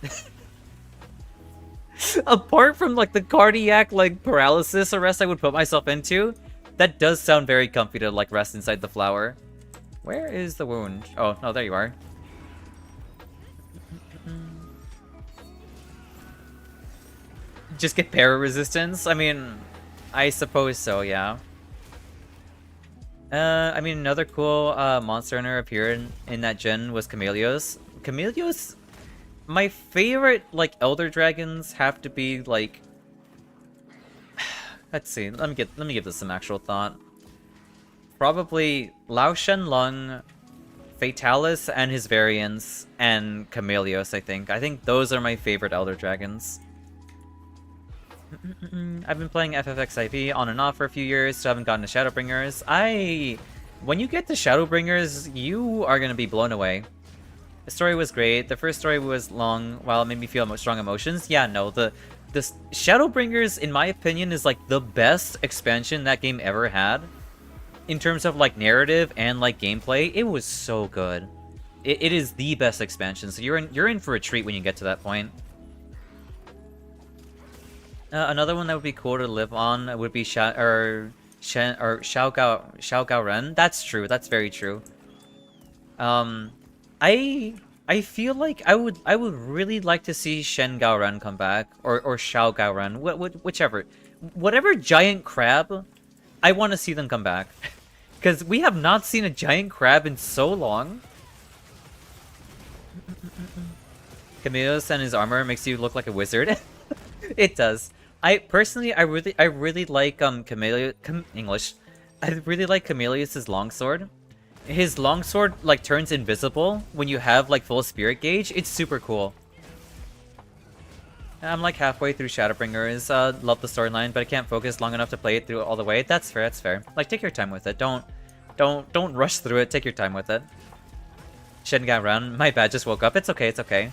apart from like the cardiac like paralysis arrest I would put myself into, that does sound very comfy to like rest inside the flower. Where is the wound? Oh, no, there you are. Just get para resistance? I mean, I suppose so, yeah. I mean, another cool monster hunter appeared in that gen was Chameleos. Chameleos, my favorite like elder dragons have to be like. Let's see. Let me give this some actual thought. Probably Lao Shenlong, Fatalis and his variants, and Chameleos. I think those are my favorite elder dragons. I've been playing FFXIP on and off for a few years, so I haven't gotten to Shadowbringers. When you get to Shadowbringers, you are gonna be blown away. The story was great. The first story was long, while it made me feel strong emotions. Yeah, no, the Shadowbringers, in my opinion, is like the best expansion that game ever had. In terms of like narrative and like gameplay, it was so good. It is the best expansion, so you're in for a treat when you get to that point. Another one that would be cool to live on would be Xiao Ren. That's true. That's very true. I feel like I would really like to see Shen Gao Ren come back or Xiao Gao Ren, whichever, whatever giant crab. I want to see them come back because we have not seen a giant crab in so long. Camille's and his armor makes you look like a wizard. It does. I really like English. I really like Chameleos' longsword. His longsword like turns invisible when you have like full spirit gauge. It's super cool. I'm like halfway through Shadowbringers. Love the storyline, but I can't focus long enough to play it through all the way. That's fair. That's fair. Like take your time with it. Don't rush through it. Take your time with it. Shen got around. My bad. Just woke up. It's okay. It's okay.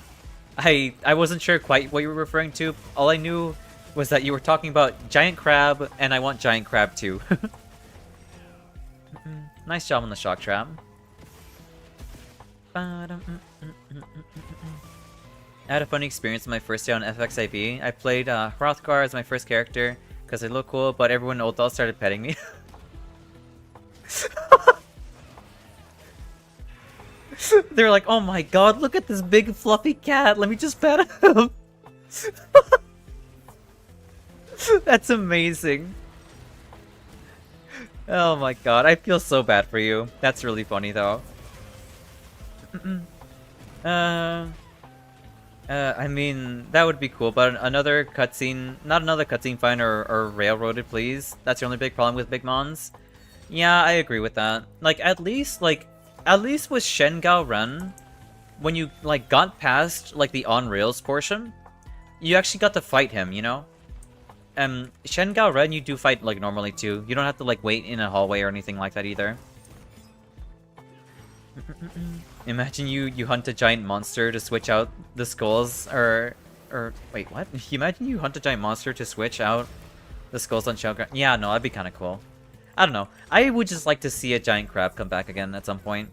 I wasn't sure quite what you were referring to. All I knew was that you were talking about giant crab, and I want giant crab too. Nice job on the shock trap. I had a funny experience on my first day on FXIB. I played Hrothgar as my first character because I look cool, but everyone in Oldal started petting me. They're like, oh my god, look at this big fluffy cat. Let me just pet him. That's amazing. Oh my god, I feel so bad for you. That's really funny though. I mean, that would be cool, but another cutscene, not another cutscene fine or railroaded, please. That's the only big problem with big mons. Yeah, I agree with that. Like, at least with Shen Gao Ren, when you, like, got past, like, the on-rails portion, you actually got to fight him, you know? Shen Gao Ren, you do fight, like, normally, too. You don't have to, like, wait in a hallway or anything like that, either. Imagine you hunt a giant monster to switch out the skulls, or wait, what? Imagine you hunt a giant monster to switch out the skulls on Shao Kahn. Yeah, no, that'd be kind of cool. I don't know. I would just like to see a giant crab come back again at some point.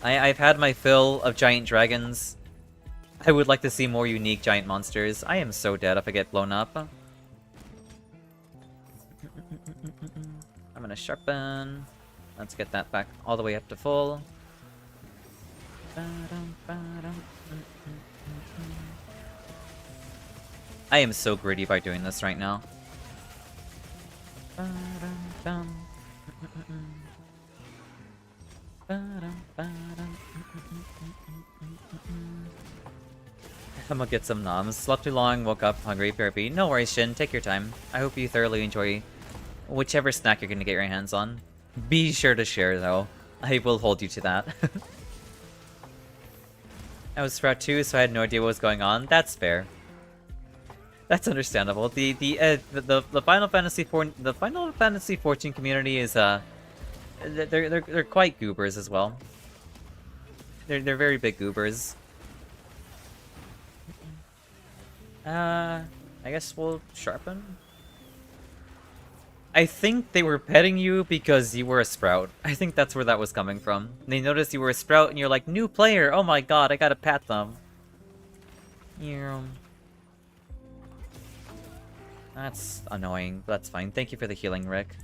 I've had my fill of giant dragons. I would like to see more unique giant monsters. I am so dead if I get blown up. I'm gonna sharpen. Let's get that back all the way up to full. I am so greedy by doing this right now. I'm gonna get some noms. Slept too long, woke up hungry, therapy. No worries, Shin. Take your time. I hope you thoroughly enjoy whichever snack you're gonna get your hands on. Be sure to share, though. I will hold you to that. I was Sprout too, so I had no idea what was going on. That's fair. That's understandable. The Final Fantasy the Final Fantasy 14 community is they're quite goobers as well. They're very big goobers. I guess we'll sharpen. I think they were petting you because you were a Sprout. I think that's where that was coming from. They noticed you were a Sprout and you're like, new player! Oh my god, I gotta pat them. Yeah. That's annoying, but that's fine. Thank you for the healing, Rick.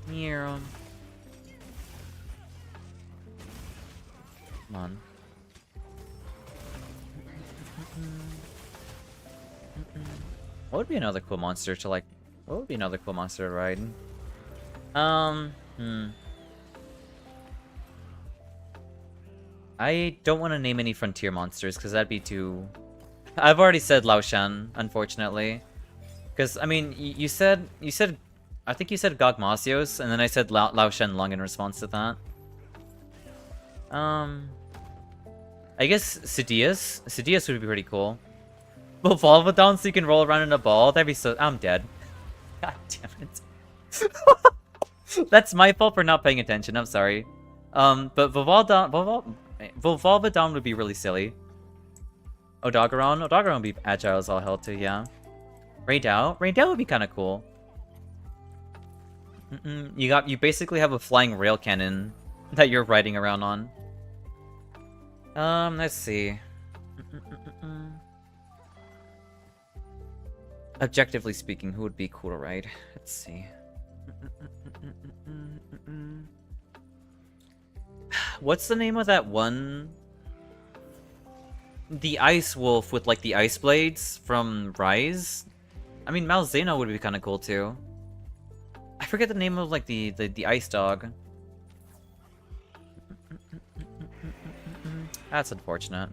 Yeah. Come on. What would be another cool monster to like? What would be another cool monster to ride? I don't want to name any frontier monsters because that'd be too. I've already said Lao Shan, unfortunately. Because I mean, you said, I think you said Gogmasios, and then I said Lao Shan Lung in response to that. I guess Sidious. Sidious would be pretty cool. Volvodon so you can roll around in a ball. That'd be so. I'm dead. God damn it. That's my fault for not paying attention. I'm sorry. But Volvodon would be really silly. Odogaron would be agile as all hell too. Yeah. Raydao would be kind of cool. You basically have a flying rail cannon that you're riding around on. Let's see. Objectively speaking, who would be cool to ride? Let's see. What's the name of that one? The Ice Wolf with like the ice blades from Rise? I mean, Malzeno would be kind of cool too. I forget the name of like the ice dog. That's unfortunate.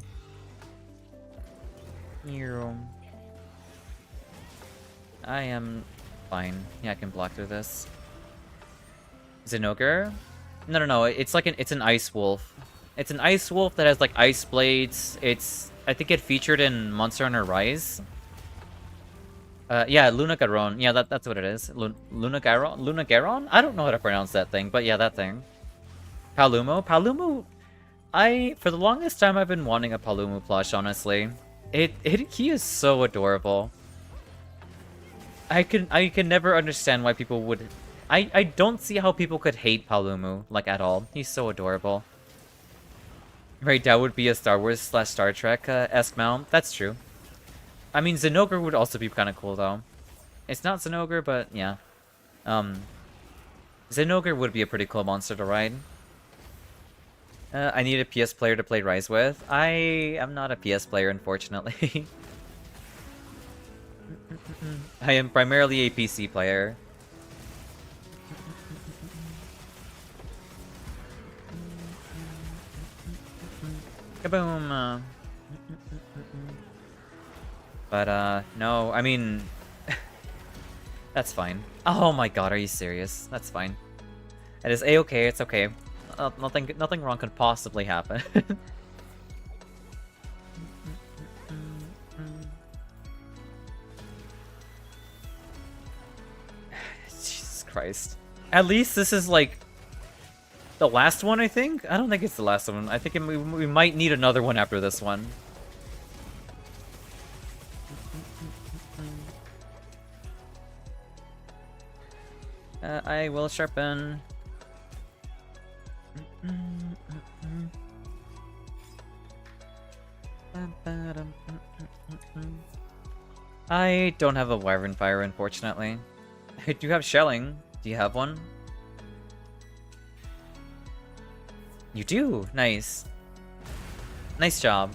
I am fine. Yeah, I can block through this. Zinogre? No. It's like it's an ice wolf. It's an ice wolf that has like ice blades. I think it featured in Monster Hunter Rise. Yeah, Lunagaron. Yeah, that's what it is. Lunagaron? I don't know how to pronounce that thing, but yeah, that thing. Palumo? For the longest time I've been wanting a Palumo plush, honestly. He is so adorable. I can never understand why people would. I don't see how people could hate Palumo, like, at all. He's so adorable. Right, that would be a Star Wars / Star Trek-esque mount. That's true. I mean, Zinogre would also be kind of cool, though. It's not Zinogre, but yeah. Zinogre would be a pretty cool monster to ride. I need a PS player to play Rise with. I am not a PS player, unfortunately. I am primarily a PC player. Kaboom! But, no, I mean... That's fine. Oh my god, are you serious? That's fine. It is A-okay, it's okay. Nothing wrong could possibly happen. Jesus Christ. At least this is, like, the last one, I think? I don't think it's the last one. I think we might need another one after this one. I will sharpen. I don't have a Wyvern Fire, unfortunately. I do have Shelling. Do you have one? You do? Nice. Nice job.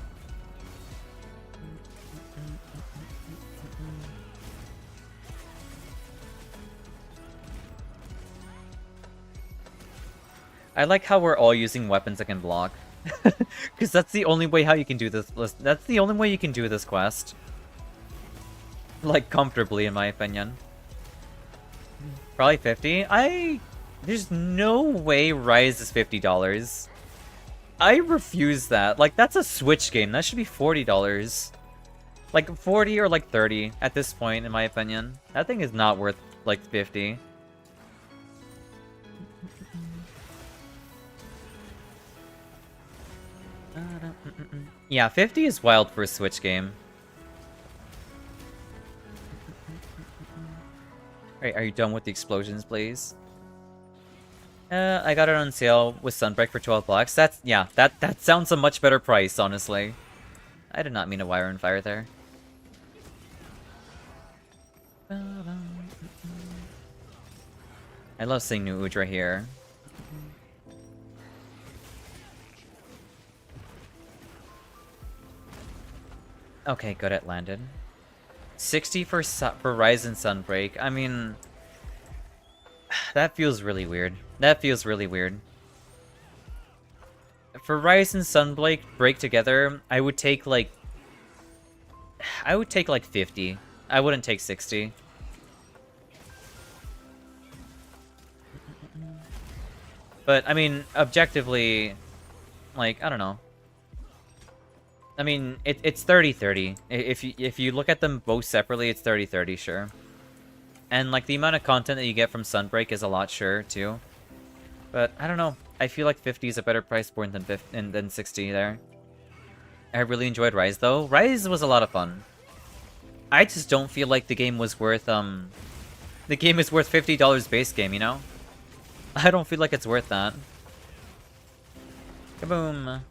I like how we're all using weapons that can block. Because that's the only way how you can do this. That's the only way you can do this quest. Like, comfortably, in my opinion. Probably 50? There's no way Rise is $50. I refuse that. Like, that's a Switch game. That should be $40. Like, 40 or like 30 at this point, in my opinion. That thing is not worth, like, 50. Yeah, 50 is wild for a Switch game. Alright, are you done with the explosions, please? I got it on sale with Sunbreak for 12 bucks. Yeah, that sounds a much better price, honestly. I did not mean to wire and fire there. I love seeing new Udra here. Okay, good, it landed. 60 for Rise and Sunbreak. I mean, that feels really weird. That feels really weird. For Rise and Sunbreak break together, I would take like 50. I wouldn't take 60. But I mean, objectively, like, I don't know. I mean, it's 30-30. If you look at them both separately, it's 30-30, sure. And like the amount of content that you get from Sunbreak is a lot, sure, too. But I don't know. I feel like 50 is a better price point than 60 there. I really enjoyed Rise though. Rise was a lot of fun. I just don't feel like the game was worth the game is worth $50 base game, you know? I don't feel like it's worth that. Kaboom.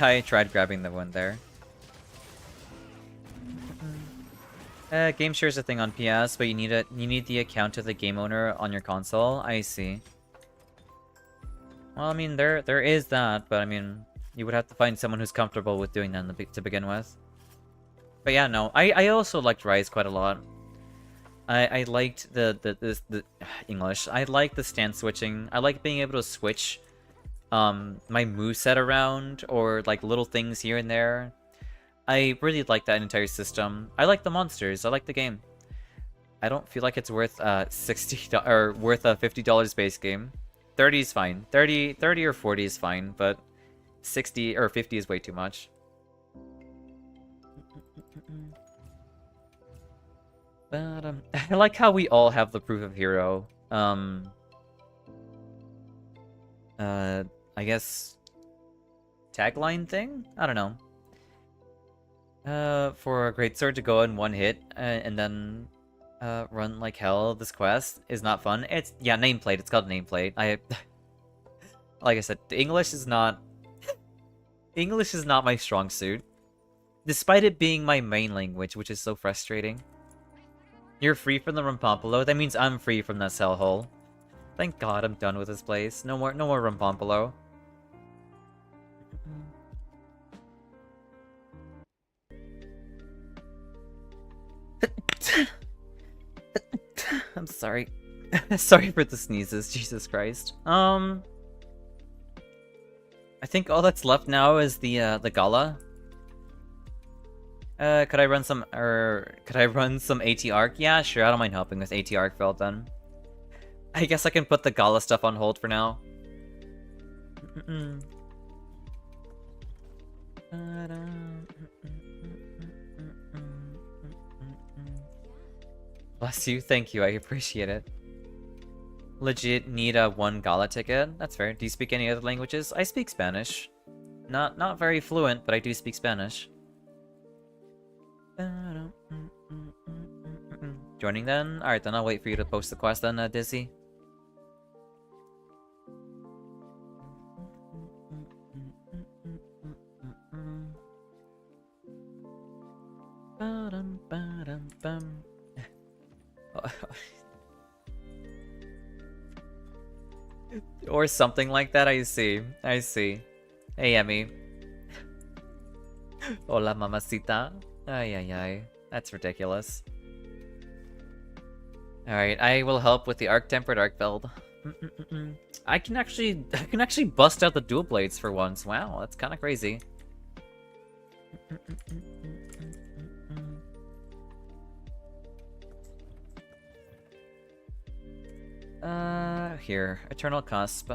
I tried grabbing the one there. Game share is a thing on PS, but you need the account of the game owner on your console. I see. Well, I mean, there is that, but I mean, you would have to find someone who's comfortable with doing that to begin with. But yeah, no, I also liked Rise quite a lot. I liked the English. I like the stance switching. I like being able to switch my moveset around, or like little things here and there. I really like that entire system. I like the monsters. I like the game. I don't feel like it's worth $60 or worth a $50 base game. 30 is fine. 30 or 40 is fine, but 60 or 50 is way too much. But I like how we all have the proof of hero. I guess tagline thing? I don't know. For a great sword to go in one hit and then run like hell, this quest is not fun. Yeah, nameplate. It's called nameplate. Like I said, English is not my strong suit, despite it being my main language, which is so frustrating. You're free from the Rampompolo. That means I'm free from that cell hole. Thank God I'm done with this place. No more Rampompolo. I'm sorry. Sorry for the sneezes, Jesus Christ. I think all that's left now is the gala. Could I run some AT Arc? Yeah, sure, I don't mind helping with AT Arc well done. I guess I can put the gala stuff on hold for now. Bless you, thank you, I appreciate it. Legit need a one gala ticket? That's fair. Do you speak any other languages? I speak Spanish. Not very fluent, but I do speak Spanish. Joining then? Alright, then I'll wait for you to post the quest then, Dizzy. Or something like that, I see. I see. Hey, Emmy. Hola, mamacita. Ay, ay, ay. That's ridiculous. Alright, I will help with the Arc-Tempered Arc build. I can actually bust out the dual blades for once. Wow, that's kind of crazy. Here, Eternal Cusp.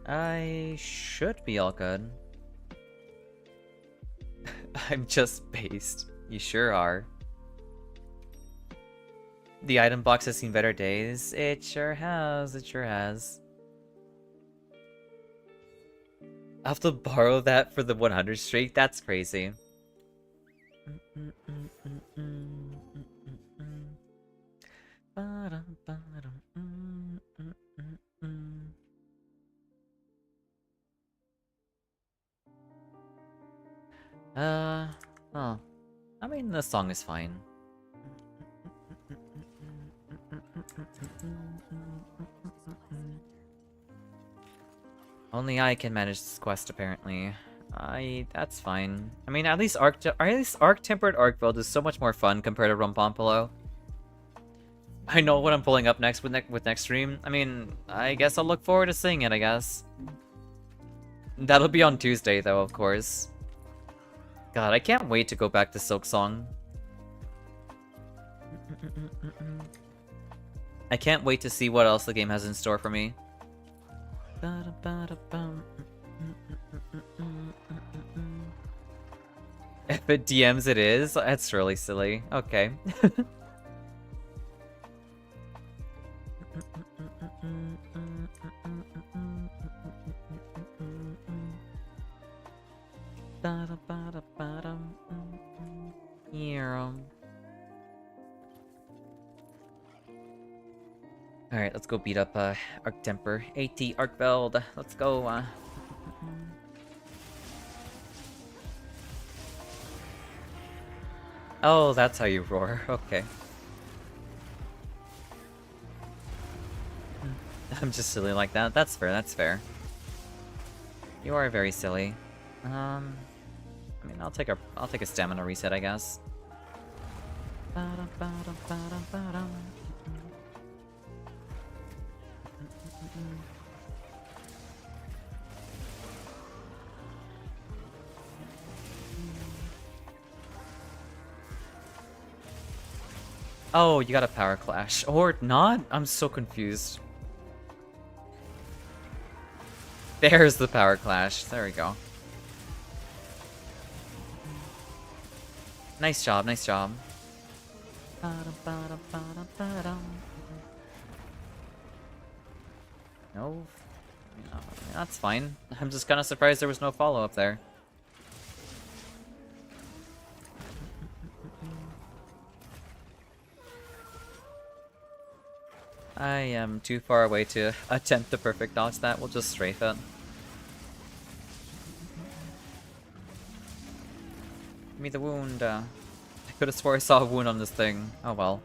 I should be all good. I'm just based. You sure are. The item box has seen better days. It sure has. It sure has. I'll have to borrow that for the 100 streak? That's crazy. Oh. I mean, the song is fine. Only I can manage this quest, apparently. That's fine. I mean, at least Arc-Tempered Arc build is so much more fun compared to Rumpompolo. I know what I'm pulling up next with next stream. I mean, I guess I'll look forward to seeing it, I guess. That'll be on Tuesday, though, of course. God, I can't wait to go back to Silk Song. I can't wait to see what else the game has in store for me. If it DMs it is, that's really silly. Okay. Alright, let's go beat up Arc Temper. AT Arc Build. Let's go. Oh, that's how you roar. Okay. I'm just silly like that. That's fair, that's fair. You are very silly. I mean, I'll take a stamina reset, I guess. Oh, you got a power clash. Or not? I'm so confused. There's the power clash. There we go. Nice job, nice job. No. That's fine. I'm just kind of surprised there was no follow-up there. I am too far away to attempt the perfect dodge that. We'll just strafe it. Give me the wound. I could have swore I saw a wound on this thing. Oh well.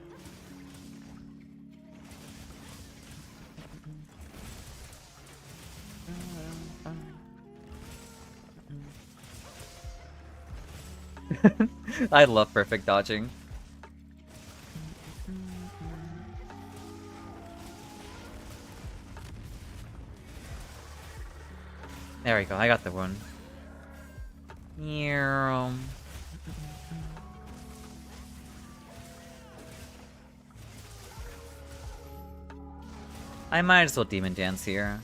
I love perfect dodging. There we go, I got the wound. I might as well Demon Dance here.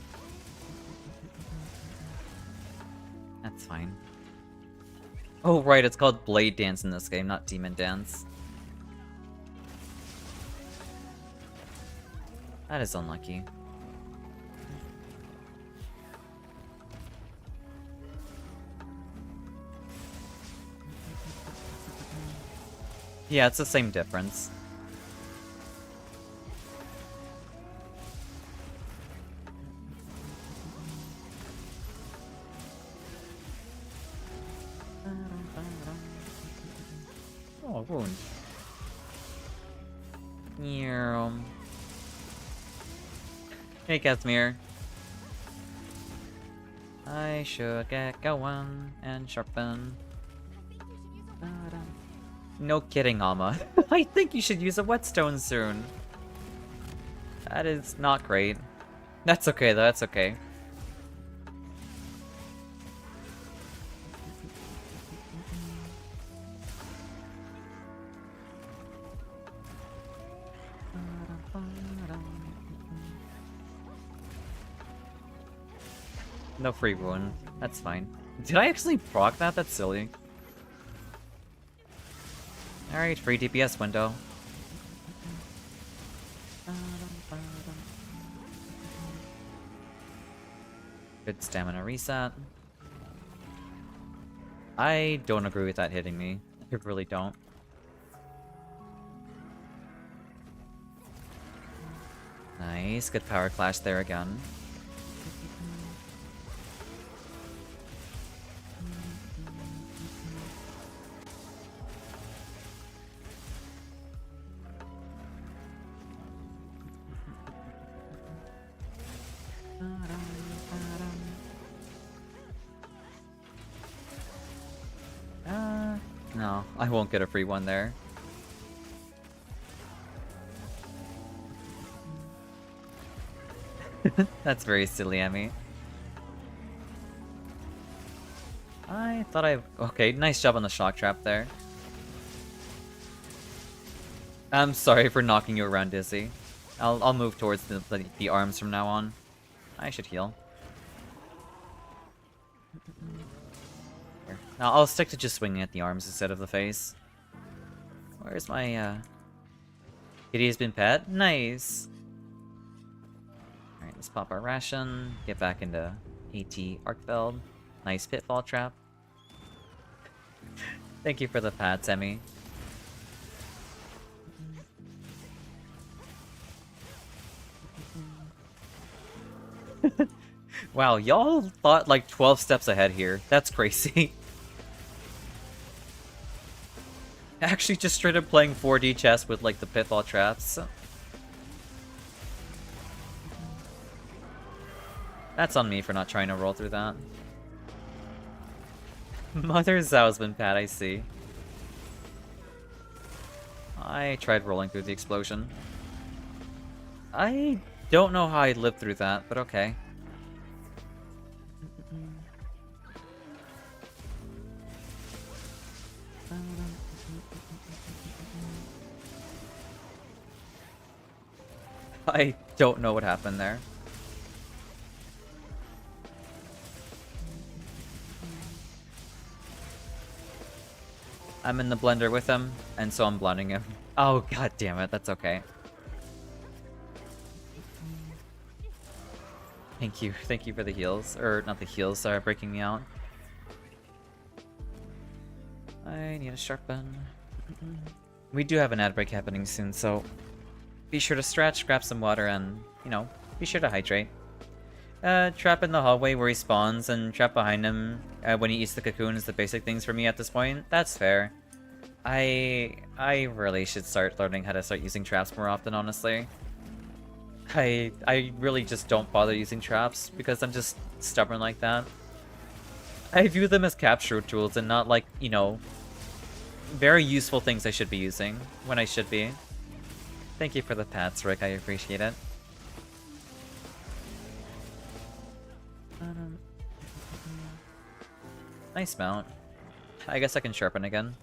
That's fine. Oh right, it's called Blade Dance in this game, not Demon Dance. That is unlucky. Yeah, it's the same difference. Oh, wound. Hey, Casimir. I should get going and sharpen. No kidding, Alma. I think you should use a whetstone soon. That is not great. That's okay, though. That's okay. No free wound. That's fine. Did I actually proc that? That's silly. Alright, free DPS window. Good stamina reset. I don't agree with that hitting me. I really don't. Nice, good power clash there again. No, I won't get a free one there. That's very silly, Emmy. I thought okay, nice job on the shock trap there. I'm sorry for knocking you around, Dizzy. I'll move towards the arms from now on. I should heal. Here. Now I'll stick to just swinging at the arms instead of the face. Where's my Kitty has been pet? Nice. Alright, let's pop our ration. Get back into AT Arcveld. Nice pitfall trap. Thank you for the pats, Emmy. Wow, y'all thought like 12 steps ahead here. That's crazy. Actually just straight up playing 4D chess with like the pitfall traps. That's on me for not trying to roll through that. Mother Zhao's been bad, I see. I tried rolling through the explosion. I don't know how I lived through that, but okay. I don't know what happened there. I'm in the blender with him, and so I'm blinding him. Oh, god damn it, that's okay. Thank you for the heals. Or, not the heals, sorry, breaking me out. I need a sharpen. We do have an ad break happening soon, so be sure to stretch, grab some water, and, you know, be sure to hydrate. Trap in the hallway where he spawns, and trap behind him when he eats the cocoon is the basic things for me at this point. That's fair. I really should start learning how to start using traps more often, honestly. I really just don't bother using traps because I'm just stubborn like that. I view them as capture tools and not like, you know, very useful things I should be using when I should be. Thank you for the pats, Rick. I appreciate it. Nice mount. I guess I can sharpen again.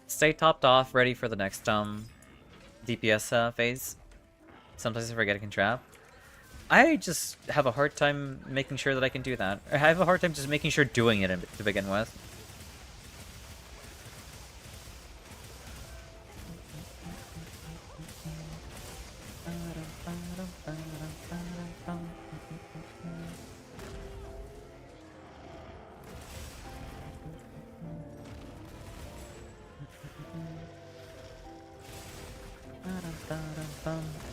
Stay topped off, ready for the next DPS phase. Sometimes I forget I can trap. I just have a hard time making sure that I can do that. I have a hard time just making sure doing it to begin with.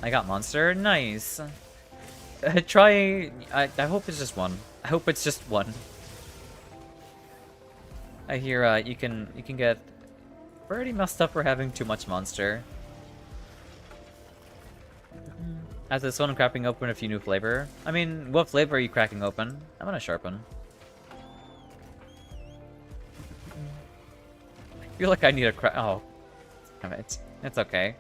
I got monster. Nice. Try. I hope it's just one. I hope it's just one. I hear you can get pretty messed up for having too much monster. As this one, I'm cracking open a few new flavor. I mean, what flavor are you cracking open? I'm gonna sharpen. I feel like I need a crack. Oh, Damn it. It's okay.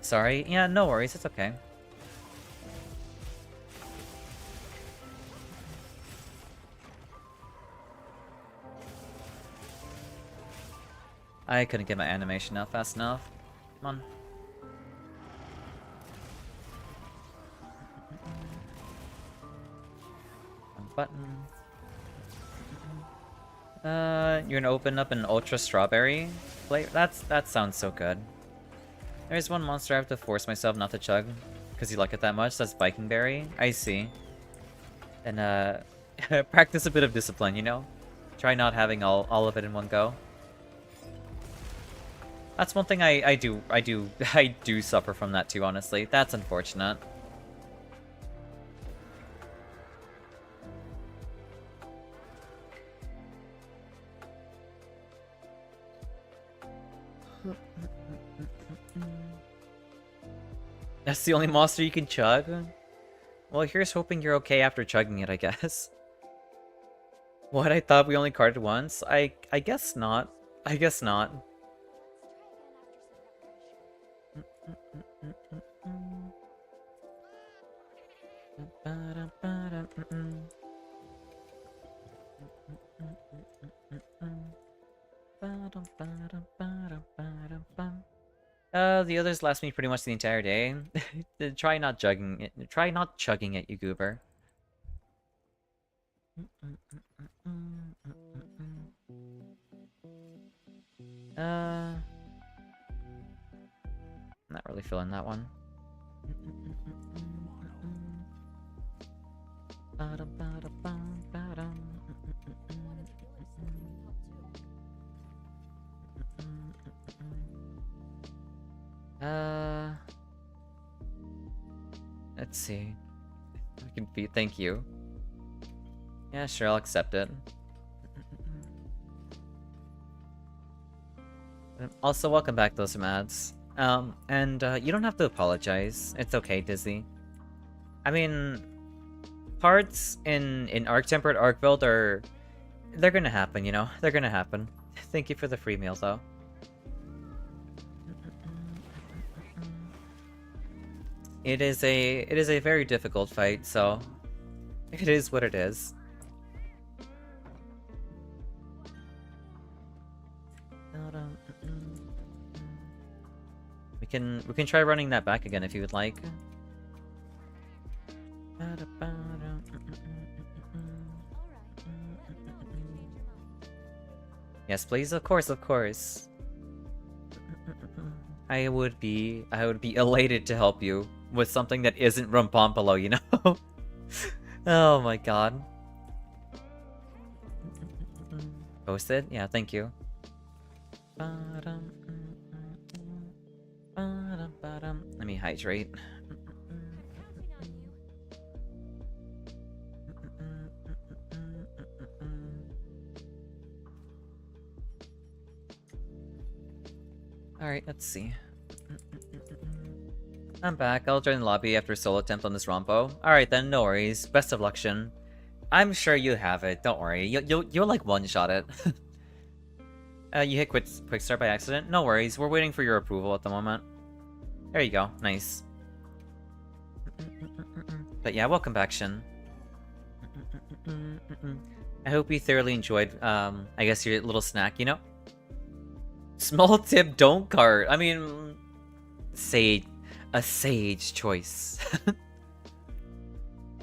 Sorry. Yeah, no worries. It's okay. I couldn't get my animation out fast enough. Come on. One button. You're gonna open up an ultra strawberry flavor? That sounds so good. There's one monster I have to force myself not to chug because you like it that much. That's Viking berry. I see. And practice a bit of discipline, you know? Try not having all of it in one go. That's one thing I do suffer from that too, honestly. That's unfortunate. That's the only monster you can chug? Well, here's hoping you're okay after chugging it, I guess. What, I thought we only carded once? I guess not. I guess not. The others last me pretty much the entire day. Try not chugging it. Try not chugging it, you goober. Not really feeling that one. Let's see. I can be. Thank you. Yeah, sure, I'll accept it. Also, welcome back, those ads. You don't have to apologize. It's okay, Dizzy. I mean, parts in Arc Tempered Arc Build they're gonna happen, you know? They're gonna happen. Thank you for the free meal, though. It is a very difficult fight, so it is what it is. We can try running that back again if you would like. Yes, please. Of course, of course. I would be elated to help you with something that isn't Rumpompolo, you know? Oh my god. Posted? Yeah, thank you. Let me hydrate. Alright, let's see. I'm back. I'll join the lobby after a solo attempt on this Rompo. Alright then, no worries. Best of luck, Shin. I'm sure you have it. Don't worry. You'll like one-shot it. You hit quick start by accident? No worries. We're waiting for your approval at the moment. There you go. Nice. But yeah, welcome back, Shin. I hope you thoroughly enjoyed, I guess your little snack, you know? Small tip, don't cart. I mean, a sage choice.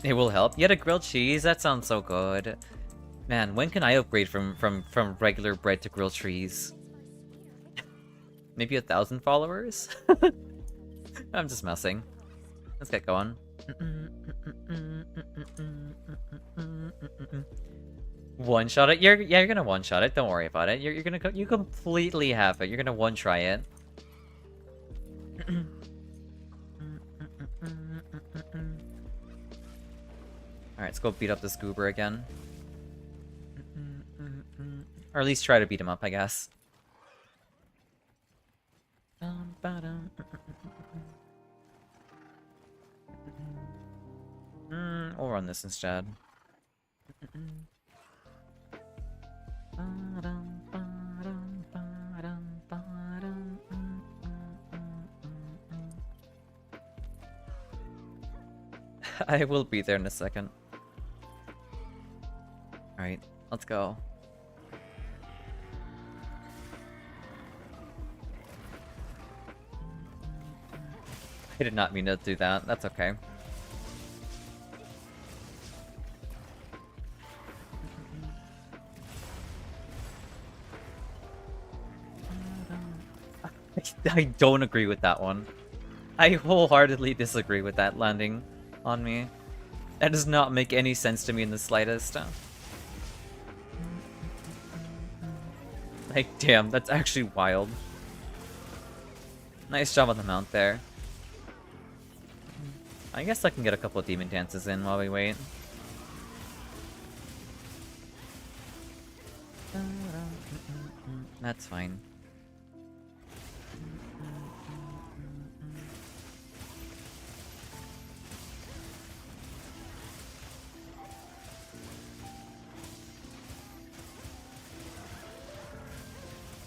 It will help. You had a grilled cheese? That sounds so good. Man, when can I upgrade from regular bread to grilled cheese? Maybe 1,000 followers? I'm just messing. Let's get going. One shot it. You're gonna one shot it. Don't worry about it. You're gonna you completely have it. You're gonna one try it. All right, let's go beat up this goober again, or at least try to beat him up, I guess. we'll run this instead. I will be there in a second. Alright, let's go. I did not mean to do that. That's okay. I don't agree with that one. I wholeheartedly disagree with that landing on me. That does not make any sense to me in the slightest. Like, damn, that's actually wild. Nice job on the mount there. I guess I can get a couple of demon dances in while we wait. That's fine.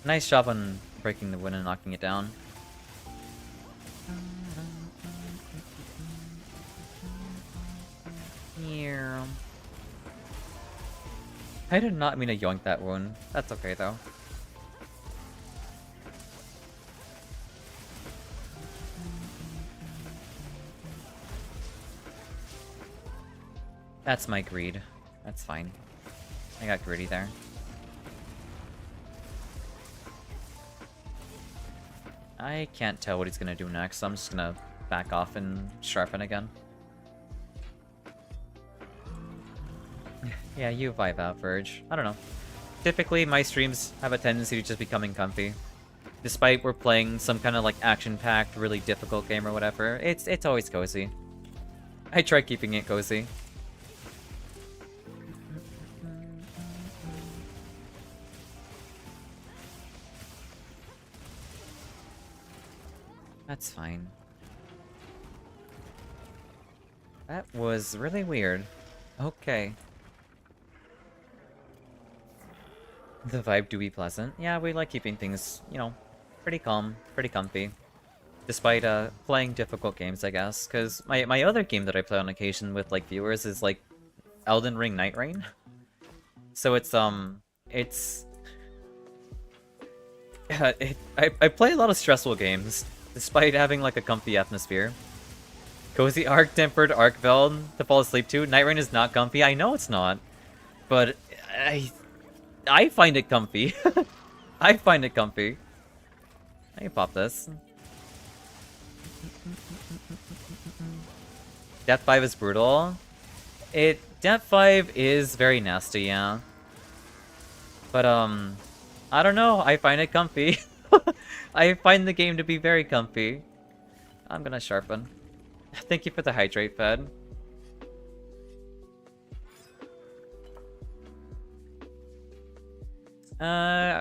Nice job on breaking the wind and knocking it down. Yeah. I did not mean to yoink that wound. That's okay though. That's my greed. That's fine. I got greedy there. I can't tell what he's gonna do next, so I'm just gonna back off and sharpen again. Yeah, you vibe out, Verge. I don't know. Typically, my streams have a tendency to just becoming comfy. Despite we're playing some kind of like action-packed, really difficult game or whatever, it's always cozy. I try keeping it cozy. That's fine. That was really weird. Okay. The vibe do be pleasant. Yeah, we like keeping things, you know, pretty calm, pretty comfy. Despite playing difficult games, I guess. Because my other game that I play on occasion with like viewers is like Elden Ring Night Rain. So it's I play a lot of stressful games, despite having like a comfy atmosphere. Cozy Arc, Tempered Arc Veld to fall asleep to. Night Rain is not comfy. I know it's not, but I find it comfy. I find it comfy. I can pop this. Death 5 is brutal. Death 5 is very nasty, yeah. But I don't know. I find it comfy. I find the game to be very comfy. I'm gonna sharpen. Thank you for the hydrate, Fed.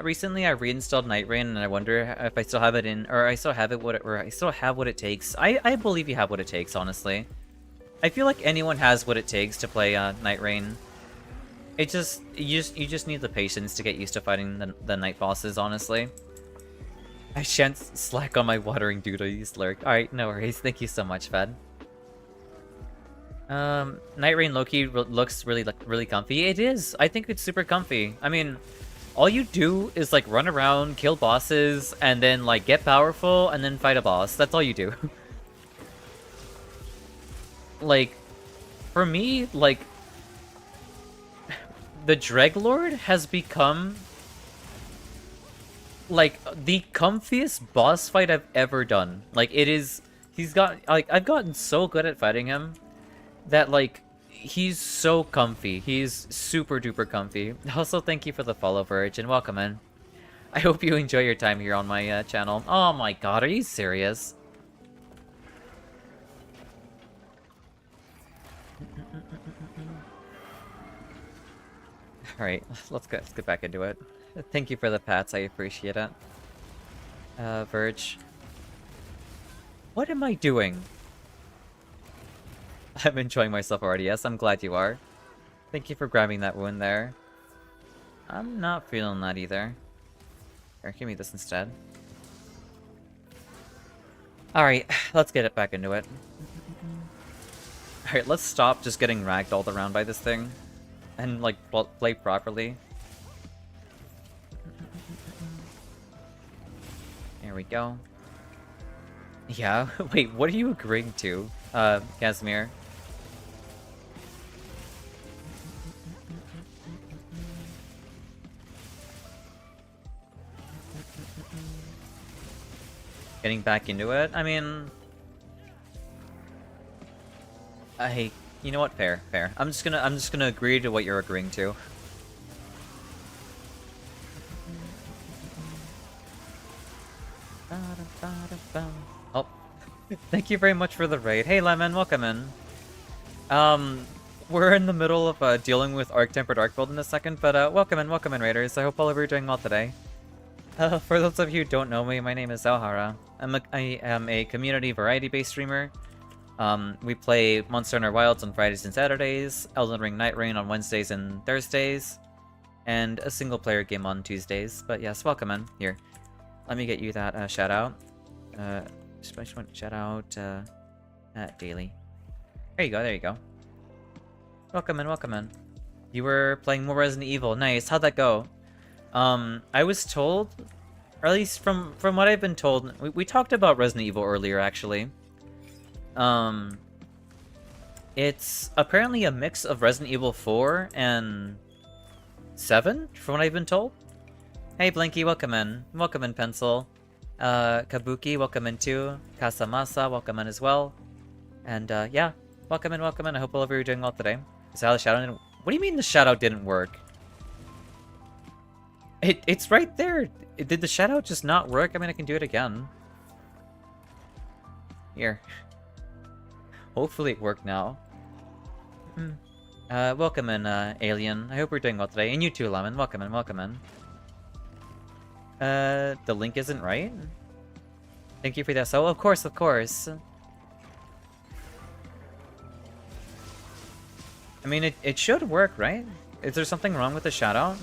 Recently I reinstalled Night Rain, and I wonder if I still have it in, or I still have it I still have what it takes. I believe you have what it takes, honestly. I feel like anyone has what it takes to play Night Rain. You just need the patience to get used to fighting the night bosses, honestly. I shan't slack on my watering duties, Lurk. Alright, no worries. Thank you so much, Fed. Night Rain Loki looks really comfy. It is. I think it's super comfy. I mean, all you do is like run around, kill bosses, and then like get powerful, and then fight a boss. That's all you do. Like, for me, like, the Dreglord has become like the comfiest boss fight I've ever done. Like, it is, I've gotten so good at fighting him that like he's so comfy. He's super duper comfy. Also, thank you for the follow, Verge, and welcome in. I hope you enjoy your time here on my channel. Oh my god, are you serious? Alright, let's get back into it. Thank you for the pats, I appreciate it. Verge. What am I doing? I'm enjoying myself already. Yes, I'm glad you are. Thank you for grabbing that wound there. I'm not feeling that either. Here, give me this instead. Alright, let's get it back into it. Alright, let's stop just getting ragdolled around by this thing. And, like, play properly. There we go. Yeah, wait, what are you agreeing to, Casimir? Getting back into it? I mean... you know what? Fair, fair. I'm just gonna agree to what you're agreeing to. Oh, thank you very much for the raid. Hey, Lemon, welcome in. We're in the middle of dealing with Arc-Tempered Arc build in a second, but welcome in, Raiders. I hope all of you are doing well today. For those of you who don't know me, my name is Zalhara. I am a community variety-based streamer. We play Monster Hunter Wilds on Fridays and Saturdays, Elden Ring Night Rain on Wednesdays and Thursdays, and a single-player game on Tuesdays. But yes, welcome in. Here, let me get you that shout-out. Just want shout-out daily. There you go, there you go. Welcome in. You were playing more Resident Evil. Nice, how'd that go? I was told, or at least from what I've been told, we talked about Resident Evil earlier, actually. It's apparently a mix of Resident Evil 4 and 7, from what I've been told. Hey, Blinky, welcome in. Welcome in, Pencil. Kabuki, welcome in too. Kasamasa, welcome in as well. And, yeah, welcome in. I hope all of you are doing well today. Is that how the shadow didn't... What do you mean the shadow didn't work? It's right there. Did the shadow just not work? I mean, I can do it again. Here. Hopefully it worked now. Welcome in, Alien. I hope we're doing well today. And you too, Lemon. Welcome in. The link isn't right? Thank you for that. So, of course. I mean, it should work, right? Is there something wrong with the shadow?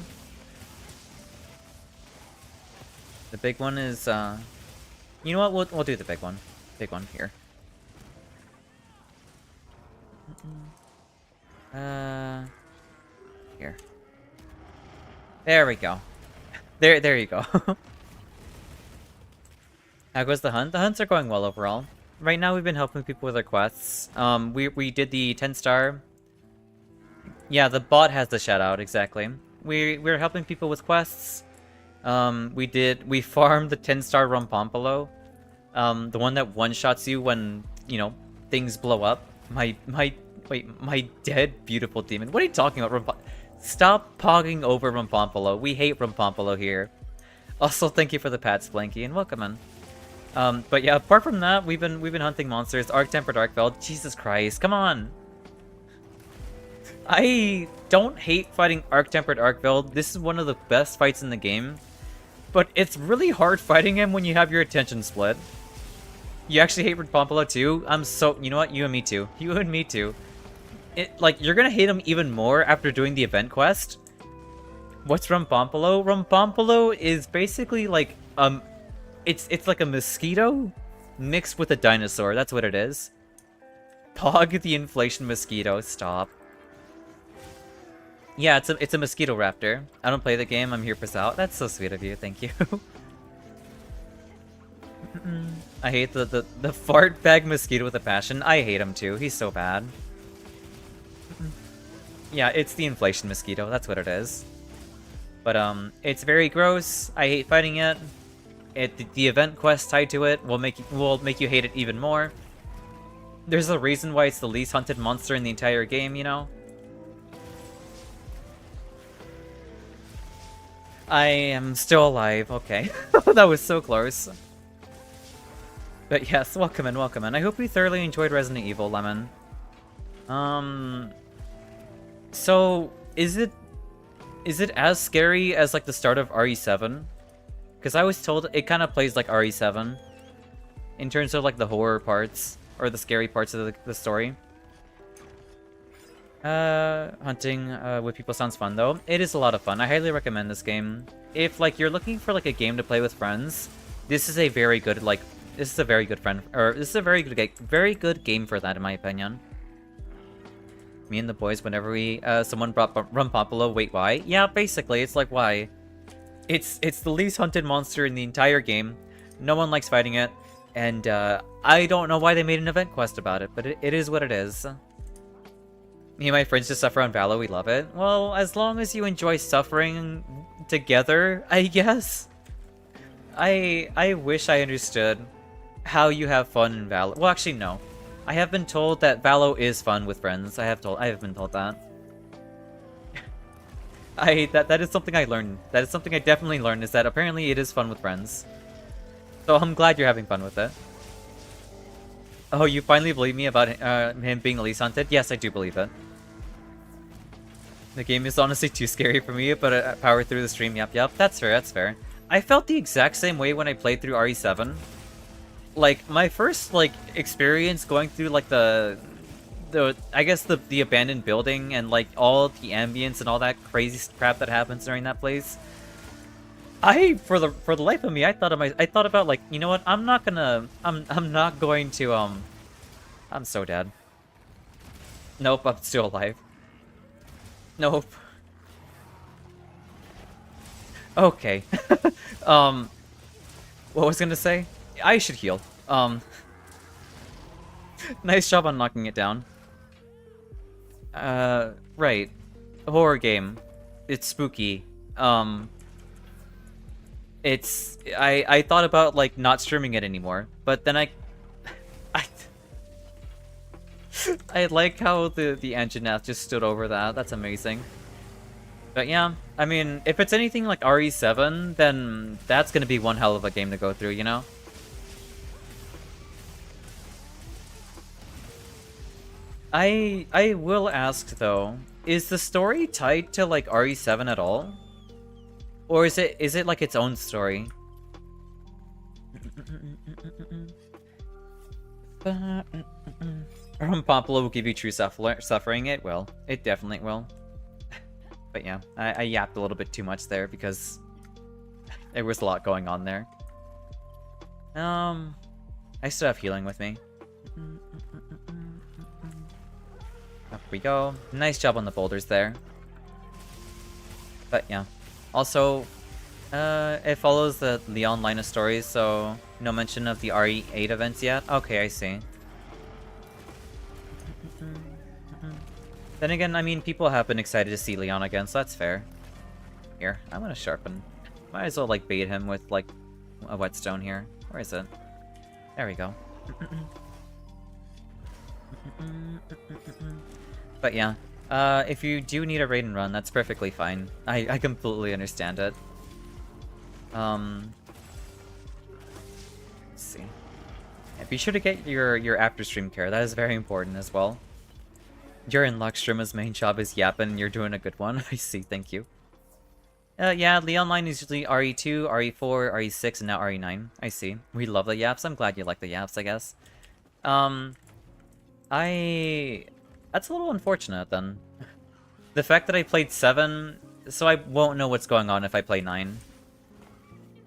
The big one is, you know what? We'll do the big one. Big one here. Here. There we go. There you go. How goes the hunt? The hunts are going well overall. Right now we've been helping people with their quests. We did the 10-star. Yeah, the bot has the shout out, exactly. We're helping people with quests. We farmed the 10-star Rumpompolo. The one that one-shots you when, you know, things blow up. My dead beautiful demon. What are you talking about, Stop pogging over Rumpompolo. We hate Rumpompolo here. Also, thank you for the pats, Blanky, and welcome in. But yeah, apart from that, we've been hunting monsters. Arc-Tempered Arc-Veld. Jesus Christ, come on! I don't hate fighting Arc-Tempered Arc-Veld. This is one of the best fights in the game. But it's really hard fighting him when you have your attention split. You actually hate Rumpompolo too? You know what? You and me too. You and me too. You're gonna hate him even more after doing the event quest. What's Rumpompolo? Rumpompolo is basically like, it's like a mosquito mixed with a dinosaur. That's what it is. Pog the inflation mosquito. Stop. Yeah, it's a mosquito raptor. I don't play the game. I'm here for Sal. That's so sweet of you. Thank you. I hate the fart bag mosquito with a passion. I hate him too. He's so bad. Yeah, it's the inflation mosquito. That's what it is. But it's very gross. I hate fighting it. The event quest tied to it will make you hate it even more. There's a reason why it's the least hunted monster in the entire game, you know? I am still alive. Okay. That was so close. But yes, welcome in. I hope you thoroughly enjoyed Resident Evil, Lemon. So, is it as scary as, like, the start of RE7? Because I was told it kind of plays like RE7. In terms of, like, the horror parts, or the scary parts of the story. Hunting with people sounds fun though. It is a lot of fun. I highly recommend this game. If like you're looking for like a game to play with friends, this is a very good this is a very good friend, or this is a very good game for that in my opinion. Me and the boys, whenever we someone brought Rum Popolo, wait, why? Yeah, basically it's like why. It's the least hunted monster in the entire game. No one likes fighting it, and I don't know why they made an event quest about it, but it is what it is. Me and my friends just suffer on Valo, we love it. Well, as long as you enjoy suffering together, I guess. I wish I understood how you have fun in Valo. Well, actually, no. I have been told that Valo is fun with friends. I have been told that. That is something I learned. That is something I definitely learned, is that apparently it is fun with friends. So I'm glad you're having fun with it. Oh, you finally believe me about him being least hunted? Yes, I do believe it. The game is honestly too scary for me, but I powered through the stream. Yep, that's fair, that's fair. I felt the exact same way when I played through RE7. Like, my first, like, experience going through, like, I guess the abandoned building and, like, all the ambience and all that crazy crap that happens during that place. For the life of me, I thought about, like, you know what, I'm not going to, I'm so dead. Nope, I'm still alive. Nope. Okay. What was I gonna say? I should heal. Nice job on knocking it down. Right. Horror game. It's spooky. I thought about, like, not streaming it anymore, but then I like how the engine app just stood over that. That's amazing. But yeah, I mean, if it's anything like RE7, then that's gonna be one hell of a game to go through, you know? I will ask though, is the story tied to like RE7 at all? Or is it like its own story? Popolo will give you true suffering. It will. It definitely will. But yeah, I yapped a little bit too much there because there was a lot going on there. I still have healing with me. Up we go. Nice job on the boulders there. But yeah. Also, it follows the Leon line of stories, so no mention of the RE8 events yet. Okay, I see. Then again, I mean, people have been excited to see Leon again, so that's fair. Here, I'm gonna sharpen. Might as well, like, bait him with, like, a whetstone here. Where is it? There we go. But yeah, if you do need a raid and run, that's perfectly fine. I completely understand it. Let's see. Yeah, be sure to get your after stream care. That is very important as well. You're in luck. Streamer's main job is yapping. You're doing a good one. I see. Thank you. Yeah, Leon line is usually RE2, RE4, RE6, and now RE9. I see. We love the yaps. I'm glad you like the yaps, I guess. That's a little unfortunate, then. The fact that I played 7, so I won't know what's going on if I play 9.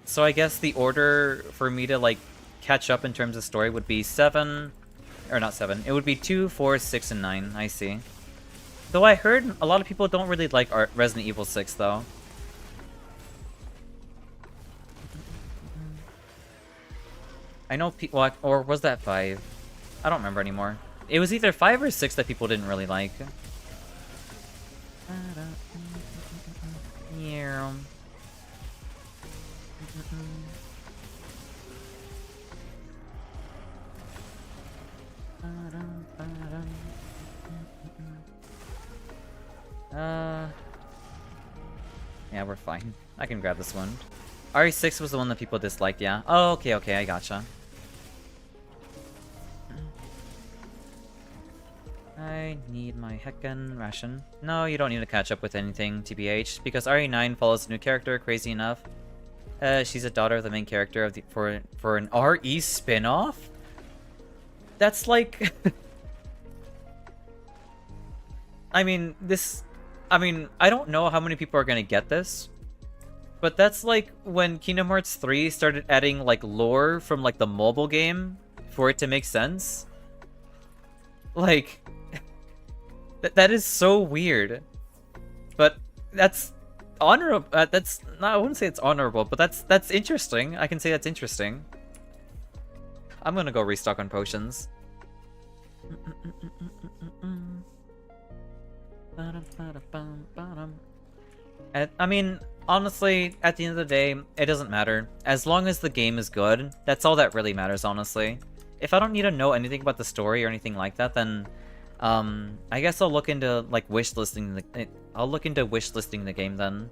So I guess the order for me to, like, catch up in terms of story would be 7... Or not 7. It would be 2, 4, 6, and 9. I see. Though I heard a lot of people don't really like Resident Evil 6, though. I know what, or was that 5? I don't remember anymore. It was either 5 or 6 that people didn't really like. Yeah. Yeah, we're fine. I can grab this one. RE6 was the one that people disliked, yeah. Oh, okay, I gotcha. I need my heckin' ration. No, you don't need to catch up with anything, TBH, because RE9 follows a new character, crazy enough. She's a daughter of the main character of for an RE spin-off? That's like... I mean, this... I mean, I don't know how many people are gonna get this, but that's like when Kingdom Hearts 3 started adding like lore from like the mobile game for it to make sense. Like, that is so weird. But that's honorable. That's not, I wouldn't say it's honorable, but that's interesting. I can say that's interesting. I'm gonna go restock on potions. I mean, honestly, at the end of the day, it doesn't matter. As long as the game is good, that's all that really matters, honestly. If I don't need to know anything about the story or anything like that, then I guess I'll look into like wishlisting the game then.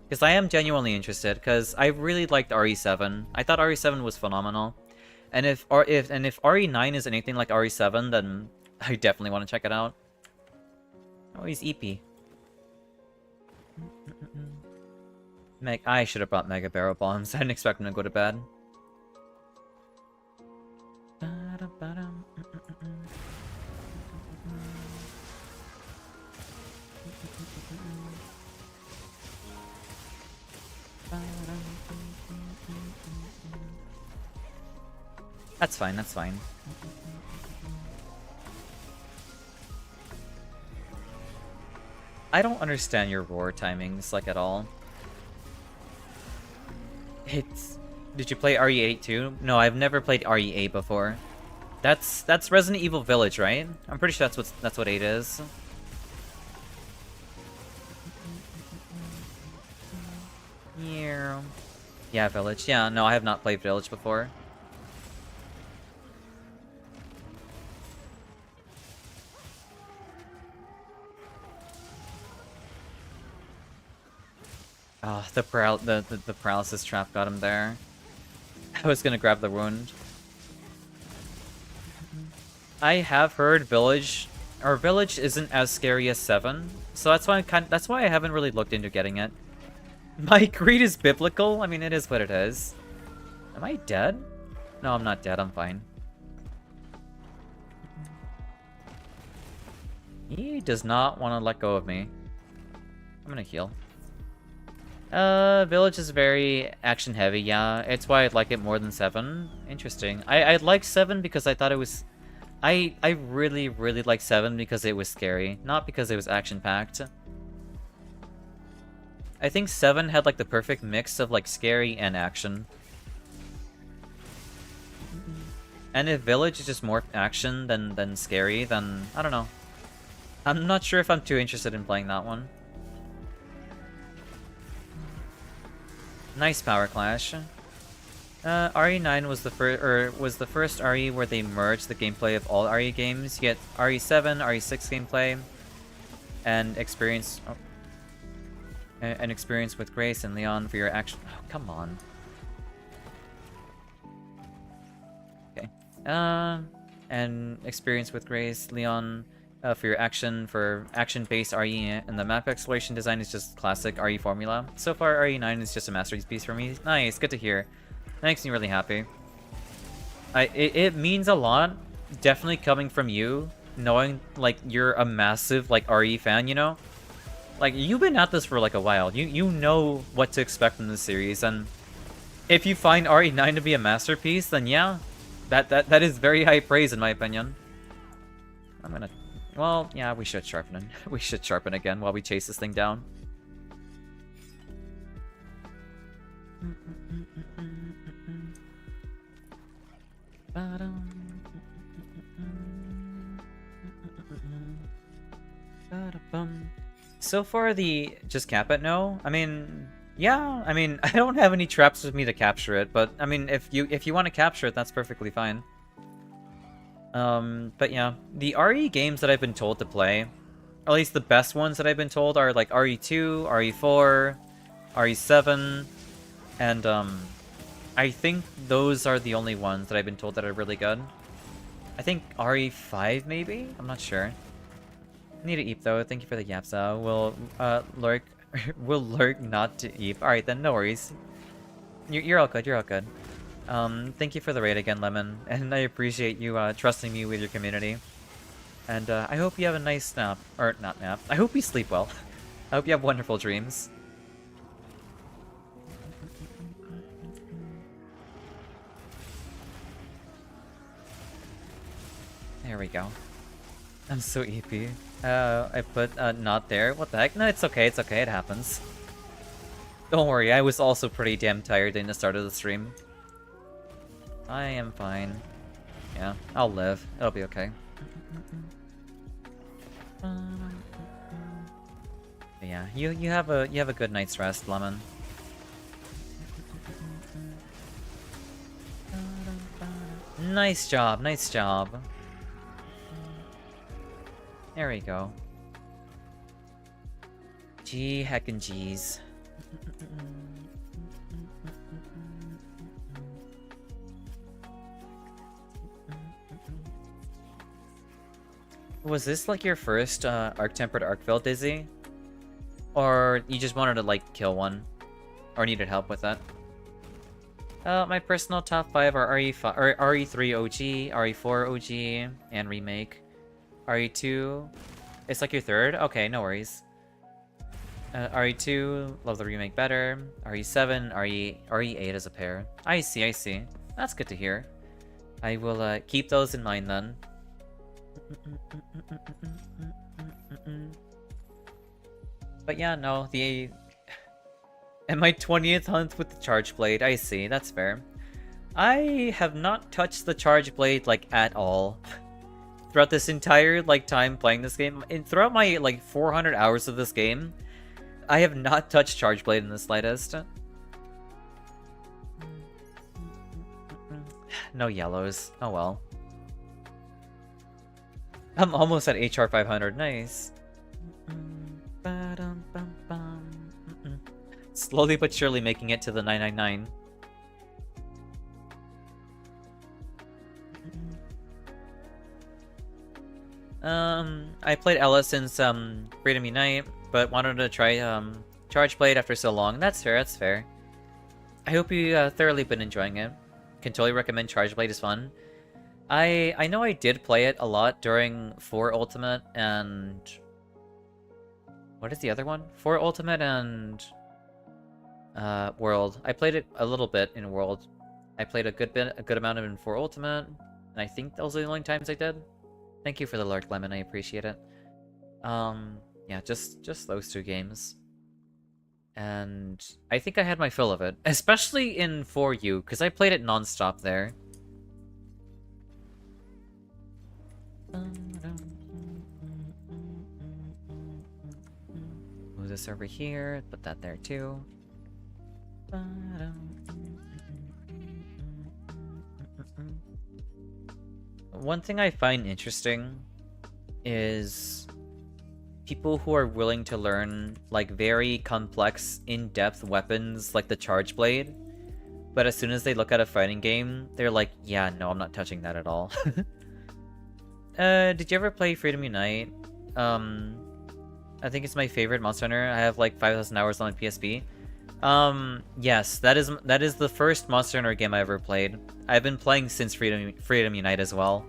Because I am genuinely interested, because I really liked RE7. I thought RE7 was phenomenal. And if RE9 is anything like RE7, then I definitely want to check it out. Oh, he's EP. I should have brought Mega Barrel Bombs. I didn't expect him to go to bed. That's fine, that's fine. I don't understand your roar timings, like, at all. Did you play RE8 too? No, I've never played RE8 before. That's Resident Evil Village, right? I'm pretty sure that's what 8 is. Yeah, Village. Yeah, no, I have not played Village before. Oh, the paralysis trap got him there. I was gonna grab the wound. I have heard Village isn't as scary as 7, so that's why I haven't really looked into getting it. My greed is biblical. I mean, it is what it is. Am I dead? No, I'm not dead. I'm fine. He does not want to let go of me. I'm gonna heal. Village is very action heavy, yeah. It's why I like it more than 7. Interesting. I like 7 because I thought it was... I really, really like 7 because it was scary, not because it was action-packed. I think 7 had like the perfect mix of like scary and action. And if Village is just more action than scary, then I don't know. I'm not sure if I'm too interested in playing that one. Nice power clash. RE9 was the first RE where they merged the gameplay of all RE games. You get RE7, RE6 gameplay, and experience with Grace and Leon for your action. Oh, come on. Okay. And experience with Grace, Leon, for your action-based RE, and the map exploration design is just classic RE formula. So far, RE9 is just a masterpiece for me. Nice, good to hear. That makes me really happy. It means a lot, definitely coming from you, knowing like you're a massive like RE fan, you know? Like, you've been at this for like a while. You know what to expect from the series, and if you find RE9 to be a masterpiece, then yeah, that is very high praise in my opinion. I'm gonna... Well, yeah, we should sharpen it. We should sharpen again while we chase this thing down. So far, just cap it, no? I mean, yeah, I mean, I don't have any traps with me to capture it, but I mean, if you want to capture it, that's perfectly fine. But yeah, the RE games that I've been told to play, or at least the best ones that I've been told, are like RE2, RE4, RE7, and I think those are the only ones that I've been told that are really good. I think RE5 maybe? I'm not sure. I need to eep though. Thank you for the yapsa. Will lurk not to eep. Alright then, no worries. You're all good, you're all good. Thank you for the raid again, Lemon, and I appreciate you trusting me with your community. And I hope you have a nice nap. Or, not nap. I hope you sleep well. I hope you have wonderful dreams. There we go. I'm so EP. I put not there. What the heck? No, it's okay. It's okay. It happens. Don't worry. I was also pretty damn tired in the start of the stream. I am fine. Yeah, I'll live. It'll be okay. Yeah, you have a good night's rest, Lemon. Nice job, nice job. There we go. Gee heckin' jeez. Was this like your first Arc-Tempered Arc-Veil, Dizzy? Or you just wanted to like kill one? Or needed help with that? My personal top 5 are RE5, or RE3 OG, RE4 OG, and Remake. RE2, it's like your third? Okay, no worries. RE2, love the Remake better. RE7, RE8 as a pair. I see, I see. That's good to hear. I will keep those in mind then. But yeah, no, the... And my 20th hunt with the Charge Blade, I see, that's fair. I have not touched the Charge Blade, like, at all. Throughout this entire, like, time playing this game. And throughout my, like, 400 hours of this game, I have not touched Charge Blade in the slightest. No yellows. Oh well. I'm almost at HR 500. Nice. Slowly but surely making it to the 999. I played Ella since Freedom Unite, but wanted to try Charge Blade after so long. That's fair, that's fair. I hope you thoroughly been enjoying it. Can totally recommend Charge Blade is fun. I know I did play it a lot during 4 Ultimate and... What is the other one? 4 Ultimate and... World. I played it a little bit in World. I played a good amount of it in 4 Ultimate, and I think those are the only times I did. Thank you for the lurk, Lemon. I appreciate it. Yeah, just those 2 games. And I think I had my fill of it, especially in 4U, because I played it non-stop there. Move this over here, put that there too. One thing I find interesting is people who are willing to learn like very complex, in-depth weapons like the Charge Blade, but as soon as they look at a fighting game, they're like, yeah, no, I'm not touching that at all. Did you ever play Freedom Unite? I think it's my favorite Monster Hunter. I have like 5,000 hours on PSP. Yes, that is the first Monster Hunter game I ever played. I've been playing since Freedom Unite as well.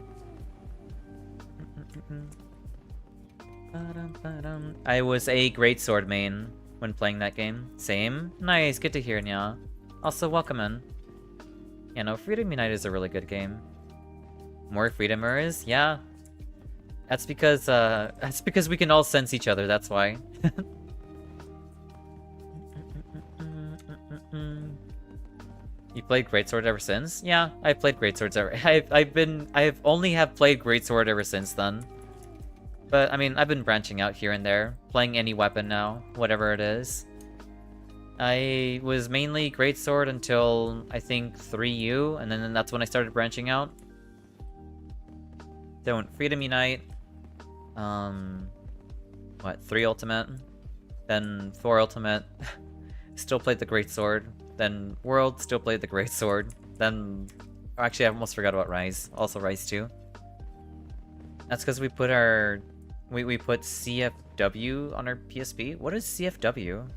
I was a Greatsword main when playing that game. Same? Nice, good to hear, Nya. Also, welcome in. Yeah, no, Freedom Unite is a really good game. More Freedomers? Yeah. That's because we can all sense each other, that's why. You played Greatsword ever since? Yeah, I played Greatswords ever. I've only have played Greatsword ever since then. But I mean, I've been branching out here and there, playing any weapon now, whatever it is. I was mainly Greatsword until I think 3U, and then that's when I started branching out. Then Freedom Unite, what, 3 Ultimate, then 4 Ultimate, still played the Greatsword. Then World, still played the Greatsword. Then... Actually, I almost forgot about Rise. Also Rise 2. That's because we put our... We put CFW on our PSP? What is CFW?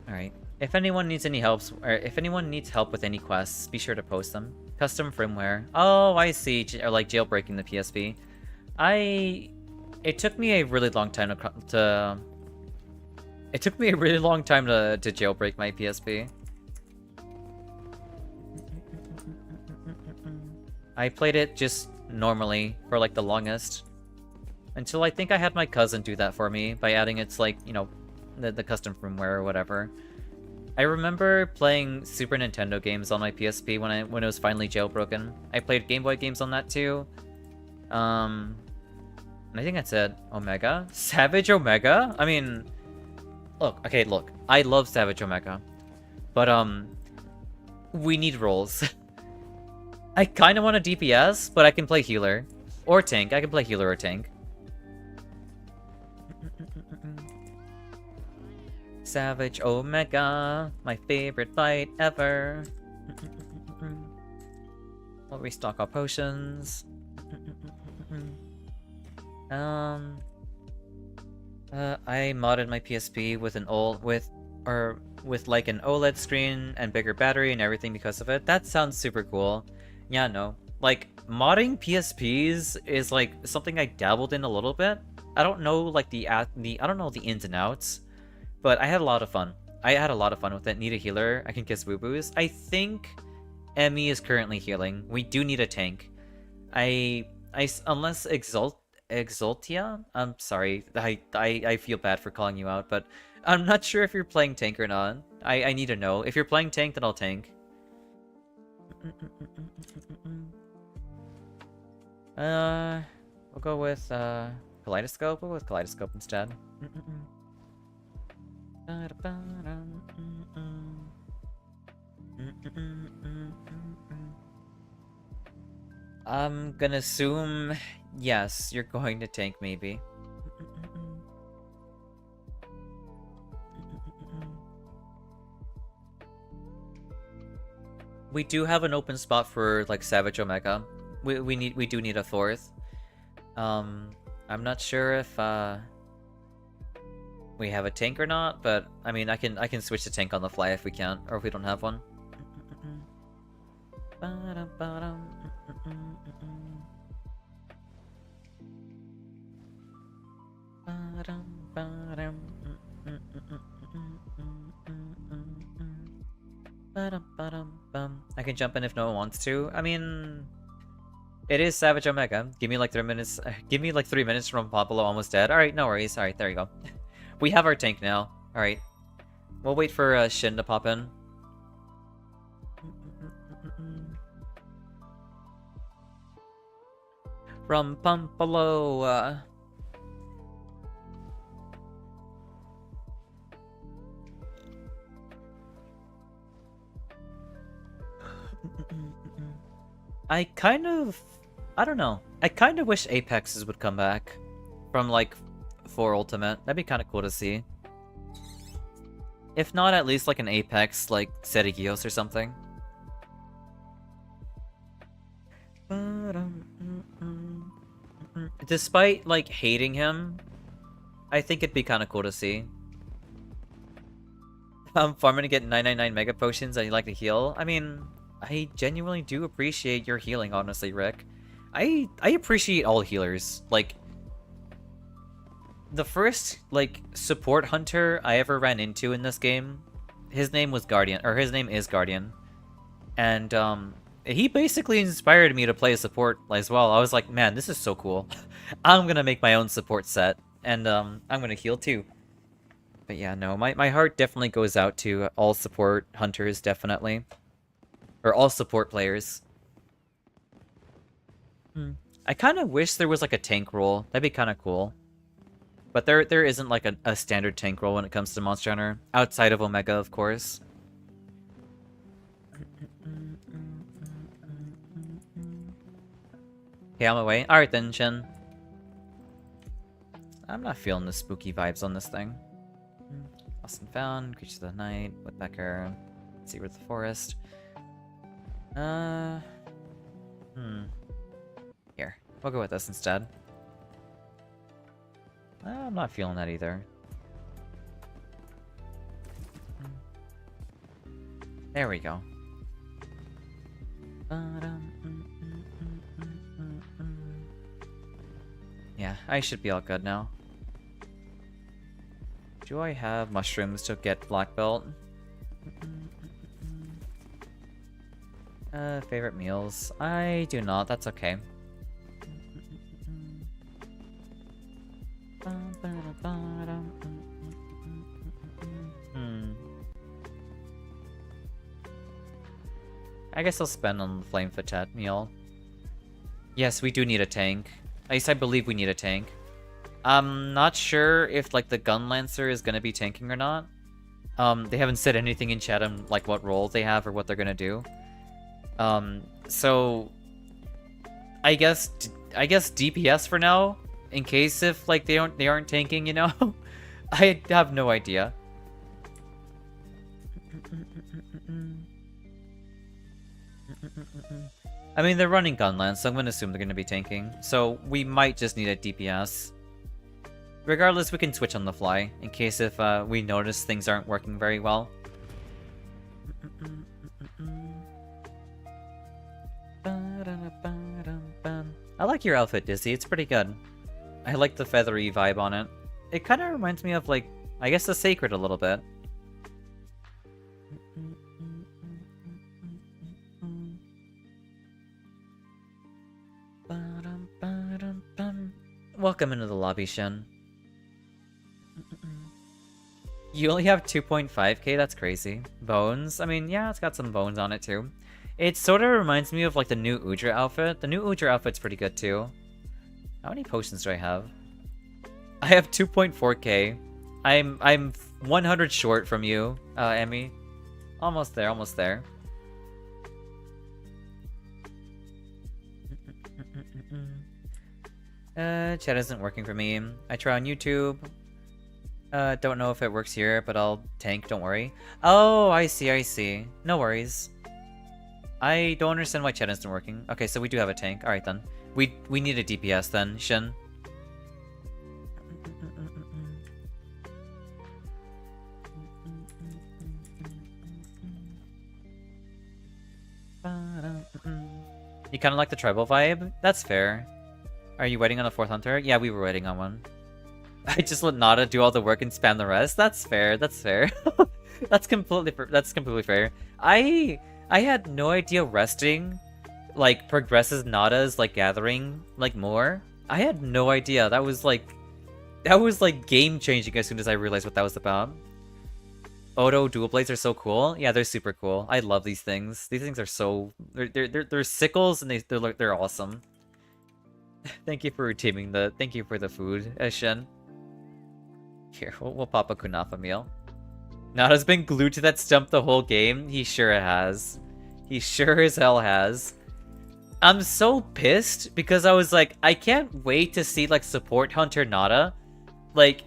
Alright. If anyone needs any helps, or if anyone needs help with any quests, be sure to post them. Custom firmware. Oh, I see. Or like jailbreaking the PSP. It took me a really long time to It took me a really long time to jailbreak my PSP. I played it just normally for like the longest. Until I think I had my cousin do that for me by adding its like, you know, the custom firmware or whatever. I remember playing Super Nintendo games on my PSP when it was finally jailbroken. I played Game Boy games on that too. And I think that's it. Omega? Savage Omega? I mean, look, okay, look. I love Savage Omega. But, we need roles. I kind of want a DPS, but I can play healer. Or tank. I can play healer or tank. Savage Omega, my favorite fight ever. We'll restock our potions. I modded my PSP with an with like an OLED screen and bigger battery and everything because of it. That sounds super cool. Yeah, no. Like, modding PSPs is like something I dabbled in a little bit. I don't know like I don't know the ins and outs, but I had a lot of fun. I had a lot of fun with it. Need a healer. I can kiss woo-boos. I think Emmy is currently healing. We do need a tank. Unless Exultia? I'm sorry. I feel bad for calling you out, but I'm not sure if you're playing tank or not. I need to know. If you're playing tank, then I'll tank. We'll go with Kaleidoscope. We'll go with Kaleidoscope instead. I'm gonna assume yes, you're going to tank maybe. We do have an open spot for like Savage Omega. We do need a fourth. I'm not sure if we have a tank or not, but I mean I can switch to tank on the fly if we can't, or if we don't have one. I can jump in if no one wants to. I mean, it is Savage Omega. Give me like 3 minutes. Give me like 3 minutes from Pablo almost dead. All right, no worries. All right, there you go. We have our tank now. All right, we'll wait for Shin to pop in. From Pampalo. I don't know. I kind of wish Apexes would come back from like 4 Ultimate. That'd be kind of cool to see. If not, at least like an Apex, like Sedigios or something. Despite like hating him, I think it'd be kind of cool to see. I'm farming to get 999 Mega Potions and you like to heal. I mean, I genuinely do appreciate your healing, honestly, Rick. I appreciate all healers. Like, the first, like, support hunter I ever ran into in this game, his name was Guardian, or his name is Guardian. And, he basically inspired me to play a support as well. I was like, man, this is so cool. I'm gonna make my own support set, and, I'm gonna heal too. But yeah, no, my heart definitely goes out to all support hunters, definitely. Or all support players. I kind of wish there was like a tank role. That'd be kind of cool. But there isn't like a standard tank role when it comes to Monster Hunter. Outside of Omega, of course. Okay, I'm away. Alright then, Shin. I'm not feeling the spooky vibes on this thing. Lost and found, Creature of the Night, Woodpecker, Secret of the Forest. Here, we'll go with this instead. I'm not feeling that either. There we go. Yeah, I should be all good now. Do I have mushrooms to get black belt? Favorite meals? I do not, that's okay. I guess I'll spend on the Flame Fatet meal. Yes, we do need a tank. At least I believe we need a tank. I'm not sure if, like, the Gun Lancer is gonna be tanking or not. They haven't said anything in chat on, like, what role they have or what they're gonna do. So... I guess DPS for now, in case if, like, they aren't tanking, you know? I have no idea. I mean, they're running Gunland, so I'm going to assume they're going to be tanking. So we might just need a DPS. Regardless, we can switch on the fly, in case if we notice things aren't working very well. I like your outfit, Dizzy. It's pretty good. I like the feathery vibe on it. It kind of reminds me of, like, I guess the Sacred a little bit. Welcome into the lobby, Shin. You only have 2.5k? That's crazy. Bones? I mean, yeah, it's got some bones on it, too. It sort of reminds me of, like, the new Udra outfit. The new Udra outfit's pretty good, too. How many potions do I have? I have 2.4k. I'm 100 short from you, Emmy. Almost there, almost there. Chat isn't working for me. I try on YouTube. Don't know if it works here, but I'll tank, don't worry. Oh, I see, I see. No worries. I don't understand why chat isn't working. Okay, so we do have a tank. Alright then. We need a DPS then, Shin. You kind of like the tribal vibe? That's fair. Are you waiting on a 4th hunter? Yeah, we were waiting on one. I just let Nada do all the work and spam the rest? That's fair, that's fair. That's completely fair. I had no idea resting, like, progresses Nada's, like, gathering, like, more. I had no idea. That was, like, game-changing as soon as I realized what that was about. Odo dual blades are so cool. Yeah, they're super cool. I love these things. These things are so... They're sickles, and they're awesome. Thank you for redeeming the... Thank you for the food, Shen. Here, we'll pop a kunafa meal. Nada's been glued to that stump the whole game. He sure has. He sure as hell has. I'm so pissed because I was like, I can't wait to see, like, support hunter Nada. Like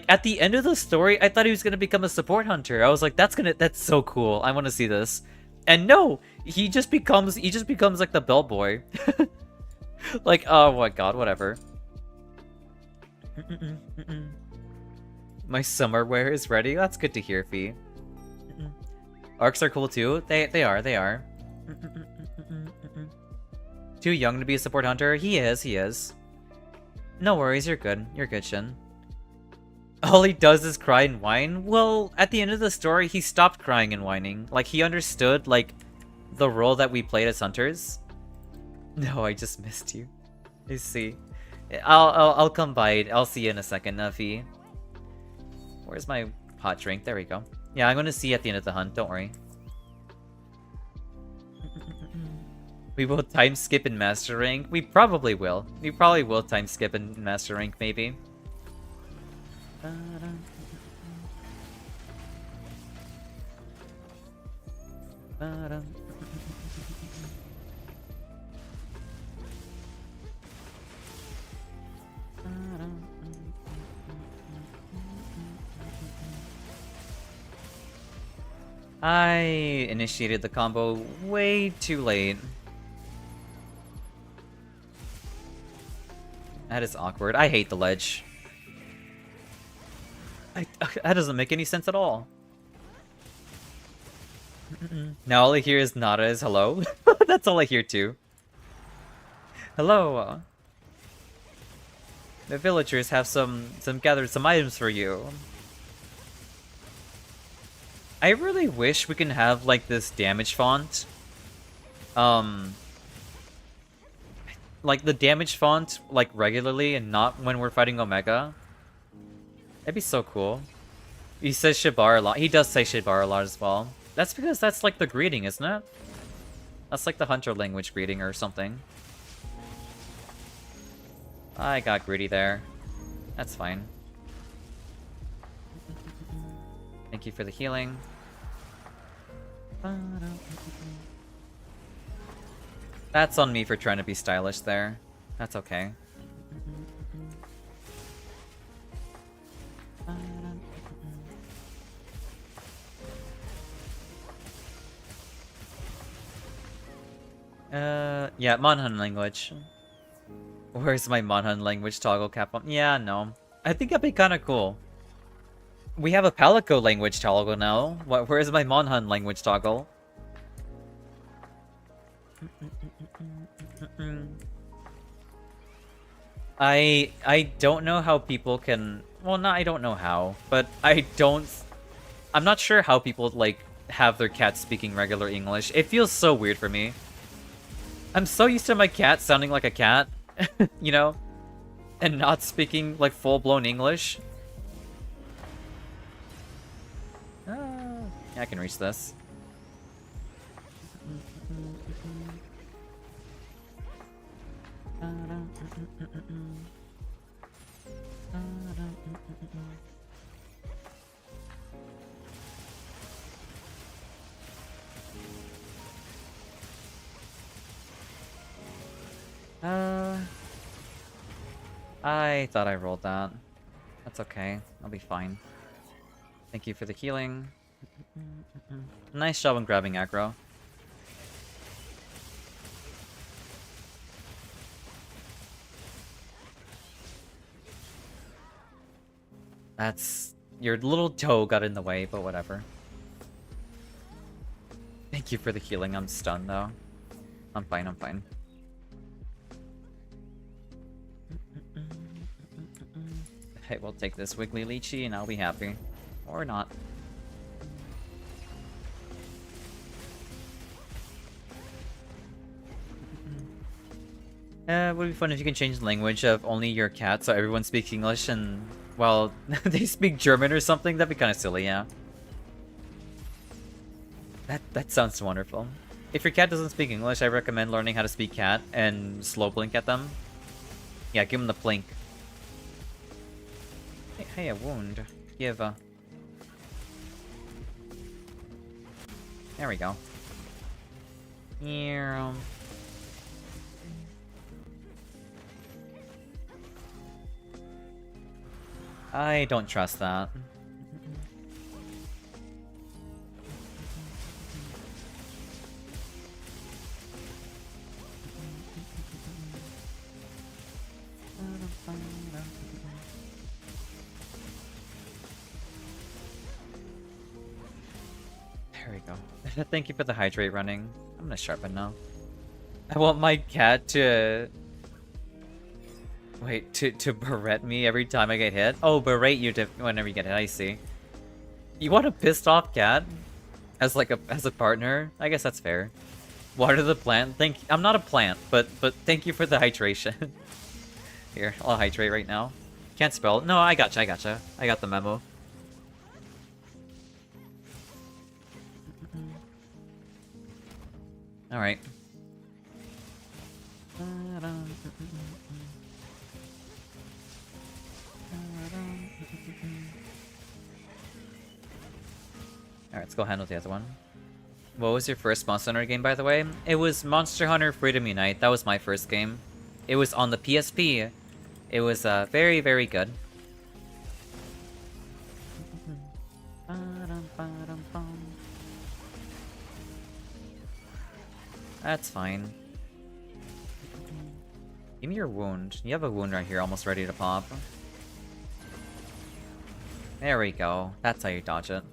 at the end of the story, I thought he was gonna become a support hunter. I was like, that's so cool. I want to see this. And no, he just becomes like the bellboy. Like, oh my god, whatever. My summer wear is ready. That's good to hear, Fee. Arcs are cool too. They are. Too young to be a support hunter? He is. No worries, you're good. You're good, Shin. All he does is cry and whine? Well, at the end of the story, he stopped crying and whining. Like, he understood, like, the role that we played as hunters. No, I just missed you. I see. I'll come by. I'll see you in a second, Nuffy. Where's my hot drink? There we go. Yeah, I'm gonna see you at the end of the hunt. Don't worry. We will time skip in Master Rank. We probably will. We probably will time skip in Master Rank, maybe. I initiated the combo way too late. That is awkward. I hate the ledge. That doesn't make any sense at all. Now all I hear is Nada is hello. That's all I hear too. Hello. The villagers have gathered some items for you. I really wish we can have like this damage font. Like the damage font like regularly and not when we're fighting Omega. That'd be so cool. He says Shibar a lot. He does say Shibar a lot as well. That's because that's like the greeting, isn't it? That's like the hunter language greeting or something. I got greedy there. That's fine. Thank you for the healing. That's on me for trying to be stylish there. That's okay. Yeah, Monhun language. Where's my Monhun language toggle, Capcom? Yeah, no. I think that'd be kind of cool. We have a Palico language toggle now. Where's my Monhun language toggle? I don't know how people can... Well, no, I don't know how, but I'm not sure how people, like, have their cats speaking regular English. It feels so weird for me. I'm so used to my cat sounding like a cat, you know? And not speaking, like, full-blown English. Yeah, I can reach this. I thought I rolled that. That's okay. I'll be fine. Thank you for the healing. Nice job on grabbing aggro. That's... Your little toe got in the way, but whatever. Thank you for the healing. I'm stunned, though. I'm fine, I'm fine. I will take this Wiggly Lychee and I'll be happy. Or not. It would be fun if you can change the language of only your cat so everyone speaks English and, well, they speak German or something. That'd be kind of silly, yeah. That sounds wonderful. If your cat doesn't speak English, I recommend learning how to speak cat and slow blink at them. Yeah, give them the blink. Hey, a wound. Give a... There we go. Yeah. I don't trust that. There we go. Thank you for the hydrate running. I'm gonna sharpen now. I want my cat to... Wait, to berate me every time I get hit? Oh, berate you whenever you get hit, I see. You want a pissed off cat? As like as a partner? I guess that's fair. Water the plant? I'm not a plant, but thank you for the hydration. Here, I'll hydrate right now. Can't spell. No, I gotcha. I got the memo. Alright. Alright, let's go handle the other one. What was your first Monster Hunter game, by the way? It was Monster Hunter Freedom Unite. That was my first game. It was on the PSP. It was very, very good. That's fine. Give me your wound. You have a wound right here, almost ready to pop. There we go. That's how you dodge it.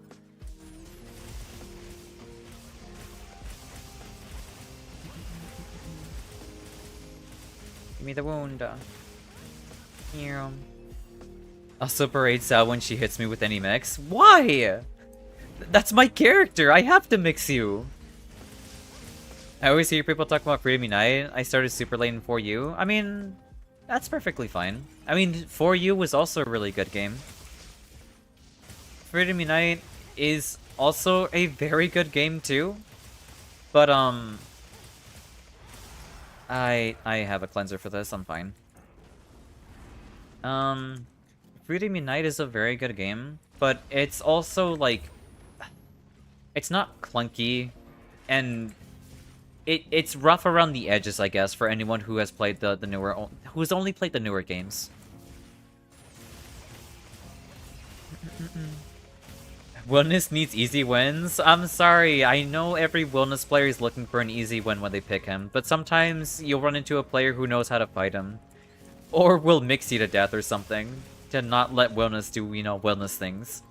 Give me the wound. Here. I'll super raid Xao when she hits me with any mix. Why? That's my character. I have to mix you. I always hear people talk about Freedom Unite. I started super late in 4U. I mean, that's perfectly fine. I mean, 4U was also a really good game. Freedom Unite is also a very good game too. But, I have a cleanser for this. I'm fine. Freedom Unite is a very good game, but it's also, like, it's not clunky, and it's rough around the edges, I guess, for anyone who has played the newer, who's only played the newer games. Wellness needs easy wins? I'm sorry, I know every Wellness player is looking for an easy win when they pick him, but sometimes you'll run into a player who knows how to fight him. Or will mix you to death or something, to not let Wellness do, you know, Wellness things.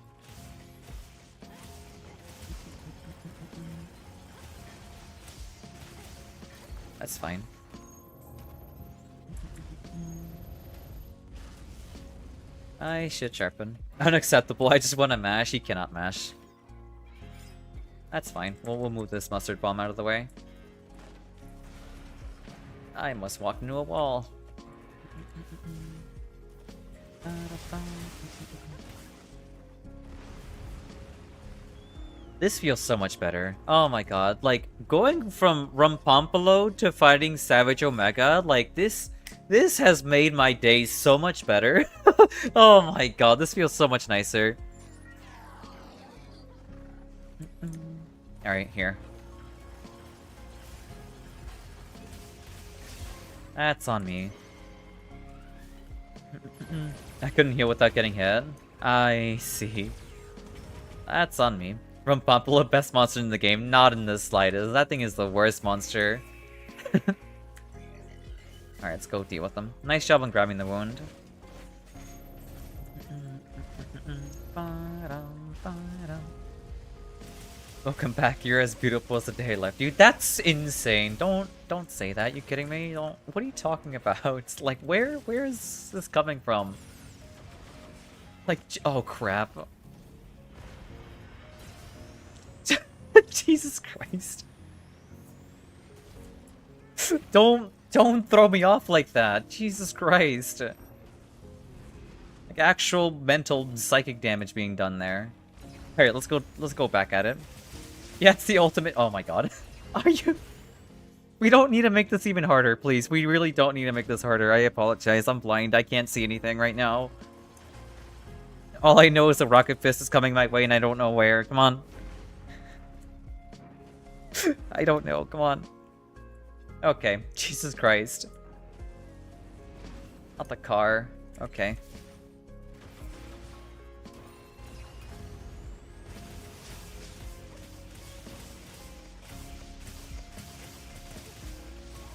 That's fine. I should sharpen. Unacceptable, I just want to mash. He cannot mash. That's fine. We'll move this mustard bomb out of the way. I must walk into a wall. This feels so much better. Oh my god. Like, going from Rumpompolo to fighting Savage Omega, like, this has made my day so much better. Oh my god, this feels so much nicer. Alright, here. That's on me. I couldn't heal without getting hit. I see. That's on me. Rumpompolo, best monster in the game, not in the slightest. That thing is the worst monster. Alright, let's go deal with them. Nice job on grabbing the wound. Welcome back, you're as beautiful as the day left. Dude, that's insane. Don't say that, you kidding me? What are you talking about? Like, where is this coming from? Like, oh crap. Jesus Christ. Don't throw me off like that. Jesus Christ. Like actual mental psychic damage being done there. Alright, let's go back at it. Yeah, it's the ultimate. Oh my god. Are you? We don't need to make this even harder, please. We really don't need to make this harder. I apologize. I'm blind. I can't see anything right now. All I know is the rocket fist is coming my way and I don't know where. Come on. I don't know. Come on. Okay. Jesus Christ. Not the car. Okay.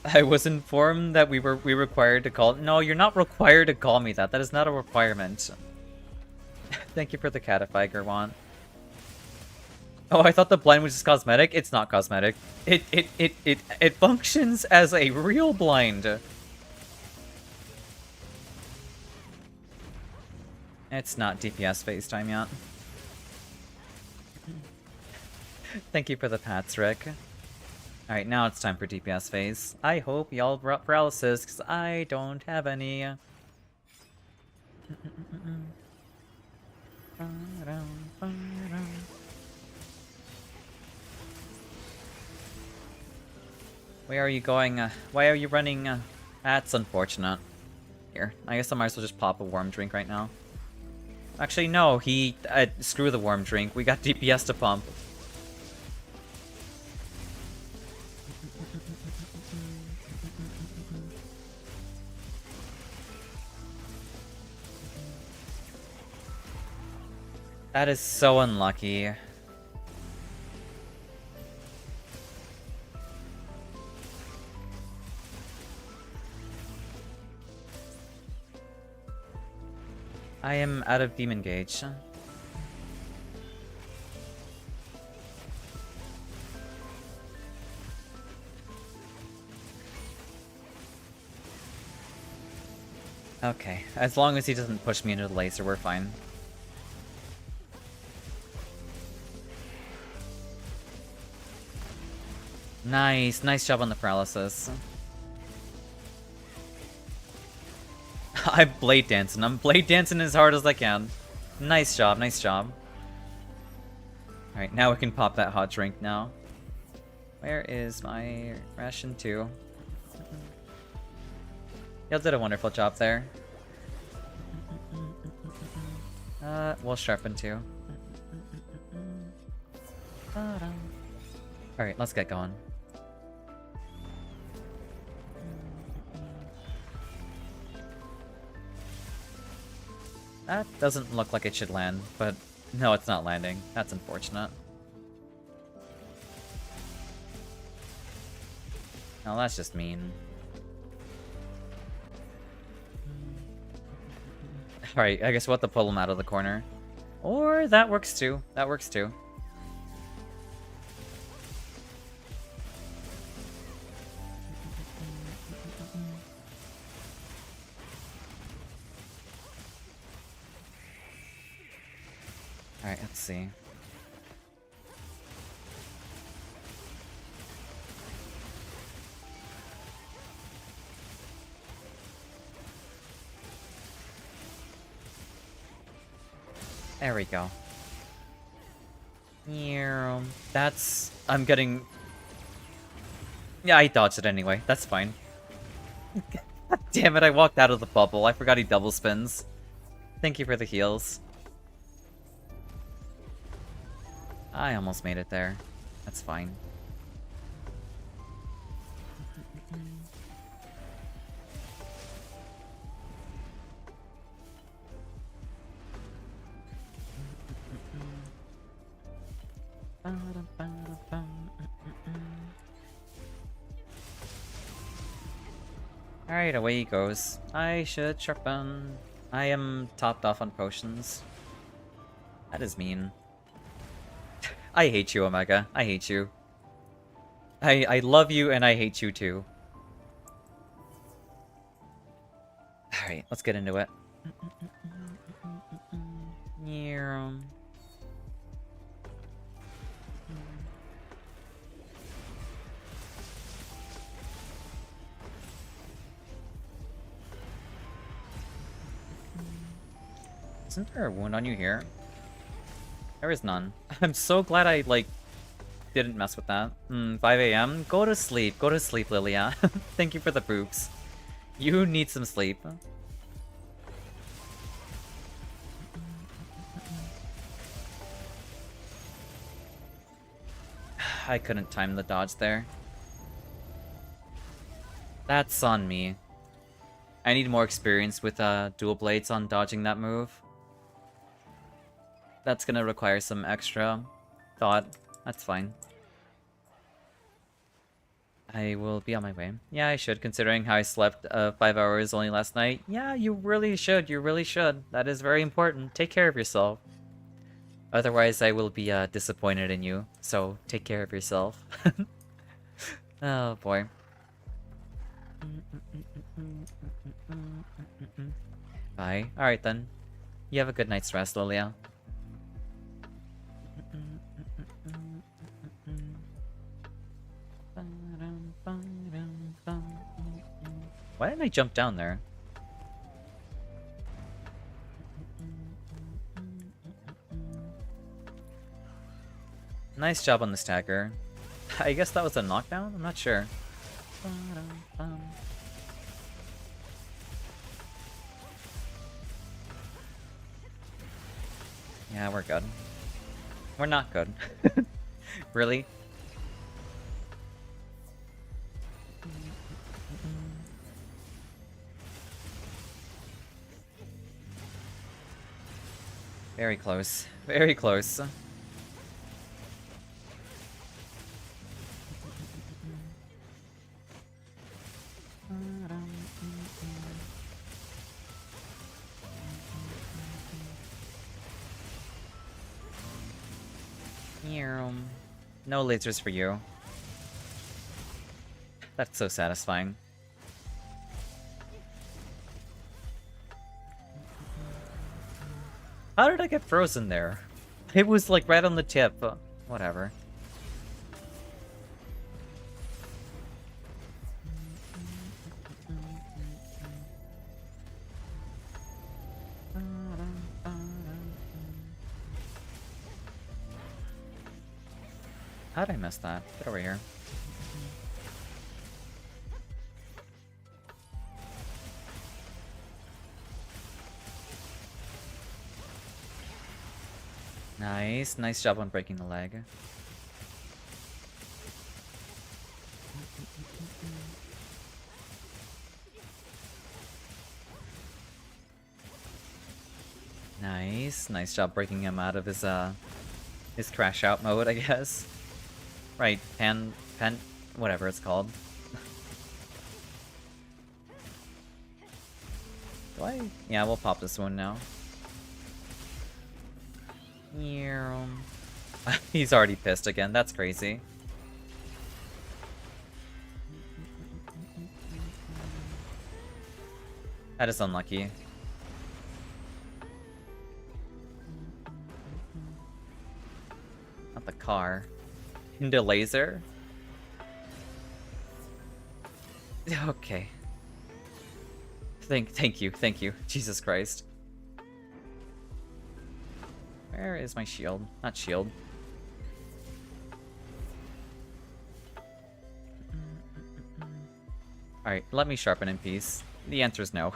I was informed that we required to call. No, you're not required to call me that. That is not a requirement. Thank you for the catify, Gerwant. Oh, I thought the blind was just cosmetic. It's not cosmetic. It functions as a real blind. It's not DPS phase time yet. Thank you for the pats, Rick. Alright, now it's time for DPS phase. I hope y'all brought paralysis, because I don't have any. Where are you going? Why are you running? That's unfortunate. Here, I guess I might as well just pop a warm drink right now. Actually, no, screw the warm drink. We got DPS to pump. That is so unlucky. I am out of Demon Gauge. Okay, as long as he doesn't push me into the laser, we're fine. Nice, nice job on the paralysis. I'm blade dancing. I'm blade dancing as hard as I can. Nice job, nice job. Alright, now we can pop that hot drink now. Where is my ration 2? Y'all did a wonderful job there. We'll sharpen too. Alright, let's get going. That doesn't look like it should land, but no, it's not landing. That's unfortunate. No, that's just mean. Alright, I guess we'll have to pull him out of the corner. Or that works too. That works too. Alright, let's see. There we go. Yeah, that's... I'm getting... Yeah, I dodged it anyway. That's fine. Damn it, I walked out of the bubble. I forgot he double spins. Thank you for the heals. I almost made it there. That's fine. Alright, away he goes. I should sharpen. I am topped off on potions. That is mean. I hate you, Omega. I hate you. I love you and I hate you too. Alright, let's get into it. Yeah. Isn't there a wound on you here? There is none. I'm so glad I, like, didn't mess with that. 5 AM? Go to sleep, Lilia. Thank you for the boobs. You need some sleep. I couldn't time the dodge there. That's on me. I need more experience with dual blades on dodging that move. That's gonna require some extra thought. That's fine. I will be on my way. Yeah, I should, considering how I slept 5 hours only last night. Yeah, you really should. You really should. That is very important. Take care of yourself. Otherwise, I will be disappointed in you. So, take care of yourself. Oh, boy. Bye. Alright then. You have a good night's rest, Lilia. Why didn't I jump down there? Nice job on the stagger. I guess that was a knockdown? I'm not sure. Yeah, we're good. We're not good. Really? Very close. Very close. No lasers for you. That's so satisfying. I get frozen there? It was like right on the tip. Whatever. How'd I miss that? Get over here. Nice. Nice job on breaking the leg. Nice. Nice job breaking him out of his crash out mode, I guess. Right, pan, whatever it's called. Do I? Yeah, we'll pop this one now. He's already pissed again, that's crazy. That is unlucky. Not the car. Into laser? Okay. Thank you. Jesus Christ. Where is my shield? Not shield. Alright, let me sharpen in peace. The answer is no.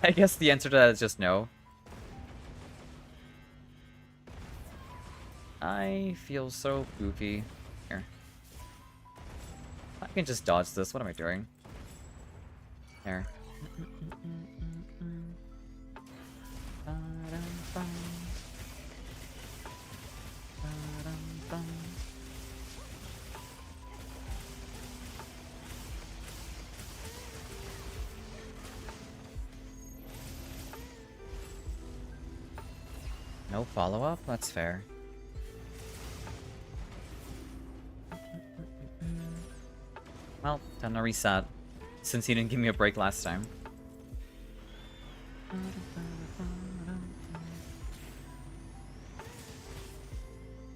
I guess the answer to that is just no. I feel so goofy. Here. I can just dodge this. What am I doing? There. No follow-up? That's fair. Well, time to reset, since he didn't give me a break last time.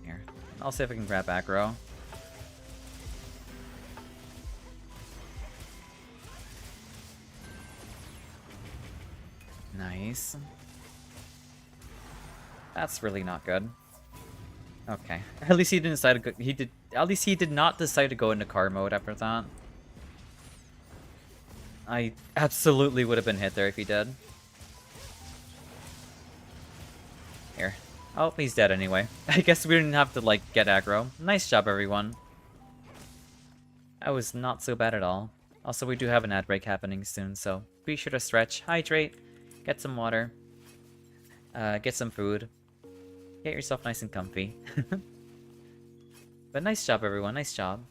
Here, I'll see if I can grab aggro. Nice. That's really not good. Okay. At least he didn't decide to go, at least he did not decide to go into car mode after that. I absolutely would have been hit there if he did. Here. Oh, he's dead anyway. I guess we didn't have to, like, get aggro. Nice job, everyone. That was not so bad at all. Also, we do have an ad break happening soon, so be sure to stretch, hydrate, get some water, get some food. Get yourself nice and comfy. But nice job, everyone. Nice job.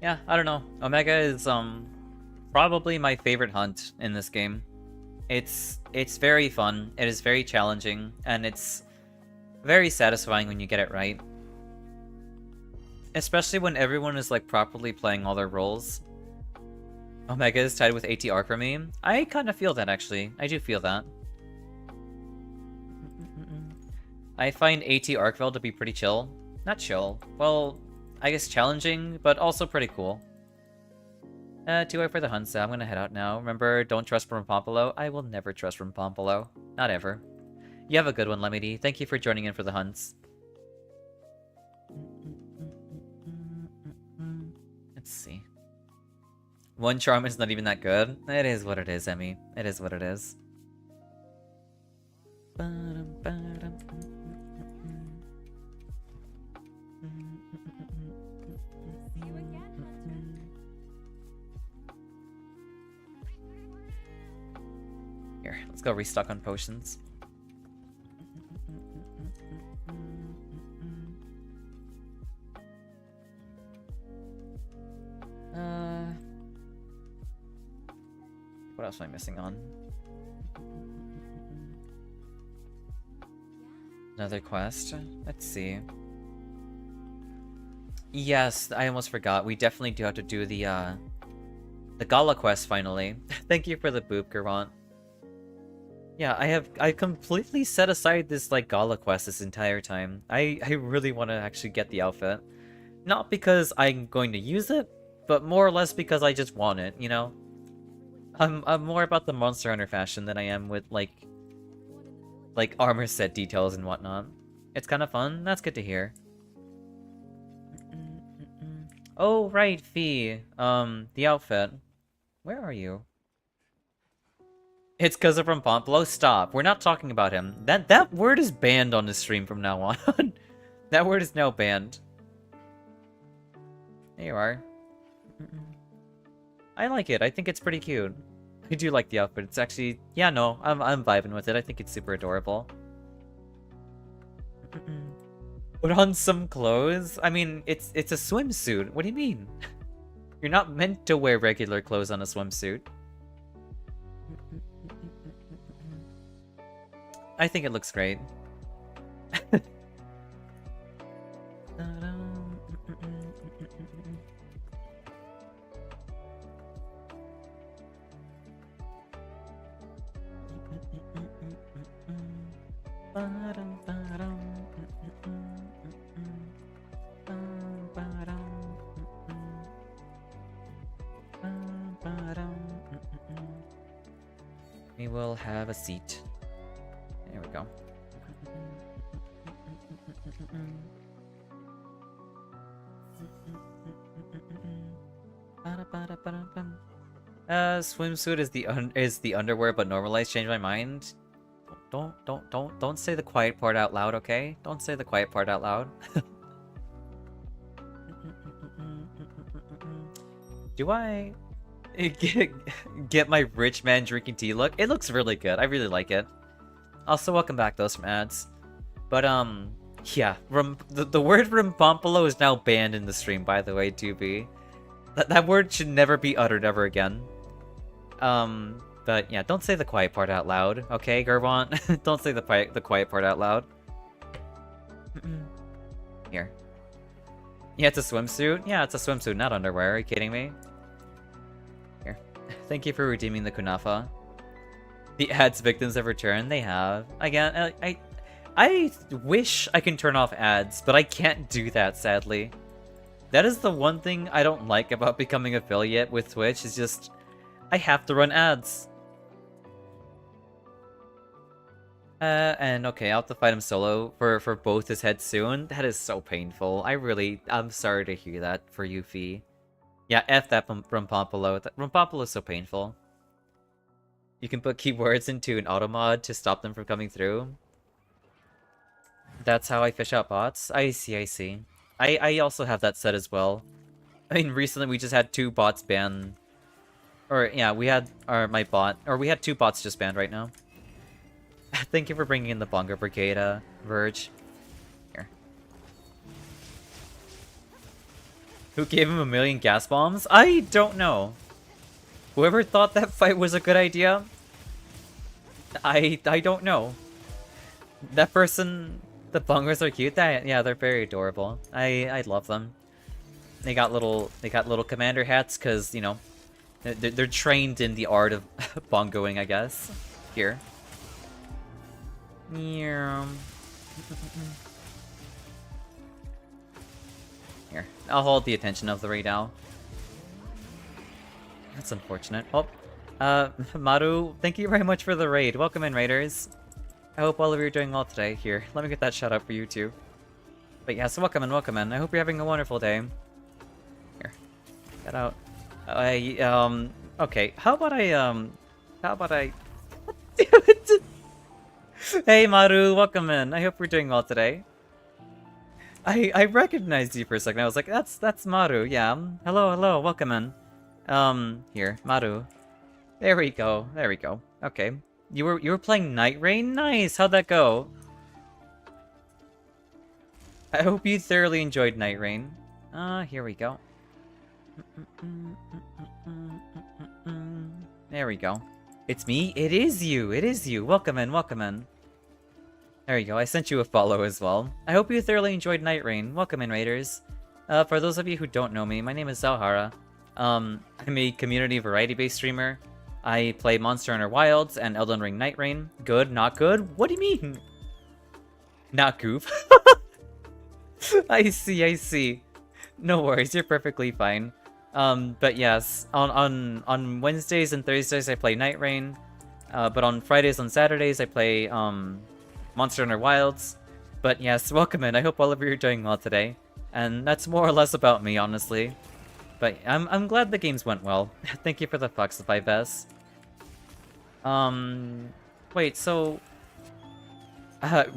Yeah, I don't know. Omega is probably my favorite hunt in this game. It's very fun, it is very challenging, and it's very satisfying when you get it right. Especially when everyone is like properly playing all their roles. Omega is tied with ATR for me. I kind of feel that actually. I do feel that. I find AT Arcville to be pretty chill. Not chill. Well, I guess challenging, but also pretty cool. 2 for the hunt, so I'm gonna head out now. Remember, don't trust from Pompolo. I will never trust from Pompolo. Not ever. You have a good one, Lemmy. Thank you for joining in for the hunts. Let's see. One charm is not even that good. It is what it is, Emmy. It is what it is. Here, let's go restock on potions. What else am I missing on? Another quest? Let's see. Yes, I almost forgot. We definitely do have to do the Gala quest finally. Thank you for the boop, Gervant. Yeah, I completely set aside this like Gala quest this entire time. I really want to actually get the outfit. Not because I'm going to use it, but more or less because I just want it, you know? I'm more about the Monster Hunter fashion than I am with like armor set details and whatnot. It's kind of fun. That's good to hear. Oh, right, Fee. The outfit. Where are you? It's because of Rumpompolo? Stop. We're not talking about him. That word is banned on the stream from now on. That word is now banned. There you are. I like it. I think it's pretty cute. I do like the outfit. It's actually... Yeah, no. I'm vibing with it. I think it's super adorable. Put on some clothes? I mean, it's a swimsuit. What do you mean? You're not meant to wear regular clothes on a swimsuit. I think it looks great. We will have a seat. There we go. Swimsuit is the underwear, but normalized. Change my mind. Don't say the quiet part out loud, okay? Don't say the quiet part out loud. Do I get my rich man drinking tea look? It looks really good. I really like it. Also, welcome back those from ads. But yeah, the word Rumpompolo is now banned in the stream, by the way, 2B. That word should never be uttered ever again. But yeah, don't say the quiet part out loud, okay, Gervant? Don't say the quiet part out loud. Here. Yeah, it's a swimsuit? Yeah, it's a swimsuit, not underwear. Are you kidding me? Here. Thank you for redeeming the kunafa. The ads victims have returned. They have. Again, I wish I can turn off ads, but I can't do that, sadly. That is the one thing I don't like about becoming affiliate with Twitch, is just... I have to run ads. And okay, I'll have to fight him solo for both his heads soon. That is so painful. I'm sorry to hear that for you, Fee. Yeah, F that Rumpompolo. Rumpompolo is so painful. You can put keywords into an auto mod to stop them from coming through. That's how I fish out bots? I see, I see. I also have that set as well. I mean, recently we just had 2 bots banned. Or, yeah, we had we had 2 bots just banned right now. Thank you for bringing in the Bongo Brigade, Verge. Here. Who gave him 1,000,000 gas bombs? I don't know. Whoever thought that fight was a good idea? I don't know. That person... The bongos are cute. Yeah, they're very adorable. I love them. They got little commander hats because, you know, they're trained in the art of bongoing, I guess. Here. Here. I'll hold the attention of the raid now. That's unfortunate. Oh, Maru, thank you very much for the raid. Welcome in, raiders. I hope all of you are doing well today. Here, let me get that shout out for you too. But yeah, so welcome in, welcome in. I hope you're having a wonderful day. Here, get out. Okay, how about I... Hey Maru, welcome in. I hope you're doing well today. I recognized you for a second. I was like, that's Maru. Yeah. Hello, welcome in. Here, Maru. There we go. Okay. You were playing Night Rain? Nice. How'd that go? I hope you thoroughly enjoyed Night Rain. Here we go. There we go. It's me? It is you! It is you! Welcome in, welcome in. There you go, I sent you a follow as well. I hope you thoroughly enjoyed Night Rain. Welcome in, Raiders. For those of you who don't know me, my name is Zalhara. I'm a community variety-based streamer. I play Monster Hunter Wilds and Elden Ring Night Rain. Good, not good? What do you mean? Not goof. I see, I see. No worries, you're perfectly fine. But yes, on Wednesdays and Thursdays I play Night Rain. But on Fridays and Saturdays I play Monster Hunter Wilds. But yes, welcome in. I hope all of you are doing well today. And that's more or less about me, honestly. But I'm glad the games went well. Thank you for the Foxify Vest. Wait, so...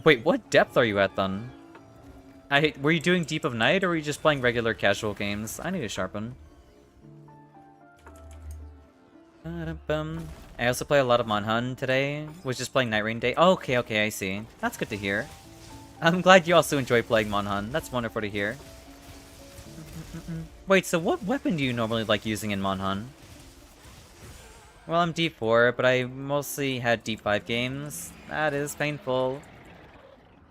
wait, what depth are you at then? Were you doing Deep of Night, or were you just playing regular casual games? I need to sharpen. I also play a lot of Monhun today. Was just playing Night Rain Day. Oh, okay, I see. That's good to hear. I'm glad you also enjoy playing Monhun. That's wonderful to hear. Wait, so what weapon do you normally like using in Monhun? Well, I'm D4, but I mostly had D5 games. That is painful.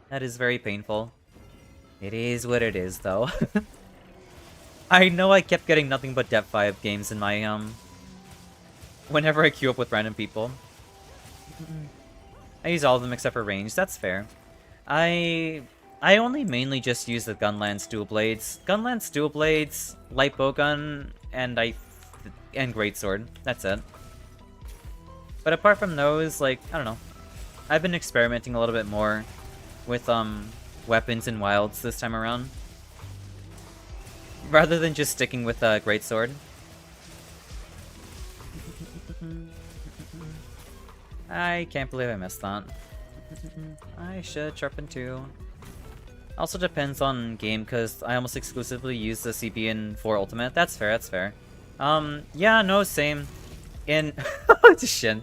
That is very painful. It is what it is, though. I know I kept getting nothing but Dep 5 games in my, whenever I queue up with random people. I use all of them except for range, that's fair. I only mainly just use the Gunlance Dual Blades. Gunlance Dual Blades, Light Bowgun, and Greatsword. That's it. But apart from those, like, I don't know. I've been experimenting a little bit more with, weapons and wilds this time around. Rather than just sticking with a Greatsword. I can't believe I missed that. I should sharpen too. Also depends on game, because I almost exclusively use the CB in 4 Ultimate. That's fair, that's fair. Yeah, no, same. In... Shit.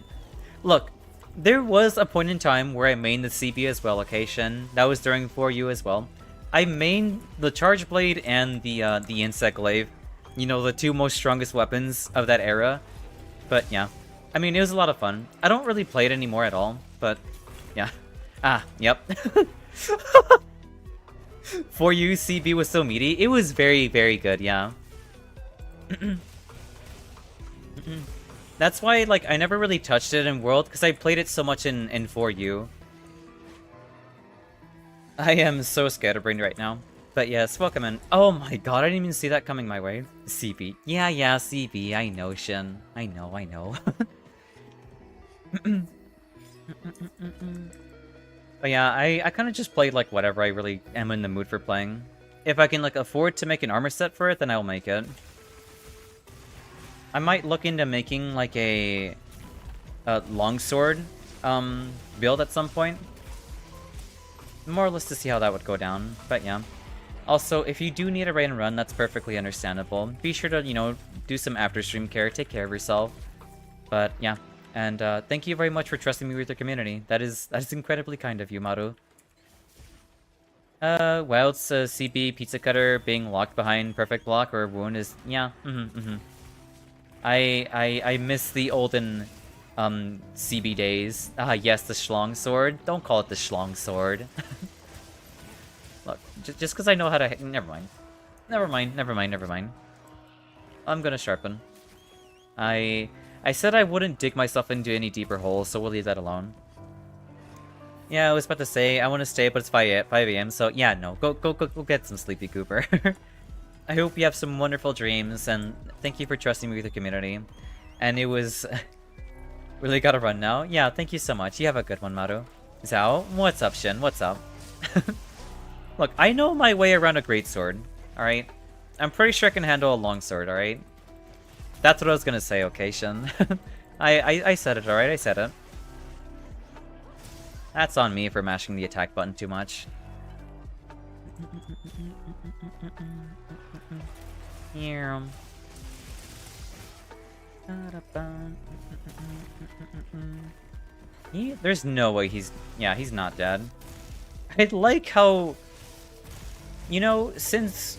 Look, there was a point in time where I mained the CB as well, okay, Shin? That was during 4U as well. I mained the Charge Blade and the Insect Glaive. You know, the 2 most strongest weapons of that era. But yeah. I mean, it was a lot of fun. I don't really play it anymore at all, but yeah. Ah, yep. 4U CB was so meaty. It was very, very good, yeah. That's why, like, I never really touched it in World, because I played it so much in 4U. I am so scatterbrained right now. But yes, welcome in. Oh my god, I didn't even see that coming my way. CB. Yeah, CB. I know, Shin. I know. But yeah, I kind of just played, like, whatever I really am in the mood for playing. If I can, like, afford to make an armor set for it, then I'll make it. I might look into making, like, a longsword build at some point. More or less to see how that would go down, but yeah. Also, if you do need a raid and run, that's perfectly understandable. Be sure to, you know, do some after-stream care, take care of yourself. But yeah, and thank you very much for trusting me with your community. That is incredibly kind of you, Maru. Wild's CB Pizza Cutter being locked behind Perfect Block or Wound is... yeah, I miss the olden CB days. Yes, the Schlong Sword. Don't call it the Schlong Sword. Look, just because I know how to... Never mind. I'm gonna sharpen. I said I wouldn't dig myself into any deeper holes, so we'll leave that alone. Yeah, I was about to say, I want to stay, but it's 5 a.m., so yeah, no. Go get some sleepy, Cooper. I hope you have some wonderful dreams, and thank you for trusting me with the community. And it was... really gotta run now? Yeah, thank you so much. You have a good one, Maru. Zhao? What's up, Shin? What's up? Look, I know my way around a greatsword, alright? I'm pretty sure I can handle a longsword, alright? That's what I was gonna say, okay, Shin? I said it, alright? I said it. That's on me for mashing the attack button too much. Here. There's no way he's... yeah, he's not dead. I like how... you know, since...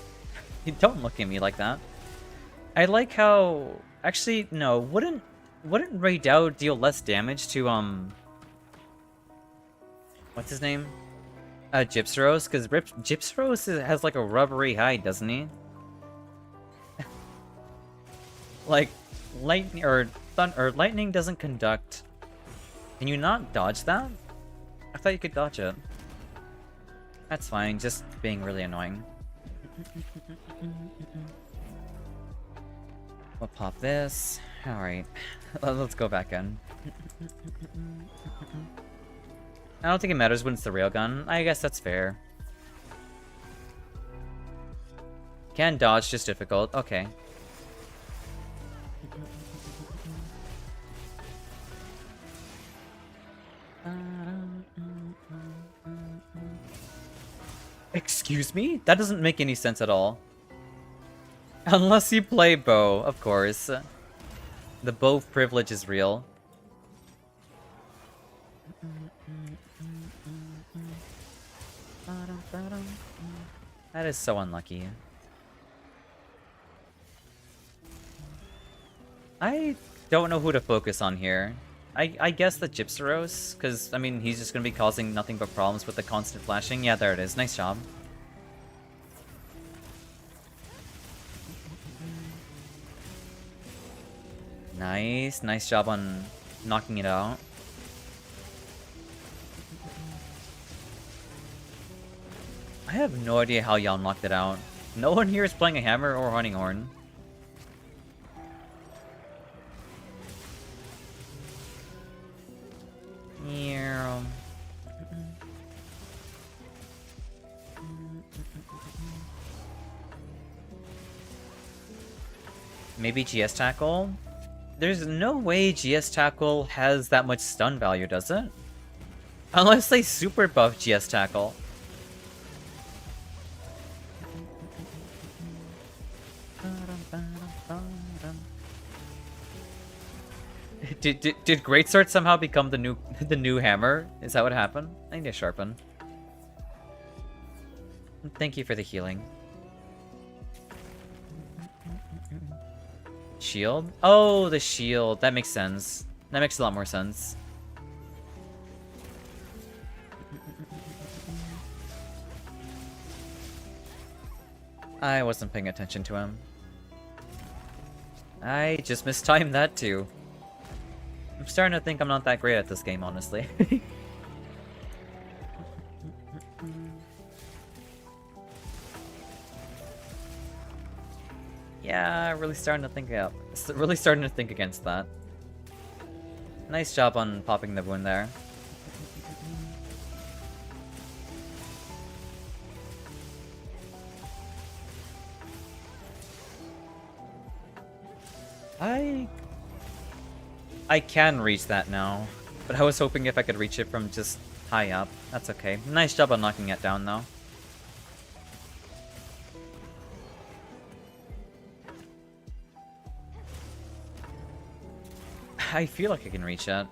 don't look at me like that. I like how... actually, no, wouldn't Wouldn't Ray Dao deal less damage to, what's his name? Gypsyros? Because Gypsyros has like a rubbery hide, doesn't he? Like, lightning or lightning doesn't conduct. Can you not dodge that? I thought you could dodge it. That's fine, just being really annoying. We'll pop this. Alright. Let's go back in. I don't think it matters when it's the railgun. I guess that's fair. Can dodge, just difficult. Okay. Excuse me? That doesn't make any sense at all. Unless you play bow, of course. The bow privilege is real. That is so unlucky. I don't know who to focus on here. I guess the Gypsyros, because, I mean, he's just going to be causing nothing but problems with the constant flashing. Yeah, there it is. Nice job. Nice. Nice job on knocking it out. I have no idea how y'all knocked it out. No one here is playing a hammer or hunting horn. Yeah. Maybe GS Tackle? There's no way GS Tackle has that much stun value, does it? Unless they super buff GS Tackle. Did Greatsword somehow become the new hammer? Is that what happened? I need to sharpen. Thank you for the healing. Shield? Oh, the shield. That makes sense. That makes a lot more sense. I wasn't paying attention to him. I just mistimed that too. I'm starting to think I'm not that great at this game, honestly. Yeah, really starting to think against that. Nice job on popping the wound there. I can reach that now, but I was hoping if I could reach it from just high up. That's okay. Nice job on knocking it down, though. I feel like I can reach it.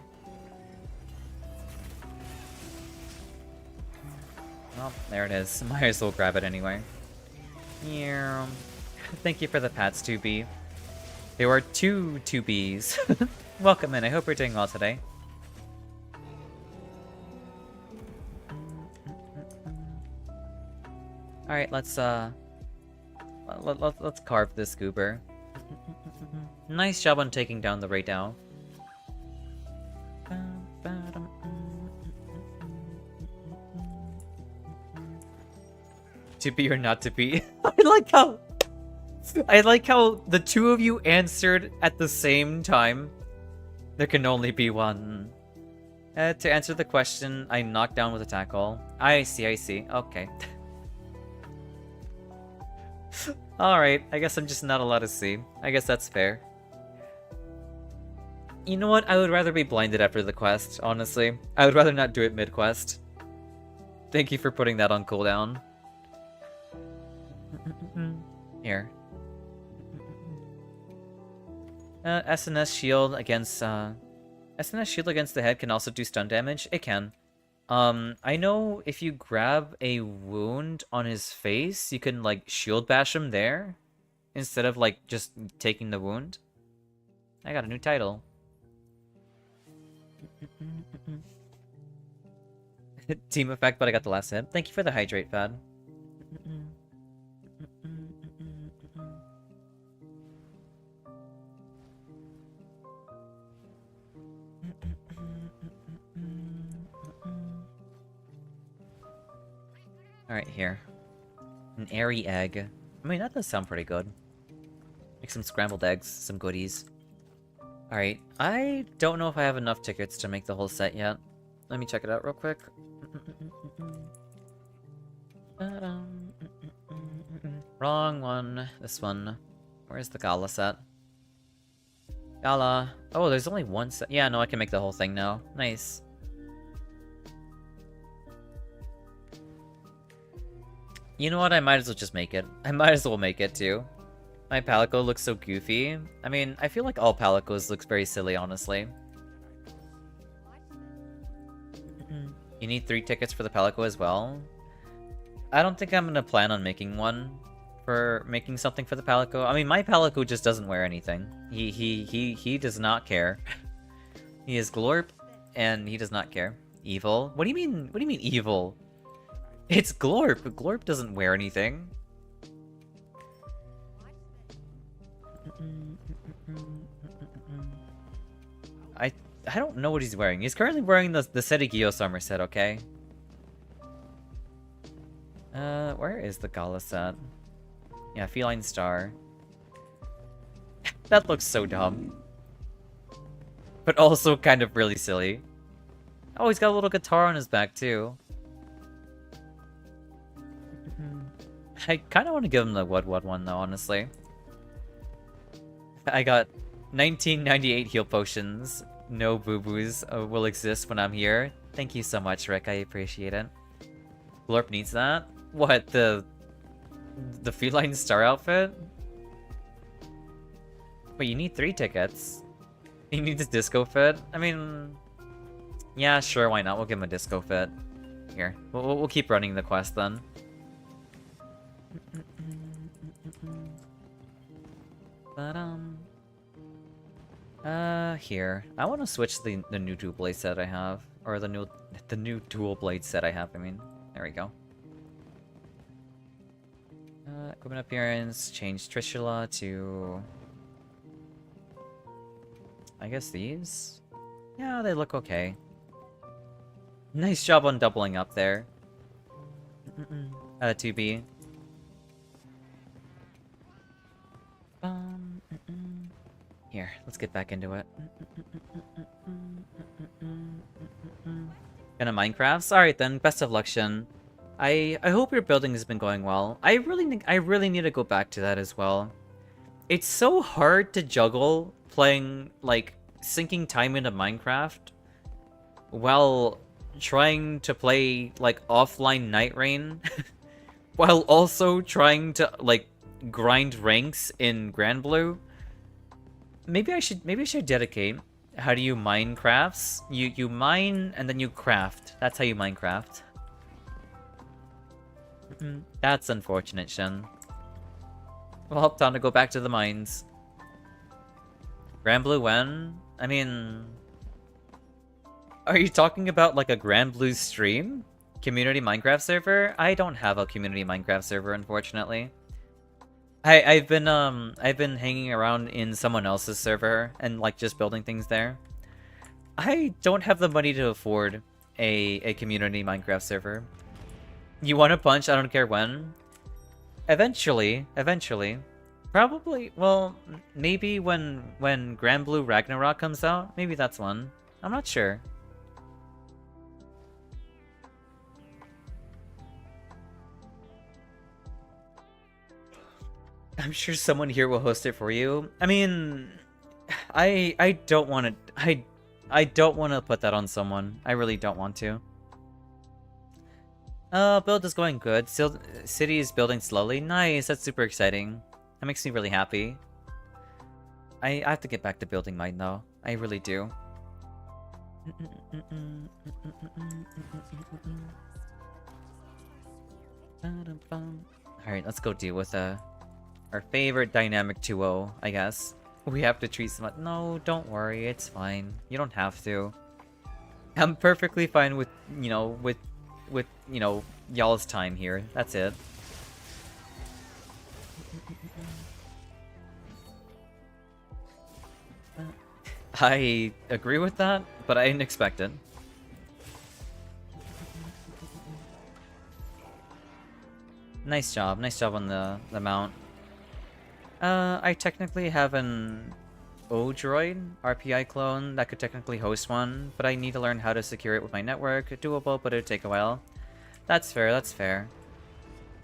Well, there it is. Might as well grab it anyway. Yeah. Thank you for the pats, 2B. There were two 2Bs. Welcome in. I hope you're doing well today. All right, let's carve this goober. Nice job on taking down the Raydao. To be or not to be. I like how the two of you answered at the same time. There can only be one. To answer the question, I knocked down with a tackle. I see. Okay. Alright, I guess I'm just not allowed to see. I guess that's fair. You know what? I would rather be blinded after the quest, honestly. I would rather not do it mid-quest. Thank you for putting that on cooldown. Here. SNS shield against SNS shield against the head can also do stun damage. It can. I know if you grab a wound on his face, you can like shield bash him there instead of like just taking the wound. I got a new title. Team effect, but I got the last hit. Thank you for the hydrate, Fad. Alright, here. An airy egg. I mean, that does sound pretty good. Make some scrambled eggs, some goodies. Alright, I don't know if I have enough tickets to make the whole set yet. Let me check it out real quick. Wrong one. This one. Where's the gala set? Gala. Oh, there's only one set. Yeah, no, I can make the whole thing now. Nice. You know what? I might as well just make it. I might as well make it, too. My Palico looks so goofy. I mean, I feel like all Palicos looks very silly, honestly. You need 3 tickets for the Palico as well? I don't think I'm gonna plan on making one for making something for the Palico. I mean, my Palico just doesn't wear anything. He does not care. He is Glorp, and he does not care. Evil? What do you mean? What do you mean evil? It's Glorp. Glorp doesn't wear anything. I don't know what he's wearing. He's currently wearing the Serigio Somerset, okay? Where is the gala set? Yeah, Feline Star. That looks so dumb. But also kind of really silly. Oh, he's got a little guitar on his back, too. I kind of want to give him the What one, though, honestly. I got 1998 heal potions. No boo-boos will exist when I'm here. Thank you so much, Rick. I appreciate it. Glorp needs that? What, the Feline Star outfit? Wait, you need 3 tickets? He needs a disco fit? I mean... Yeah, sure, why not? We'll give him a disco fit. Here, we'll keep running the quest, then. Here. I want to switch the new dual blade set I have. Or the new dual blade set I have, I mean. There we go. Equipment appearance, change Trishula to... I guess these? Yeah, they look okay. Nice job on doubling up there. 2B. Here, let's get back into it. Gonna Minecrafts? Alright then, best of luck, Shin. I hope your building has been going well. I really need to go back to that as well. It's so hard to juggle playing, like, sinking time into Minecraft while trying to play, like, offline Night Rain while also trying to, like, grind ranks in Grand Blue. Maybe I should dedicate. How do you mine crafts? You mine and then you craft. That's how you Minecraft. That's unfortunate, Shen. Well, time to go back to the mines. Grand Blue when? I mean... Are you talking about like a Grand Blue stream? Community Minecraft server? I don't have a community Minecraft server, unfortunately. I've been hanging around in someone else's server and like just building things there. I don't have the money to afford a community Minecraft server. You want a punch? I don't care when. Eventually. Probably, well, maybe when Grand Blue Ragnarok comes out, maybe that's one. I'm not sure. I'm sure someone here will host it for you. I mean, I don't want to. I don't want to put that on someone. I really don't want to. Build is going good. City is building slowly. Nice. That's super exciting. That makes me really happy. I have to get back to building mine though. I really do. Alright, let's go deal with our favorite dynamic 2-0, I guess. We have to treat someone. No, don't worry, it's fine. You don't have to. I'm perfectly fine with, y'all's time here. That's it. I agree with that, but I didn't expect it. Nice job on the mount. I technically have an O-Droid RPI clone that could technically host one, but I need to learn how to secure it with my network. Doable, but it'd take a while. That's fair, that's fair.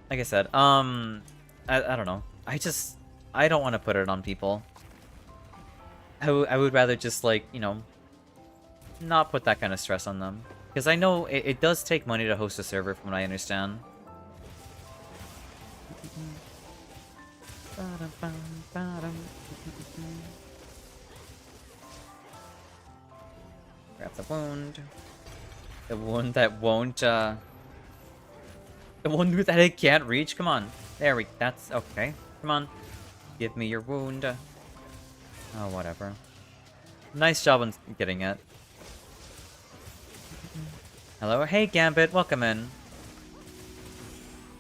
Like I said, I don't know. I don't want to put it on people. I would rather just, like, not put that kind of stress on them. Because I know it does take money to host a server, from what I understand. Grab the wound. The wound that won't, the one that it can't reach? Come on. That's okay. Come on. Give me your wound. Oh, whatever. Nice job on getting it. Hello? Hey, Gambit. Welcome in.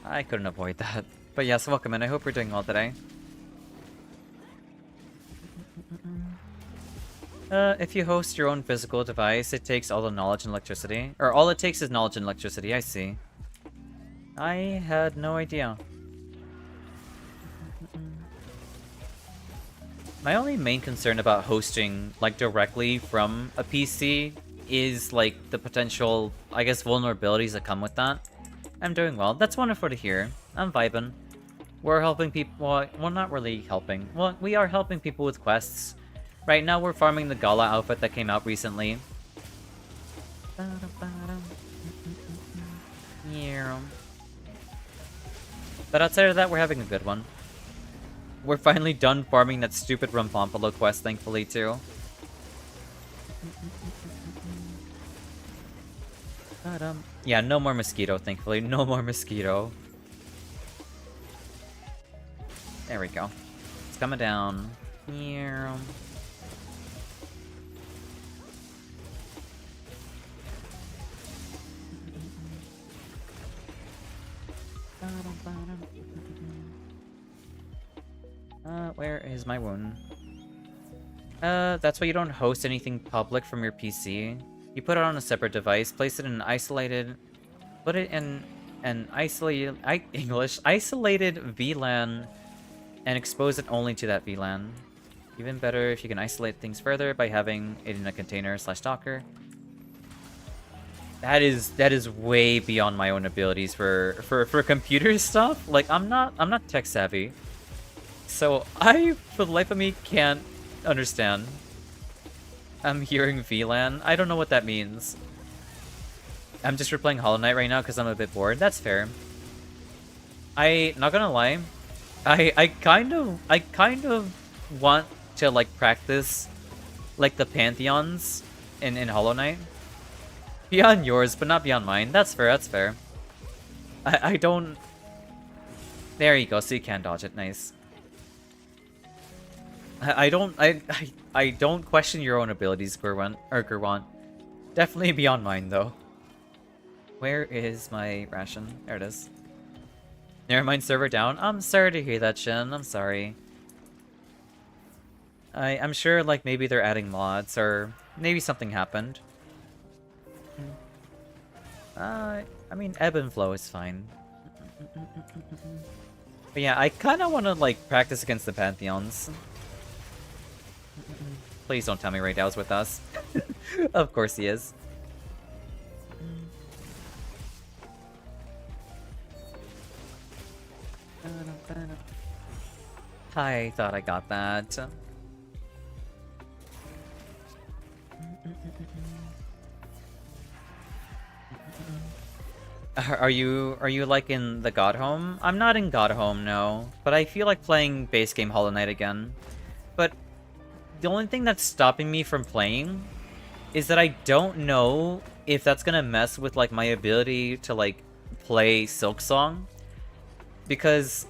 I couldn't avoid that. But yes, welcome in. I hope you're doing well today. If you host your own physical device, it takes all the knowledge and electricity. Or all it takes is knowledge and electricity, I see. I had no idea. My only main concern about hosting, like, directly from a PC is, like, the potential, I guess, vulnerabilities that come with that. I'm doing well. That's wonderful to hear. I'm vibing. We're helping people. Well, not really helping. Well, we are helping people with quests. Right now, we're farming the Gala outfit that came out recently. Yeah. But outside of that, we're having a good one. We're finally done farming that stupid Rumpompolo quest, thankfully, too. Yeah, no more mosquito, thankfully. No more mosquito. There we go. It's coming down. Yeah. Where is my wound? That's why you don't host anything public from your PC. You put it on a separate device, place it in an isolated... Put it in an isolated... isolated VLAN, and expose it only to that VLAN. Even better if you can isolate things further by having it in a container / Docker. That is way beyond my own abilities for computer stuff. Like, I'm not tech savvy. So I, for the life of me, can't understand. I'm hearing VLAN. I don't know what that means. I'm just replaying Hollow Knight right now because I'm a bit bored. That's fair. Not gonna lie, I kind of want to, like, practice, like, the pantheons in Hollow Knight. Beyond yours, but not beyond mine. That's fair. That's fair. I don't. There you go. So you can dodge it. Nice. I don't question your own abilities, Gurwant. Definitely beyond mine, though. Where is my ration? There it is. Never mind, server down. I'm sorry to hear that, Shin. I'm sorry. I'm sure, like, maybe they're adding mods, or maybe something happened. I mean, ebb and flow is fine. But yeah, I kind of want to, like, practice against the Pantheons. Please don't tell me Ray Dow's with us. Of course he is. I thought I got that. Are you like in the God Home? I'm not in God Home, no. But I feel like playing base game Hollow Knight again. But the only thing that's stopping me from playing is that I don't know if that's gonna mess with, like, my ability to, like, play Silksong. Because,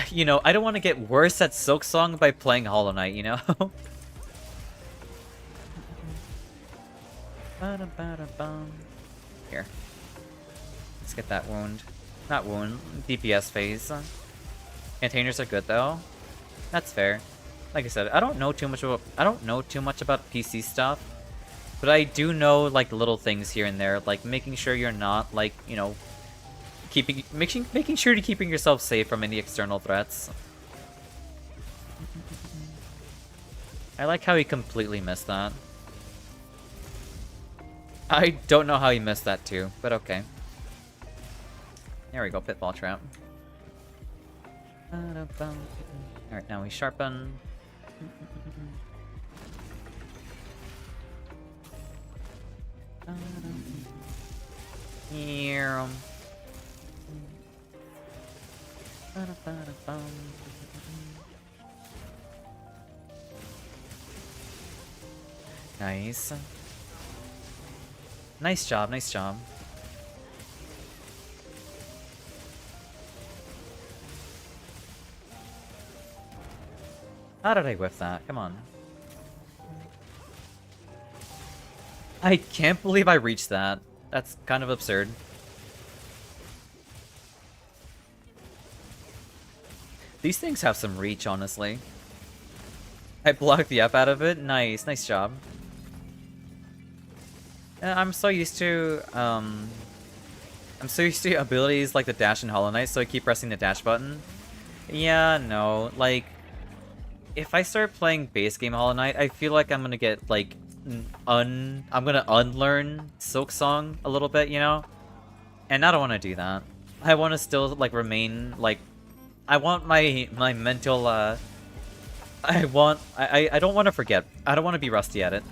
you know, I don't want to get worse at Silksong by playing Hollow Knight, you know? Here. Let's get that wound. Not wound, DPS phase. Containers are good though. That's fair. Like I said, I don't know too much about PC stuff, but I do know like little things here and there, like making sure you're not like, you know, making sure you're keeping yourself safe from any external threats. I like how he completely missed that. I don't know how he missed that too, but okay. There we go, pitfall trap. Alright, now we sharpen. Here. Nice. Nice job, nice job. How did I whiff that? Come on. I can't believe I reached that. That's kind of absurd. These things have some reach, honestly. I blocked the F out of it. Nice, nice job. I'm so used to abilities like the dash and Hollow Knight, so I keep pressing the dash button. Yeah, no, like if I start playing base game Hollow Knight, I feel like I'm gonna get like I'm gonna unlearn Silk Song a little bit, you know? And I don't want to do that. I want to still like remain like I want my mental I don't want to forget. I don't want to be rusty at it.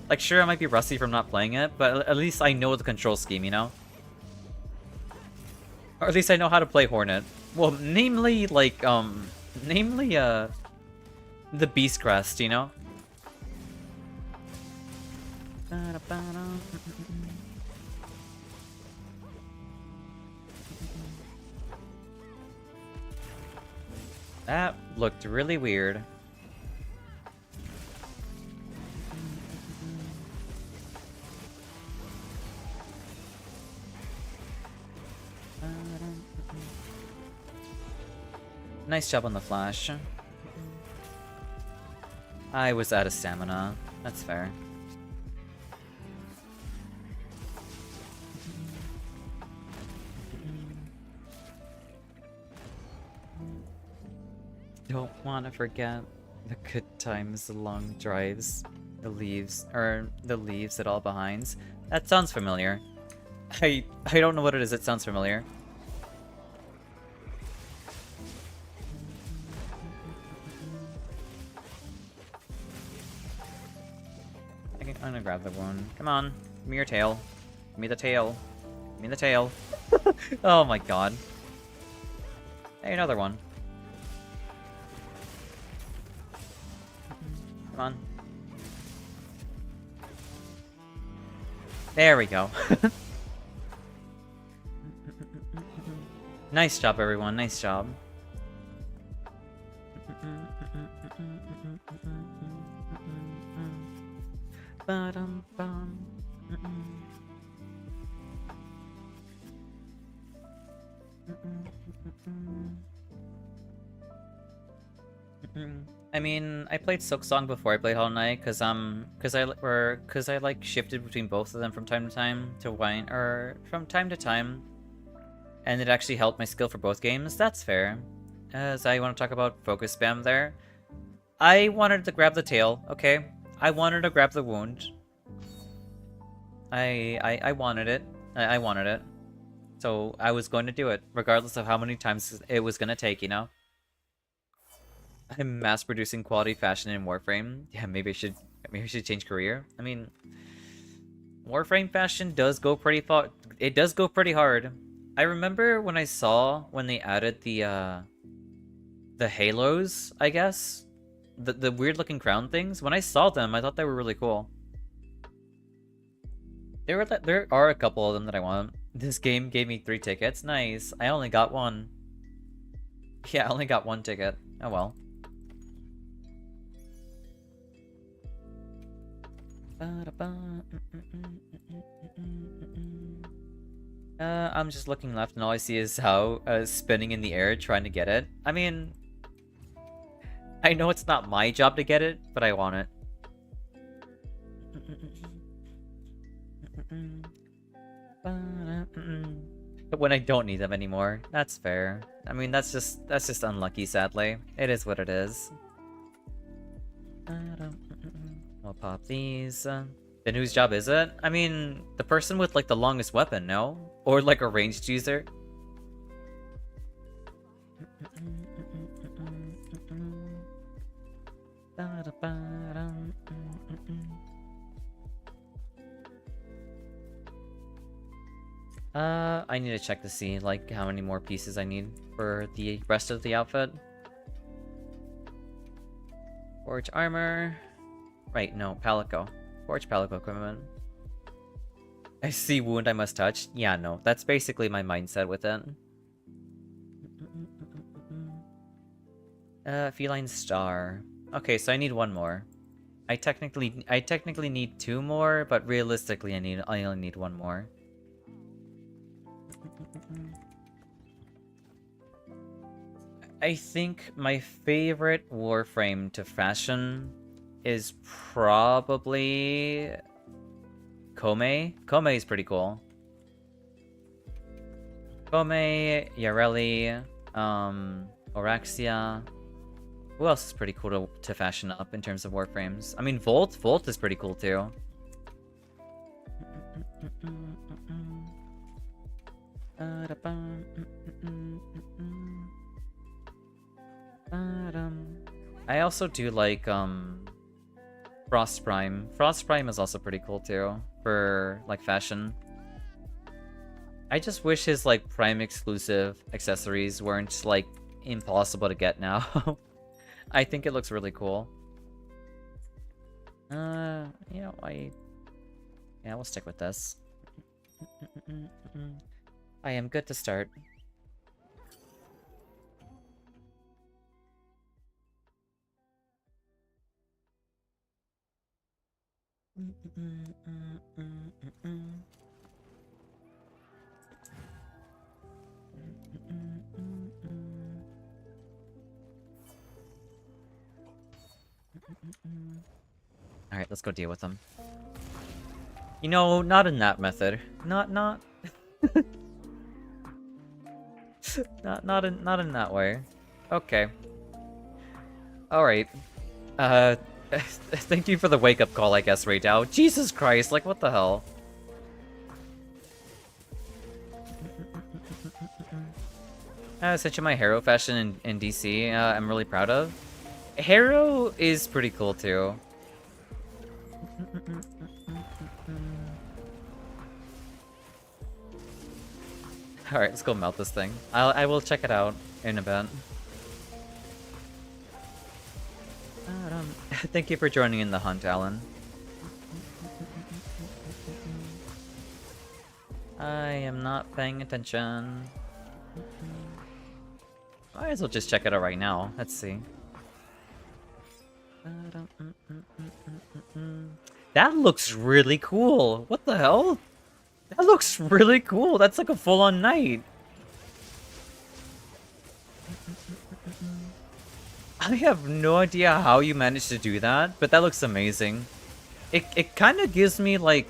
Like, sure, I might be rusty from not playing it, but at least I know the control scheme, you know? Or at least I know how to play Hornet. Well, namely, like, the Beast Crest, you know? That looked really weird. Nice job on the flash. I was out of stamina. That's fair. Don't want to forget the good times, the long drives, the leaves it all behinds. That sounds familiar. I don't know what it is, it sounds familiar. I'm gonna grab the wound. Come on, give me your tail. Give me the tail. Give me the tail. Oh my god. Hey, another one. Come on. There we go. Nice job, everyone. Nice job. I mean, I played Silksong before I played Hollow Knight, cause I like shifted between both of them from time to time from time to time, and it actually helped my skill for both games. That's fair. As I want to talk about focus spam there, I wanted to grab the tail. Okay, I wanted to grab the wound. I wanted it. I wanted it. So I was going to do it, regardless of how many times it was gonna take, you know? I'm mass-producing quality fashion in Warframe. Yeah, maybe I should change career. I mean, Warframe fashion does go pretty far. It does go pretty hard. I remember when they added the halos, I guess? The weird-looking crown things. When I saw them, I thought they were really cool. There are a couple of them that I want. This game gave me 3 tickets. Nice. I only got 1. Yeah, I only got 1 ticket. Oh well. I'm just looking left and all I see is how spinning in the air trying to get it. I mean, I know it's not my job to get it, but I want it. But when I don't need them anymore, that's fair. I mean, that's just unlucky, sadly. It is what it is. I'll pop these. Then whose job is it? I mean, the person with, like, the longest weapon, no? Or, like, a ranged user? I need to check to see, like, how many more pieces I need for the rest of the outfit. Forge armor. Right, no, Palico. Forge Palico equipment. I see wound I must touch. Yeah, no, that's basically my mindset with it. Feline star. Okay, so I need one more. I technically need two more, but realistically I only need one more. I think my favorite Warframe to fashion is probably Kome. Kome is pretty cool. Kome, Yareli, Oraxia. Who else is pretty cool to fashion up in terms of Warframes? I mean, Volt is pretty cool too. I also do like Frost Prime. Frost Prime is also pretty cool too for like fashion. I just wish his like Prime exclusive accessories weren't like impossible to get now. I think it looks really cool. You know, yeah, we'll stick with this. I am good to start. Alright, let's go deal with them. You know, not in that method. Not not in that way. Okay. Alright. Thank you for the wake-up call, I guess, right now. Jesus Christ, like, what the hell? I sent you my Harrow fashion in DC, I'm really proud of. Harrow is pretty cool, too. Alright, let's go melt this thing. I will check it out in a bit. Thank you for joining in the hunt, Alan. I am not paying attention. Might as well just check it out right now. Let's see. That looks really cool. What the hell? That looks really cool. That's like a full-on knight. I have no idea how you managed to do that, but that looks amazing. It kind of gives me like...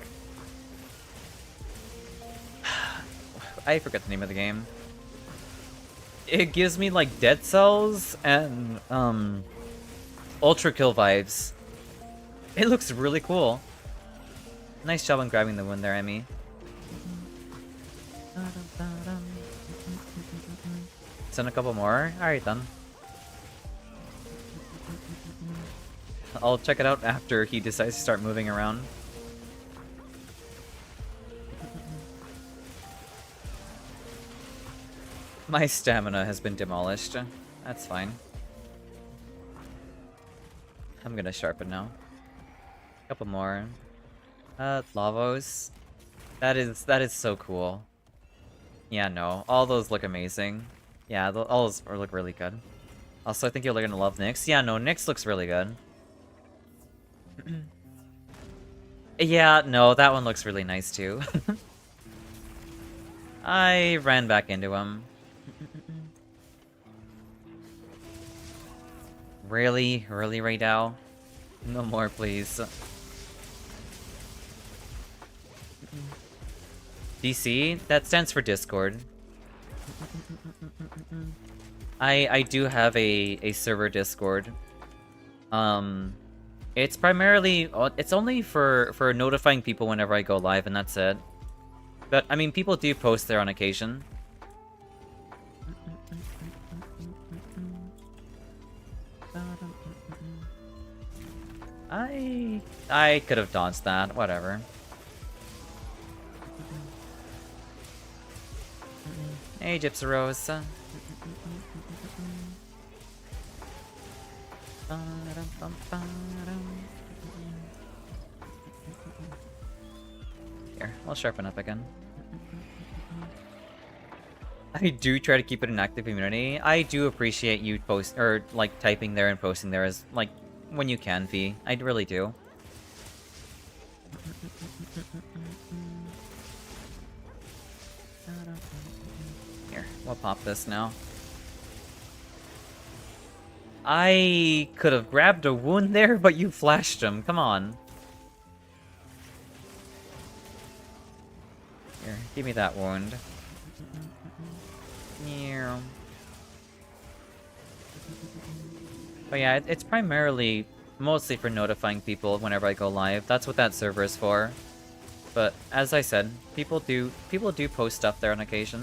I forget the name of the game. It gives me like Dead Cells and Ultra Kill vibes. It looks really cool. Nice job on grabbing the win there, Emmy. Send a couple more? Alright then. I'll check it out after he decides to start moving around. My stamina has been demolished. That's fine. I'm gonna sharpen now. Couple more. Lavos. That is so cool. Yeah, no. All those look amazing. Yeah, all those look really good. Also, I think you're gonna love Nyx. Yeah, no, Nyx looks really good. Yeah, no, that one looks really nice too. I ran back into him. Really? Really right now? No more, please. DC? That stands for Discord. I do have a server Discord. It's primarily it's only for notifying people whenever I go live, and that's it. But I mean, people do post there on occasion. I could have dodged that. Whatever. Hey, Gypsy Rose. Here, I'll sharpen up again. I do try to keep it an active community. I do appreciate you post or like typing there and posting there as like when you can be. I really do. Here, we'll pop this now. I could have grabbed a wound there, but you flashed him. Come on. Here, give me that wound. But yeah, it's primarily mostly for notifying people whenever I go live. That's what that server is for. But as I said, people do post stuff there on occasion.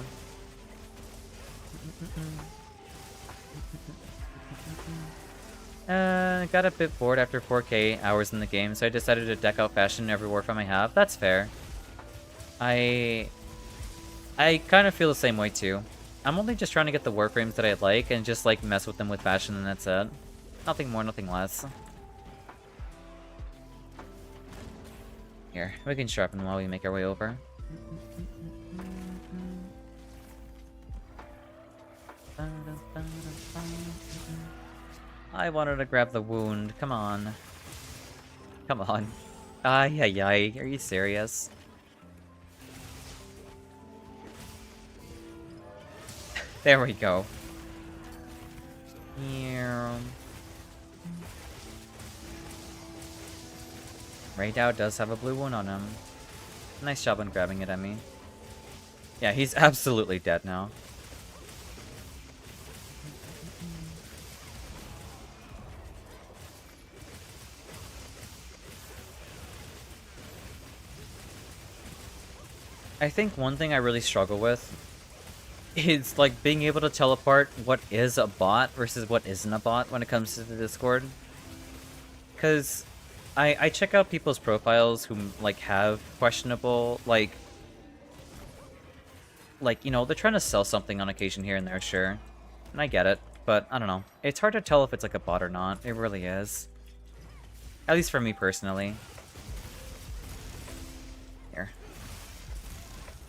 Got a bit bored after 4K hours in the game, so I decided to deck out fashion in every warframe I have. That's fair. I kind of feel the same way too. I'm only just trying to get the warframes that I like and just like mess with them with fashion, and that's it. Nothing more, nothing less. Here, we can sharpen while we make our way over. I wanted to grab the wound. Come on. Come on. Ay, ay, ay. Are you serious? There we go. Raydao does have a blue wound on him. Nice job on grabbing it, Emmy. Yeah, he's absolutely dead now. I think one thing I really struggle with is like being able to tell apart what is a bot versus what isn't a bot when it comes to the Discord. Because I check out people's profiles who like have questionable like you know, they're trying to sell something on occasion here and there, sure. And I get it, but I don't know. It's hard to tell if it's like a bot or not. It really is. At least for me personally. Here.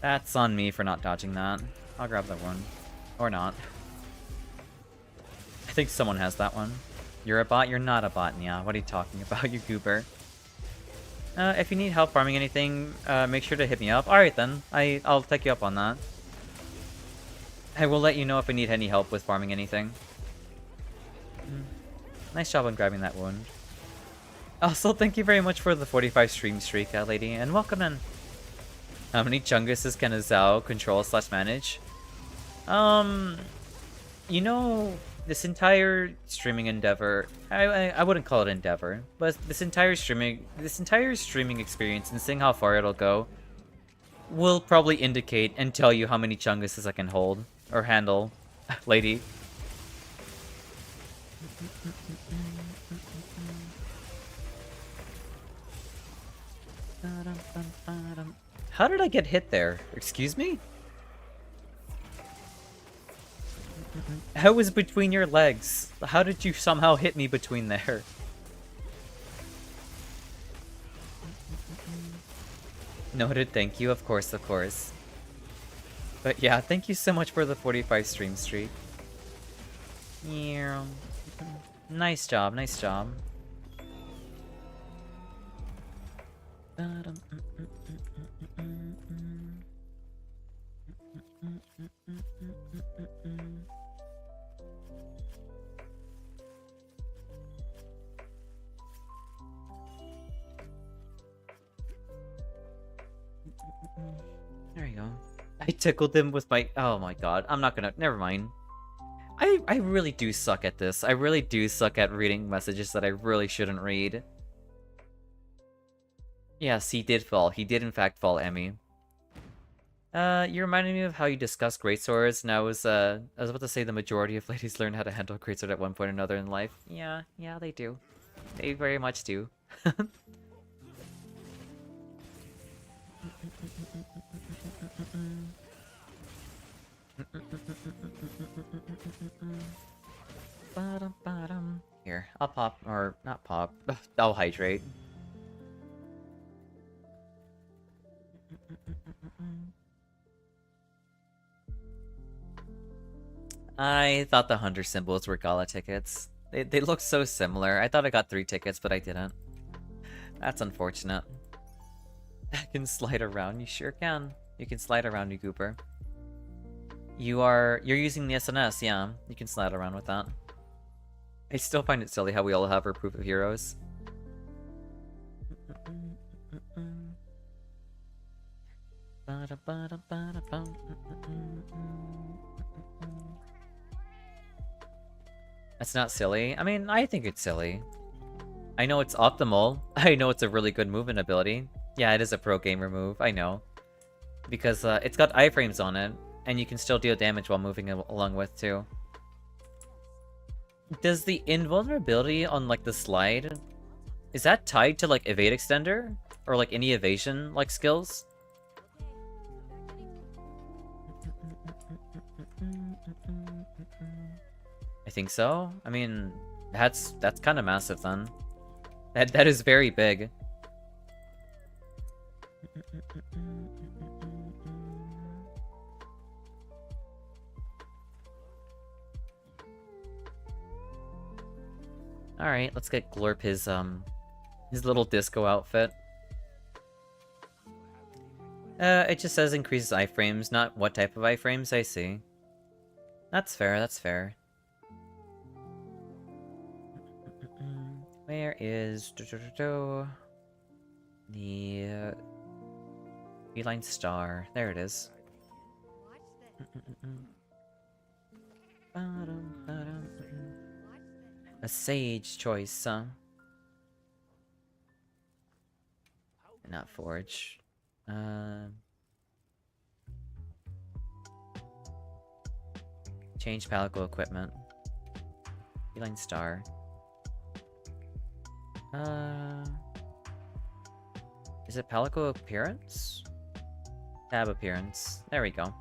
That's on me for not dodging that. I'll grab that one. Or not. I think someone has that one. You're a bot? You're not a bot, yeah. What are you talking about, you goober? If you need help farming anything, make sure to hit me up. Alright then. I'll take you up on that. I will let you know if I need any help with farming anything. Nice job on grabbing that wound. Also, thank you very much for the 45 stream streak, lady, and welcome in. How many Chunguses can a Xao control/manage? You know, this entire streaming endeavor, I wouldn't call it endeavor, but this entire streaming experience and seeing how far it'll go will probably indicate and tell you how many Chunguses I can hold or handle, lady. How did I get hit there? Excuse me? I was between your legs. How did you somehow hit me between there? Noted, thank you. Of course, of course. But yeah, thank you so much for the 45 stream streak. Yeah. Nice job, nice job. There you go. I tickled him with my... Oh my god. I'm not gonna... Never mind. I really do suck at this. I really do suck at reading messages that I really shouldn't read. Yes, he did fall. He did in fact fall, Emmy. You reminded me of how you discussed greatswords, and I was about to say the majority of ladies learn how to handle greatsword at one point or another in life. Yeah, they do. They very much do. Here, I'll pop, or not pop, I'll hydrate. I thought the hunter symbols were gala tickets. They look so similar. I thought I got 3 tickets, but I didn't. That's unfortunate. I can slide around. You sure can. You can slide around, you goober. You're using the SNS, yeah. You can slide around with that. I still find it silly how we all have our proof of heroes. That's not silly. I mean, I think it's silly. I know it's optimal. I know it's a really good movement ability. Yeah, it is a pro gamer move, I know. Because it's got iframes on it, and you can still deal damage while moving along with, too. Does the invulnerability on, like, the slide... Is that tied to, like, evade extender? Or, like, any evasion, like, skills? I think so. I mean, that's kind of massive, then. That is very big. All right, let's get Glorp his little disco outfit. It just says increases iframes, not what type of iframes. I see. That's fair. That's fair. Where is the feline star? There it is. A sage choice, huh? Not forge. Change palico equipment. Feline star. Is it palico appearance? Tab appearance. There we go.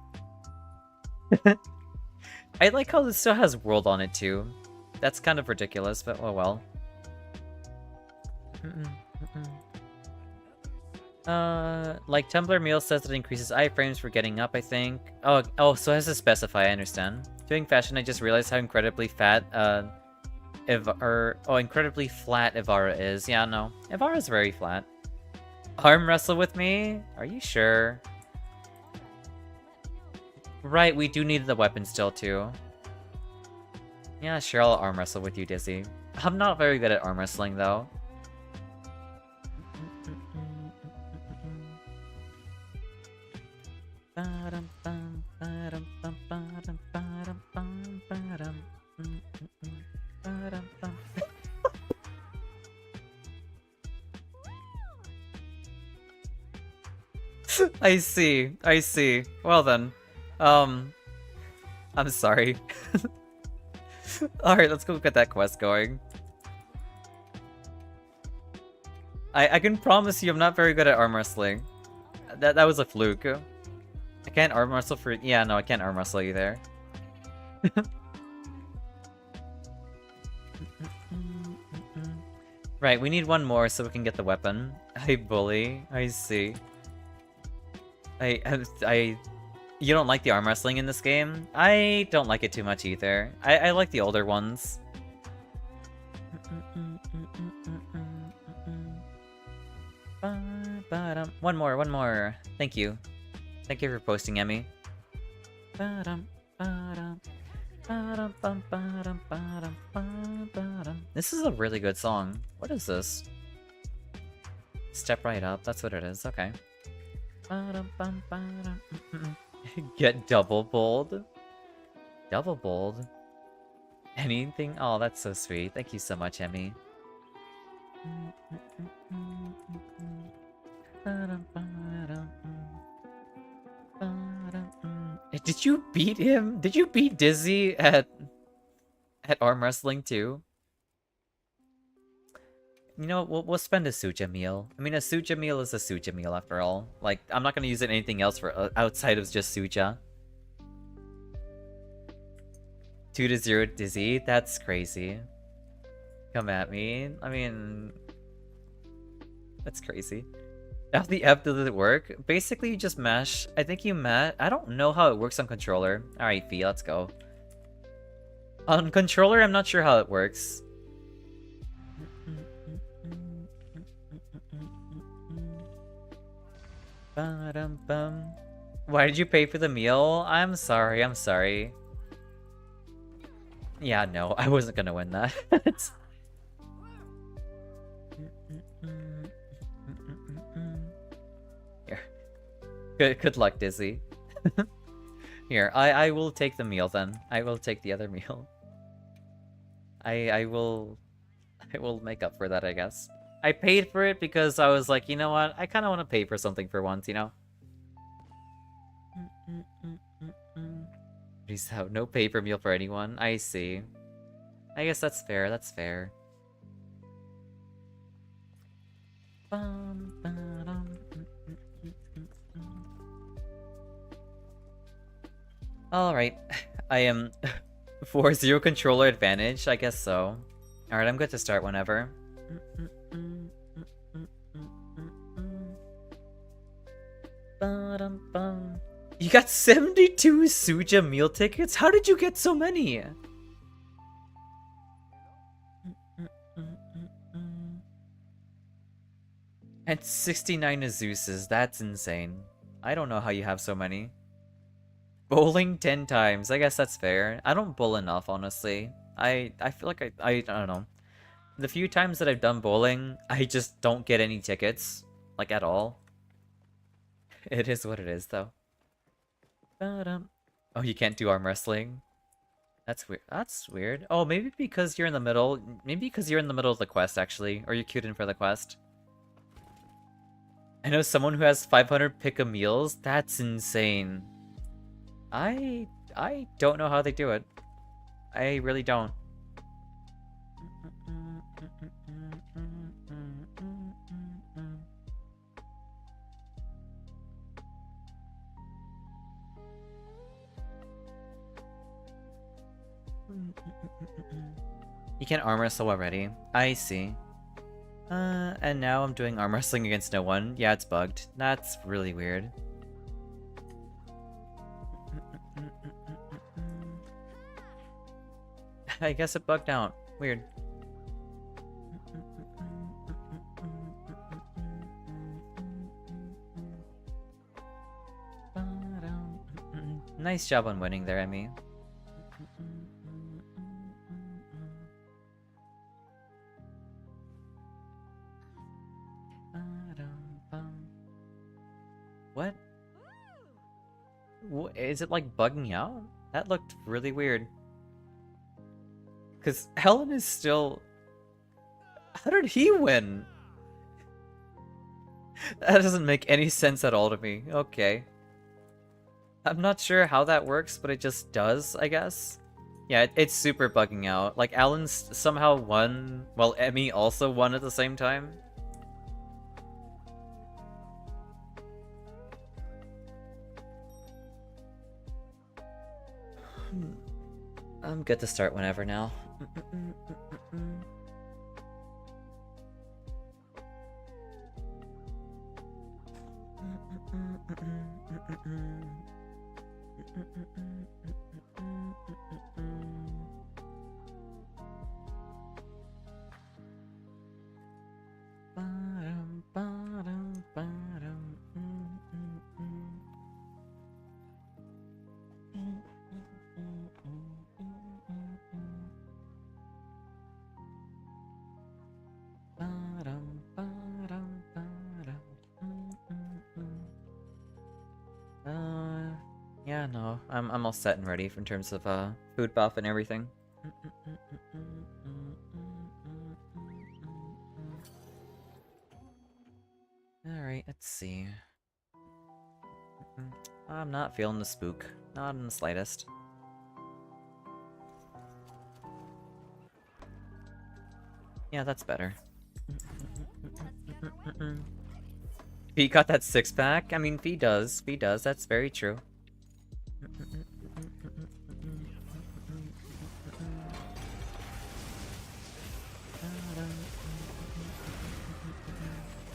I like how this still has world on it too. That's kind of ridiculous, but oh well. Like Tumblr Meal says it increases iframes for getting up, I think. Oh, so it has to specify, I understand. Doing fashion, I just realized how incredibly fat, incredibly flat Ivara is. Yeah, no. Ivara's very flat. Arm wrestle with me? Are you sure? Right, we do need the weapon still, too. Yeah, sure, I'll arm wrestle with you, Dizzy. I'm not very good at arm wrestling, though. I see. Well then. I'm sorry. Alright, let's go get that quest going. I can promise you I'm not very good at arm wrestling. That was a fluke. I can't arm wrestle for... Yeah, no, I can't arm wrestle you there. Right, we need one more so we can get the weapon. Hey, bully. I see. You don't like the arm wrestling in this game? I don't like it too much either. I like the older ones. One more. Thank you. Thank you for posting, Emmy. This is a really good song. What is this? Step right up. That's what it is. Okay. Get double bowled? Double bowled? Anything? Oh, that's so sweet. Thank you so much, Emmy. Did you beat him? Did you beat Dizzy at arm wrestling too? You know, we'll spend a suja meal. I mean, a suja meal is a suja meal after all. Like, I'm not gonna use it anything else for outside of just suja. 2-0 Dizzy? That's crazy. Come at me. I mean, that's crazy. How the F does it work? Basically, you just mash. I think you mash. I don't know how it works on controller. Alright, Fee, let's go. On controller, I'm not sure how it works. Why did you pay for the meal? I'm sorry, I'm sorry. Yeah, no, I wasn't gonna win that. Here. Good luck, Dizzy. Here, I will take the meal then. I will take the other meal. I will make up for that, I guess. I paid for it because I was like, you know what? I kind of want to pay for something for once, you know? Please have no paper meal for anyone. I see. I guess that's fair, that's fair. Alright. I am 4-0 controller advantage, I guess so. Alright, I'm good to start whenever. You got 72 Suja meal tickets? How did you get so many? And 69 Azuses, that's insane. I don't know how you have so many. Bowling 10 times, I guess that's fair. I don't bowl enough, honestly. I feel like I don't know. The few times that I've done bowling, I just don't get any tickets. Like, at all. It is what it is, though. Oh, you can't do arm wrestling? That's weird. That's weird. Oh, maybe because you're in the middle. Maybe because you're in the middle of the quest, actually. Or you're queued in for the quest. I know someone who has 500 pick-a meals. That's insane. I don't know how they do it. I really don't. You can't arm wrestle already. I see. And now I'm doing arm wrestling against no one. Yeah, it's bugged. That's really weird. I guess it bugged out. Weird. Nice job on winning there, Emmy. What? Is it like bugging out? That looked really weird. Because Helen is still... How did he win? That doesn't make any sense at all to me. Okay. I'm not sure how that works, but it just does, I guess. Yeah, it's super bugging out. Like, Alan's somehow won, while Emmy also won at the same time. I'm good to start whenever now. Yeah, no, I'm all set and ready in terms of food buff and everything. Alright, let's see. I'm not feeling the spook. Not in the slightest. Yeah, that's better. Fee got that six-pack? I mean, Fee does. Fee does. That's very true.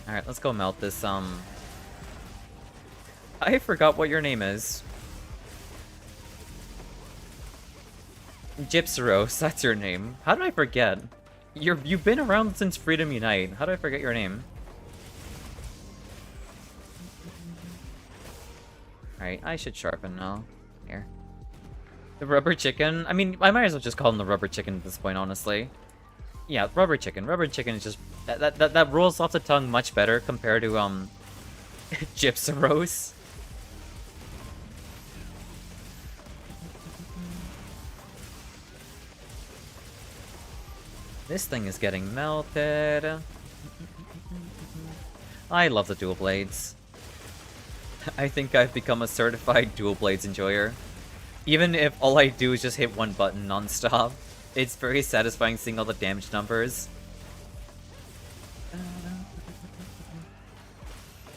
Alright, let's go melt this, I forgot what your name is. Gypseros, that's your name. How did I forget? You've been around since Freedom Unite. How did I forget your name? Alright, I should sharpen now. Here. The rubber chicken? I mean, I might as well just call him the rubber chicken at this point, honestly. Yeah, rubber chicken. Rubber chicken is just... That rolls off the tongue much better compared to, Gypseros. This thing is getting melted. I love the dual blades. I think I've become a certified dual blades enjoyer. Even if all I do is just hit one button non-stop, it's very satisfying seeing all the damage numbers.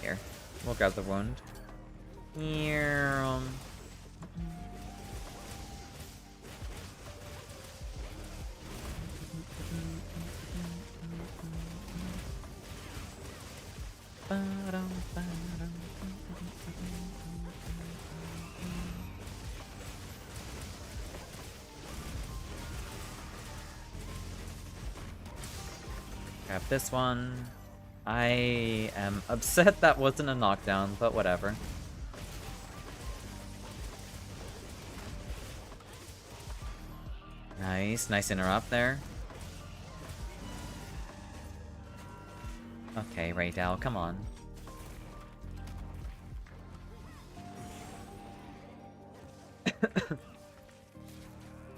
Here, we'll grab the wound. Here. Grab this one. I am upset that wasn't a knockdown, but whatever. Nice, nice interrupt there. Okay, Raydal, come on.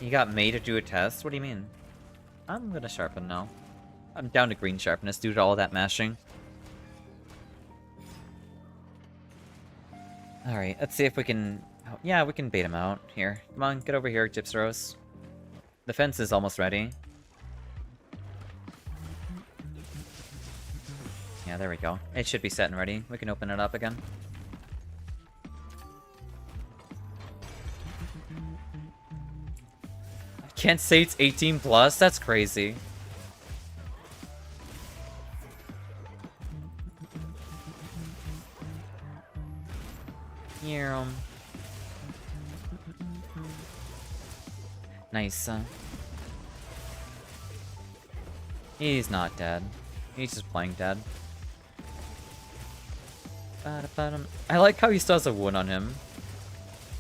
You got May to do a test? What do you mean? I'm gonna sharpen now. I'm down to green sharpness due to all that mashing. Alright, let's see if we can... Oh, yeah, we can bait him out. Here, come on, get over here, Gypseros. The fence is almost ready. Yeah, there we go. It should be set and ready. We can open it up again. I can't say it's 18 plus? That's crazy. Yeah. Nice. He's not dead. He's just playing dead. I like how he still has a wound on him.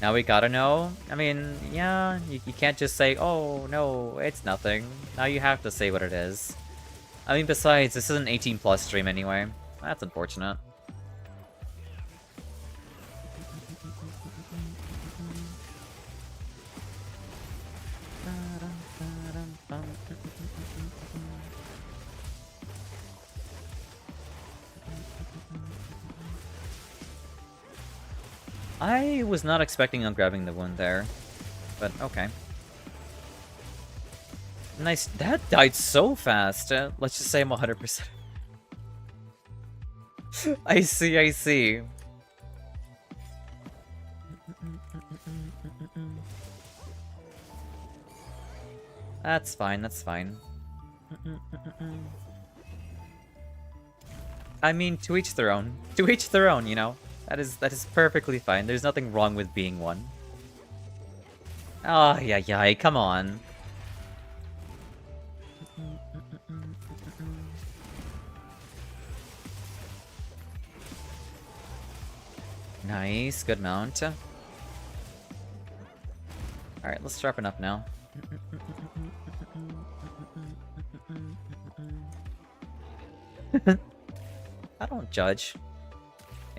Now we gotta know. I mean, yeah, you can't just say, oh, no, it's nothing. Now you have to say what it is. I mean, besides, this is an 18 plus stream anyway. That's unfortunate. I was not expecting on grabbing the wound there, but okay. Nice. That died so fast. Let's just say I'm 100%. I see, I see. That's fine, that's fine. I mean, to each their own. To each their own, you know? That is perfectly fine. There's nothing wrong with being one. Oh, yeah, come on. Nice, good mount. Alright, let's sharpen up now. I don't judge.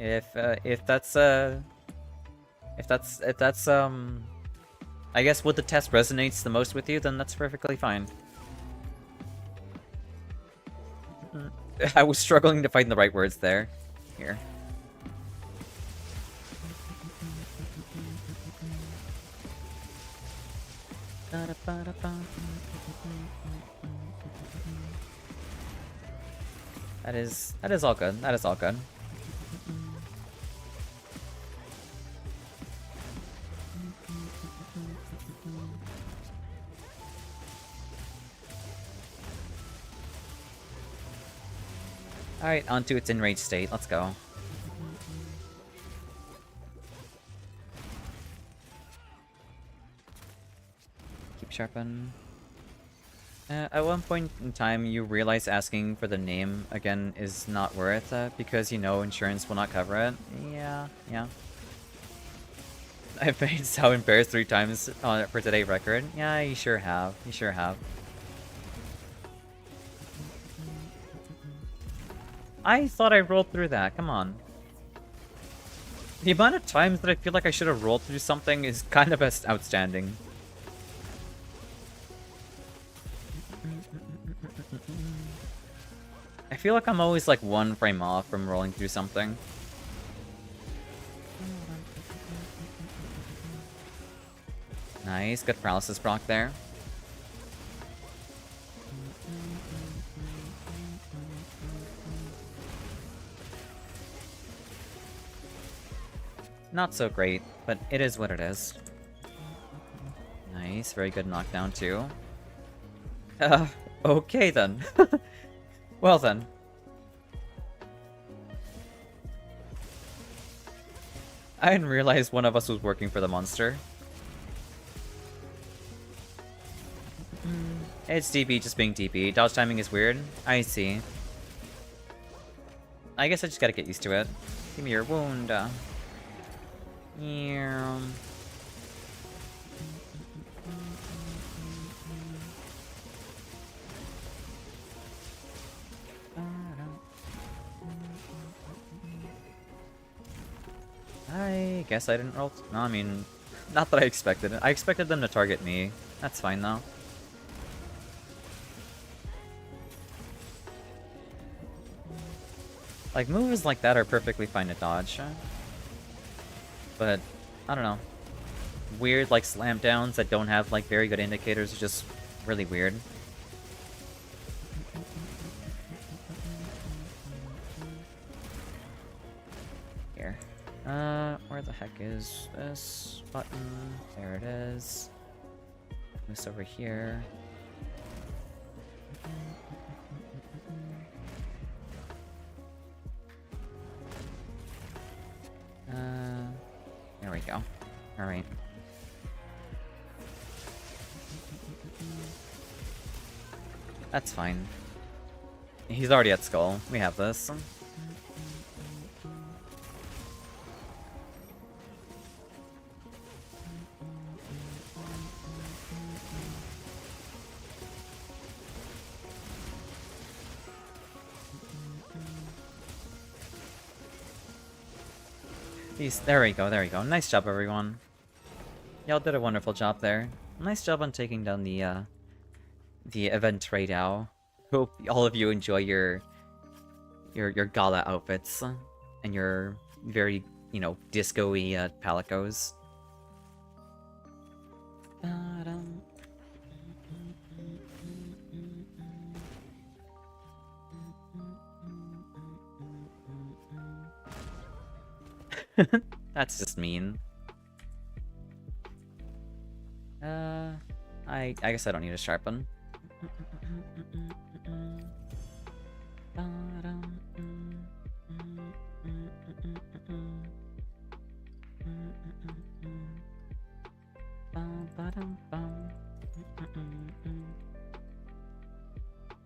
If that's If that's I guess what the test resonates the most with you, then that's perfectly fine. I was struggling to find the right words there. Here. That is all good. That is all good. Alright, onto its enraged state. Let's go. Keep sharpen. At one point in time, you realize asking for the name again is not worth it because you know insurance will not cover it. Yeah. I've made so embarrassed 3 times for today's record. Yeah, you sure have. You sure have. I thought I rolled through that. Come on. The amount of times that I feel like I should have rolled through something is kind of outstanding. I feel like I'm always like 1 frame off from rolling through something. Nice, good paralysis proc there. Not so great, but it is what it is. Nice, very good knockdown too. Okay then. Well then. I didn't realize one of us was working for the monster. It's DB just being DB. Dodge timing is weird. I see. I guess I just gotta get used to it. Give me your wound. Yeah. I guess I didn't roll. No, I mean, not that I expected it. I expected them to target me. That's fine though. Like, moves like that are perfectly fine to dodge. But, I don't know. Weird, like, slam downs that don't have, like, very good indicators are just really weird. Here. Where the heck is this button? There it is. Moves over here. There we go. Alright. That's fine. He's already at skull. We have this. There we go, there we go. Nice job, everyone. Y'all did a wonderful job there. Nice job on taking down the event right now. Hope all of you enjoy your gala outfits and your very, you know, disco-y palicos. That's just mean. I guess I don't need to sharpen.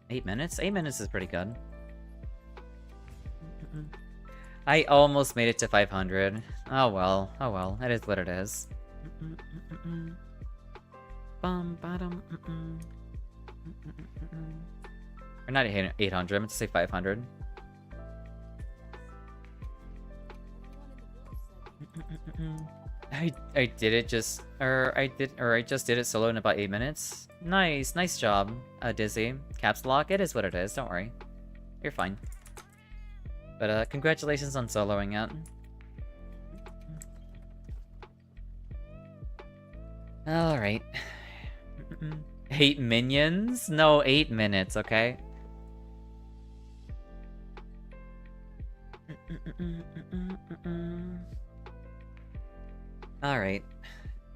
Eight minutes? 8 minutes is pretty good. I almost made it to 500. Oh well, it is what it is. Or not 800, I meant to say 500. I did it just, or I just did it solo in about 8 minutes. Nice job, Dizzy. Caps lock, it is what it is, don't worry. You're fine. But congratulations on soloing it. Alright. 8 minions? No, 8 minutes, okay? Alright.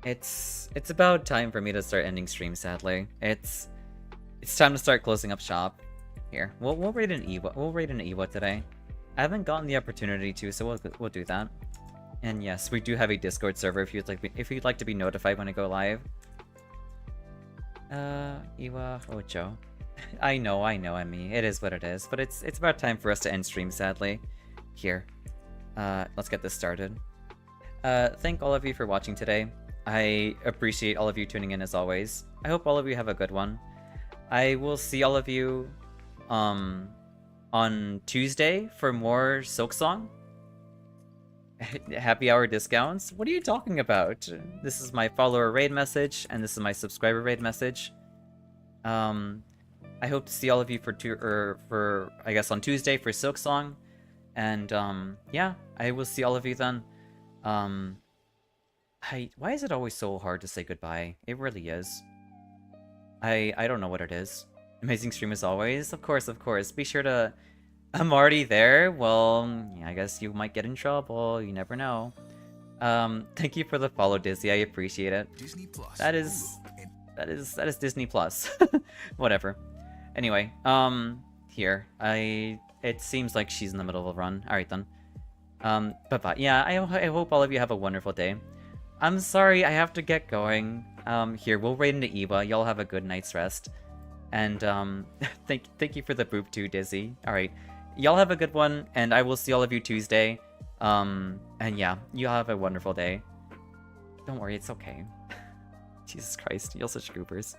It's about time for me to start ending stream, sadly. It's time to start closing up shop. Here, we'll raid an Iwa. We'll raid an Iwa today. I haven't gotten the opportunity to, so we'll do that. And yes, we do have a Discord server if you'd like to be notified when I go live. Iwa Ocho. I know, Emmy. It is what it is, but it's about time for us to end stream, sadly. Here. Let's get this started. Thank all of you for watching today. I appreciate all of you tuning in as always. I hope all of you have a good one. I will see all of you on Tuesday for more Silksong. Happy hour discounts? What are you talking about? This is my follower raid message, and this is my subscriber raid message. I hope to see all of you for I guess on Tuesday for Silksong. And yeah, I will see all of you then. Why is it always so hard to say goodbye? It really is. I don't know what it is. Amazing stream as always. Of course. Be sure to... I'm already there. Well, yeah, I guess you might get in trouble. You never know. Thank you for the follow, Dizzy. I appreciate it. Disney Plus. That is Disney Plus. Whatever. Anyway, here. It seems like she's in the middle of a run. Alright then. Bye-bye. Yeah, I hope all of you have a wonderful day. I'm sorry, I have to get going. Here, we'll raid into Eva. Y'all have a good night's rest. And, thank you for the boop too, Dizzy. Alright. Y'all have a good one, and I will see all of you Tuesday. And yeah, y'all have a wonderful day. Don't worry, it's okay. Jesus Christ, y'all such goopers.